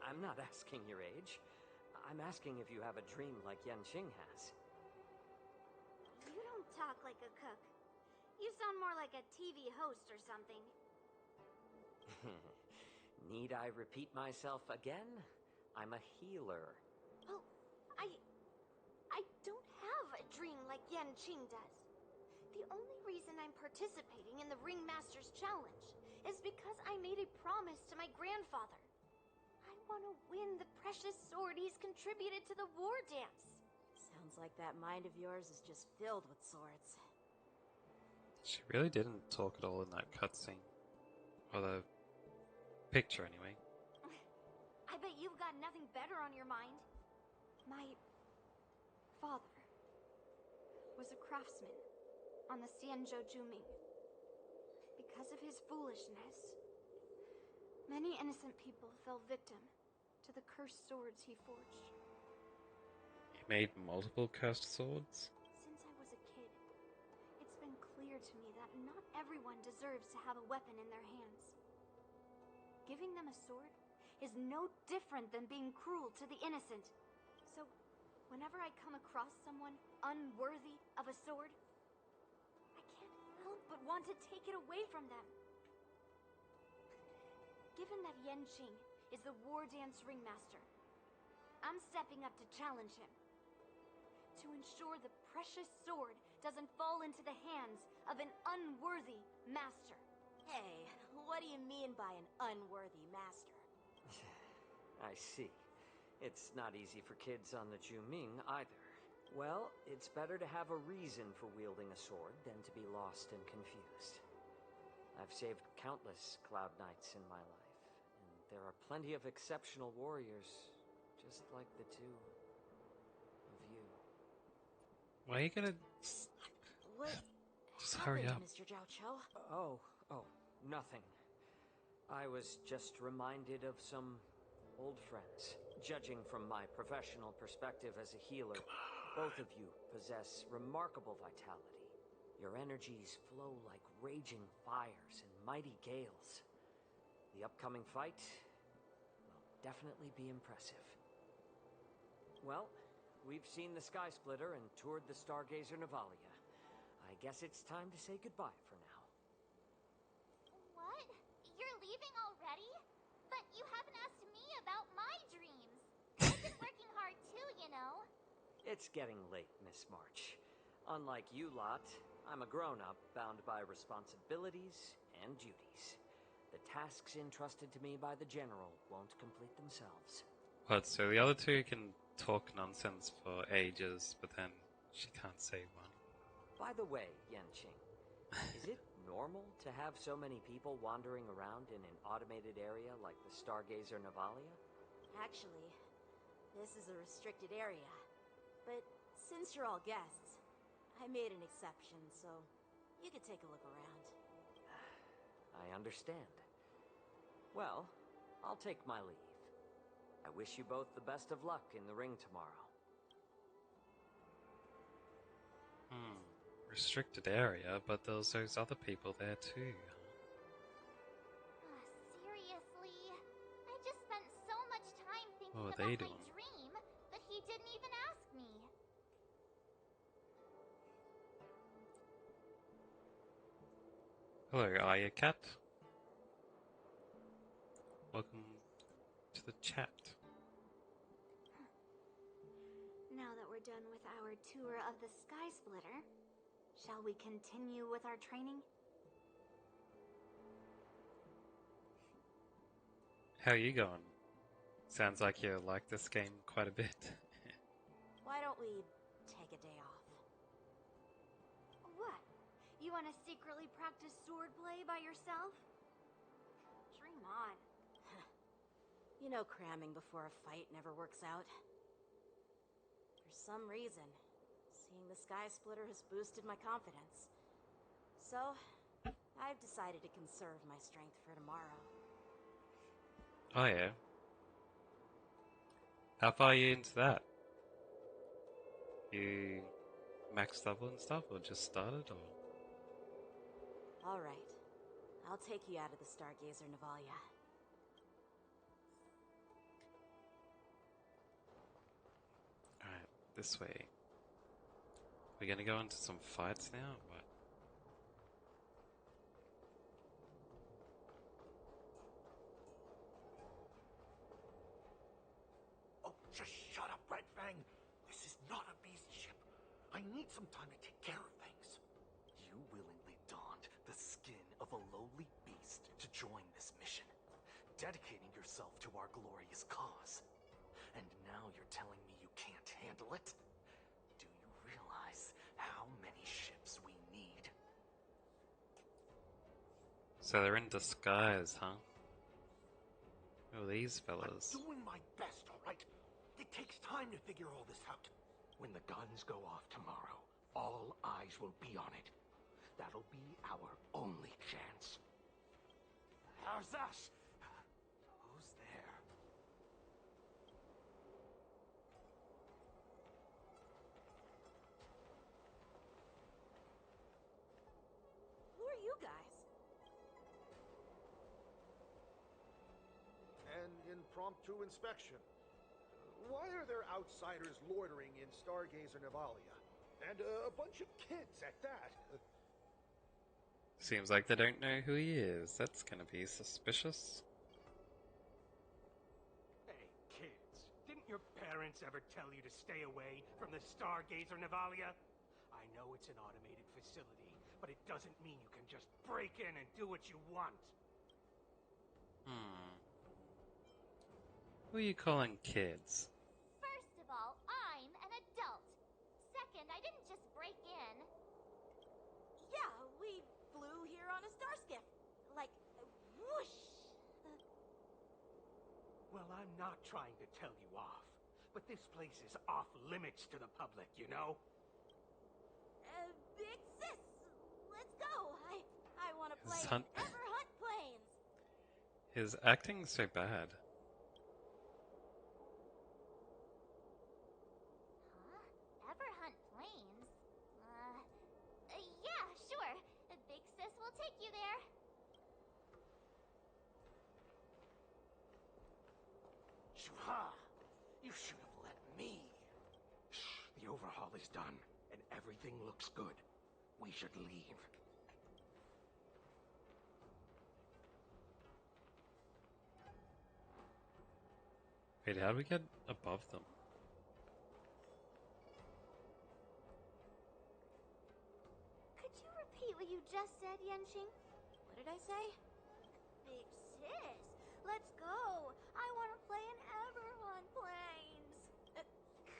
I'm not asking your age. I'm asking if you have a dream like Yanqing has. You don't talk like a cook. You sound more like a TV host or something. Need I repeat myself again? I'm a healer. Well, I don't have a dream like Yanqing does. The only reason I'm participating in the Ringmaster's Challenge is because I made a promise to my grandfather. I want to win the precious sword he's contributed to the war dance. Sounds like that mind of yours is just filled with swords. She really didn't talk at all in that cutscene. Or the picture, anyway. I bet you've got nothing better on your mind. My father was a craftsman on the Xianzhou Juming. Because of his foolishness, many innocent people fell victim to the cursed swords he forged. He made multiple cursed swords? Since I was a kid, it's been clear to me that not everyone deserves to have a weapon in their hands. Giving them a sword is no different than being cruel to the innocent. So, whenever I come across someone unworthy of a sword, I can't help but want to take it away from them. Given that Yanqing is the war dance ringmaster, I'm stepping up to challenge him. To ensure the precious sword doesn't fall into the hands of an unworthy master. Hey, what do you mean by an unworthy master? I see. It's not easy for kids on the Juming either. Well, it's better to have a reason for wielding a sword than to be lost and confused. I've saved countless Cloud Knights in my life, and there are plenty of exceptional warriors just like the two of you. Why are you gonna... What Just hurry happened, up. Mr. Jiaoqiu? Oh, nothing. I was just reminded of some old friends. Judging from my professional perspective as a healer, both of you possess remarkable vitality. Your energies flow like raging fires and mighty gales. The upcoming fight will definitely be impressive. Well, we've seen the Sky Splitter and toured the Stargazer Navalia. I guess it's time to say goodbye for now. What? You're leaving already? But you haven't asked me about my dreams. I've been working hard too, you know. It's getting late, Miss March. Unlike you lot, I'm a grown-up bound by responsibilities and duties. The tasks entrusted to me by the General won't complete themselves. What, so the other two can talk nonsense for ages, but then she can't say one? By the way, Yanqing, is it normal to have so many people wandering around in an automated area like the Stargazer Navalia? Actually, this is a restricted area. But since you're all guests, I made an exception, so you could take a look around. I understand. Well, I'll take my leave. I wish you both the best of luck in the ring tomorrow. Restricted area, but there's those other people there too. Seriously? I just spent so much time thinking What are about they my doing? dream that he didn't even ask me. Hello, Aya Cat. Welcome to the chat. Now that we're done with our tour of the Sky Splitter, shall we continue with our training? How are you going? Sounds like you like this game quite a bit. Why don't we take a day off? What? You want to secretly practice swordplay by yourself? Dream on. You know cramming before a fight never works out. For some reason, seeing the Sky Splitter has boosted my confidence. So, I've decided to conserve my strength for tomorrow. Oh yeah. How far are you into that? You maxed level and stuff, or just started, or? Alright. I'll take you out of the Stargazer Navalia. Alright, this way. We're gonna go into some fights now, or what? Oh, just shut up, Red Fang. This is not a beast ship. I need some time to take care of things. You willingly donned the skin of a lowly beast to join this mission, dedicating yourself to our glorious cause. And now you're telling me you can't handle it? Do you realize how many ships we need? So they're in disguise, huh? Who are these fellas? I'm doing my best, alright? It takes time to figure all this out. When the guns go off tomorrow, all eyes will be on it. That'll be our only chance. How's that? Who's there? Who are you guys? An impromptu inspection. Why are there outsiders loitering in Stargazer Navalia? And a bunch of kids at that. Seems like they don't know who he is. That's gonna be suspicious. Hey, kids, didn't your parents ever tell you to stay away from the Stargazer Navalia? I know it's an automated facility, but it doesn't mean you can just break in and do what you want. Who are you calling kids? First of all, I'm an adult. Second, I didn't just break in. Yeah, we flew here on a starskiff. Like, whoosh! Well, I'm not trying to tell you off, But this place is off limits to the public, you know? Big sis, let's go. I want to play His, in Everhunt Plains. his acting's so bad. Huh? Everhunt Plains? Yeah, sure. Big sis will take you there. Shuha! You should have let me. Shh, the overhaul is done, and everything looks good. We should leave. Wait, how do we get above them? Could you repeat what you just said, Yenching? What did I say? Big sis, let's go. I want to play in Everhunt Plains.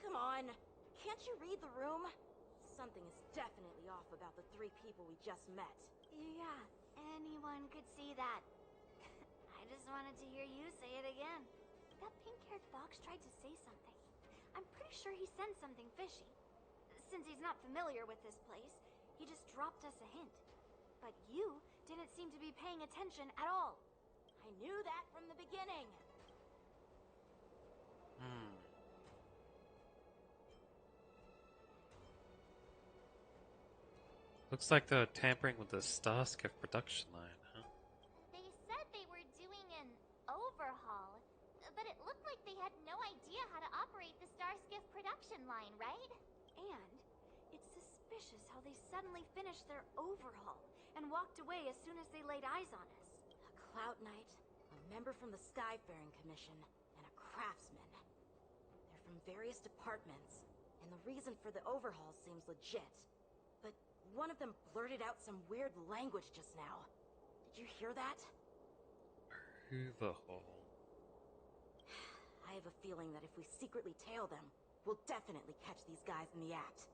Come on. Can't you read the room? Something is definitely off about the 3 people we just met. Yeah, anyone could see that. I just wanted to hear you say it again. That pink-haired fox tried to say something. I'm pretty sure he sensed something fishy. Since he's not familiar with this place, he just dropped us a hint. But you didn't seem to be paying attention at all. I knew that from the beginning. Looks like they're tampering with the Starskiff production line, huh? They said they were doing an overhaul, but it looked like they had no idea how to operate the Starskiff production line, right? And it's suspicious how they suddenly finished their overhaul and walked away as soon as they laid eyes on us. A Cloud Knight, a member from the Skyfaring Commission, and a craftsman. They're from various departments, and the reason for the overhaul seems legit. But one of them blurted out some weird language just now. Did you hear that? Overhaul. I have a feeling that if we secretly tail them, we'll definitely catch these guys in the act.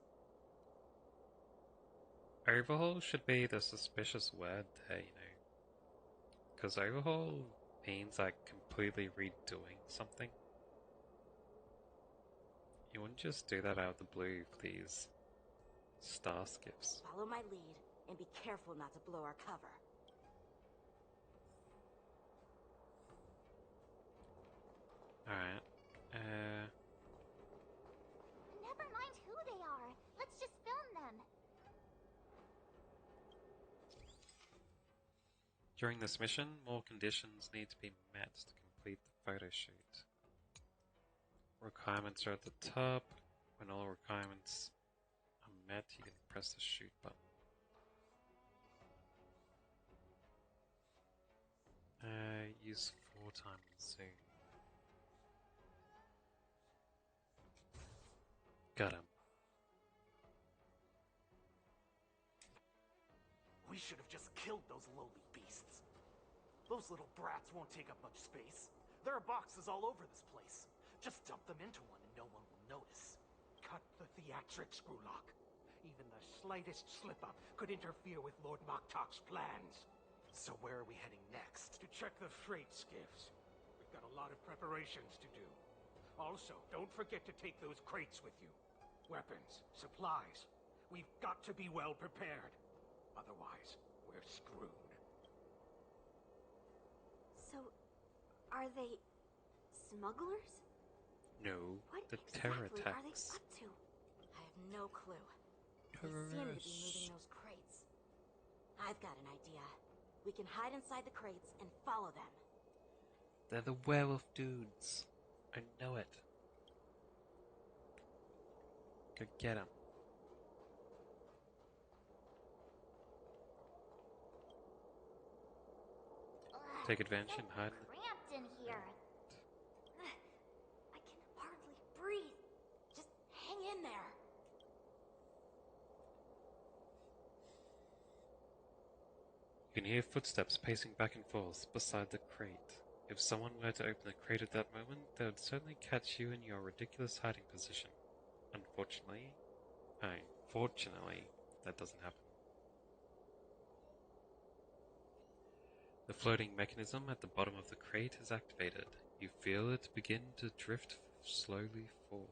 Overhaul should be the suspicious word there, you know. Because overhaul means like completely redoing something. You wouldn't just do that out of the blue for these Starskiffs. Follow my lead, and be careful not to blow our cover. Alright. Never mind who they are. Let's just film them. During this mission, more conditions need to be met to complete the photo shoot. Requirements are at the top. When all requirements are met, you can press the shoot button. Use 4 times zoom. Got him. We should have just killed those lowly beasts. Those little brats won't take up much space. There are boxes all over this place. Just dump them into one and no one will notice. Cut the theatrics, Grulock. Even the slightest slip-up could interfere with Lord Moktok's plans. So where are we heading next? To check the freight skiffs. We've got a lot of preparations to do. Also, don't forget to take those crates with you. Weapons, supplies. We've got to be well prepared. Otherwise, we're screwed. So, are they smugglers? No, What the exactly terror are they attacks. up to? I have no clue. They seem to be moving those crates. I've got an idea. We can hide inside the crates and follow them. They're the werewolf dudes. I know it. Go get them. Take advantage and hide. Cramped in here. I can hardly breathe. Just hang in there. You can hear footsteps pacing back and forth beside the crate. If someone were to open the crate at that moment, they would certainly catch you in your ridiculous hiding position. Unfortunately, fortunately, that doesn't happen. The floating mechanism at the bottom of the crate is activated. You feel it begin to drift slowly forward.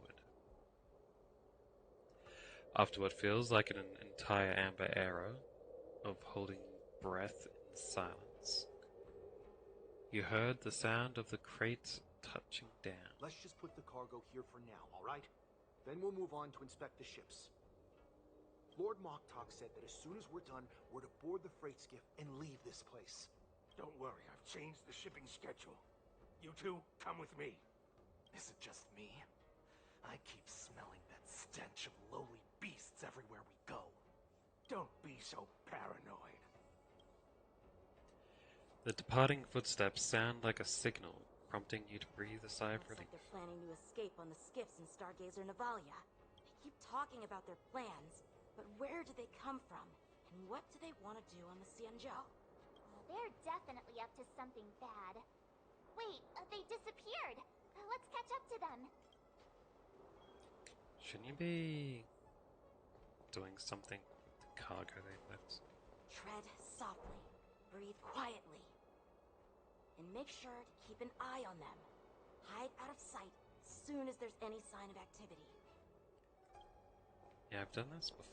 After what feels like an entire amber era of holding breath in silence, you heard the sound of the crate touching down. Let's just put the cargo here for now, all right? Then we'll move on to inspect the ships. Lord Moktok said that as soon as we're done, we're to board the freight skiff and leave this place. Don't worry, I've changed the shipping schedule. You two, come with me. Is it just me? I keep smelling that stench of lowly beasts everywhere we go. Don't be so paranoid. The departing footsteps sound like a signal, prompting you to breathe a sigh of Looks relief. like they're planning to escape on the skiffs in Stargazer Navalia. They keep talking about their plans, but where do they come from? And what do they want to do on the Xianzhou? Oh, they're definitely up to something bad. Wait, they disappeared. Let's catch up to them. Shouldn't you be doing something with the cargo they left? Tread softly, breathe quietly, and make sure to keep an eye on them. Hide out of sight as soon as there's any sign of activity. Yeah, I've done this before.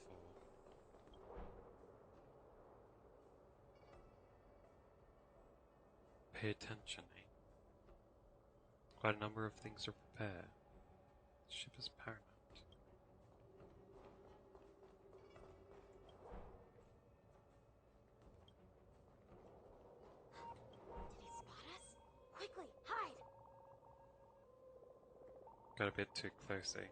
Pay attention, eh? Quite a number of things are prepared. The ship is paramount. Did he spot us? Quickly, hide! Got a bit too close, eh?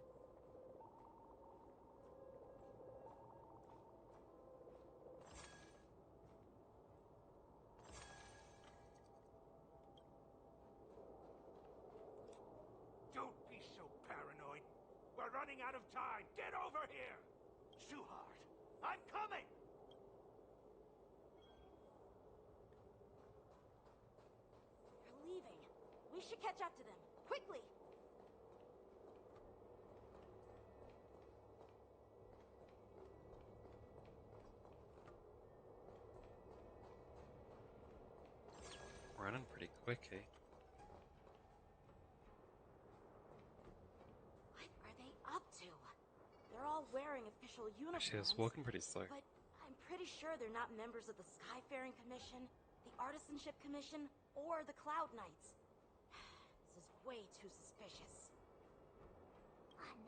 Don't be so paranoid. We're running out of time. Get over here! Shuhart, I'm coming! They're leaving. We should catch up to them. Quickly! Running pretty quick, eh? What are they up to? They're all wearing official uniforms. Actually, I was walking pretty slow. But I'm pretty sure they're not members of the Skyfaring Commission, the Artisanship Commission, or the Cloud Knights. This is way too suspicious.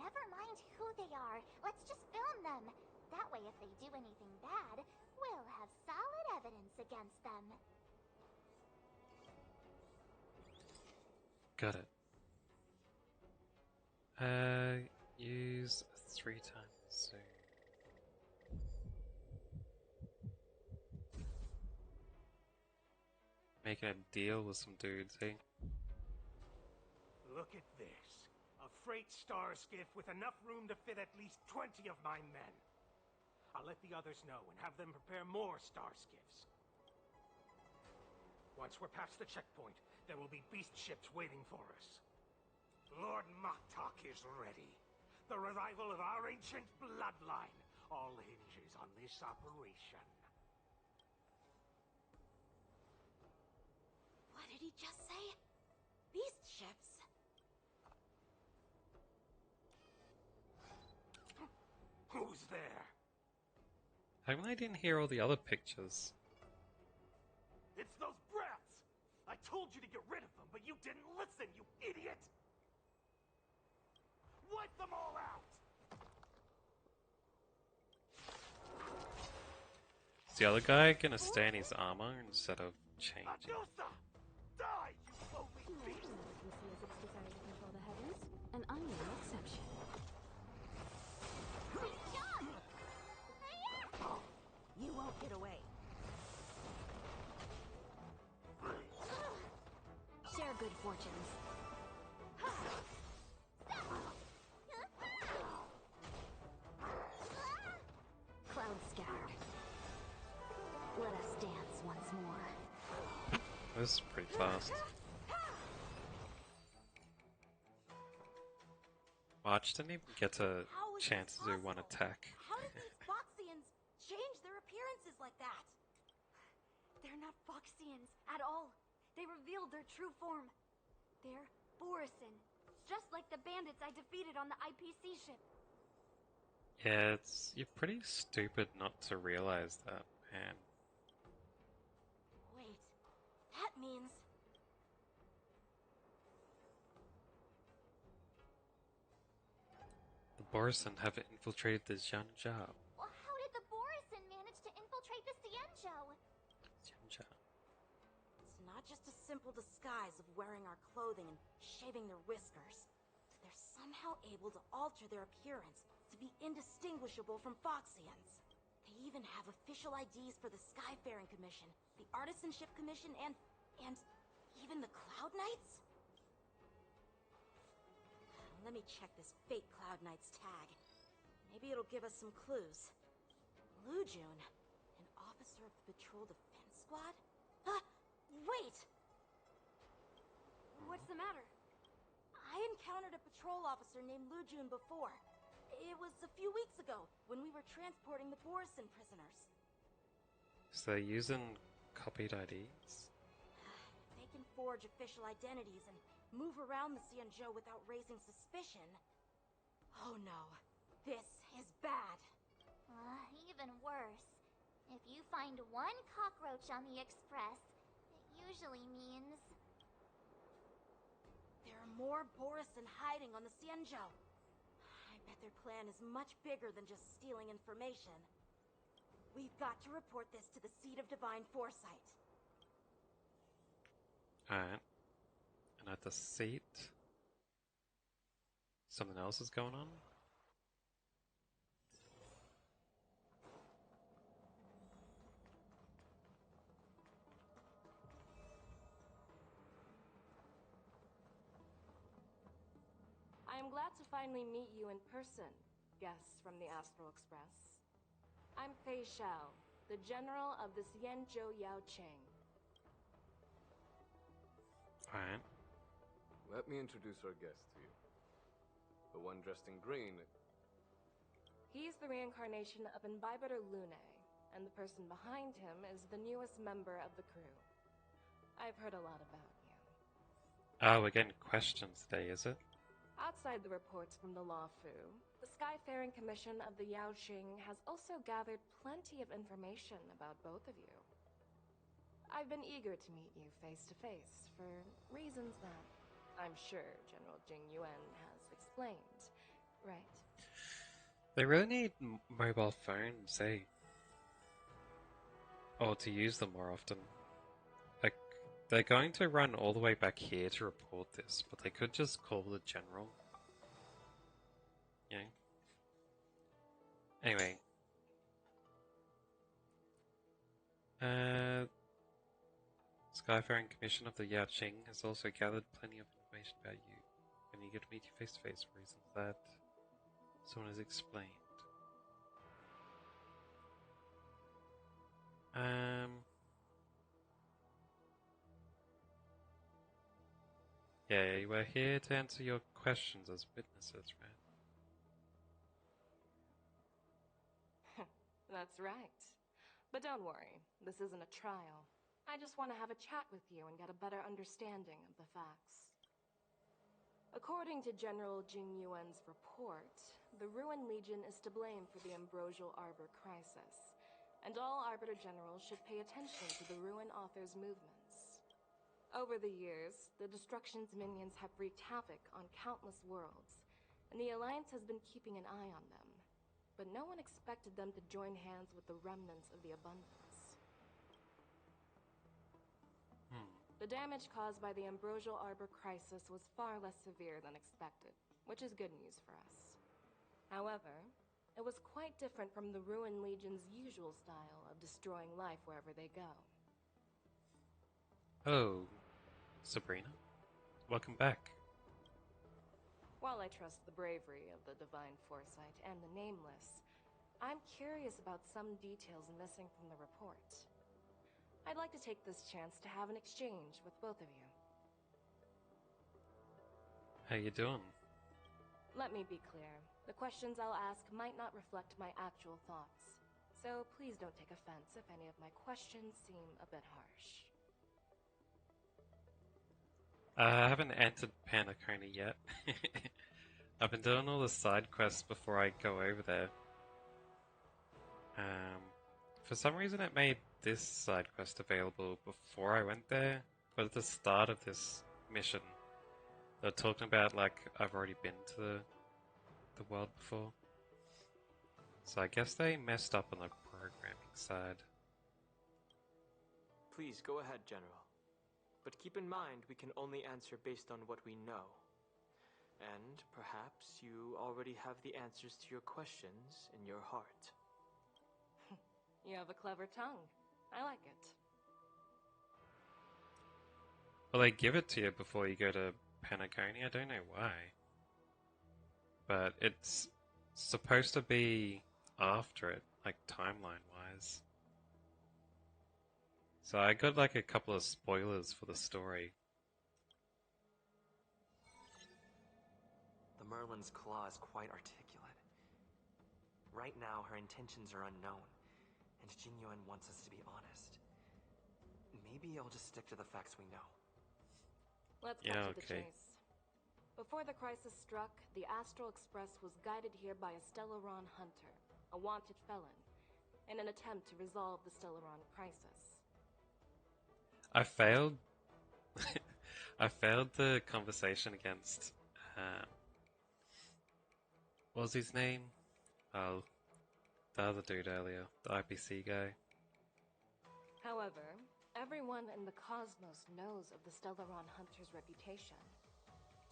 Never mind who they are. Let's just film them. That way, if they do anything bad, we'll have solid evidence against them. Got it. Use 3 times zoom. Making a deal with some dudes, eh? Look at this. A freight star skiff with enough room to fit at least 20 of my men. I'll let the others know and have them prepare more star skiffs. Once we're past the checkpoint, there will be beast ships waiting for us. Lord Moktok is ready. The revival of our ancient bloodline all hinges on this operation. What did he just say? Beast ships? Who's there? How come I didn't hear all the other pictures? It's those brats! I told you to get rid of them, but you didn't listen, you idiot! Wipe them all out! Is the other guy gonna stay in his armor instead of changing? Adusa! Die, you lowly beast! Can see as its desire to control the heavens, and I'm no exception. You won't get away. Share good fortunes. Clouds scattered. Let us dance once more. This is pretty fast. March didn't even get a chance to do one attack. How did these Foxians change their appearances like that? They're not Foxians at all. They revealed their true form. They're Borisin, just like the bandits I defeated on the IPC ship. Yeah, you're pretty stupid not to realize that, man. Wait, that means... The Borison have infiltrated the Xianzhou. Well, how did the Borison manage to infiltrate the Xianzhou? Xianzhou. It's not just a simple disguise of wearing our clothing and shaving their whiskers. They're somehow able to alter their appearance to be indistinguishable from Foxians. They even have official IDs for the Skyfaring Commission, the Artisanship Commission, and even the Cloud Knights? Let me check this fake Cloud Knight's tag. Maybe it'll give us some clues. Lu Jun, an officer of the Patrol Defense Squad? Wait! What's the matter? I encountered a patrol officer named Lu Jun before. It was a few weeks ago, when we were transporting the Borison prisoners. So they're using copied IDs? If they can forge official identities and move around the Xianzhou without raising suspicion... Oh no, this is bad. Even worse. If you find one cockroach on the Express, it usually means... There are more Borison hiding on the Xianzhou. I bet their plan is much bigger than just stealing information. We've got to report this to the Seat of Divine Foresight. Alright. And at the seat, something else is going on? I am glad to finally meet you in person, guests from the Astral Express. I'm Fei Xiao, the General of the Xianzhou Yaoqing. Alright. Let me introduce our guest to you. The one dressed in green. He's the reincarnation of Imbibitor Lune, and the person behind him is the newest member of the crew. I've heard a lot about you. Oh, we're getting questions today, is it? Outside the reports from the Luofu, the Skyfaring Commission of the Yaoqing has also gathered plenty of information about both of you. I've been eager to meet you face to face for reasons that I'm sure General Jing Yuan has explained, right? They really need mobile phones, eh? Or to use them more often. Like, they're going to run all the way back here to report this, but they could just call the general. Yeah. Anyway. Skyfaring Commission of the Yaoqing has also gathered plenty of information about you. I'm eager to meet you face to face for reasons that someone has explained. Yeah, we're here to answer your questions as witnesses, right? That's right. But don't worry, this isn't a trial. I just want to have a chat with you and get a better understanding of the facts. According to General Jing Yuan's report, the Ruin Legion is to blame for the Ambrosial Arbor crisis, and all Arbiter Generals should pay attention to the Ruin Author's movements. Over the years, the Destruction's minions have wreaked havoc on countless worlds, and the Alliance has been keeping an eye on them. But no one expected them to join hands with the remnants of the Abundance. The damage caused by the Ambrosial Arbor crisis was far less severe than expected, which is good news for us. However, it was quite different from the Ruin Legion's usual style of destroying life wherever they go. Oh, Sabrina? Welcome back. While I trust the bravery of the Divine Foresight and the Nameless, I'm curious about some details missing from the report. I'd like to take this chance to have an exchange with both of you. How you doing? Let me be clear. The questions I'll ask might not reflect my actual thoughts, so please don't take offense if any of my questions seem a bit harsh. I haven't entered Panacony yet. I've been doing all the side quests before I go over there. For some reason it made this side quest available before I went there, but at the start of this mission, they're talking about like I've already been to the world before. So I guess they messed up on the programming side. Please go ahead, General. But keep in mind, we can only answer based on what we know. And perhaps you already have the answers to your questions in your heart. You have a clever tongue. I like it. Well, they give it to you before you go to Panacony. I don't know why. But it's supposed to be after it, like timeline-wise. So I got like a couple of spoilers for the story. The Merlin's claw is quite articulate. Right now, her intentions are unknown, and Jing Yuan wants us to be honest. Maybe I'll just stick to the facts we know. Let's cut to the chase. Before the crisis struck, the Astral Express was guided here by a Stellaron hunter, a wanted felon, in an attempt to resolve the Stellaron crisis. I failed. I failed the conversation against. What was his name? Oh, the other dude earlier, the IPC guy. However, everyone in the cosmos knows of the Stellaron hunter's reputation.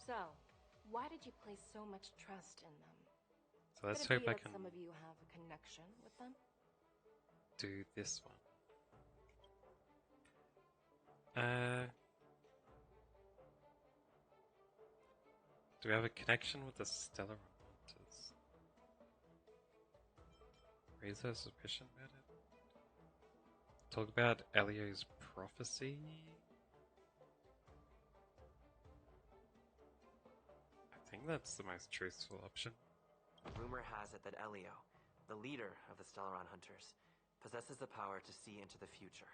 So, why did you place so much trust in them? So let's Could it hope be I that can some of you have a connection with them? do this one. Do we have a connection with the Stellar Hunters? Raise our suspicion about it? Talk about Elio's prophecy? I think that's the most truthful option. Rumor has it that Elio, the leader of the Stellaron Hunters, possesses the power to see into the future.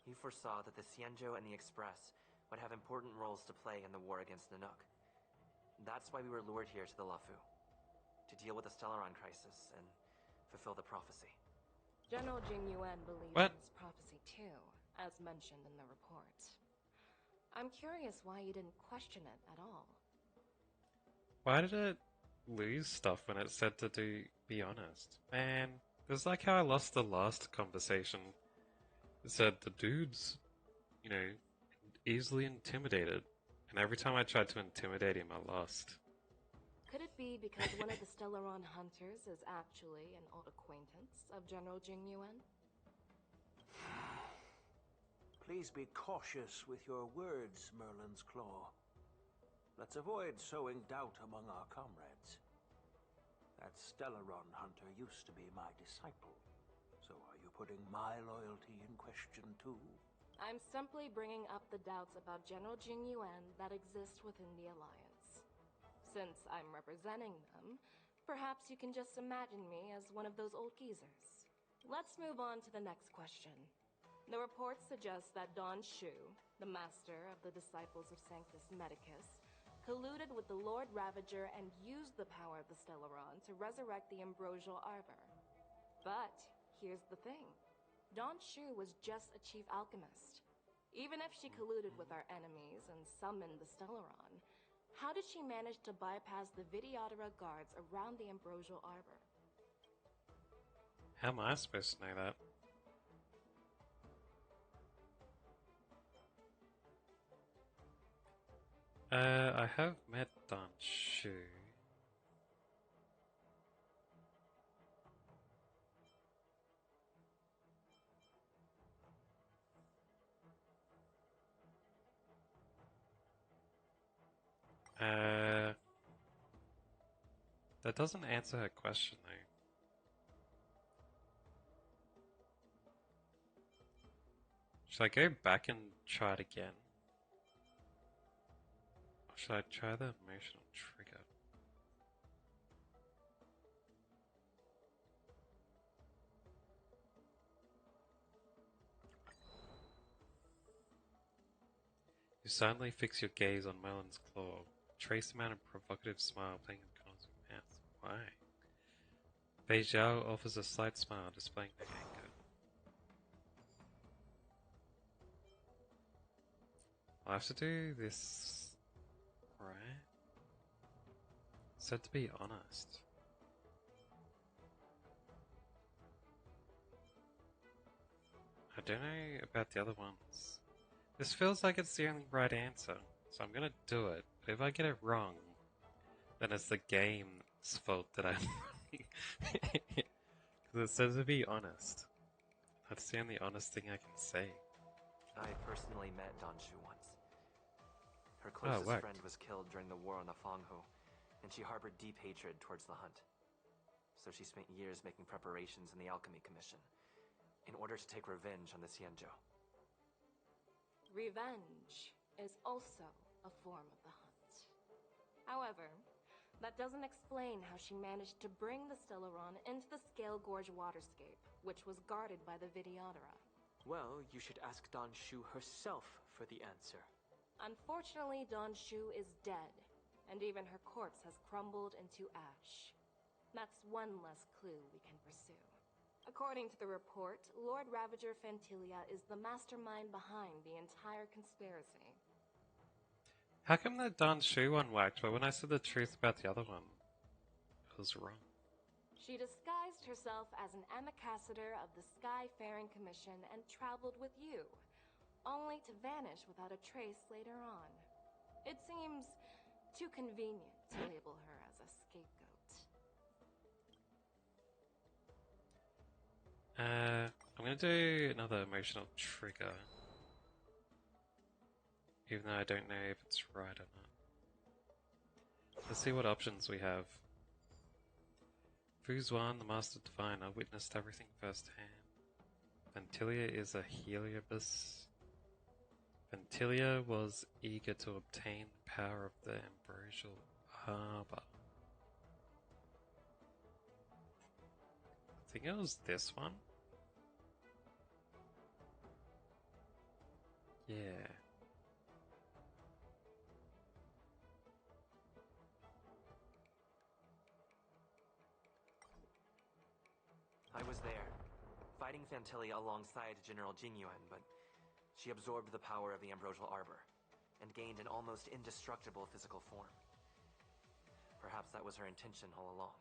He foresaw that the Xianzhou and the Express would have important roles to play in the war against Nanook. That's why we were lured here to the Luofu, to deal with the Stellaron crisis and fulfill the prophecy. General Jing Yuan believes in this prophecy too, as mentioned in the report. I'm curious why you didn't question it at all. Why did it lose stuff when it said to be honest? Man, it was like how I lost the last conversation. It said the dude's, easily intimidated. And every time I tried to intimidate him, I lost. Could it be because one of the Stellaron hunters is actually an old acquaintance of General Jing Yuan? Please be cautious with your words, Merlin's Claw. Let's avoid sowing doubt among our comrades. That Stellaron hunter used to be my disciple. So are you putting my loyalty in question too? I'm simply bringing up the doubts about General Jing Yuan that exist within the Alliance. Since I'm representing them, perhaps you can just imagine me as one of those old geezers. Let's move on to the next question. The report suggests that Don Shu, the master of the Disciples of Sanctus Medicus, colluded with the Lord Ravager and used the power of the Stellaron to resurrect the Ambrosial Arbor. But here's the thing. Don Shu was just a chief alchemist. Even if she colluded with our enemies and summoned the Stellaron, how did she manage to bypass the Videodora guards around the Ambrosial Arbor? How am I supposed to know that? I have met Don Shu. That doesn't answer her question though. Should I go back and try it again? Or should I try the emotional trigger? You silently fix your gaze on Merlin's claw, trace him out a provocative smile playing in corners of your mouth. Why? Fei Zhao offers a slight smile, displaying no anger. I'll have to do this, right? Said to be honest. I don't know about the other ones. This feels like it's the only right answer, so I'm gonna do it. But if I get it wrong, then it's the game's fault that I'm wrong. Because it says to be honest. That's the only honest thing I can say. I personally met Dan Shu once. Her Oh, closest worked. friend was killed during the war on the Fanghu, and she harbored deep hatred towards the hunt. So she spent years making preparations in the Alchemy Commission, in order to take revenge on the Xianzhou. Revenge is also a form of the hunt. However, that doesn't explain how she managed to bring the Stellaron into the Scale Gorge waterscape, which was guarded by the Vidyadhara. Well, you should ask Dan Shu herself for the answer. Unfortunately, Dan Shu is dead, and even her corpse has crumbled into ash. That's one less clue we can pursue. According to the report, Lord Ravager Fantilia is the mastermind behind the entire conspiracy. How come that Dan Shu one worked, but when I said the truth about the other one, it was wrong? She disguised herself as an ambassador of the Skyfaring Commission and traveled with you, only to vanish without a trace later on. It seems too convenient to label her as a scapegoat. I'm gonna do another emotional trigger. Even though I don't know if it's right or not. Let's see what options we have. Fuzwan, the Master Diviner, witnessed everything firsthand. Ventilia is a Heliobus. Ventilia was eager to obtain the power of the Ambrosial Arbor. I think it was this one. Yeah. I was there, fighting Fantilia alongside General Jingyuan, but she absorbed the power of the Ambrosial Arbor, and gained an almost indestructible physical form. Perhaps that was her intention all along.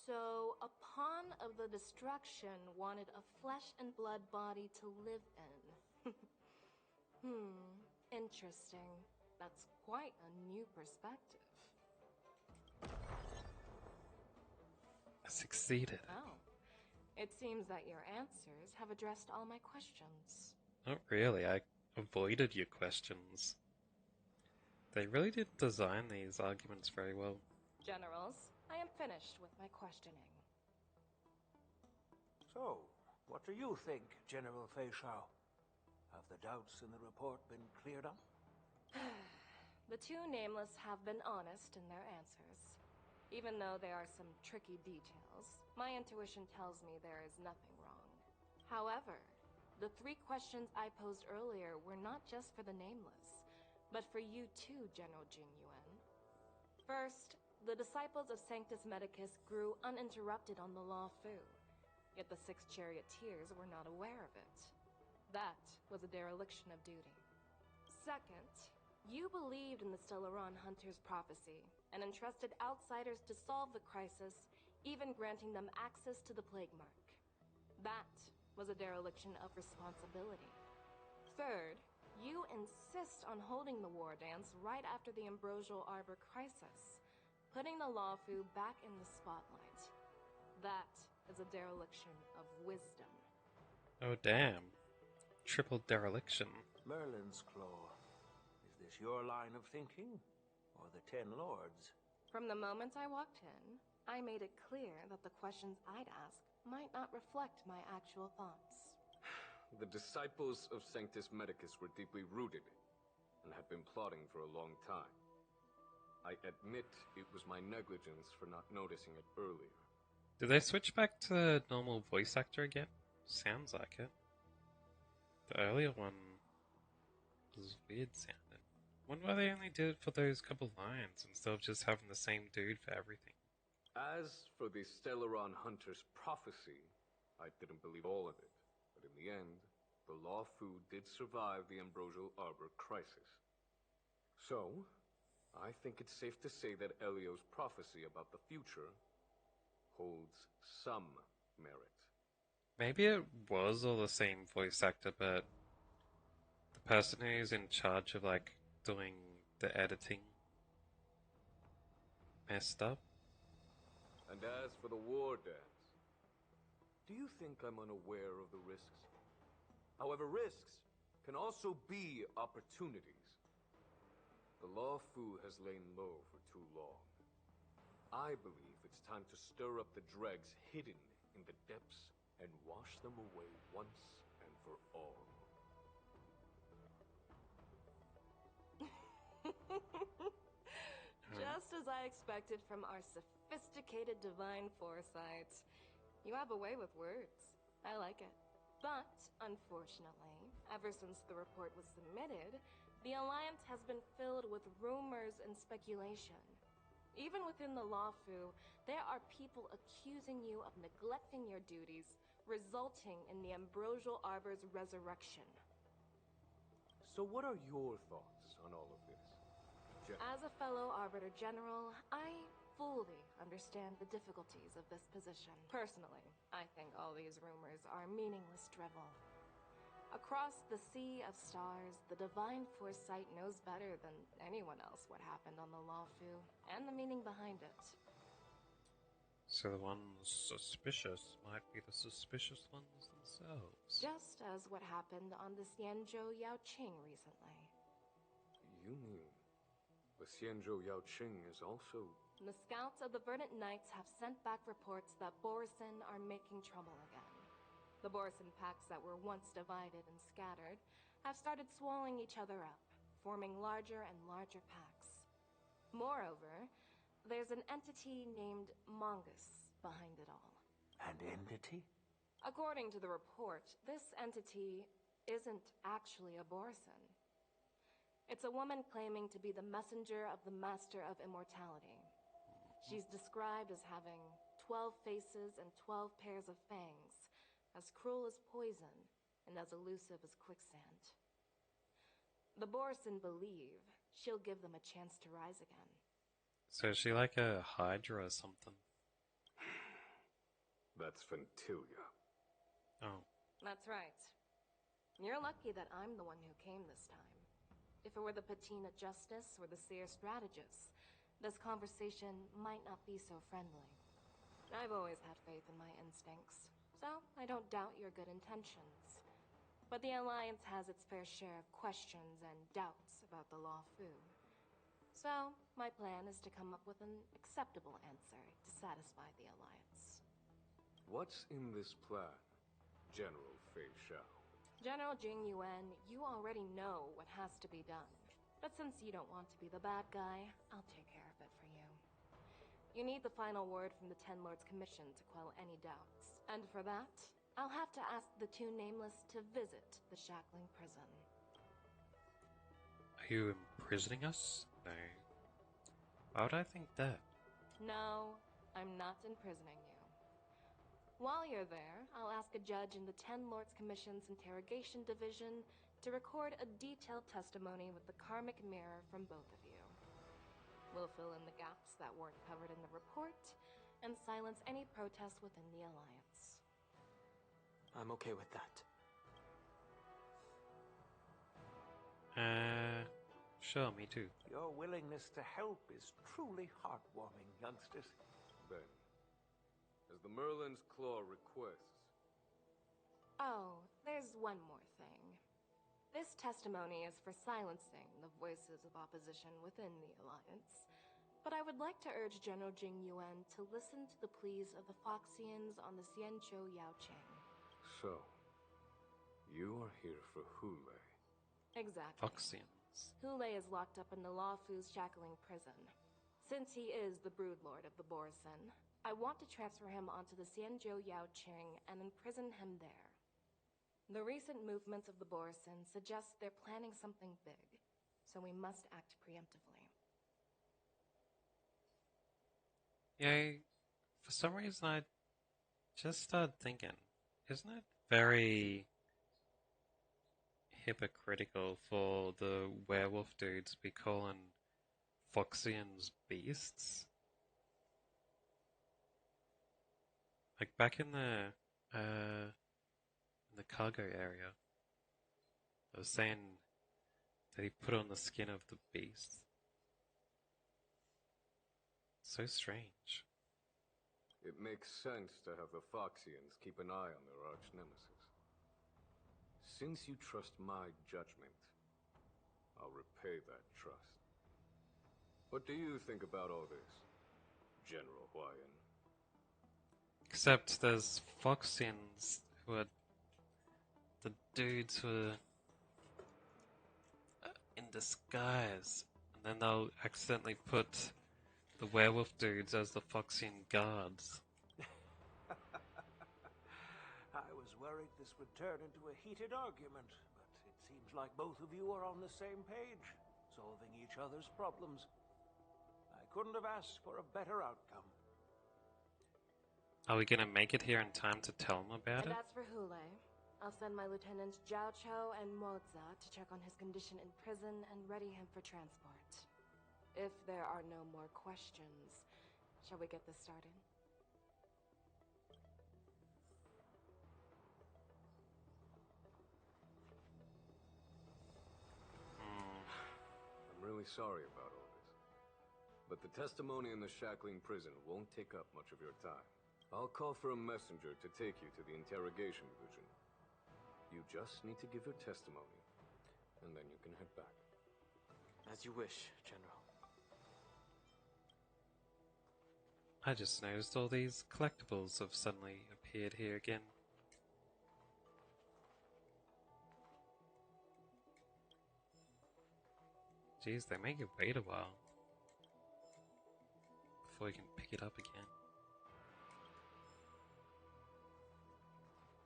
So, a pawn of the destruction wanted a flesh and blood body to live in. Interesting. That's quite a new perspective. I succeeded. Oh. It seems that your answers have addressed all my questions. Not really, I avoided your questions. They really didn't design these arguments very well. Generals, I am finished with my questioning. So, what do you think, General Fei Zhao? Have the doubts in the report been cleared up? The two nameless have been honest in their answers. Even though there are some tricky details, my intuition tells me there is nothing wrong. However, the 3 questions I posed earlier were not just for the nameless, but for you too, General Jingyuan. First, the disciples of Sanctus Medicus grew uninterrupted on the Law Fu, yet the 6 charioteers were not aware of it. That was a dereliction of duty. Second, you believed in the Stellaron Hunter's prophecy and entrusted outsiders to solve the crisis, even granting them access to the Plague Mark. That was a dereliction of responsibility. Third, you insist on holding the war dance right after the Ambrosial Arbor crisis, putting the Lawfu back in the spotlight. That is a dereliction of wisdom. Oh damn. Triple dereliction. Merlin's Claw. Is this your line of thinking? Or the 10 Lords? From the moment I walked in, I made it clear that the questions I'd ask might not reflect my actual thoughts. The disciples of Sanctus Medicus were deeply rooted and had been plotting for a long time. I admit it was my negligence for not noticing it earlier. Did they switch back to normal voice actor again? Sounds like it. The earlier one was weird sounding. Wonder why they only did it for those couple lines instead of just having the same dude for everything. As for the Stellaron Hunter's prophecy, I didn't believe all of it. But in the end, the Lawfu did survive the Ambrosial Arbor crisis. So, I think it's safe to say that Elio's prophecy about the future holds some merit. Maybe it was all the same voice actor, but the person who's in charge of like doing the editing messed up. And as for the war dance, do you think I'm unaware of the risks? However, risks can also be opportunities. The Lawfu has lain low for too long. I believe it's time to stir up the dregs hidden in the depths and wash them away once and for all. Just as I expected from our sophisticated divine foresight. You have a way with words. I like it. But, unfortunately, ever since the report was submitted, the Alliance has been filled with rumors and speculation. Even within the Lawfu, there are people accusing you of neglecting your duties, resulting in the Ambrosial Arbor's resurrection. So what are your thoughts on all of this? As a fellow Arbiter General, I fully understand the difficulties of this position. Personally, I think all these rumors are meaningless drivel. Across the sea of stars, the divine foresight knows better than anyone else what happened on the Lawfu and the meaning behind it. So the ones suspicious might be the suspicious ones themselves. Just as what happened on the Xianzhou Yaoqing recently. You mean the Xianzhou Yaoqing is also... The scouts of the Verdant Knights have sent back reports that Borisin are making trouble again. The Borisin packs that were once divided and scattered have started swallowing each other up, forming larger and larger packs. Moreover, there's an entity named Mongus behind it all. An entity? According to the report, this entity isn't actually a Borisin. It's a woman claiming to be the messenger of the Master of Immortality. She's described as having 12 faces and 12 pairs of fangs, as cruel as poison, and as elusive as quicksand. The Borisin believe she'll give them a chance to rise again. So is she like a Hydra or something? That's Ventilia. Oh. That's right. You're lucky that I'm the one who came this time. If it were the Patina Justice or the Seer Strategist, this conversation might not be so friendly. I've always had faith in my instincts, so I don't doubt your good intentions. But the Alliance has its fair share of questions and doubts about the Lawfu. So, my plan is to come up with an acceptable answer to satisfy the Alliance. What's in this plan, General Fei Shao? General Jing Yuan, you already know what has to be done. But since you don't want to be the bad guy, I'll take care of it for you. You need the final word from the Ten Lords Commission to quell any doubts. And for that, I'll have to ask the two Nameless to visit the Shackling Prison. Are you imprisoning us? No. Why would I think that? No, I'm not imprisoning you. While you're there, I'll ask a judge in the Ten Lords Commission's Interrogation Division to record a detailed testimony with the karmic mirror from both of you. We'll fill in the gaps that weren't covered in the report, and silence any protests within the Alliance. I'm okay with that. Sure, me too. Your willingness to help is truly heartwarming, youngsters. Then, as the Merlin's Claw requests... Oh, there's one more thing. This testimony is for silencing the voices of opposition within the Alliance. But I would like to urge General Jing Yuan to listen to the pleas of the Foxians on the Xianzhou Yaoqing. So, you are here for Hule. Exactly. Foxians. Hule is locked up in the Lawfu's Shackling Prison. Since he is the Broodlord of the Borisin, I want to transfer him onto the Xianzhou Yaoqing and imprison him there. The recent movements of the Borisin suggest they're planning something big, so we must act preemptively. Yeah, for some reason I just started thinking, isn't it very hypocritical for the werewolf dudes to be calling Foxians beasts? Like back in the cargo area, I was saying that he put on the skin of the beast. So strange. It makes sense to have the Foxians keep an eye on their arch-nemesis. Since you trust my judgment, I'll repay that trust. What do you think about all this, General Huayan? Except there's Foxians who are the dudes who are in disguise, and then they'll accidentally put the werewolf dudes as the Foxian guards. I was worried this would turn into a heated argument, but it seems like both of you are on the same page, solving each other's problems. I couldn't have asked for a better outcome. Are we gonna make it here in time to tell them about And it? as for Hule, I'll send my lieutenants Jiao Cho and Moza to check on his condition in prison and ready him for transport. If there are no more questions, shall we get this started? I'm really sorry about all this. But the testimony in the Shackling prison won't take up much of your time. I'll call for a messenger to take you to the interrogation division. You just need to give your testimony, and then you can head back. As you wish, General. I just noticed all these collectibles have suddenly appeared here again. Jeez, they make you wait a while before you can pick it up again.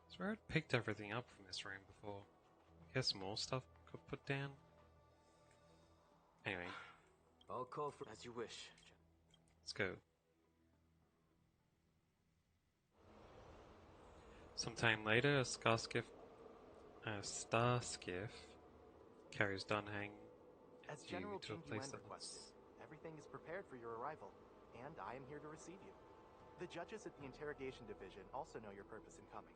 I swear I'd picked everything up from this room before. Guess more stuff got put down. Anyway, I'll call for... As you wish. Let's go. Sometime later, a star skiff carries Dunhang As you General to a Jing place Yuan that requested, everything is prepared for your arrival, and I am here to receive you. The judges at the interrogation division also know your purpose in coming.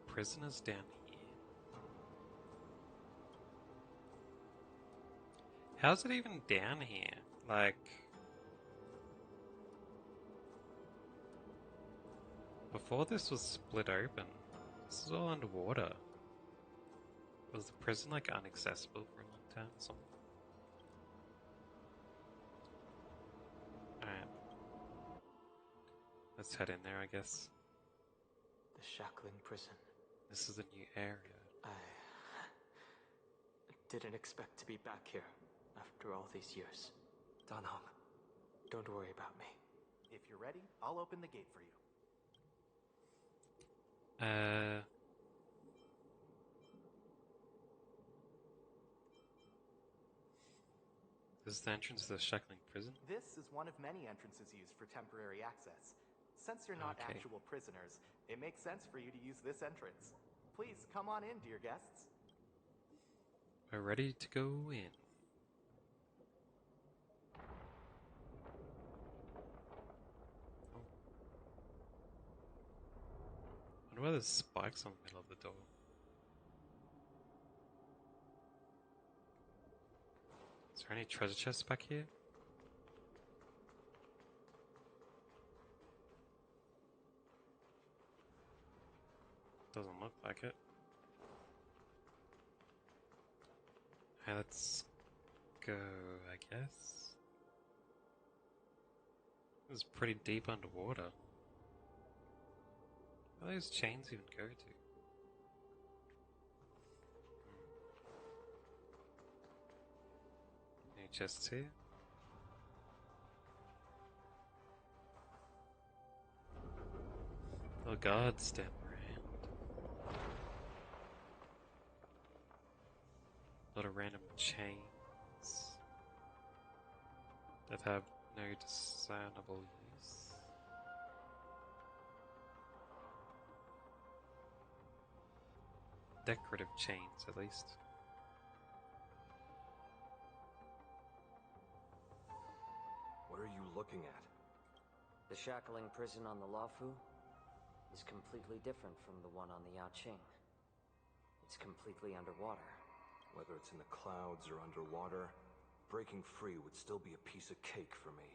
Prisoners down here. How's it even down here? Like... Before this was split open, this is all underwater. Was the prison like inaccessible for a long time or something? Alright. Let's head in there, I guess. The Shackling prison. This is a new area. I didn't expect to be back here after all these years. Danhong, don't worry about me. If you're ready, I'll open the gate for you. This is the entrance to the Shackling prison? This is one of many entrances used for temporary access. Since you're not Okay. actual prisoners, it makes sense for you to use this entrance. Please come on in, dear guests. We're ready to go in. Oh. I wonder why there's spikes on the middle of the door. Is there any treasure chests back here? Doesn't look like it. Okay, let's go, I guess. This is pretty deep underwater. Where do those chains even go to? Any chests here? The guards stand around. chains that have no discernible use. Decorative chains, at least. What are you looking at? The shackling prison on the Luofu is completely different from the one on the Yaoqing. It's completely underwater. Whether it's in the clouds or underwater, breaking free would still be a piece of cake for me.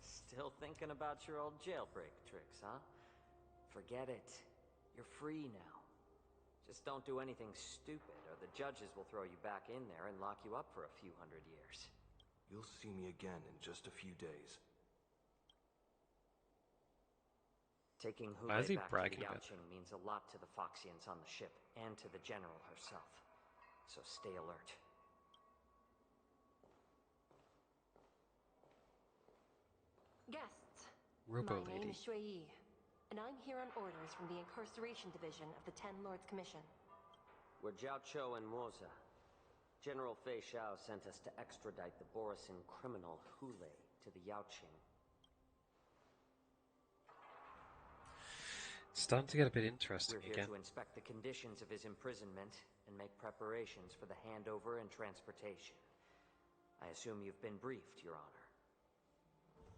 Still thinking about your old jailbreak tricks, huh? Forget it. You're free now. Just don't do anything stupid, or the judges will throw you back in there and lock you up for a few hundred years. You'll see me again in just a few days. Taking Why is Hule he back to bragging the about Yaoqing means a lot to the Foxians on the ship, and to the General herself. So stay alert. Guests, Robo my name Lady. is Shui Yi, and I'm here on orders from the Incarceration Division of the Ten Lords Commission. We're Jiao Cho and Moza. General Fei Xiao sent us to extradite the Borisin criminal Hule to the Yaoqing. Starting to get a bit interesting We're here again. to inspect the conditions of his imprisonment and make preparations for the handover and transportation. I assume you've been briefed, Your Honor.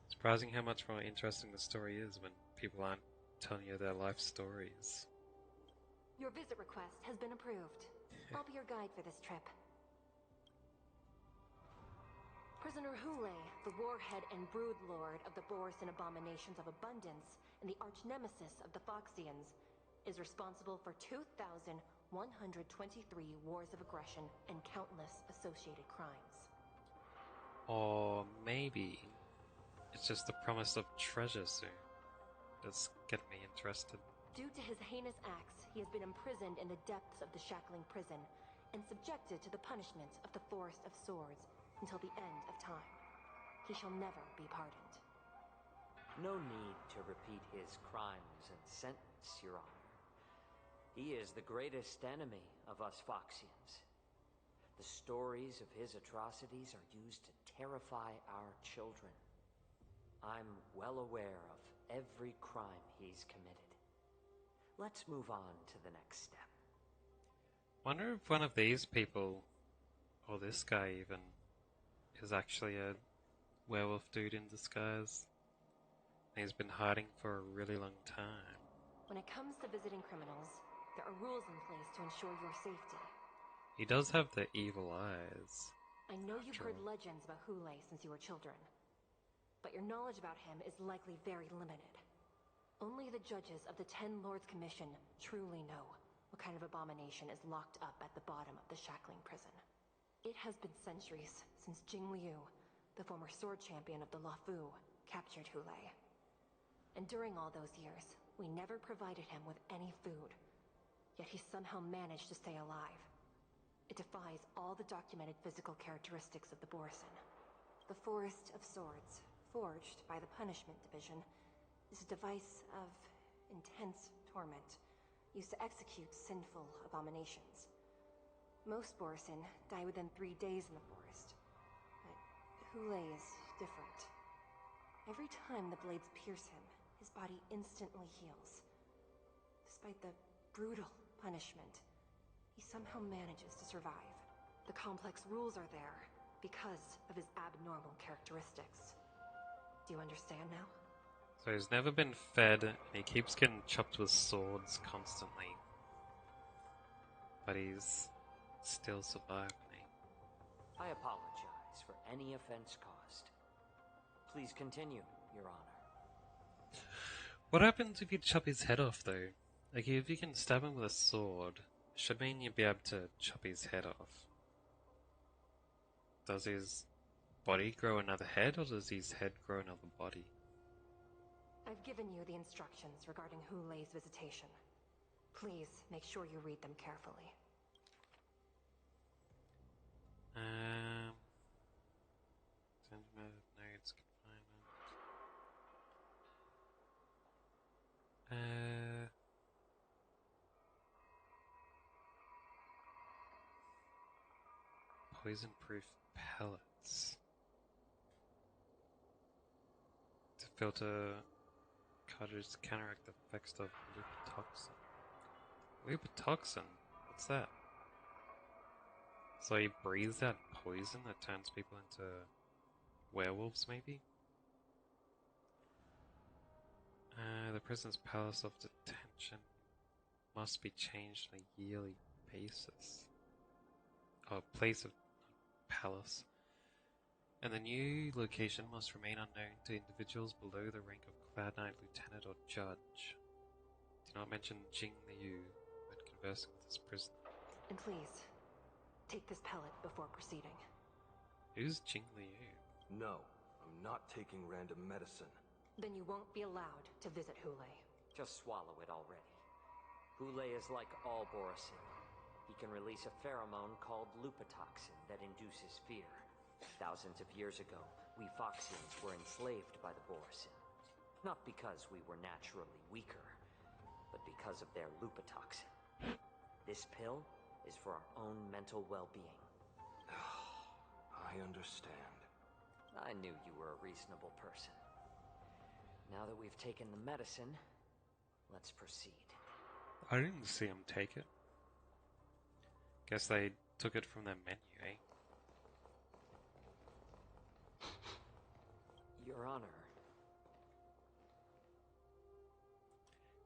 Surprising how much more interesting the story is when people aren't telling you their life stories. Your visit request has been approved. I'll be your guide for this trip. Prisoner Hule, the warhead and brood lord of the Borisin abominations of abundance and the arch-nemesis of the Foxians, is responsible for 2,123 wars of aggression and countless associated crimes. Or maybe it's just the promise of treasure soon that's getting me interested. Due to his heinous acts, he has been imprisoned in the depths of the shackling prison and subjected to the punishment of the Forest of Swords until the end of time. He shall never be pardoned. No need to repeat his crimes and sentence, Your Honor. He is the greatest enemy of us Foxians. The stories of his atrocities are used to terrify our children. I'm well aware of every crime he's committed. Let's move on to the next step. Wonder if one of these people, or this guy even, is actually a werewolf dude in disguise. And he's been hiding for a really long time. When it comes to visiting criminals, there are rules in place to ensure your safety. He does have the evil eyes. I know you've After heard all. legends about Hule since you were children, but your knowledge about him is likely very limited. Only the judges of the Ten Lords Commission truly know what kind of abomination is locked up at the bottom of the shackling prison. It has been centuries since Jing Liu, the former sword champion of the Luofu, captured Hule. And during all those years, we never provided him with any food. Yet he somehow managed to stay alive. It defies all the documented physical characteristics of the Borisin. The Forest of Swords, forged by the Punishment Division, is a device of intense torment, used to execute sinful abominations. Most Borisin die within 3 days in the forest, but Hule is different. Every time the blades pierce him, his body instantly heals. Despite the brutal punishment, he somehow manages to survive. The complex rules are there because of his abnormal characteristics. Do you understand now? So he's never been fed, and he keeps getting chopped with swords constantly. But he's still surviving. I apologize for any offense caused. Please continue, Your Honor. What happens if you chop his head off, though? Like, if you can stab him with a sword, it should mean you'd be able to chop his head off. Does his body grow another head, or does his head grow another body? I've given you the instructions regarding Hule's visitation. Please make sure you read them carefully. Notes, confinement. poison-proof pellets. To filter cartridges to counteract the effects of lupitoxin. Lupitoxin? What's that? So he breathes out poison that turns people into werewolves, maybe? The prison's palace of detention must be changed on a yearly basis. Oh, place of palace. And the new location must remain unknown to individuals below the rank of Cloud Knight, Lieutenant, or Judge. Do not mention Jing Liu when conversing with this prisoner. And please, take this pellet before proceeding. Who's Jing Liu? No, I'm not taking random medicine. Then you won't be allowed to visit Hule. Just swallow it already. Hule is like all Borisin. He can release a pheromone called lupitoxin that induces fear. Thousands of years ago, we Foxians were enslaved by the Borisin. Not because we were naturally weaker, but because of their lupitoxin. This pill is for our own mental well-being. I understand. I knew you were a reasonable person. Now that we've taken the medicine, let's proceed. I didn't see him take it. Guess they took it from their menu, eh? Your Honor.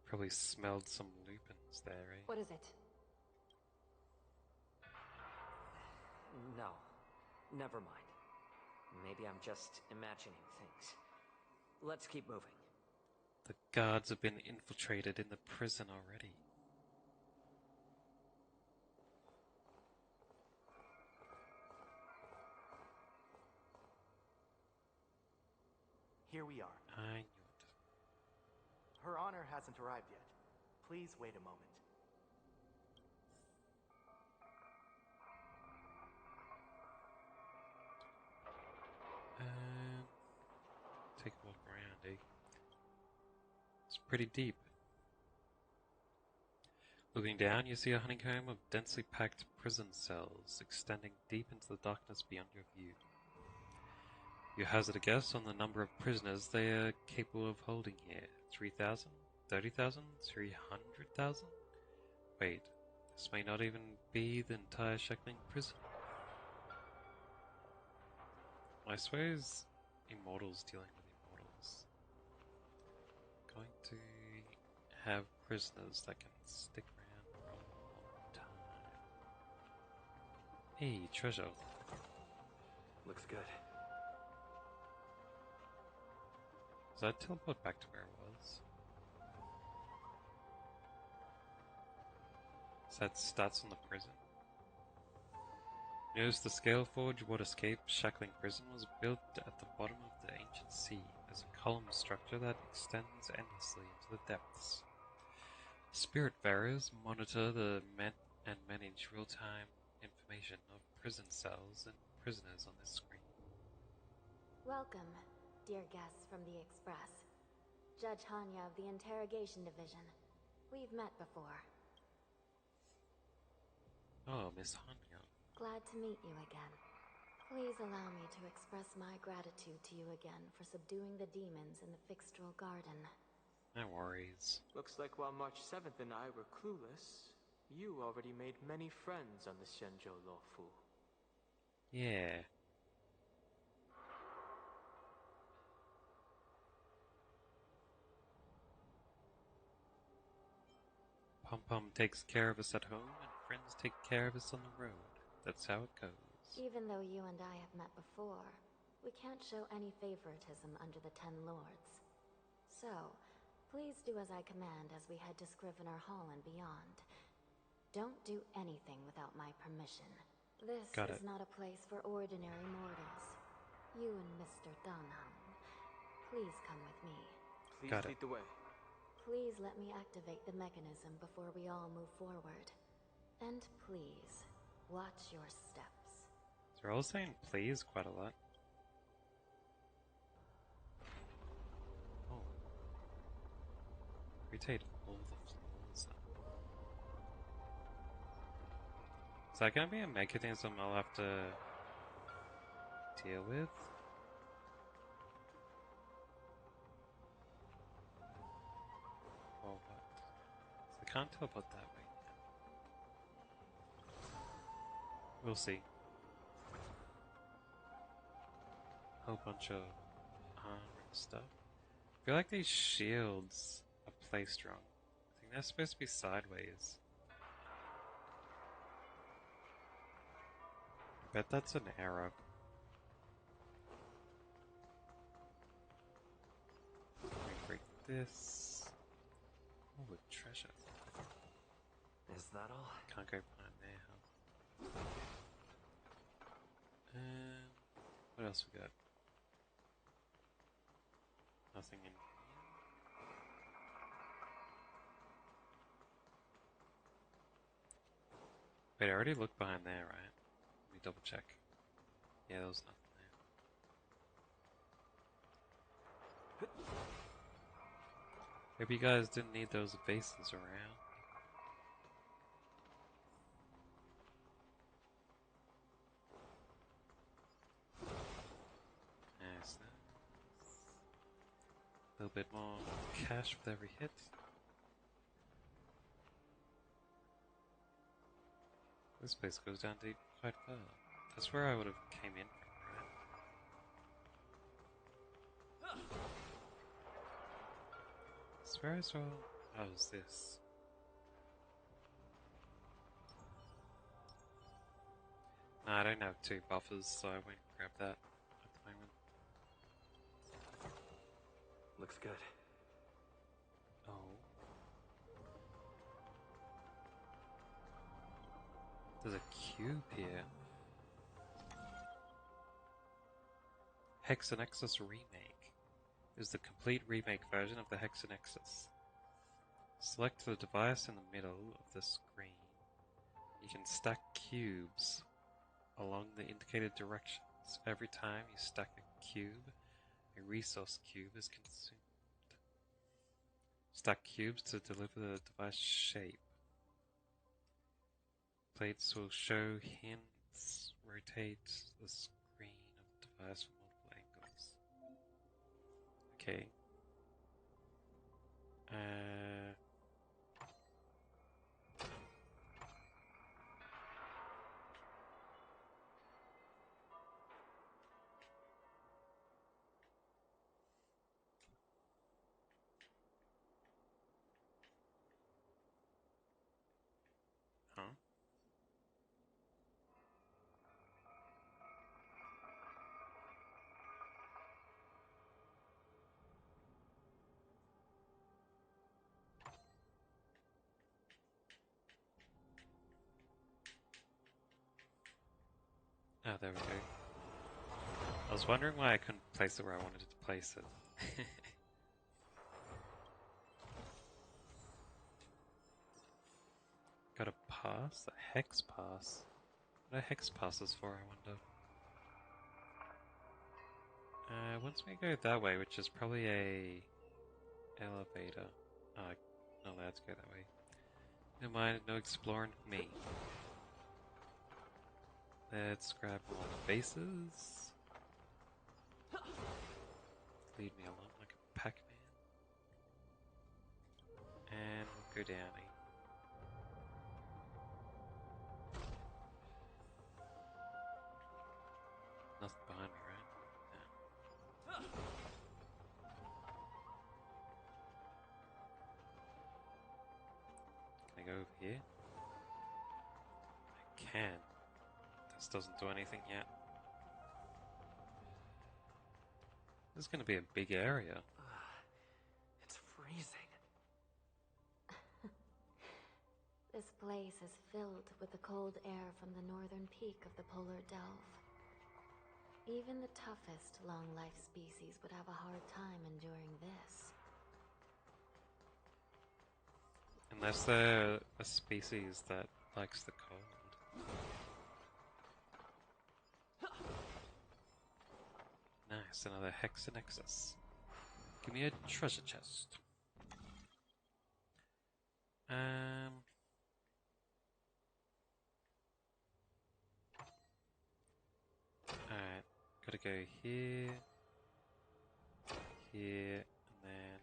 Probably smelled some lupins there, eh? What is it? No. Never mind. Maybe I'm just imagining things. Let's keep moving. The guards have been infiltrated in the prison already. Here we are. I knew it. Her Honor hasn't arrived yet. Please wait a moment. Take a walk around, eh? It's pretty deep. Looking down, you see a honeycomb of densely packed prison cells extending deep into the darkness beyond your view. You hazard a guess on the number of prisoners they are capable of holding here. 3,000? 30,000? 300,000? Wait, this may not even be the entire Shackling prison. I suppose Immortals dealing with Immortals. Going to have prisoners that can stick around for a long time. Hey, treasure. Looks good. Does that teleport back to where it was? So that starts on the prison. Notice the Scaleforge Waterscape Shackling Prison was built at the bottom of the ancient sea as a column structure that extends endlessly into the depths. Spiritfarers monitor and manage real-time information of prison cells and prisoners on this screen. Welcome, dear guests from the Express. Judge Hanya of the Interrogation Division. We've met before. Oh, Miss Hanya. Glad to meet you again. Please allow me to express my gratitude to you again for subduing the demons in the Fixtral Garden. No worries. Looks like while March 7th and I were clueless, you already made many friends on the Xianzhou Luofu. Yeah. Pom-Pom takes care of us at home, and friends take care of us on the road. That's how it goes. Even though you and I have met before, we can't show any favoritism under the 10 Lords. So, please do as I command as we head to Scrivener Hall and beyond. Don't do anything without my permission. This is not a place for ordinary mortals. You and Mr. Danham, please come with me. Please lead the way. Please let me activate the mechanism before we all move forward. And please, watch your steps. They're all saying please quite a lot. Oh. Rotate all the floors. Is that gonna be a mechanism I'll have to deal with. Or what? So I can't teleport that way. We'll see. Whole bunch of armor and stuff. I feel like these shields are placed wrong. I think they're supposed to be sideways. I bet that's an error. Let me break this. Oh, a treasure. Is that all? Can't go behind there, huh? What else we got? Nothing in here. Wait, I already looked behind there, right? Let me double check. Yeah, there was nothing there. Maybe you guys didn't need those vases around. Nice. A little bit more cash with every hit. This place goes down deep quite far. That's where I would have came in from, right? I swear I saw... How was this? No, I don't have 2 buffers, so I won't grab that at the moment. Looks good. Oh. There's a cube here. Hexanexus Remake is the complete remake version of the Hexanexus. Select the device in the middle of the screen. You can stack cubes along the indicated directions. Every time you stack a cube, a resource cube is consumed. Stack cubes to deliver the device shape. Plates will show hints. Rotate the screen of the device from multiple angles. Okay. Huh? Oh, there we go. I was wondering why I couldn't place it where I wanted to place it. Got a pass? A hex pass? What are hex passes for, I wonder? Once we go that way, which is probably a elevator. Not allowed to go that way. Never mind, no exploring for me. Let's grab more bases. Lead me along like a Pac-Man. And we'll go down. Nothing behind me, right? No. Can I go over here? I can. This doesn't do anything yet. This is going to be a big area. It's freezing. This place is filled with the cold air from the northern peak of the polar delve. Even the toughest long-life species would have a hard time enduring this. Unless they're a species that likes the cold. Nice, another Hexanexus. Give me a treasure chest. Alright, Gotta go here, here, and then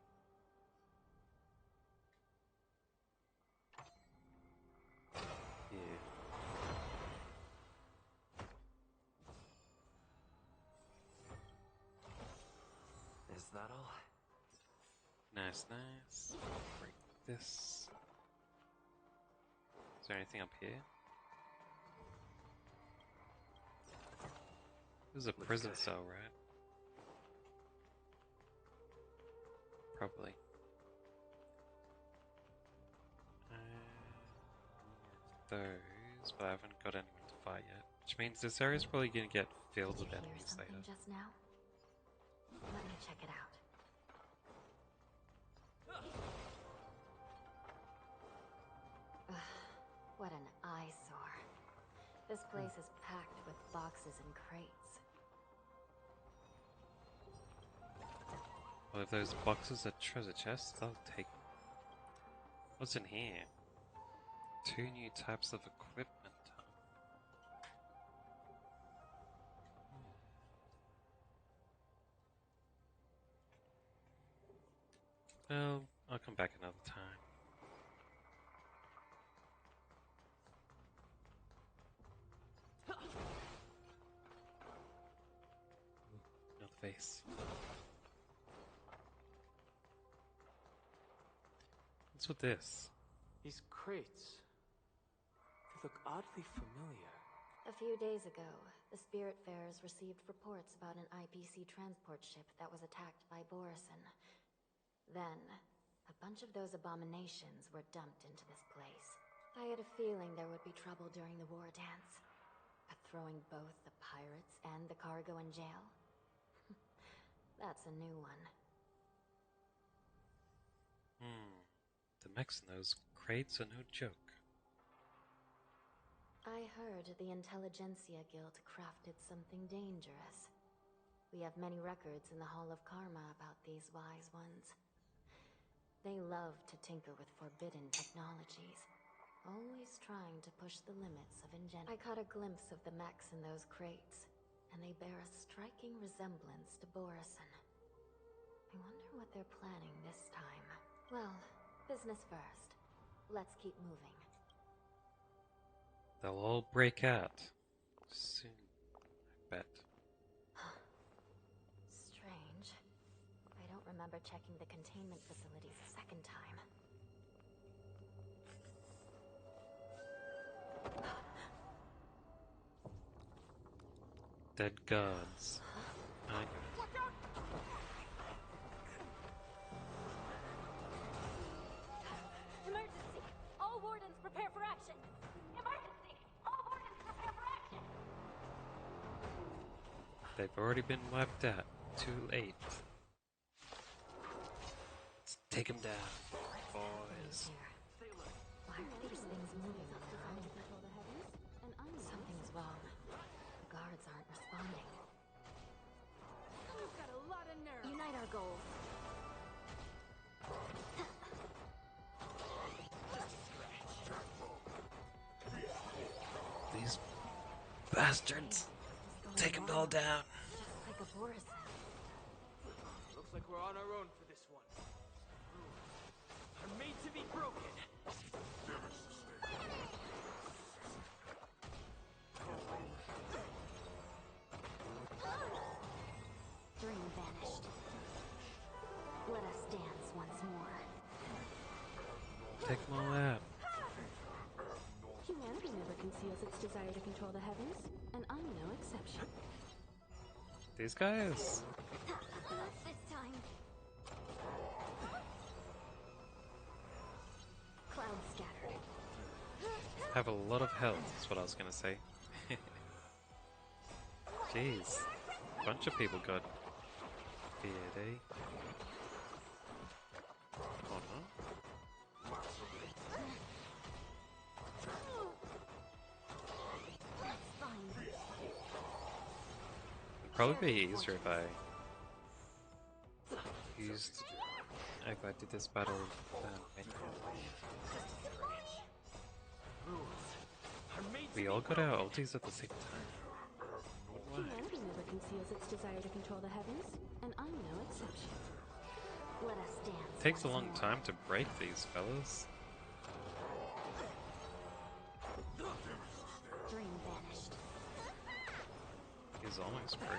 here. Is that all? Nice, nice. Break this. Is there anything up here? This is a prison cell, right? Probably. Those, but I haven't got anyone to fight yet. Which means this area is probably going to get filled with enemies later. Just now? Let me check it out. What an eyesore. This place is packed with boxes and crates. Well, if those boxes are treasure chests, I'll take them. What's in here? 2 new types of equipment. Well, I'll come back another time. Another face. What's with this? These crates. They look oddly familiar. A few days ago, the Spiritfarers received reports about an IPC transport ship that was attacked by Borison. Then, a bunch of those abominations were dumped into this place. I had a feeling there would be trouble during the war dance. But throwing both the pirates and the cargo in jail? That's a new one. The mechs in those crates are no joke. I heard the Intelligentsia Guild crafted something dangerous. We have many records in the Hall of Karma about these wise ones. They love to tinker with forbidden technologies, always trying to push the limits of ingenuity. I caught a glimpse of the mechs in those crates, and they bear a striking resemblance to Borison. I wonder what they're planning this time. Well, business first. Let's keep moving. They'll all break out soon, I bet. Strange. I don't remember checking the containment facilities a second time. Dead guards. I knew it. Emergency! All wardens prepare for action! Emergency! All wardens prepare for action! They've already been wiped out. Too late. Let's take them down, boys. Why are these things moving on their own? Something is wrong. The guards aren't responding. You've got a lot of nerve. Unite our goals. These bastards. Take them all down. Just like a Borison. Looks like we're on our own for this one. Are made to be broken. Dream vanished. Let us dance once more. Take them all out. Humanity never conceals its desire to control the heavens, and I'm no exception. These guys Not this time. Cloud scattered. have a lot of health, is what I was gonna say. Jeez. Bunch of people got feared, eh? Oh no. It'd probably be easier if I used, if I did this battle we all got our ultis at the same time. Why? Humanity never conceals its desire to control the heavens, and I'm no exception. Let us dance. Takes a once long more. time to break these fellas. Dream vanished. He's almost broken.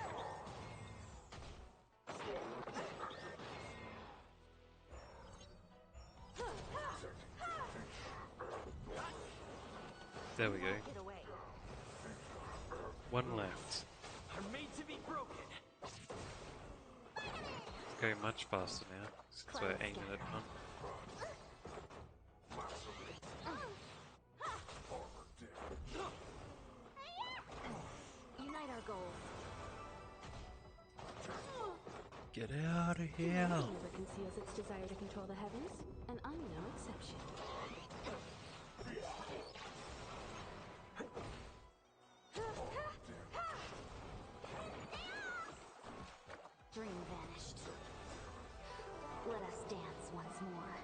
There we go. Get away. One left. I'm made to be broken. It's going much faster now, since we're aiming at one. Unite our goals. Get out of here! Nothing ever conceals its desire to control the heavens, and I'm no exception. Dream vanished. Let us dance once more.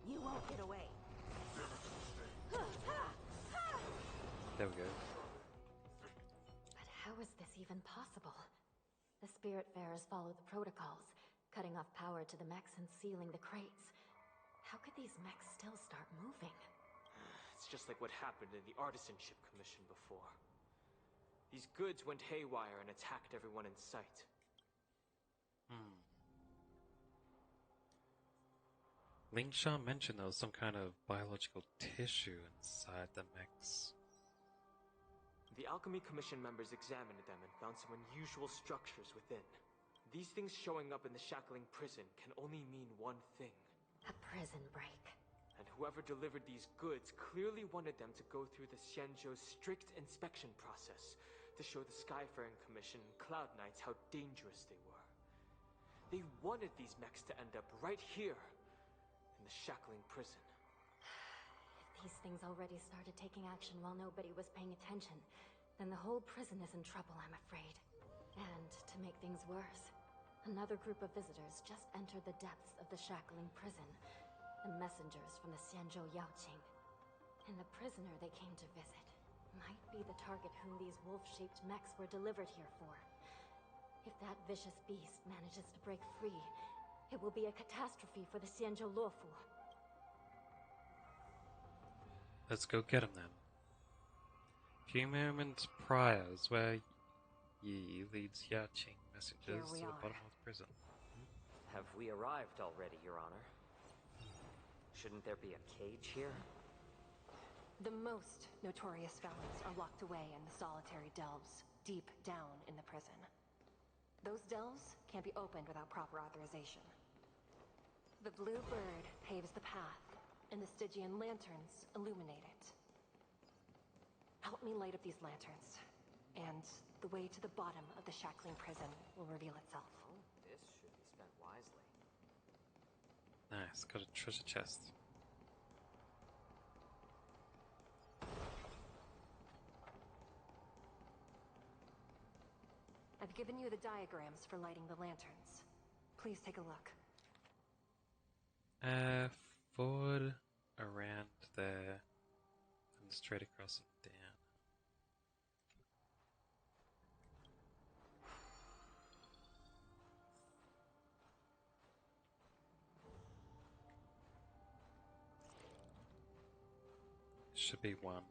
You won't get away. There we go. But how is this even possible? The Spiritfarers follow the protocols, cutting off power to the mechs and sealing the crates. How could these mechs still start moving? It's just like what happened in the Artisanship Commission before. These goods went haywire and attacked everyone in sight. Lingsha mentioned there was some kind of biological tissue inside the mechs. The Alchemy Commission members examined them and found some unusual structures within. These things showing up in the shackling prison can only mean one thing. A prison break. And whoever delivered these goods clearly wanted them to go through the Xianzhou's strict inspection process to show the Skyfaring Commission and Cloud Knights how dangerous they were. They wanted these mechs to end up right here, in the shackling prison. If these things already started taking action while nobody was paying attention, then the whole prison is in trouble, I'm afraid. And to make things worse, another group of visitors just entered the depths of the shackling prison. The messengers from the Xianzhou Yaoqing. And the prisoner they came to visit might be the target whom these wolf-shaped mechs were delivered here for. If that vicious beast manages to break free, it will be a catastrophe for the Xianzhou Luofu. Let's go get him then. A few moments prior is where Yi leads Yaqing messengers to the bottom of the prison. Have we arrived already, Your Honor? Shouldn't there be a cage here? The most notorious felons are locked away in the solitary delves, deep down in the prison. Those delves can't be opened without proper authorization. The blue bird paves the path, and the Stygian lanterns illuminate it. Help me light up these lanterns, and the way to the bottom of the shackling prison will reveal itself. Oh, this should be spent wisely. Nice, got a treasure chest. I've given you the diagrams for lighting the lanterns. Please take a look. Forward, around there, and straight across and down. Should be one.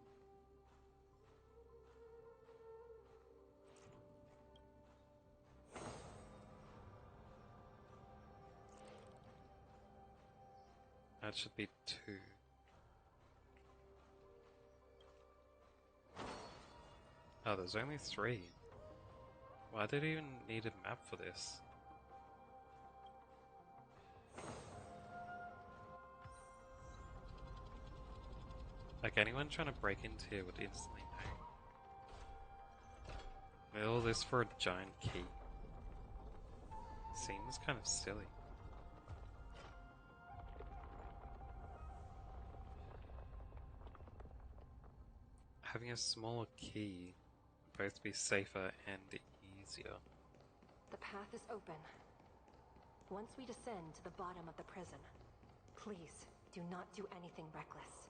That should be two. Oh, there's only three. Why did I even need a map for this? Like, anyone trying to break into here would instantly know. All this for a giant key. Seems kind of silly. Having a smaller key would both be safer and easier. The path is open. Once we descend to the bottom of the prison, please do Do not do anything reckless.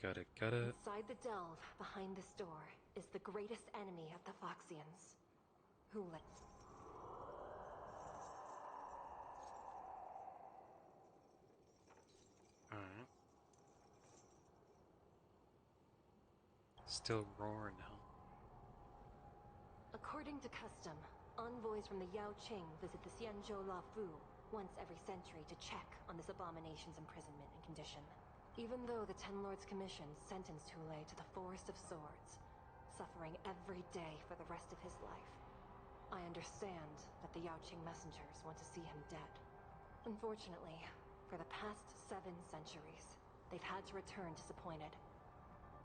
Got it, got it. Inside the delve, behind this door, is the greatest enemy of the Foxians. Who let... Alright. Still roaring, huh? According to custom, envoys from the Yao Qing visit the Xianzhou Luofu once every century to check on this abomination's imprisonment and condition. Even though the Ten Lords Commission sentenced Hule to the Forest of Swords, suffering every day for the rest of his life, I understand that the Yao Qing messengers want to see him dead. Unfortunately, for the past 7 centuries, they've had to return disappointed.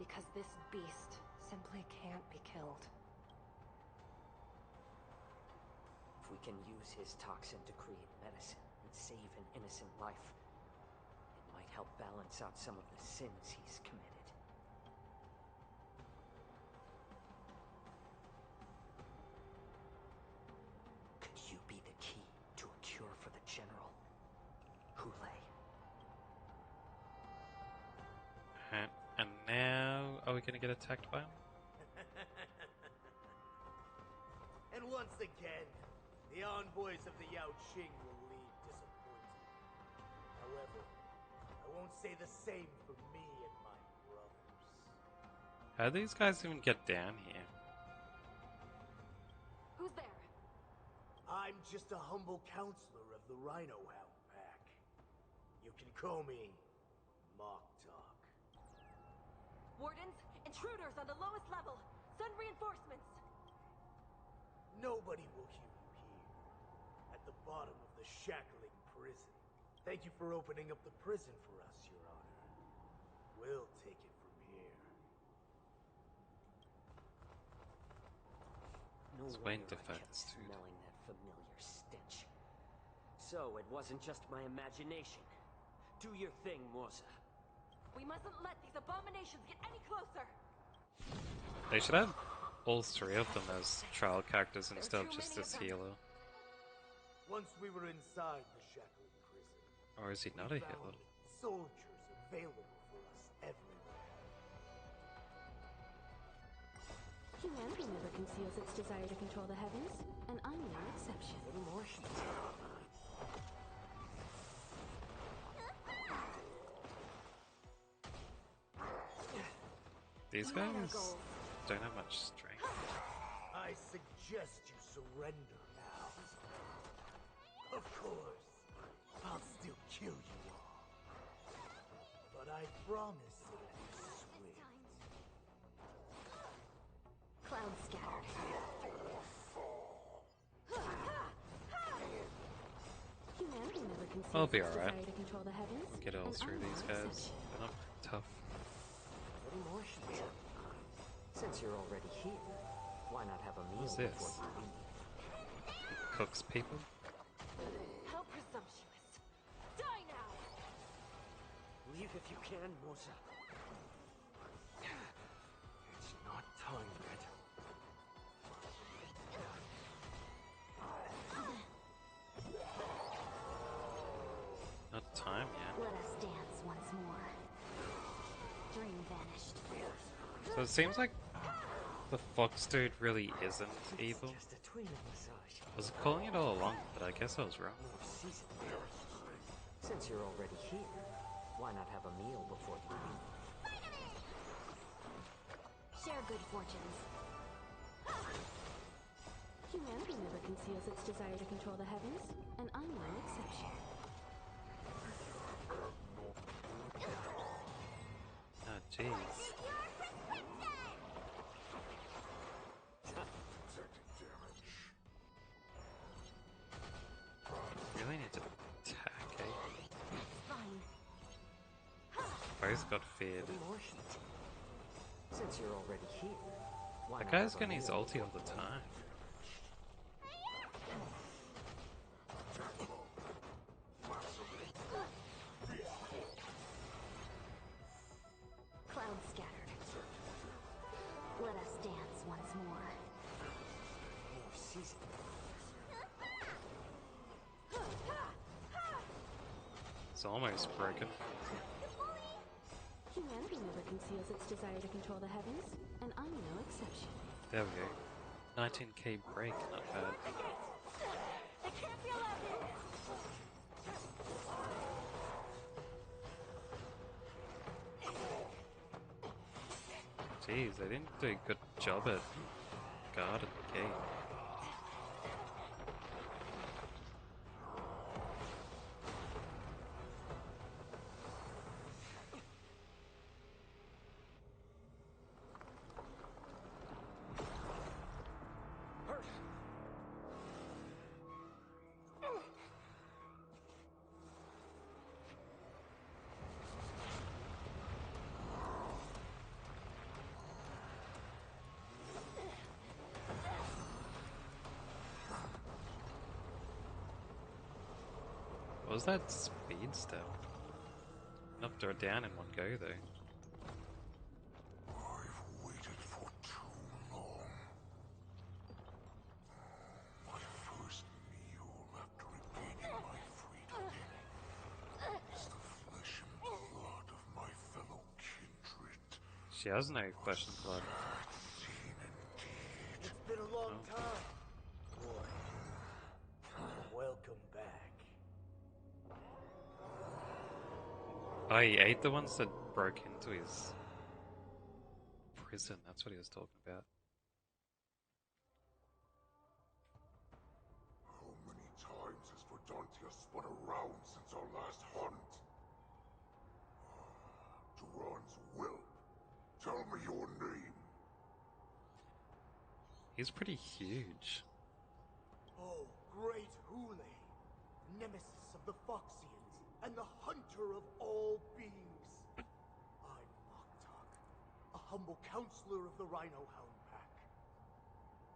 Because this beast simply can't be killed. If we can use his toxin to create medicine and save an innocent life, it might help balance out some of the sins he's committed. Could you be the key to a cure for the General? Hule. And now, are we gonna get attacked by him? And once again, the envoys of the Yao Qing will leave disappointed. However, I won't say the same for me and my brothers. How do these guys even get down here? Who's there? I'm just a humble counselor of the Rhino Hound Pack. You can call me Mock Talk. Wardens, intruders on the lowest level! Send reinforcements! Nobody will hear you here. At the bottom of the shackling prison. Thank you for opening up the prison for us, Your Honor. We'll take it from here. No It's wonder Wayne I kept defense, dude. smelling that familiar stench. So, it wasn't just my imagination. Do your thing, Morza. We mustn't let these abominations get any closer! They should have all 3 of them as trial characters instead of just this healer. Once we were inside the shackling prison, Or is he not a healer? soldiers available for us everywhere. Humanity never conceals its desire to control the heavens, and I'm no exception. A little more heat. These guys don't have much strength. I suggest you surrender now. Of course, I'll still kill you all. But I promise it'll be swift. Cloud scattered. Humanity never conceals I'll be its alright. desire to control the heavens, We'll get all and through I'm these no guys. exception. They're not tough. A little more heat. Since you're already here, why not have a meal What's before this? you leave? Cooks people? How presumptuous! Die now! Leave if you can, Morza. It's not time yet. Not time yet. Let us dance once more. Dream vanished. So it seems like the fox dude really isn't evil. Just a tweener massage. I was calling it all along, but I guess I was wrong. More season. Since you're already here, why not have a meal before you leave? Share good fortunes. Humanity never conceals its desire to control the heavens, and I'm no exception. Oh, jeez. Really need to attack, eh? Fine. Both got feared. A little more heat. Since you're already here, why That not guy's have a gonna use meal ulti all before the you time. Cloud scattered. Let us dance once more. easy. It's almost broken. Humanity never conceals its desire to control the heavens, and I'm no exception. There we go. 19k break, not bad. I can't be allowed in! Jeez, they didn't do a good job at guarding the gate. What was that speed step? Knocked her down in one go, though. I've waited for too long. My first meal after regaining my freedom is the flesh and blood of my fellow kindred. She has no flesh and blood. It's been a long time. Boy. Welcome back. Oh, he ate the ones that broke into his prison. That's what he was talking about. How many times has Verdantia spun around since our last hunt? Duran's whelp. Tell me your name. He's pretty huge. Oh, great Hule, nemesis of the Foxians, and the hunter of all beings. I'm Moktok, a humble counselor of the Rhino Hound Pack.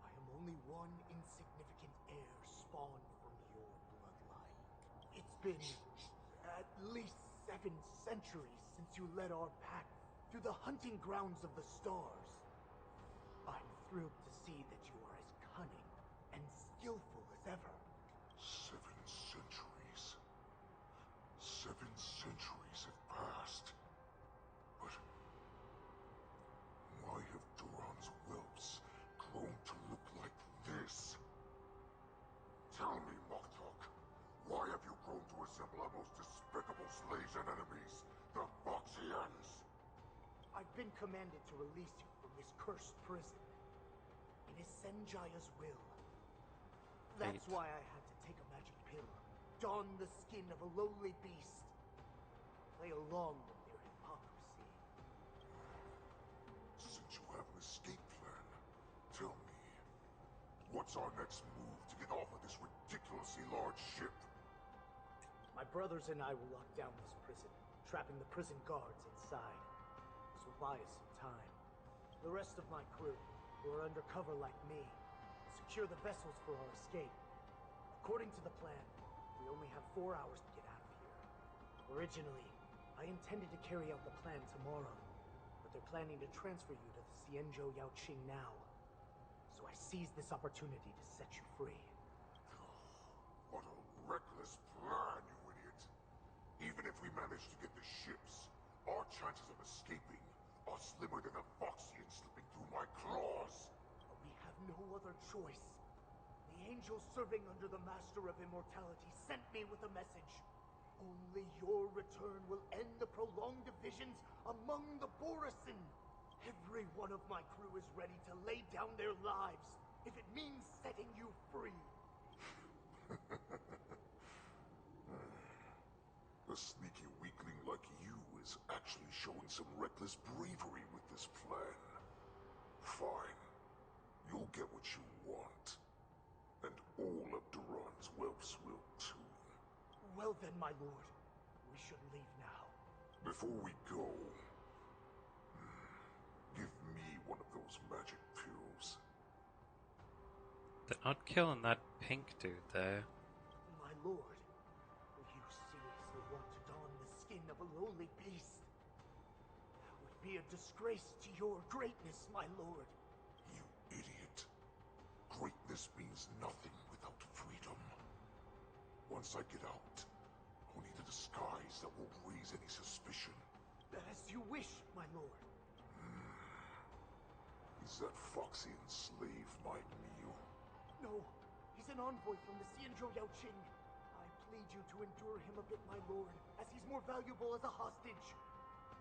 I am only one insignificant heir spawned from your bloodline. It's been at least 7 centuries since you led our pack through the hunting grounds of the stars. I'm thrilled to see that you are as cunning and skillful as ever. 7 centuries. 7 centuries have passed. But why have Duran's whelps grown to look like this? Tell me, Moktok, why have you grown to resemble our most despicable slaves and enemies, the Foxians? I've been commanded to release you from this cursed prison. It is Senjaya's will. That's why I had to take a magic pill, don the skin of a lowly beast, play along with their hypocrisy. Since you have an escape plan, tell me, what's our next move to get off of this ridiculously large ship? My brothers and I will lock down this prison, trapping the prison guards inside. This will buy us some time. The rest of my crew, who are undercover like me, secure the vessels for our escape. According to the plan, we only have 4 hours to get out of here. Originally, I intended to carry out the plan tomorrow, but they're planning to transfer you to the Xianzhou Yaoqing now. So I seized this opportunity to set you free. What a reckless plan, you idiot! Even if we manage to get the ships, our chances of escaping are slimmer than a Foxian slipping through my claws! But we have no other choice. The angel serving under the Master of Immortality sent me with a message. Only your return will end the prolonged divisions among the Borisin. Every one of my crew is ready to lay down their lives if it means setting you free. A sneaky weakling like you is actually showing some reckless bravery with this plan. Fine. You'll get what you want. And all of Duran's whelps will too. Well then, my lord. We should leave now. Before we go, give me one of those magic pills. They're not killing that pink dude there. My lord, you seriously want to don the skin of a lowly beast? That would be a disgrace to your greatness, my lord. You idiot. Greatness means nothing without freedom. Once I get out, I'll need a disguise that won't raise any suspicion. As you wish, my lord. Is that Foxian slave my meal? No, he's an envoy from the Xianzhou Yaoqing. I plead you to endure him a bit, my lord, as he's more valuable as a hostage.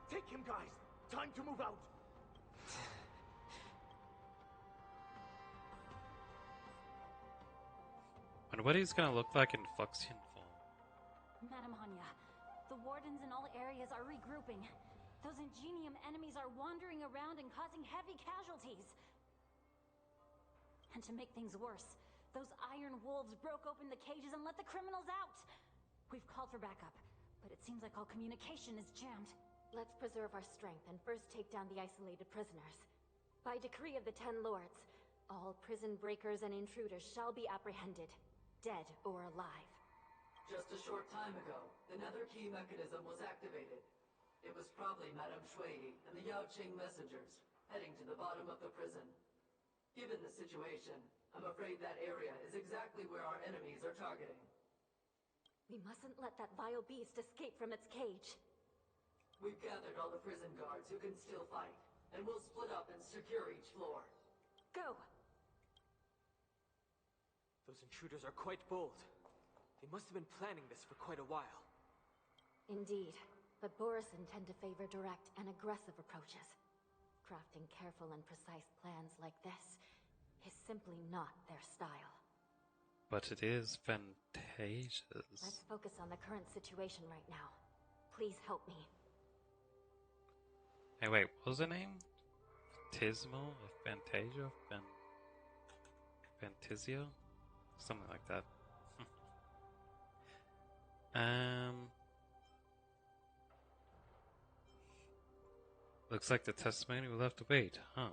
Take him, guys. Time to move out. And what he's gonna look like in Foxian form. Madam Hanya, the wardens in all areas are regrouping. Those Ingenium enemies are wandering around and causing heavy casualties. And to make things worse, those iron wolves broke open the cages and let the criminals out. We've called for backup, but it seems like all communication is jammed. Let's preserve our strength and first take down the isolated prisoners. By decree of the 10 lords, all prison breakers and intruders shall be apprehended, dead or alive. Just a short time ago, the nether key mechanism was activated. It was probably Madame Shui and the Yaoqing messengers, heading to the bottom of the prison. Given the situation, I'm afraid that area is exactly where our enemies are targeting. We mustn't let that vile beast escape from its cage. We've gathered all the prison guards who can still fight, and we'll split up and secure each floor. Go! Those intruders are quite bold. They must have been planning this for quite a while. Indeed, but Borison tend to favor direct and aggressive approaches. Crafting careful and precise plans like this is simply not their style. But it is Fantasia's. Let's focus on the current situation right now. Please help me. Hey, wait, what was her name? Fantismal or Fantasia? Fantasio? Something like that. Looks like the testimony will have to wait, huh?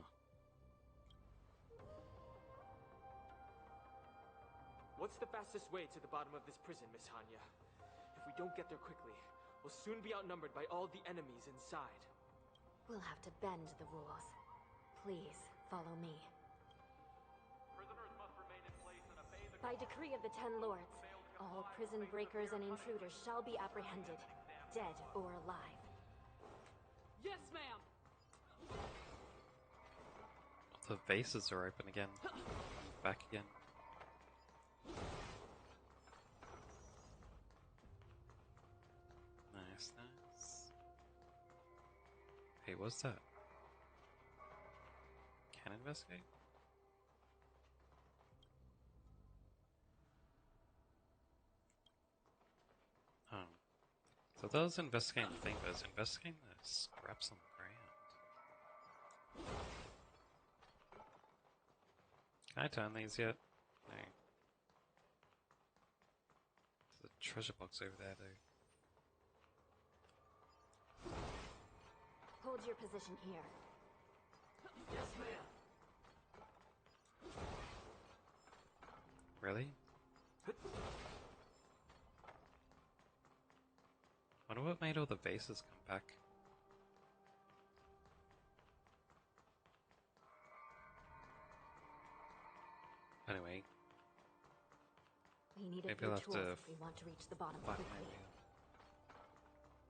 What's the fastest way to the bottom of this prison, Miss Hanya? If we don't get there quickly, we'll soon be outnumbered by all the enemies inside. We'll have to bend the rules. Please, follow me. By decree of the 10 lords, all prison breakers and intruders shall be apprehended, dead or alive. Yes, ma'am! The vases are open again. Back again. Nice, nice. Hey, what's that? Can I investigate? Oh. So those investigating the thing, but is investigating the scraps on the ground. Can I turn these yet? No. There's a treasure box over there, though. Hold your position here. Yes, ma'am. Really? Wonder what made all the vases come back. Anyway. We need a maybe few I'll have tools to if we want to reach the bottom find my quickly. wheel.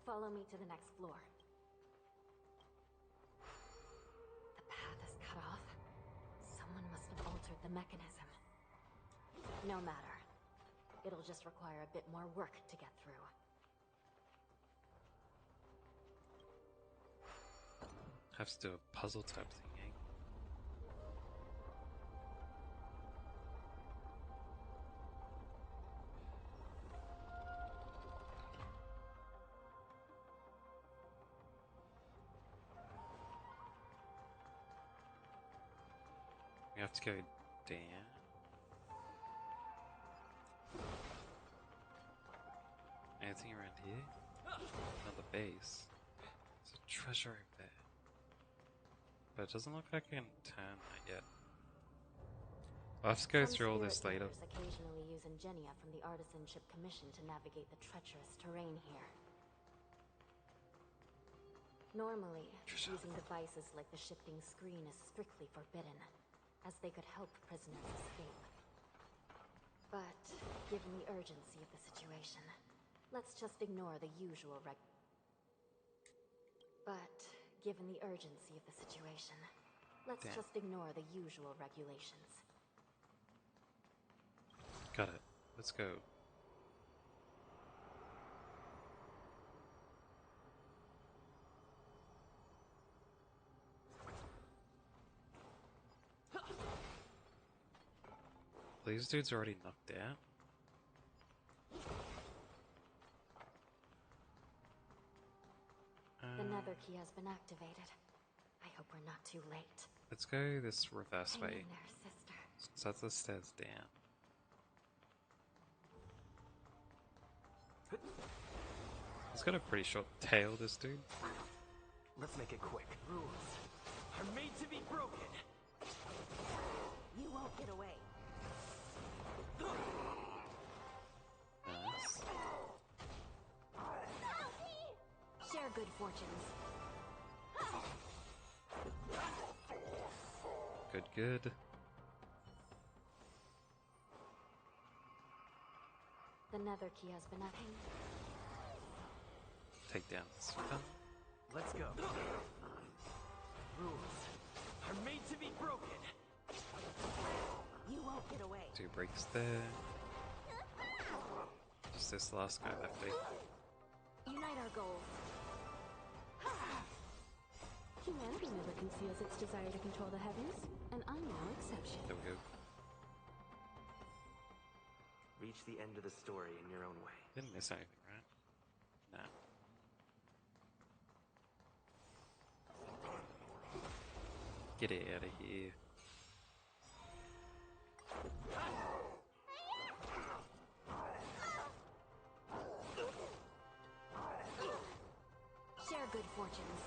Follow me to the next floor. The path is cut off. Someone must have altered the mechanism. No matter. It'll just require a bit more work to get through. Have to do a puzzle type thing, eh? We have to go down. Anything around here? Another base. There's a treasure over there. But it doesn't look like I can turn that yet. I'll have to go through all this later. Some occasionally use ingenia from the Artisanship Commission to navigate the treacherous terrain here. Normally, using devices like the shifting screen is strictly forbidden. as they could help prisoners escape. But given the urgency of the situation, let's just ignore the usual regulations. Got it. Let's go. These dudes are already knocked out. The nether key has been activated. I hope we're not too late. Let's go this reverse Hang way. in there, sister. So that's the stairs down. He's got a pretty short tail, this dude. Let's make it quick. Rules are made to be broken. You won't get away. Nice. Share good fortunes. Good, good. The nether key has been activated. Take down this fella. Let's go. Rules are made to be broken. You won't get away. 2 breaks there. Just this last guy left, eh? Unite our goals. Humanity never conceals its desire to control the heavens, and I'm no exception. There we go. Reach the end of the story in your own way. Didn't miss anything, right? No. Get out of here. Share good fortunes.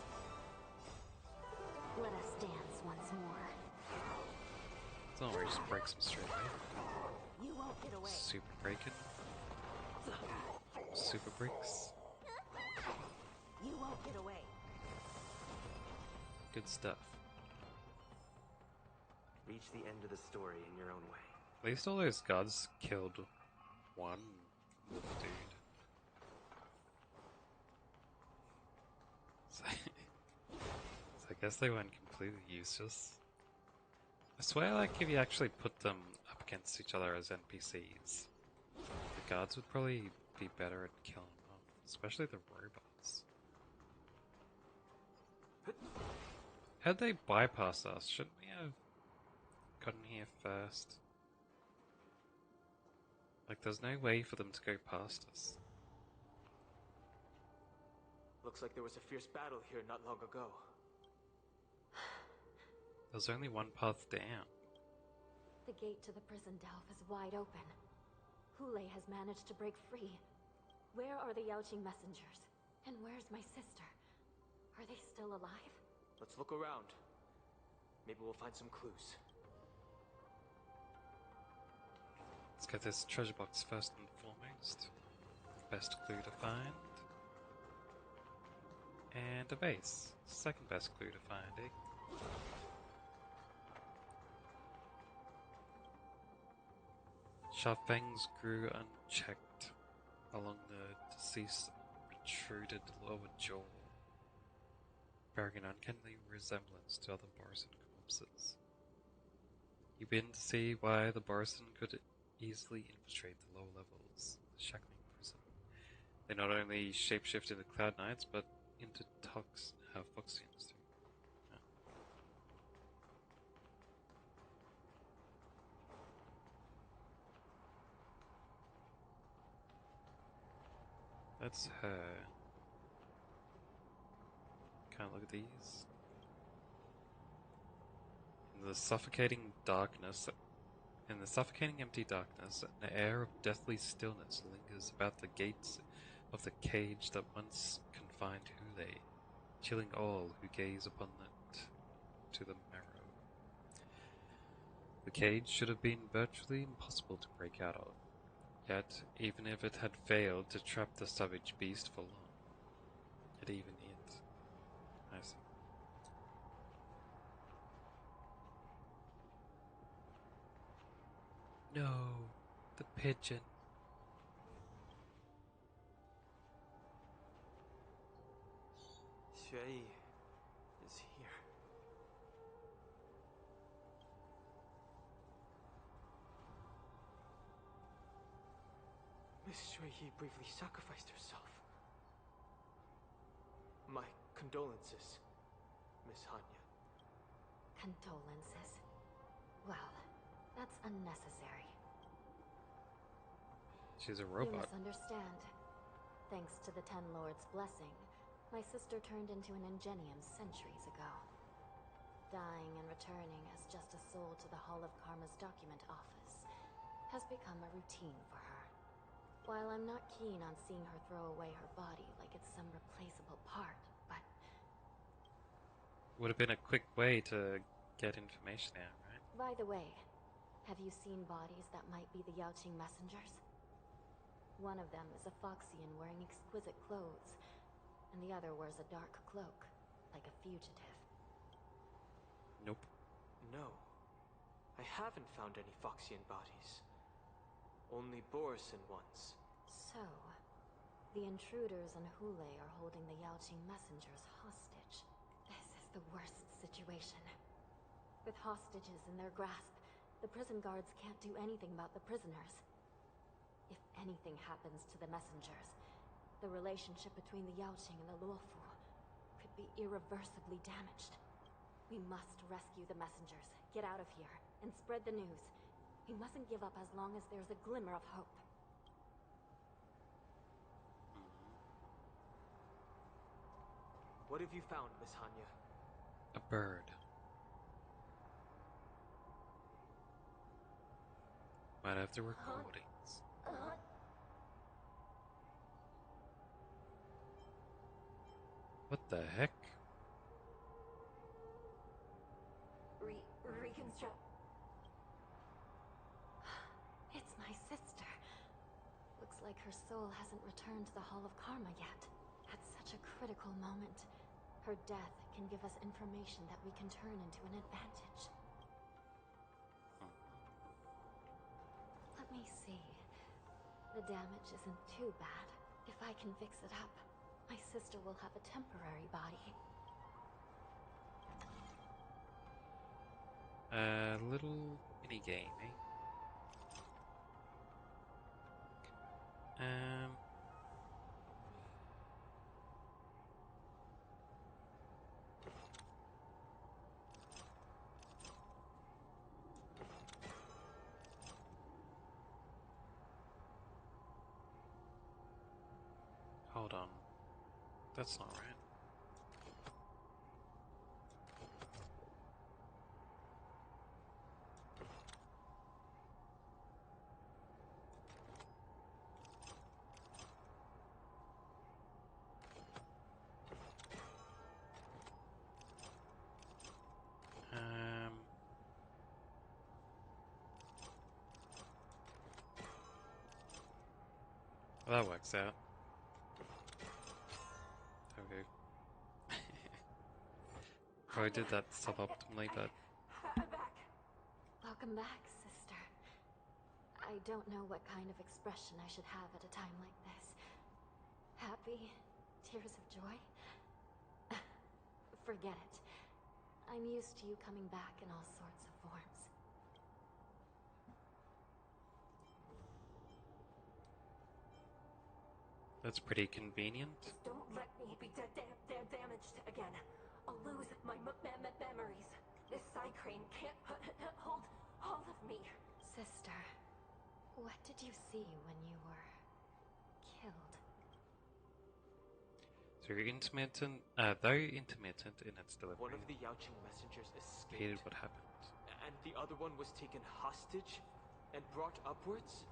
Let us dance once more. Don't worry, just break some straight away. You won't get away. Super breaking. Super bricks. You won't get away. Good stuff. Reach the end of the story in your own way. At least all those guards killed one dude. So, I guess they weren't completely useless. I swear, like, if you actually put them up against each other as NPCs, the guards would probably be better at killing them off, especially the robots. How'd they bypass us? Shouldn't we have gotten here first? Like, there's no way for them to go past us. Looks like there was a fierce battle here not long ago. There's only one path down. The gate to the prison delve is wide open. Hule has managed to break free. Where are the Yaoqing messengers? And where's my sister? Are they still alive? Let's look around. Maybe we'll find some clues. Let's get this treasure box first and foremost. Best clue to find. And a base. Second best clue to find, eh? Sharp fangs grew unchecked along the deceased's protruded lower jaw, bearing an uncanny resemblance to other Borison corpses. You begin to see why the Borison could easily infiltrate the lower levels of the Shackling prison. They not only shapeshift into Cloud Knights, but into Foxians too. That's her. Can't look at these. In the suffocating empty darkness, an air of deathly stillness lingers about the gates of the cage that once confined Hule, chilling all who gaze upon it to the marrow. The cage should have been virtually impossible to break out of. Yet, even if it had failed to trap the savage beast for long, I see. No, the pigeon. Shui is here. Miss Shui briefly sacrificed herself. My condolences, Miss Hanya. Condolences. Well, that's unnecessary. She's a You robot. misunderstand. Thanks to the Ten Lords' blessing, my sister turned into an Ingenium centuries ago. Dying and returning as just a soul to the Hall of Karma's document office has become a routine for her. While I'm not keen on seeing her throw away her body like it's some replaceable part, but... Would have been a quick way to get information out, right? By the way, have you seen bodies that might be the Yaoqing messengers? One of them is a Foxian wearing exquisite clothes, and the other wears a dark cloak, like a fugitive. Nope. No. I haven't found any Foxian bodies. Only Borisin ones. So, the intruders and Hule are holding the Yaoqing messengers hostage. This is the worst situation. With hostages in their grasp, the prison guards can't do anything about the prisoners. If anything happens to the messengers, the relationship between the Yaoqing and the Luofu could be irreversibly damaged. We must rescue the messengers, get out of here, and spread the news. We mustn't give up as long as there's a glimmer of hope. What have you found, Miss Hanya? A bird. Might have the recordings. What the heck? Reconstruct. It's my sister. Looks like her soul hasn't returned to the Hall of Karma yet. At such a critical moment, her death can give us information that we can turn into an advantage. Let me see. The damage isn't too bad. If I can fix it up, my sister will have a temporary body. A little mini game, eh? Hold on. That's not right. Well, that works out. Okay. Probably did that suboptimally, but... Welcome back, sister. I don't know what kind of expression I should have at a time like this. Happy? Tears of joy? Forget it. I'm used to you coming back in all sorts of forms. That's pretty convenient. Don't let me be damaged again. I'll lose my memories. This Psycrane can't hold all of me. Sister, what did you see when you were killed? So you're intermittent, very intermittent in its delivery. One of the Yaoqing messengers escaped. Repeated what happened. And the other one was taken hostage and brought upwards?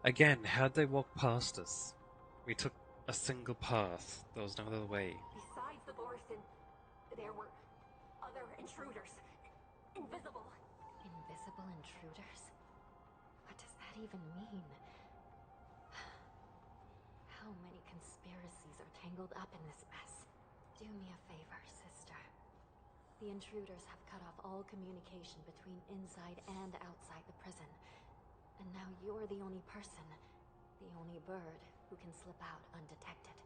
Again, how'd they walk past us? We took a single path. There was no other way. Besides the Borisin, there were other intruders. Invisible. Invisible intruders? What does that even mean? How many conspiracies are tangled up in this mess? Do me a favor, sister. The intruders have cut off all communication between inside and outside the prison. And now you're the only person, the only bird, who can slip out undetected.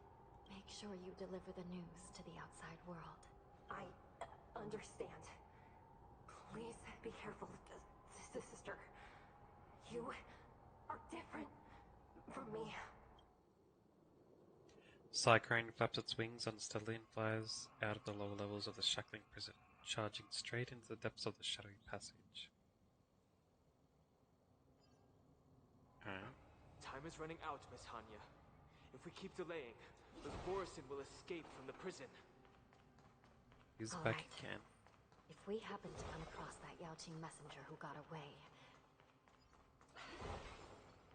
Make sure you deliver the news to the outside world. I understand. Please be careful, sister. You are different from me. Cycrane flaps its wings unsteadily and flies out of the lower levels of the shackling prison, charging straight into the depths of the shadowy passage. Time is running out, Miss Hanya. If we keep delaying, the Borisin will escape from the prison. He's All back right. again. If we happen to come across that Yaoqing messenger who got away...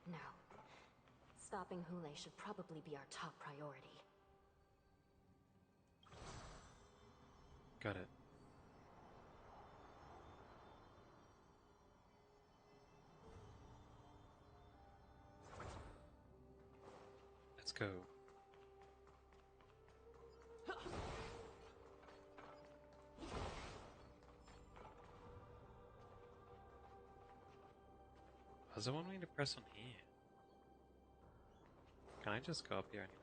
No. Stopping Hule should probably be our top priority. Got it. Let's go. Does it want me to press on here? Can I just go up here anyway?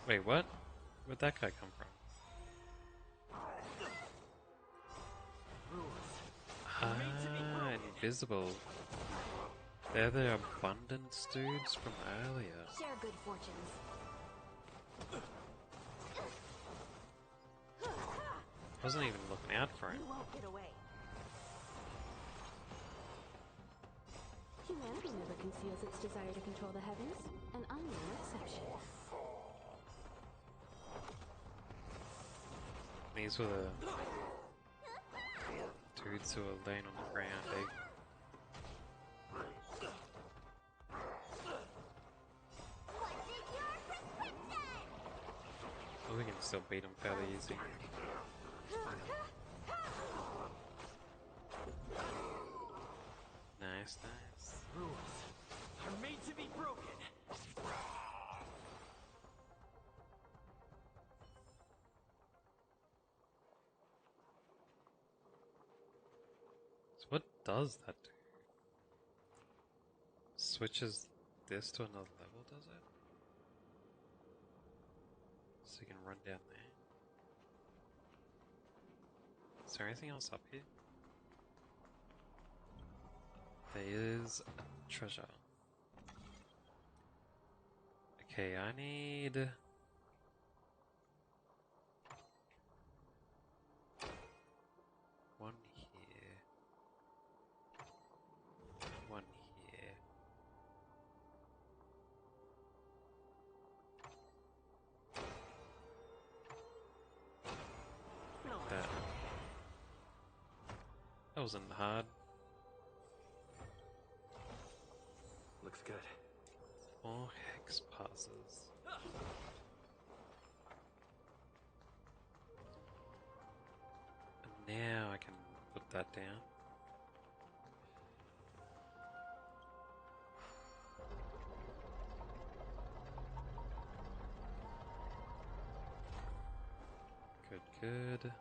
Wait, what? Where'd that guy come from? Ah, invisible. They're the abundance dudes from earlier. Share good fortunes. Wasn't even looking out for him. You won't get away. Humanity never conceals its desire to control the heavens, and I'm no exception. These were the dudes who were laying on the ground, eh? Oh, we can still beat them fairly easy. Nice, nice. Rules are made to be broken. So what does that do? Switches this to another level, does it? So you can run down there. Is there anything else up here? There is a treasure. Okay, I need... one here. One here. That. That wasn't hard. Looks good. More hex passes. And now I can put that down. Good, good.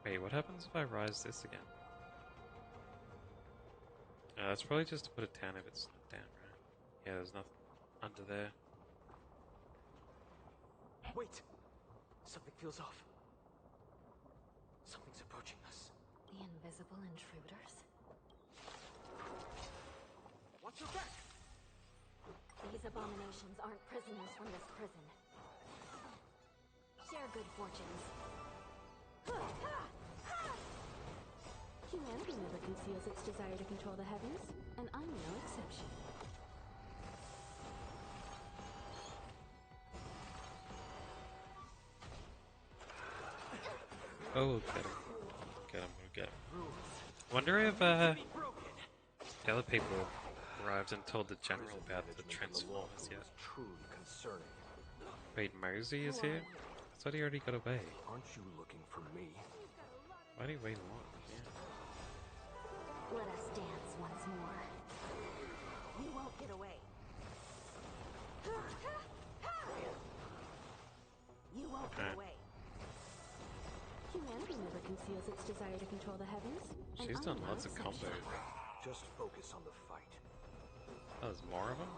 Wait, what happens if I rise this again? That's probably just to put it down if it's not down, right? Yeah, there's nothing under there. Wait! Something feels off. Something's approaching us. The invisible intruders? Watch your back! These abominations aren't prisoners from this prison. Share good fortunes. Humanity never conceals its desire to control the heavens, and I'm no exception. Oh, get him. Get him, we'll get him. Wonder if, the other people arrived and told the general about the Transformers yet. Truly concerning. Wait, Mosey is here? I thought he already got away. Aren't you looking for me? Why do you wait along? Yeah. Let us dance once more. You won't get away. You won't get away. Humanity never conceals its desire to control the heavens. And She's I'm done no lots of exception. combos. Just focus on the fight. Oh, there's more of them?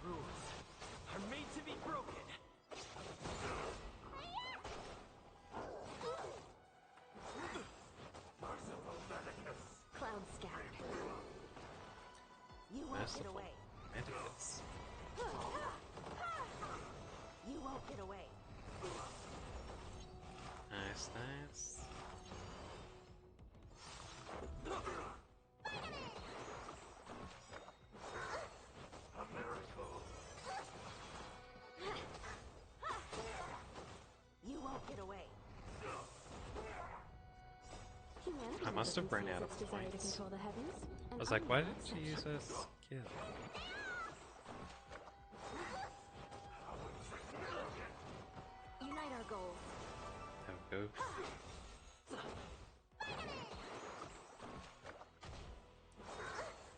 Rules are made to be broken. Cloud scattered. You won't get Merciful away. Medicus. You won't get away. Nice, nice. You won't get away. Humanity I must have never run out conceals of its desire to points. control the heavens. I And was I'm like, why no didn't she use exception. her skill? Unite our goals. There we go.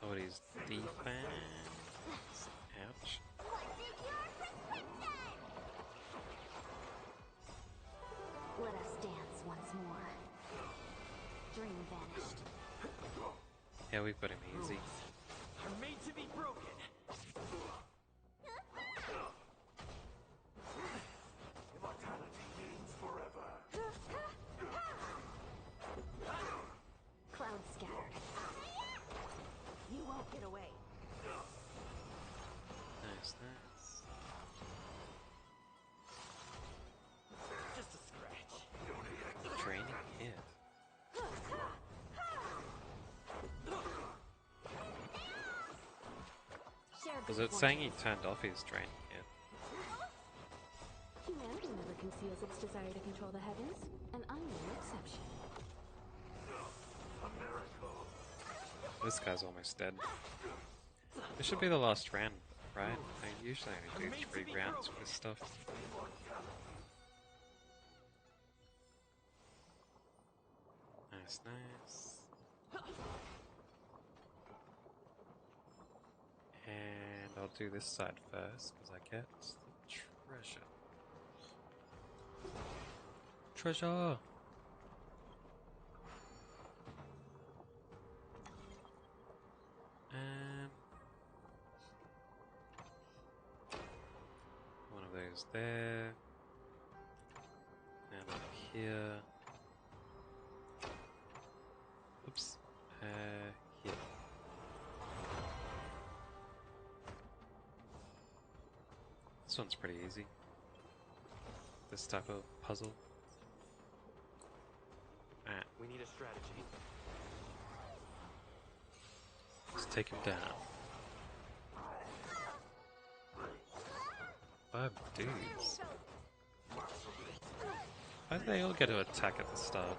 Oh, he's defense. Ouch. Let us dance once more. Dream vanished. Yeah, we've got him easy. Are made to be broken. Immortality means forever. Cloud scattered. You won't get away. Nice, nice. Just a scratch. Training hit. Was it saying he turned off his training hit? Humanity never conceals its desire to control the heavens. And I'm no exception. This guy's almost dead. This should be the last round, right? I usually only do 3 rounds for this stuff. Nice, nice. And I'll do this side first, because I get the treasure. Treasure! One of those there. And one here. Oops. Here. This one's pretty easy. This type of puzzle. Alright, We need a strategy. let's take him down. 5 dudes. Why do they all get to attack at the start?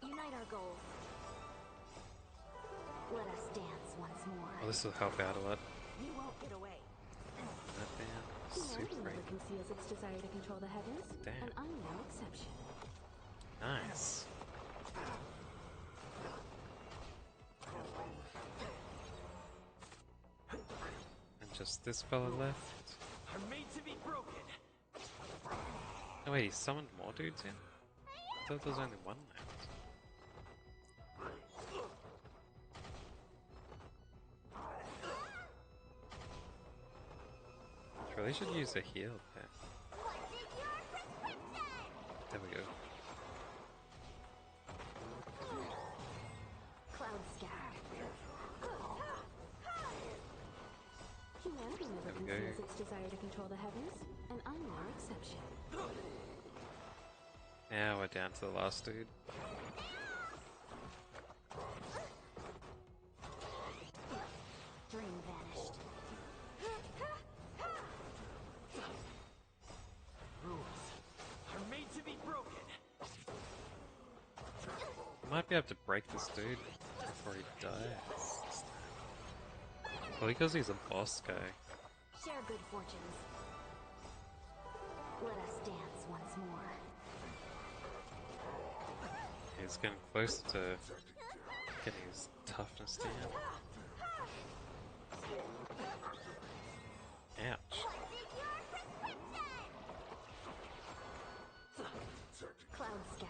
Unite our goals. Let us dance once more. Oh, this will help out a lot. You won't get away. That down. Humanity Super never conceals its desire to control the heavens. Damn. And I'm no exception. nice. And just this fella left. Are made to be broken. Oh wait, he summoned more dudes in? I thought there was only one left. Really should use a heal there. There we go. Cloud scattered. Humanity never There we go. conceals its desire to control the heavens. And I'm no exception. Now we're down to the last dude. Dream vanished. Rules are made to be broken. I might be able to break this dude before he dies. Probably because he's a boss guy. Share good fortunes. Let us dance once more. He's getting closer to getting his toughness down. Ouch. Cloud scatter.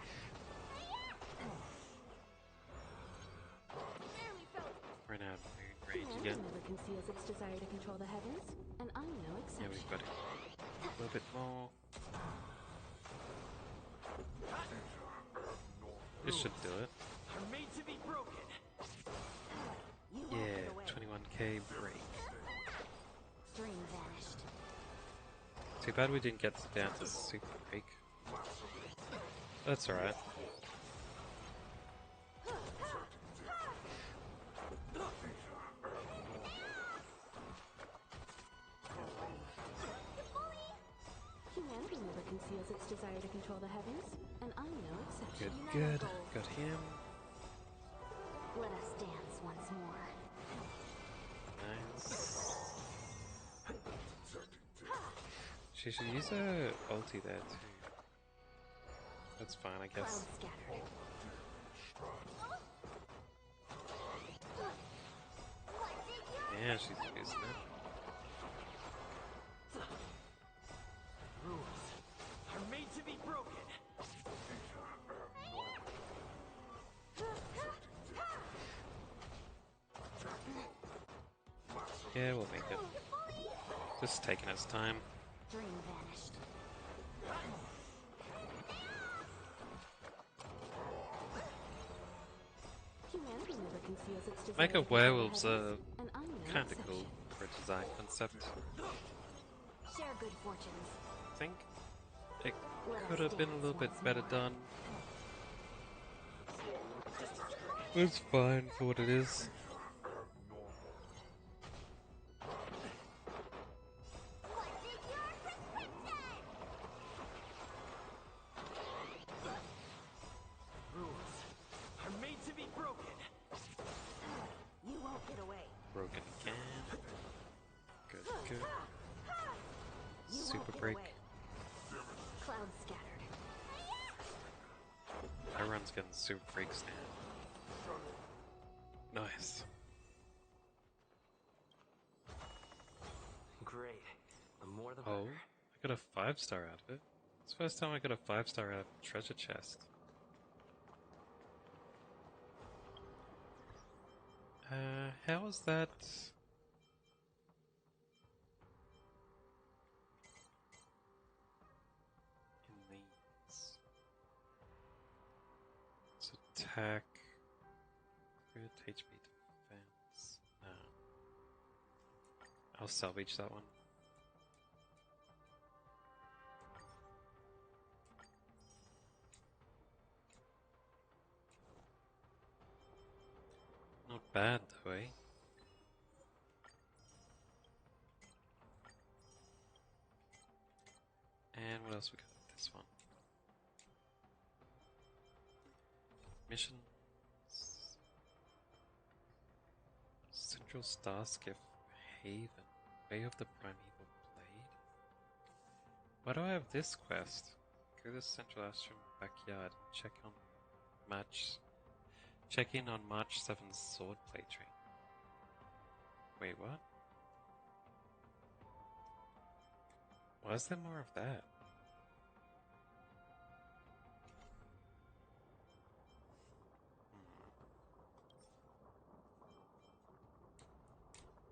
Ran out of moon range Humanity again. never conceals its desire to control the heavens, and I'm no Yeah, exception. we've got it. A little bit more. This should do it. Are made to be broken. Yeah, 21k break. Dream vanished. Too bad we didn't get down to super break. That's alright. Humanity never conceals its desire to control the heavens, and I'm no exception. Good, good. Got him. Let us dance once more. Nice. She should use her ulti there too. That's fine, I guess. Cloud scattered. Yeah, she's using it. Rules are made to be broken. Yeah, we'll make it. Just taking its time. Dream vanished. Humanity never conceals its desire Make to a control the werewolves heavens, and I'm no kinda exception. cool for a design concept. Share good fortunes. I think it could have been a little bit better done. It's fine for what it is. Rules are made to be broken. You won't get away. Broken again. Good, good. You won't Super get break. away. Cloud scattered. Everyone's getting super breaks now. Nice. Great. The more the Oh, better. I got a 5-star out of it. It's the first time I got a 5-star out of a treasure chest. How is that? In these. It's attack. Crit, HP defense. No. I'll salvage that one. Not bad though, eh? And what else we got? This one. Missions. Central Starskiff Haven. Way of the Primeval Blade. Why do I have this quest? Go to Central Astrum backyard and check in on March 7's swordplay train. Wait, what? Why is there more of that?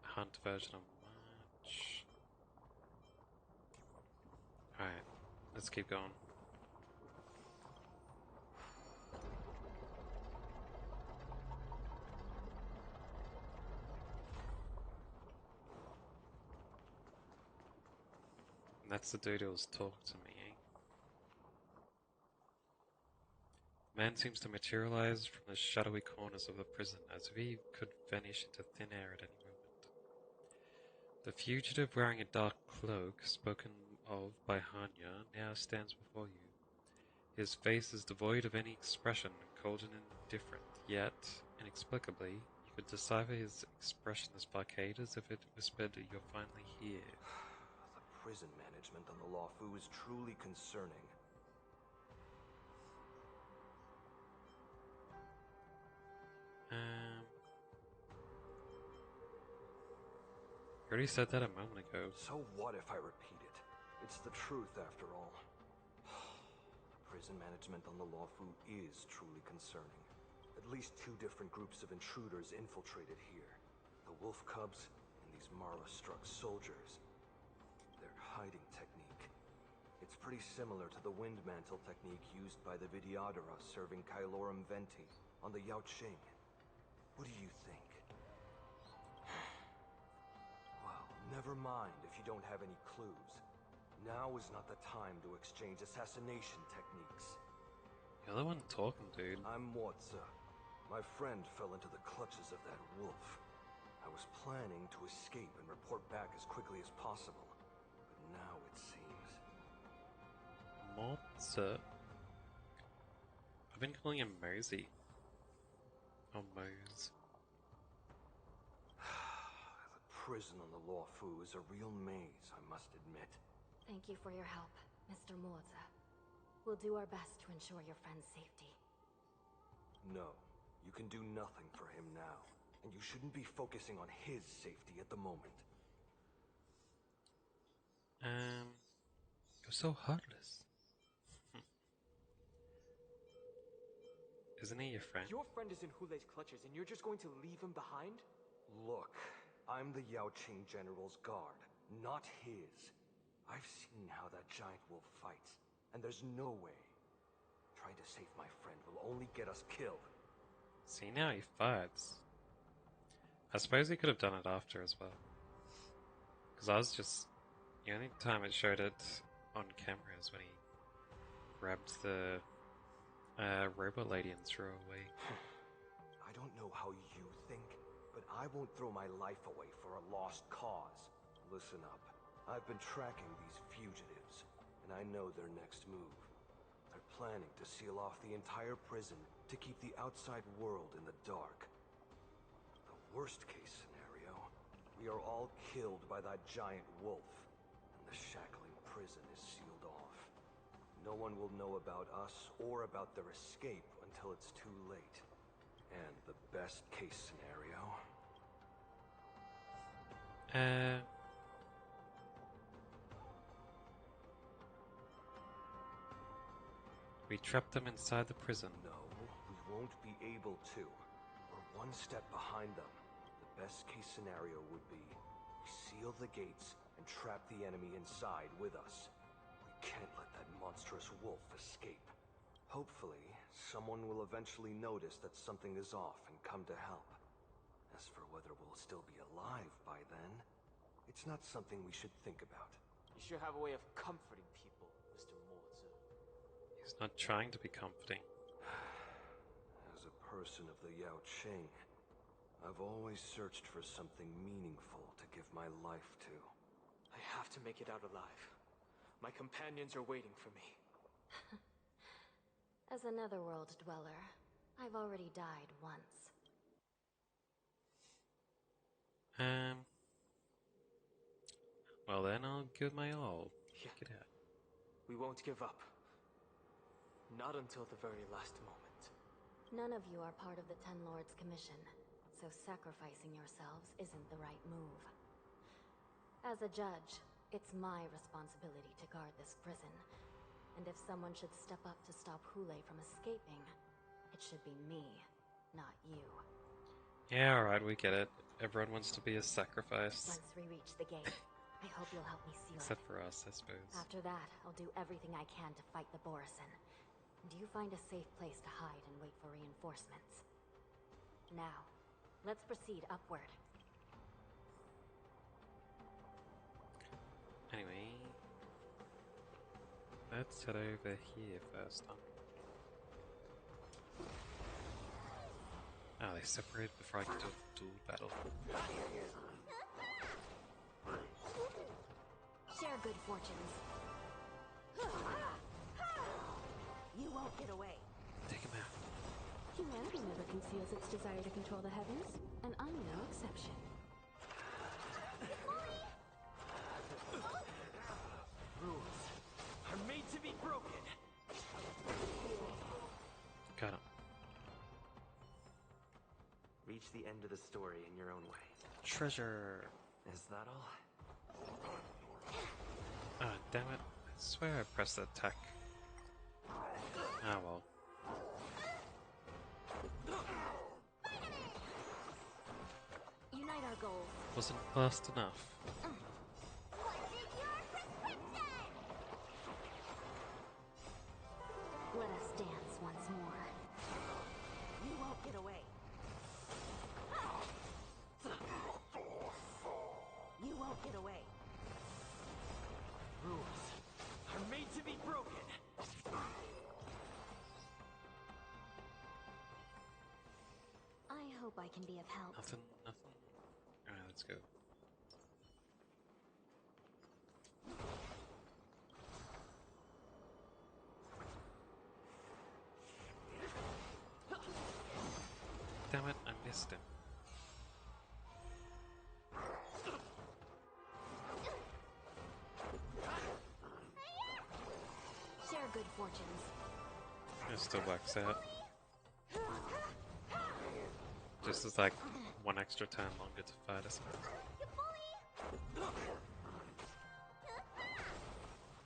Hunt version of March. Alright, let's keep going. And that's the dude who was talking to me, eh? Man seems to materialize from the shadowy corners of the prison as if he could vanish into thin air at any moment. The fugitive wearing a dark cloak, spoken of by Hanya, now stands before you. His face is devoid of any expression, cold and indifferent, yet, inexplicably, you could decipher his expression as placated as if it whispered, "You're finally here." The prison management on the Lawfu is truly concerning. You already said that a moment ago. So what if I repeat it? It's the truth after all. The prison management on the Lawfu is truly concerning. At least 2 different groups of intruders infiltrated here. The wolf cubs and these Mara-struck soldiers. Their hiding technique. It's pretty similar to the wind mantle technique used by the Vidyadhara serving Kailorum Venti on the Yaoqing. What do you think? Well, never mind if you don't have any clues. Now is not the time to exchange assassination techniques. You're the one talking, dude. I'm Moza. My friend fell into the clutches of that wolf. I was planning to escape and report back as quickly as possible. But now it seems... Moza? I've been calling him Mosey. Oh, Mose. The prison on the Lawfu is a real maze, I must admit. Thank you for your help, Mr. Moza. We'll do our best to ensure your friend's safety. No, you can do nothing for him now. And you shouldn't be focusing on his safety at the moment. You're so heartless. Isn't he your friend? Your friend is in Hulei's clutches and you're just going to leave him behind? Look, I'm the Yaoqing General's guard, not his. I've seen how that giant wolf fights, and there's no way. Trying to save my friend will only get us killed. See, now he fights. I suppose he could have done it after as well. Because I was just... The only time it showed it on camera is when he grabbed the robot lady and threw her away. I don't know how you think, but I won't throw my life away for a lost cause. Listen up. I've been tracking these fugitives, and I know their next move. They're planning to seal off the entire prison to keep the outside world in the dark. The worst case scenario, we are all killed by that giant wolf, and the shackling prison is sealed off. No one will know about us or about their escape until it's too late. And the best case scenario... We trapped them inside the prison. No, we won't be able to. We're one step behind them. The best case scenario would be we seal the gates and trap the enemy inside with us. We can't let that monstrous wolf escape. Hopefully, someone will eventually notice that something is off and come to help. As for whether we'll still be alive by then, it's not something we should think about. You sure have a way of comforting people, Mr. Moza. He's not trying to be comforting. As a person of the Yaoqing, I've always searched for something meaningful to give my life to. I have to make it out alive. My companions are waiting for me. As a netherworld dweller, I've already died once. Well then, I'll give my all. Yeah. Get out. We won't give up. Not until the very last moment. None of you are part of the Ten Lords' Commission, so sacrificing yourselves isn't the right move. As a judge, it's my responsibility to guard this prison. And if someone should step up to stop Hulei from escaping, it should be me, not you. Yeah, alright, we get it. Everyone wants to be a sacrifice. Once we reach the gate, I hope you'll help me seal Except it. for us, I suppose. After that, I'll do everything I can to fight the Borisin. And you find a safe place to hide and wait for reinforcements. Now, let's proceed upward. Anyway, let's head over here first, huh? Oh, they separated before I could do a dual battle. Share good fortunes. You won't get away. Take him out. Humanity never concealed conceals its desire to control the heavens, and I'm no exception. Rules are made to be broken. Got him. Reach the end of the story in your own way. Treasure. Is that all? Ah, damn it. I swear I pressed the attack. Ah, well. Unite our goals. Wasn't fast enough. Let us dance once more. You won't get away. You won't get away. Rules are made to be broken. I hope I can be of help. Nothing. Alright, let's go. Damn it, I missed him. Share good fortunes. It still works out. Just as like one extra turn longer to fight us.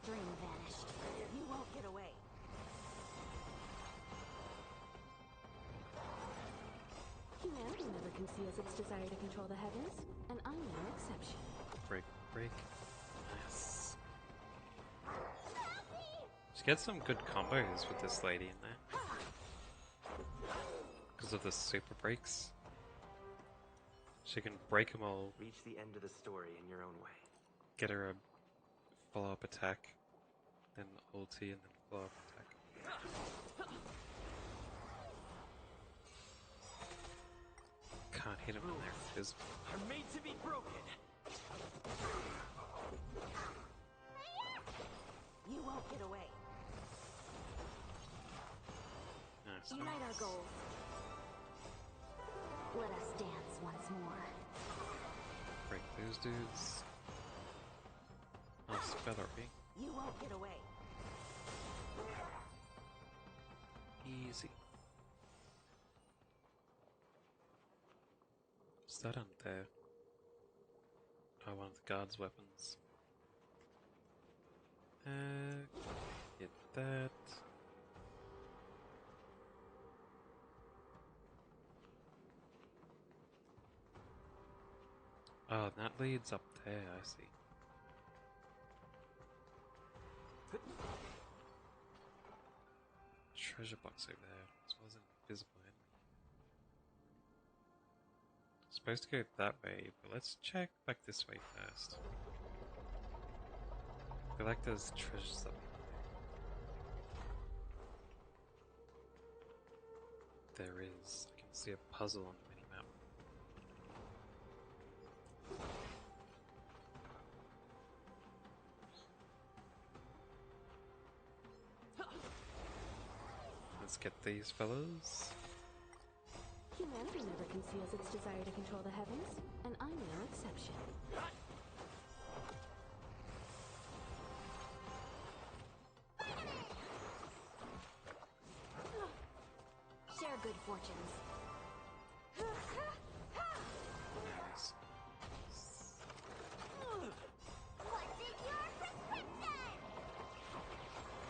Dream vanished. You won't get away. Humanity never conceals its desire to control the heavens, and I'm no exception. Break. Nice. She gets some good combos with this lady in there. Because of the super breaks. She can break them all. Reach the end of the story in your own way. Get her a follow-up attack. Then ulti and then follow-up attack. Can't hit him when they're invisible. Are made to be broken. You won't get away. Nice. Unite our goals. Let us dance once more. Break those dudes. Oh, Spellery. You won't get away. Easy. What's that on there? Oh, one of the guard's weapons. Get that. Oh, that leads up there, I see. Treasure box over there. This was an invisible enemy. Supposed to go that way, but let's check back this way first. I feel like there's treasures up there. There is. I can see a puzzle on the minimap. Let's get these fellows. Humanity never conceals its desire to control the heavens, and I'm no exception. Share good fortunes. Nice.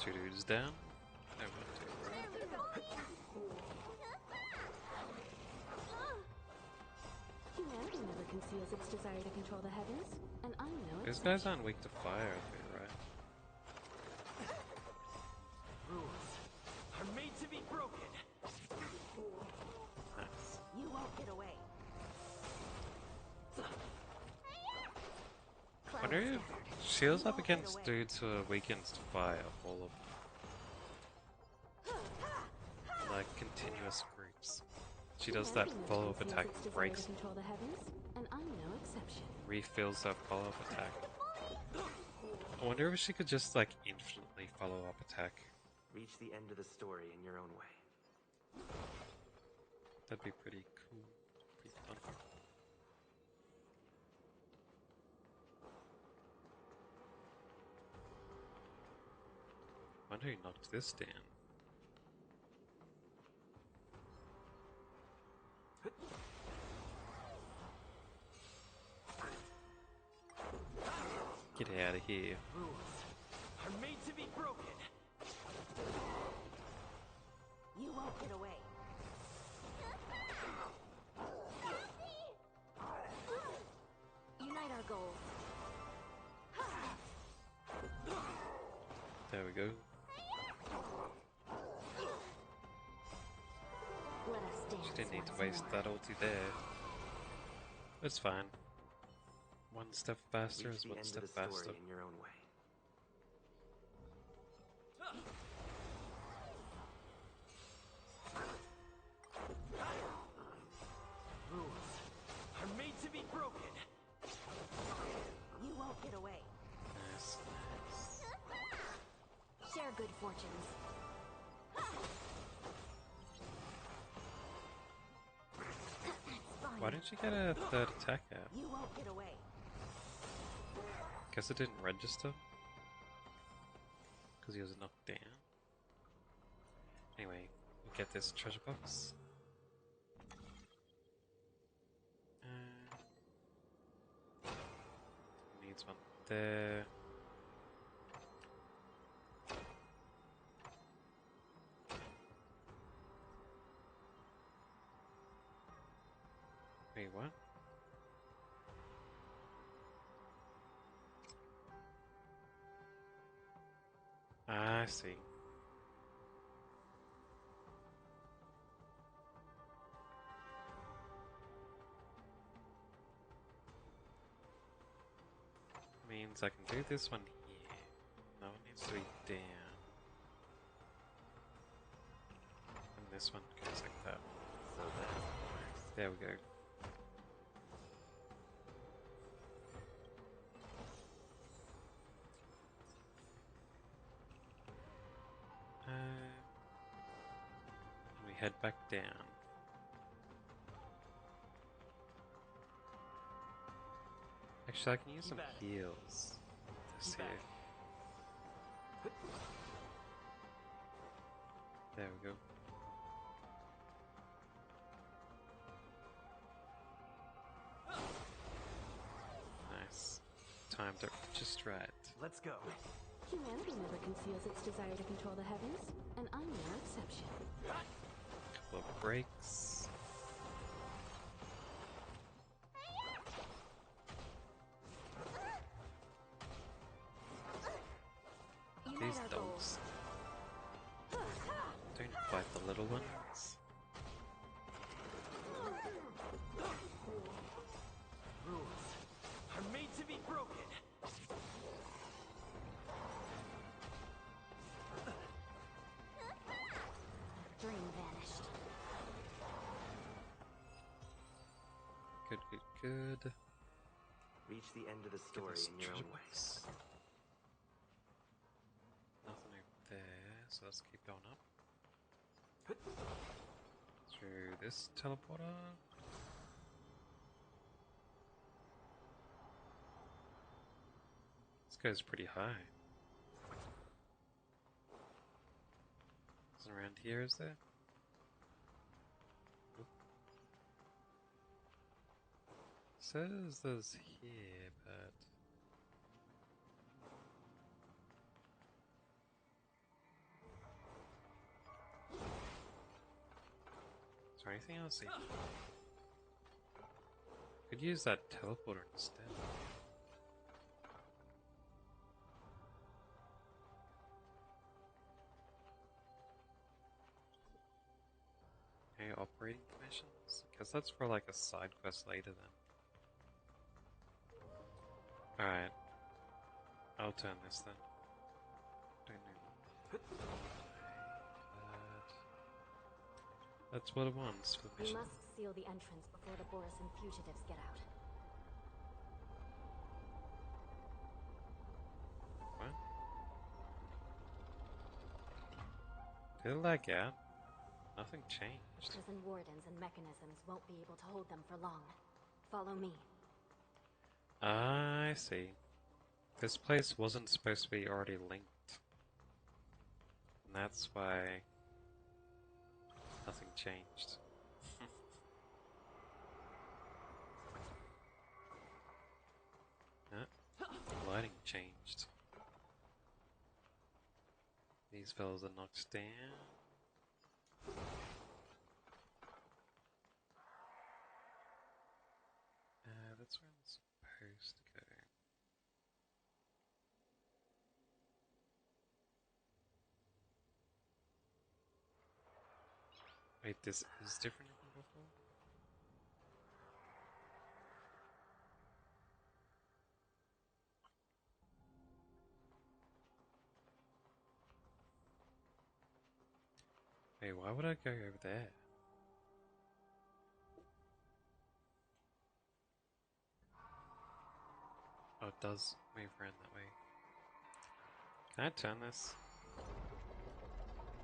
Two dudes down. No, one, two. Humanity never conceals its desire to control the heavens, and I'm no These exception. guys aren't weak to fire, though, right? Rules are made to be broken. Nice. You won't get away. I wonder if shields up against dudes who are weakened to fire, all of them. Like continuous groups. She does that follow-up attack and breaks, Control the heavens, and I'm no exception. refills that follow-up attack. I wonder if she could just like infinitely follow-up attack. Reach the end of the story in your own way. That'd be pretty cool. Pretty fun. Wonder who knocked this down. Get out of here. Rules are made to be broken. You won't get away. Unite our goals. There we go. Let us dance. Just didn't need to once waste more. that ulti there. It's fine. One step faster Reach is the one end step of the story faster. in your own way. Rules are made to be broken. You won't get away. Nice. Share good fortunes. Why didn't you get a third attack out? You won't get away. Guess it didn't register. Because he was knocked down. Anyway, we'll get this treasure box. Needs one there. Wait, what? I see. Means I can do this one here. No one needs to be down. And this one goes like that. So that's There we go. And we head back down. Actually, I can use some heals. This here. There we go. Nice. Timed it just right. Let's go. Humanity never conceals its desire to control the heavens, and I'm no exception. Couple of breaks. These dogs don't bite the little ones. Rules are made to be broken. Dream vanished. Good, good, good. reach the end of the story in your own way. Nothing over there, so let's keep going up. Through this teleporter. This goes pretty high. Isn't around here, is there? Oop. Says there's here, but is there anything else here? Could use that teleporter instead. Okay, operating commissions? Guess that's for like a side quest later then. Alright. I'll turn this then. Don't know. But that's what it wants for the We mission. must seal the entrance before the Borisan fugitives get out. What? Did it lag out? Nothing changed. Prison wardens and mechanisms won't be able to hold them for long. Follow me. I see. This place wasn't supposed to be already linked. And that's why nothing changed. The lighting changed. These fellas are knocked down. That's where I'm supposed to go. Wait, this is different from before? Wait, why would I go over there? Oh, it does move around that way. Can I turn this?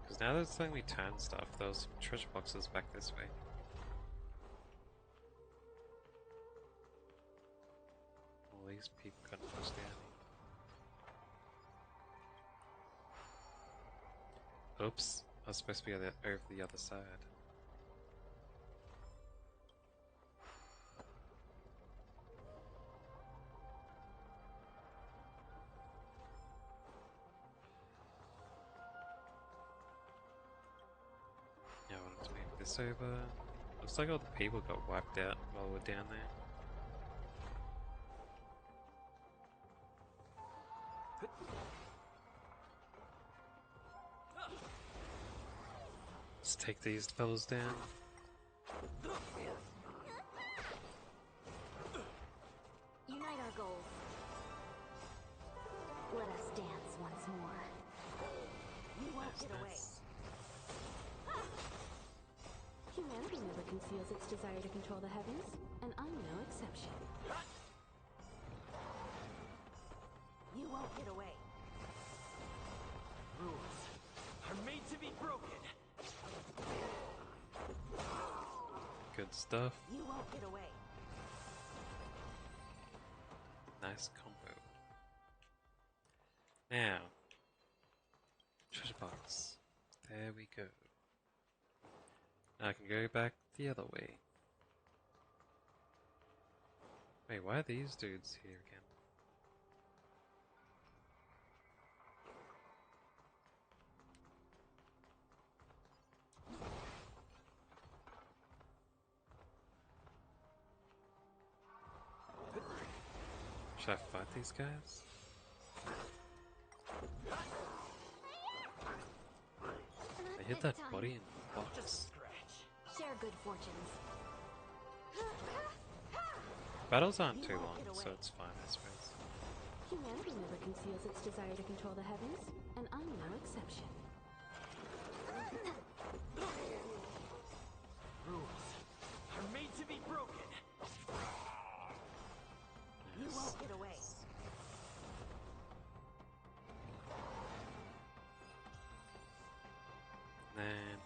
Because now that it's letting me turn stuff, there was some treasure boxes back this way. All these people couldn't push down. Oops, I was supposed to be over the other side. Yeah, I wanted to move this over. Looks like all the people got wiped out while we're down there. Let's take these fellas down. Unite our goals. Let us dance once more. You won't get away. Humanity never conceals its desire to control the heavens, and I'm no exception. You won't get away. Rules are made to be broken. Good stuff. You won't get away. Nice combo. Now, treasure box. There we go. Now I can go back the other way. Wait, why are these dudes here again? Should I fight these guys? I hit that body in the box. Share good fortunes. Battles aren't too long, so it's fine, I suppose. Humanity never conceals its desire to control the heavens, and I'm no exception. Rules are made to be broken. You won't get away. Then,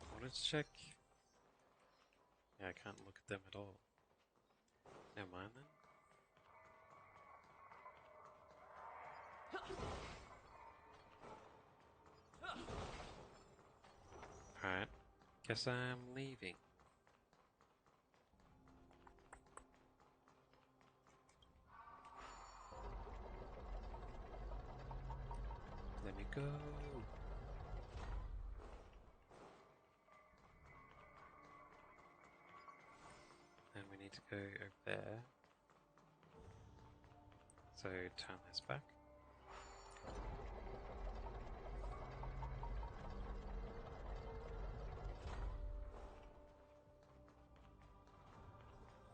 I wanted to check. Yeah, I can't look at them at all. Never mind then. Alright, guess I'm leaving. Let me go. And we need to go over there. So turn this back.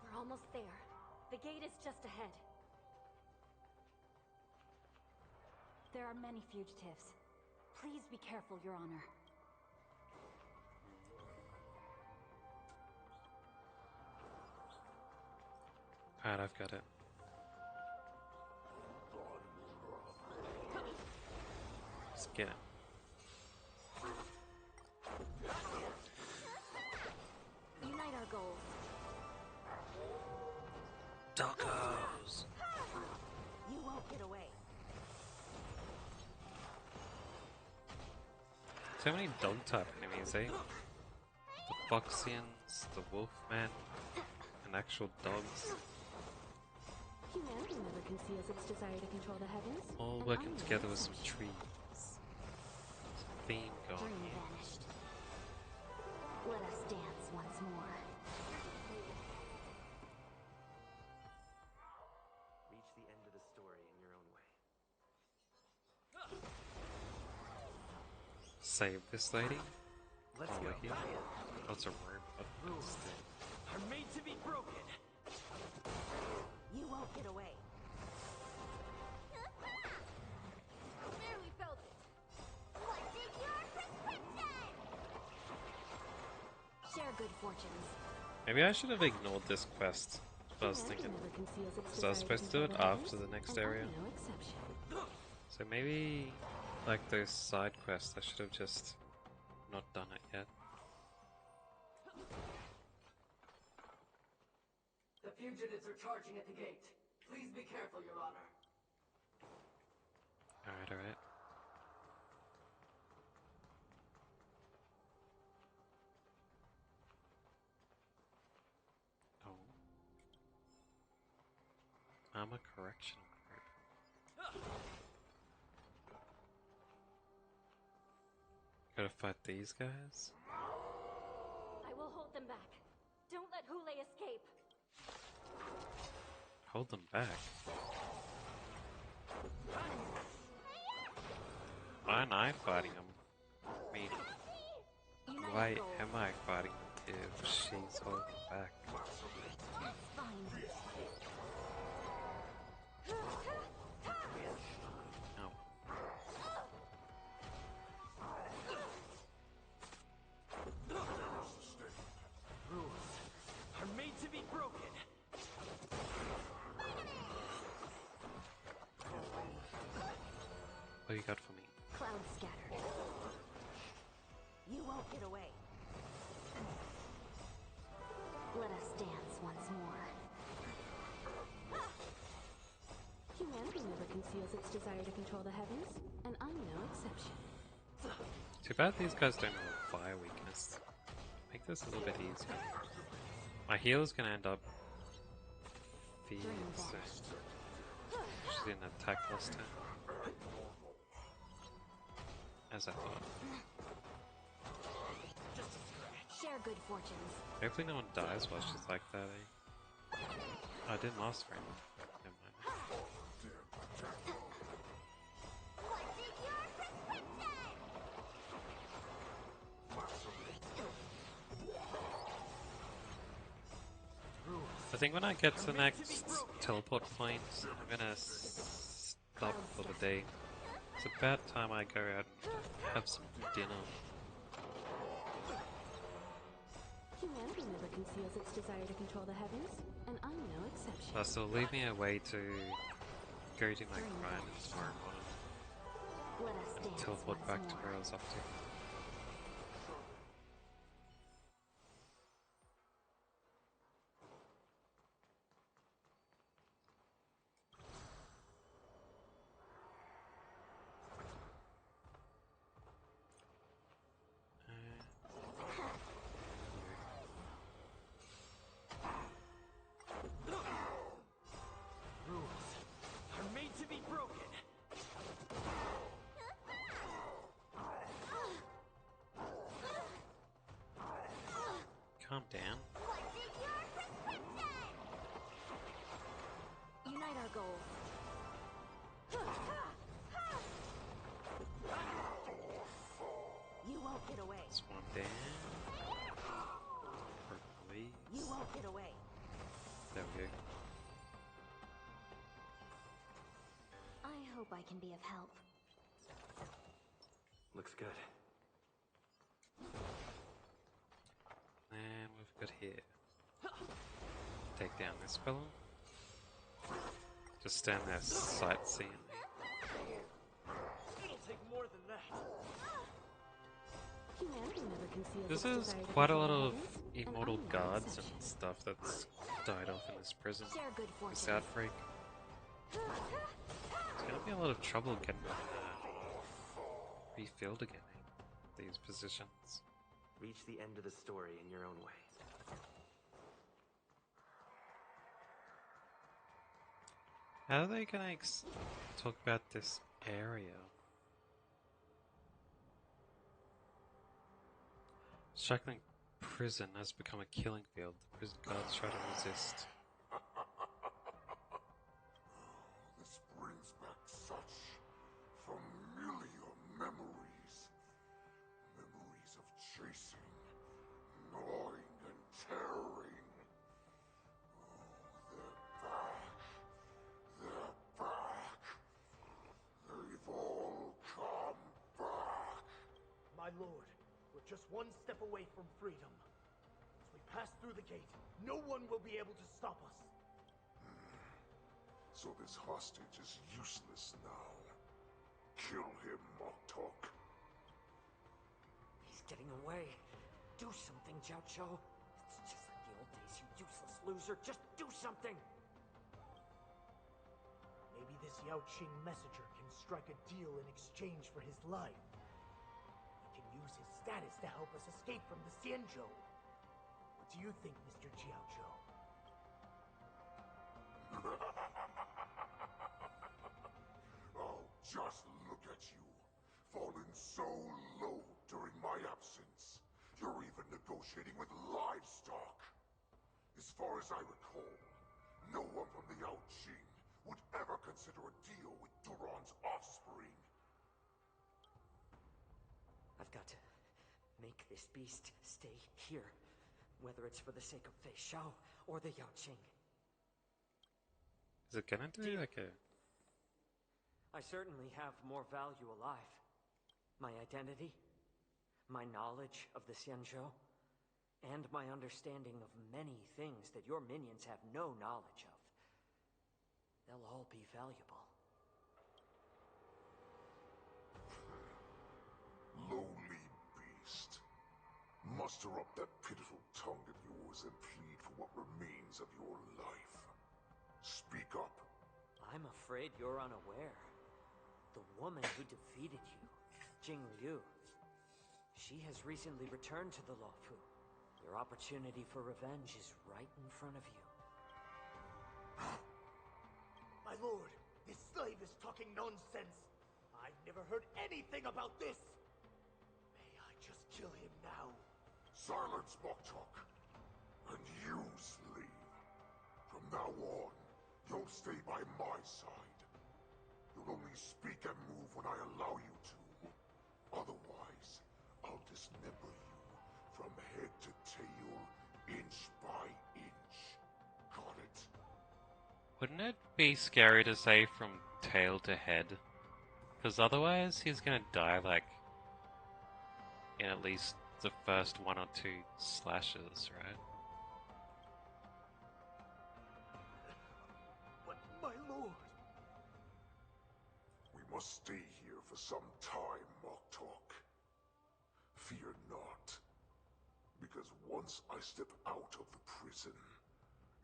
We're almost there. The gate is just ahead. There are many fugitives. Please be careful, Your Honor. Alright, I've got it. Let's get him. Doggos! You won't get away. So many dog type enemies, eh? The Foxians, the Wolfmen, and actual dogs. Humanity never conceals its desire to control the heavens. All and working I'm no together with some exception. trees. Some theme going Dream here. vanished. Let us dance once more. Reach the end of the story in your own way. Save this lady. Let's While go. we're here. Oh, it's a robot. Rules Still. are made to be broken. You won't get away. Barely felt it. What is your prescription? Share good fortunes. Maybe I should have ignored this quest. That's what I was Humanity thinking. never conceals its Because I was desire to supposed to do control it the after heavens, the next and area. I'm no exception. So maybe, like those side quests, I should have just not done it yet. The fugitives are charging at the gate. Please be careful, Your Honor. Alright, alright. Oh. I'm a correctional group. Gotta fight these guys? I will hold them back. Don't let Hule escape. Hold them back. Why am I fighting them? I mean, why am I fighting them if she's holding them back? That's fine. No. Rules are made to be broken. What you got for me? Clouds scattered. You won't get away. Let us dance once more. Humanity never conceals its desire to control the heavens, and I'm no exception. Too bad these guys don't have a fire weakness. Make this a little bit easier. My healer's gonna end up fierce soon. She didn't attack last time. As I thought. Share good fortunes. Hopefully no one dies while she's like that, eh? Oh, I didn't last very long. Never mind. I think when I get to the next teleport point, I'm gonna stop for the day. It's about time I go out and have some dinner. Humanity never conceals its desire to control the heavens, and I'm no exception. Plus, it'll leave me a way to go do my grind tomorrow morning Let us and dance teleport once back more. to where I was up to. Rules are made to be broken. Calm down. Unite our goals. You won't get away. This one down. Please. You won't get away. There we go. I hope I can be of help. Looks good. And we've got here. Take down this fellow. Just stand there sightseeing. It'll take more than that. Humanity never conceals This its is desire to quite a control lot the of heavens, and immortal I'm no guards exception. and stuff that's died off in this prison. Share good This fortune. outbreak. It's gonna be a lot of trouble getting refilled again, these positions. Reach the end of the story in your own way. How are they gonna talk about this area? Shackling prison has become a killing field. The prison guards try to resist. This brings back such familiar memories. Memories of chasing, gnawing, and tearing. Oh, they're back. They're back. They've all come back. My lord, we're just one step away from freedom. As we pass through the gate, no one will be able to stop us. So this hostage is useless now. Kill him, Moktok. He's getting away. Do something, Jiao. It's just like the old days, you useless loser. Just do something! Maybe this Yaoqing messenger can strike a deal in exchange for his life. He can use his status to help us escape from the Xianzhou. What do you think, Mr. Jiao? Oh, just look at you. Fallen so low during my absence. You're even negotiating with livestock. As far as I recall, no one from the Yaoqing would ever consider a deal with Duran's offspring. I've got to make this beast stay here. Whether it's for the sake of Fei Shao or the Yaoqing. Is it gonna do like a... I certainly have more value alive. My identity, my knowledge of the Xianzhou, and my understanding of many things that your minions have no knowledge of. They'll all be valuable. Lowly beast. Muster up that pitiful tongue of yours and plead for what remains of your life. Speak up. I'm afraid you're unaware. The woman who defeated you, Jing Liu, she has recently returned to the Luofu. Your opportunity for revenge is right in front of you. My lord, this slave is talking nonsense. I've never heard anything about this. May I just kill him now? Silence, Moktok. And you, slave. From now on, you'll stay by my side. You'll only speak and move when I allow you to. Otherwise, I'll dismember you from head to tail, inch by inch. Got it? Wouldn't it be scary to say from tail to head? Because otherwise he's gonna die like in at least the first 1 or 2 slashes, right? But my lord... We must stay here for some time, Moktok. Fear not. Because once I step out of the prison,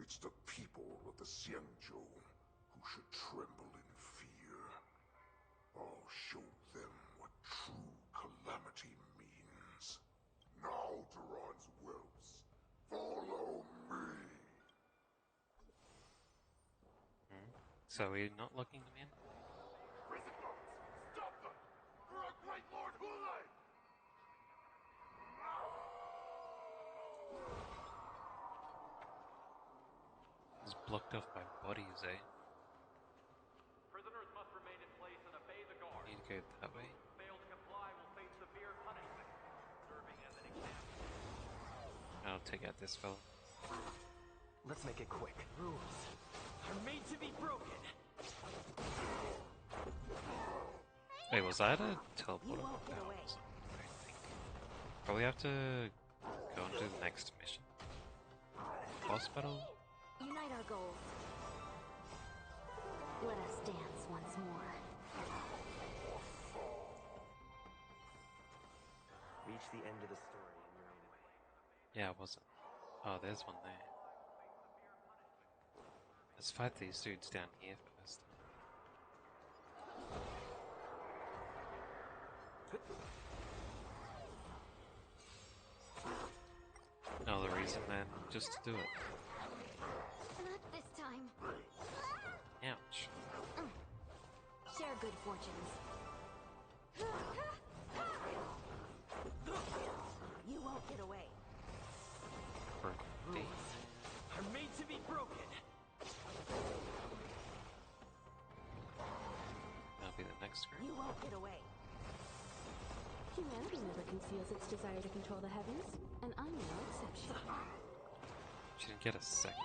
it's the people of the Xianzhou who should tremble in fear. I'll show them what true calamity means. Now, Duran's whelps, follow me! So we're not locking them in? Prison guards, stop them! For our great Lord Hulei! It's blocked off by bodies, eh? Prisoners must remain in place and obey the guard. Need to go that way. Those who fail to comply will face severe punishment, serving as an example. I'll take out this fella. Let's make it quick. Rules are made to be broken. Wait, was I to teleport him? No, I wasn't, I don't think. Probably have to go and do the next mission. Boss battle? Unite our goals. Let us dance once more. Reach the end of the story in your own way. Yeah, I wasn't. Oh, there's one there. Let's fight these dudes down here first. No other reason than just to do it. Not this time. Ouch. Share good fortunes. You won't get away. Rules are made to be broken. That'll be the next group. You won't get away. Humanity never conceals its desire to control the heavens, and I'm no exception. She didn't get a second.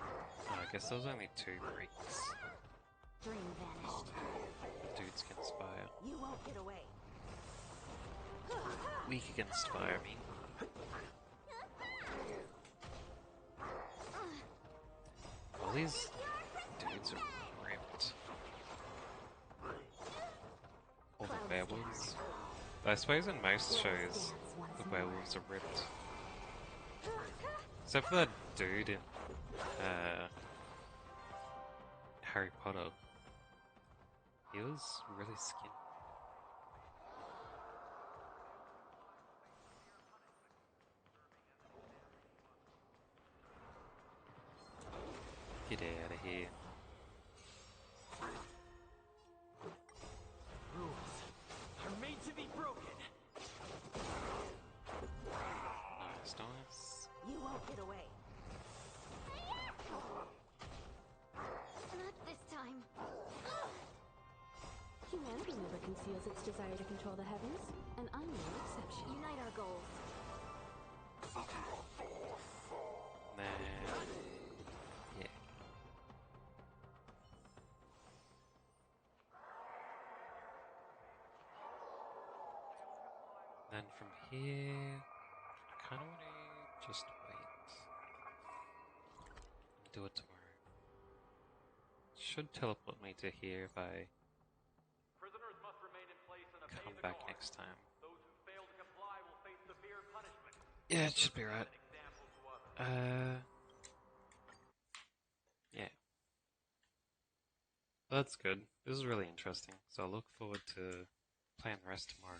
Oh, I guess those are only 2 breaks. Dream vanished. Dudes against fire. You won't get away. Weak against fire, I mean. All these dudes are ripped. All the werewolves. I suppose in most shows, the werewolves are ripped. Except for that dude in Harry Potter. He was really skinny. Get out of here. Rules are made to be broken. Nice, nice. You won't get away. Not this time. Humanity never conceals its desire to control the heavens, and I'm no exception. Unite our goals. Nah. Yeah. Then from here, I kind of want to just wait. Do it tomorrow. Should teleport me to here if I Prisoners must remain in place and obey come the back guard. next time. Those who fail to comply will face severe punishment. Yeah, it should be right. Example to others. Yeah. That's good. This is really interesting, so I look forward to playing the rest tomorrow.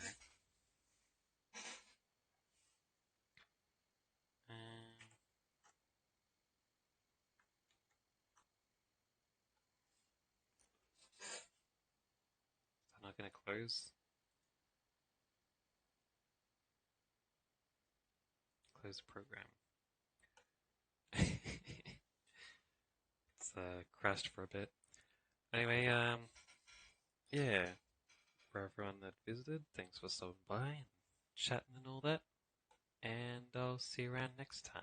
I'm not going to close. Close program. It's crashed for a bit. Anyway, yeah. For everyone that visited, thanks for stopping by and chatting and all that. And I'll see you around next time.